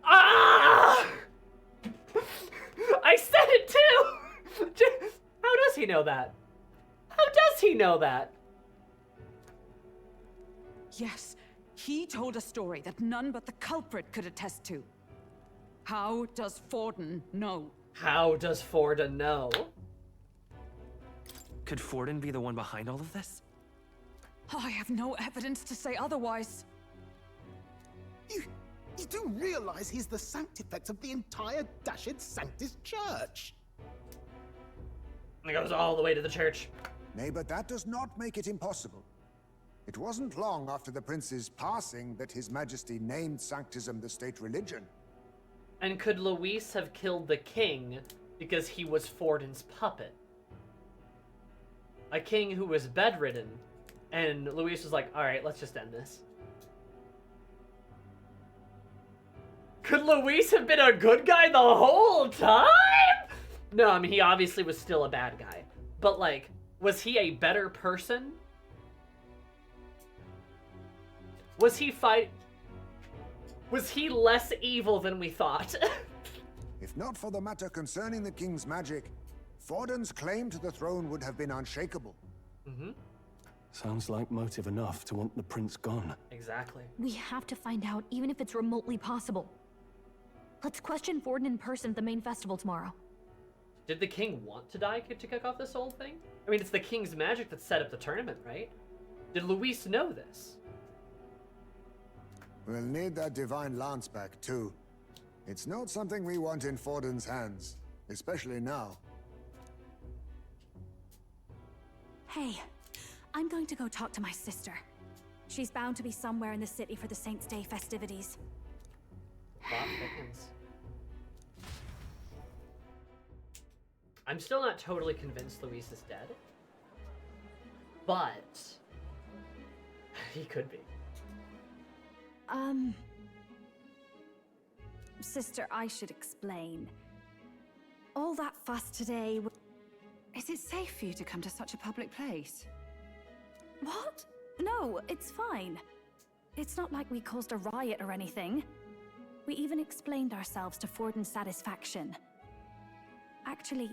Ah! I said it too! How does he know that? How does he know that? Yes, he told a story that none but the culprit could attest to. How does Forden know? How does Forden know? Could Forden be the one behind all of this? I have no evidence to say otherwise. You do realize he's the sanctifex of the entire Dashed Sanctus Church? It goes all the way to the church. Nay, but that does not make it impossible. It wasn't long after the prince's passing that His Majesty named Sanctism the state religion. And could Luis have killed the king because he was Forden's puppet? A king who was bedridden, and Luis was like, alright, let's just end this. Could Luis have been a good guy the whole time? No, I mean, he obviously was still a bad guy. But, like, was he a better person? Was he less evil than we thought? If not for the matter concerning the king's magic, Forden's claim to the throne would have been unshakable. Mm-hmm. Sounds like motive enough to want the prince gone. Exactly. We have to find out, even if it's remotely possible. Let's question Forden in person at the main festival tomorrow. Did the king want to die to kick off this whole thing? I mean, it's the king's magic that set up the tournament, right? Did Luis know this? We'll need that divine lance back, too. It's not something we want in Forden's hands, especially now. Hey, I'm going to go talk to my sister. She's bound to be somewhere in the city for the Saints' Day festivities. Plot thickens. I'm still not totally convinced Luis is dead. But he could be. Sister, I should explain. All that fuss today. Is it safe for you to come to such a public place? What? No, it's fine. It's not like we caused a riot or anything. We even explained ourselves to Forden's satisfaction. Actually...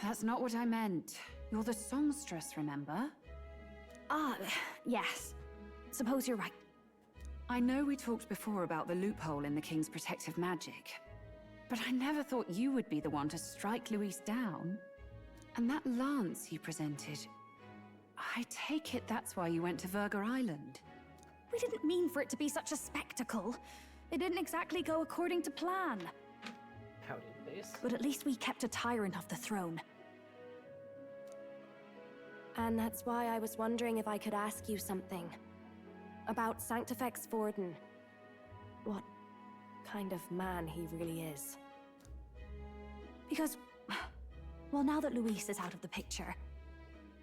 That's not what I meant. You're the songstress, remember? Yes. Suppose you're right. I know we talked before about the loophole in the king's protective magic, but I never thought you would be the one to strike Luis down. And that lance you presented, I take it that's why you went to Verga Island. We didn't mean for it to be such a spectacle. It didn't exactly go according to plan. Howdy, base. But at least we kept a tyrant off the throne. And that's why I was wondering if I could ask you something. About Sanctifex Forden. What kind of man he really is. Because, well, now that Luis is out of the picture,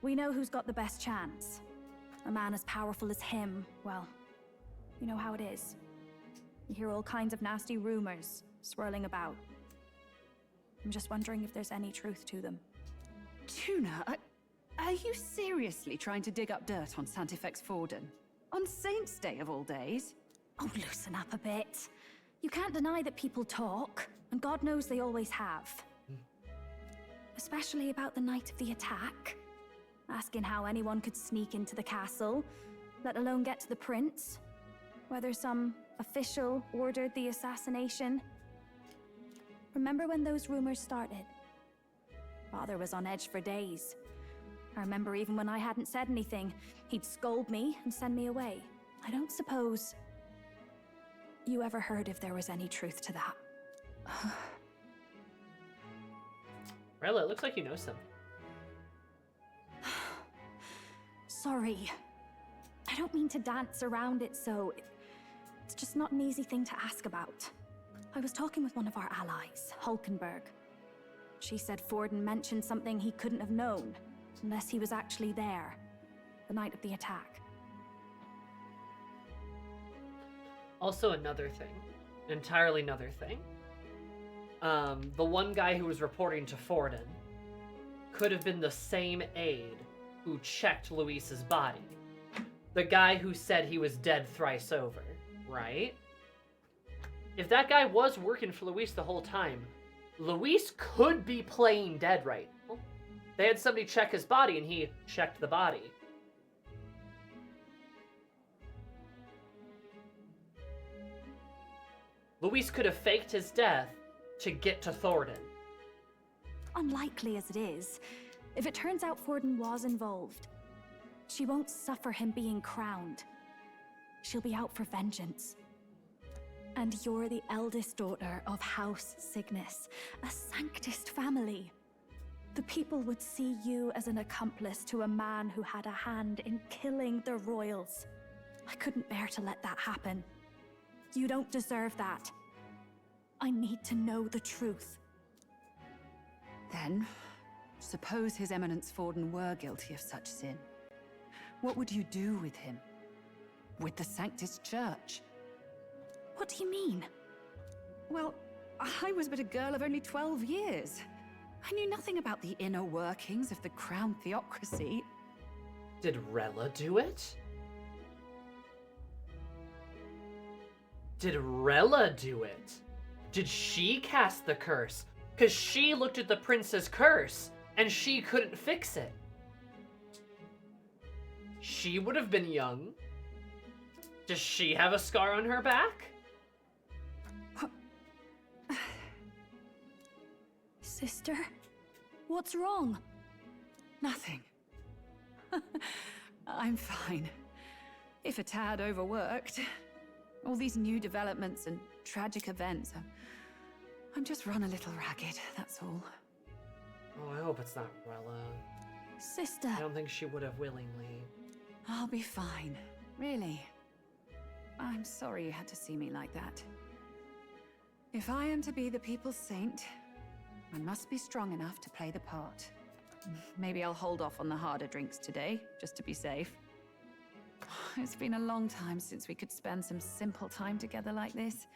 we know who's got the best chance. A man as powerful as him, well, you know how it is. You hear all kinds of nasty rumors swirling about. I'm just wondering if there's any truth to them. Tuna, are you seriously trying to dig up dirt on Sanctifex Forden? On Saints' Day of all days? Oh, loosen up a bit. You can't deny that people talk, and God knows they always have. Especially about the night of the attack. Asking how anyone could sneak into the castle, let alone get to the prince. Whether some official ordered the assassination. Remember when those rumors started? Father was on edge for days. I remember even when I hadn't said anything, he'd scold me and send me away. I don't suppose you ever heard if there was any truth to that. Rella, it looks like you know something. Sorry. I don't mean to dance around it, so... It's just not an easy thing to ask about. I was talking with one of our allies, Hulkenberg. She said Forden mentioned something he couldn't have known, unless he was actually there, the night of the attack. Also another thing, entirely another thing. The one guy who was reporting to Forden could have been the same aide who checked Luis's body. The guy who said he was dead thrice over, right? If that guy was working for Luis the whole time, Luis could be playing dead right now. They had somebody check his body and he checked the body. Luis could have faked his death to get to Thornton. Unlikely as it is, if it turns out Forden was involved, she won't suffer him being crowned. She'll be out for vengeance. And you're the eldest daughter of House Cygnus, a Sanctist family. The people would see you as an accomplice to a man who had a hand in killing the royals. I couldn't bear to let that happen. You don't deserve that. I need to know the truth. Then, suppose His Eminence Forden were guilty of such sin. What would you do with him? With the Sanctus Church? What do you mean? Well, I was but a girl of only 12 years. I knew nothing about the inner workings of the Crown Theocracy. Did Rella do it? Did Rella do it? Did she cast the curse? Because she looked at the prince's curse, and she couldn't fix it. She would have been young. Does she have a scar on her back? Sister, what's wrong? Nothing. I'm fine. If a tad overworked. All these new developments and tragic events. I'm just run a little ragged, that's all. Oh, I hope it's not Rella. Sister. I don't think she would have willingly. I'll be fine. Really. I'm sorry you had to see me like that. If I am to be the people's saint, I must be strong enough to play the part. Maybe I'll hold off on the harder drinks today, just to be safe. It's been a long time since we could spend some simple time together like this.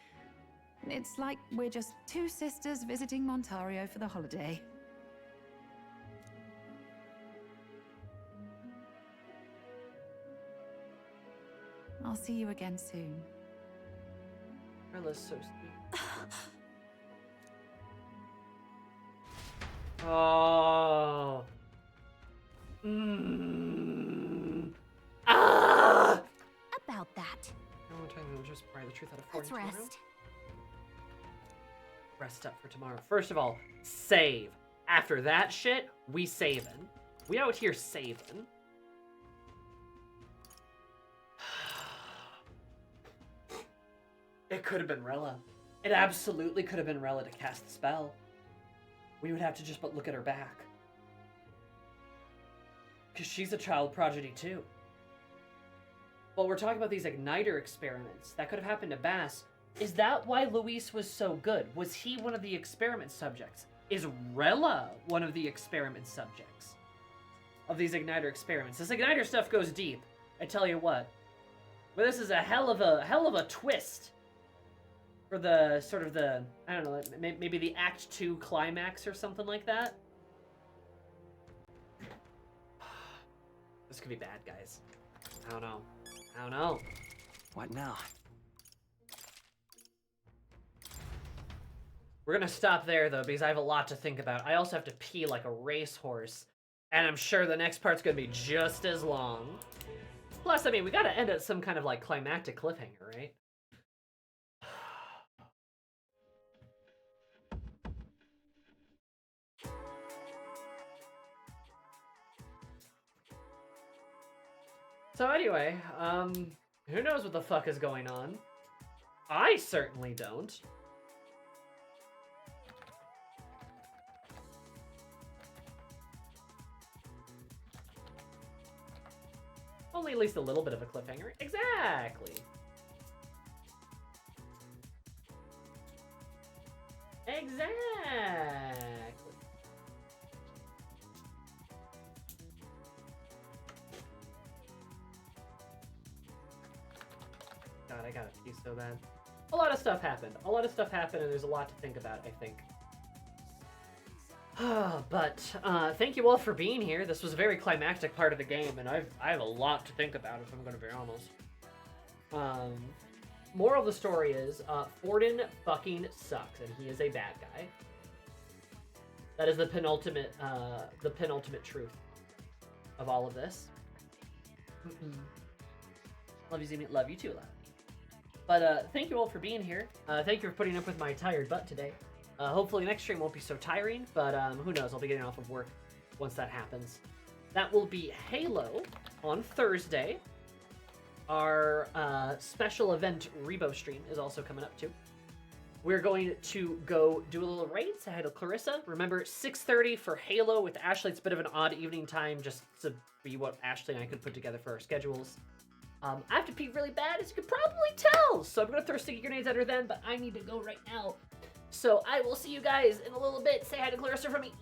It's like we're just two sisters visiting Montario for the holiday. I'll see you again soon. Rella's so sweet. Oh. Ah! About that. No one time will just pry the truth out of Let's tomorrow. rest. Rest up for tomorrow. First of all, save. After that shit, we saving. We out here saving. It could have been Rella. It absolutely could have been Rella to cast the spell. We would have to just but look at her back. Because she's a child prodigy too. Well, we're talking about these igniter experiments. That could have happened to Bass. Is that why Luis was so good? Was he one of the experiment subjects? Is Rella one of the experiment subjects of these igniter experiments? This igniter stuff goes deep. I tell you what. But this is a hell of a twist for the sort of the, I don't know, maybe the Act 2 climax or something like that. This could be bad, guys. I don't know. I don't know. What now? We're gonna stop there though, because I have a lot to think about. I also have to pee like a racehorse, and I'm sure the next part's gonna be just as long. Plus, I mean, we gotta end at some kind of like climactic cliffhanger, right? So anyway, who knows what the fuck is going on? I certainly don't. Only at least a little bit of a cliffhanger. Exactly. Exactly. God, I gotta pee so bad. A lot of stuff happened. A lot of stuff happened, and there's a lot to think about, I think. But thank you all for being here. This was a very climactic part of the game, and I have a lot to think about, if I'm going to be honest. Moral of the story is, Forden fucking sucks, and he is a bad guy. That is the penultimate truth of all of this. Love you, Zimi. Love you too, love. But thank you all for being here. Thank you for putting up with my tired butt today. Hopefully next stream won't be so tiring, but who knows, I'll be getting off of work once that happens. That will be Halo on Thursday. Our special event Rebo stream is also coming up too. We're going to go do a little raid, say hi to Clarissa. Remember, 6:30 for Halo with Ashley. It's a bit of an odd evening time just to be what Ashley and I could put together for our schedules. I have to pee really bad, as you could probably tell, so I'm going to throw sticky grenades at her then, but I need to go right now. So I will see you guys in a little bit. Say hi to Clarissa for me.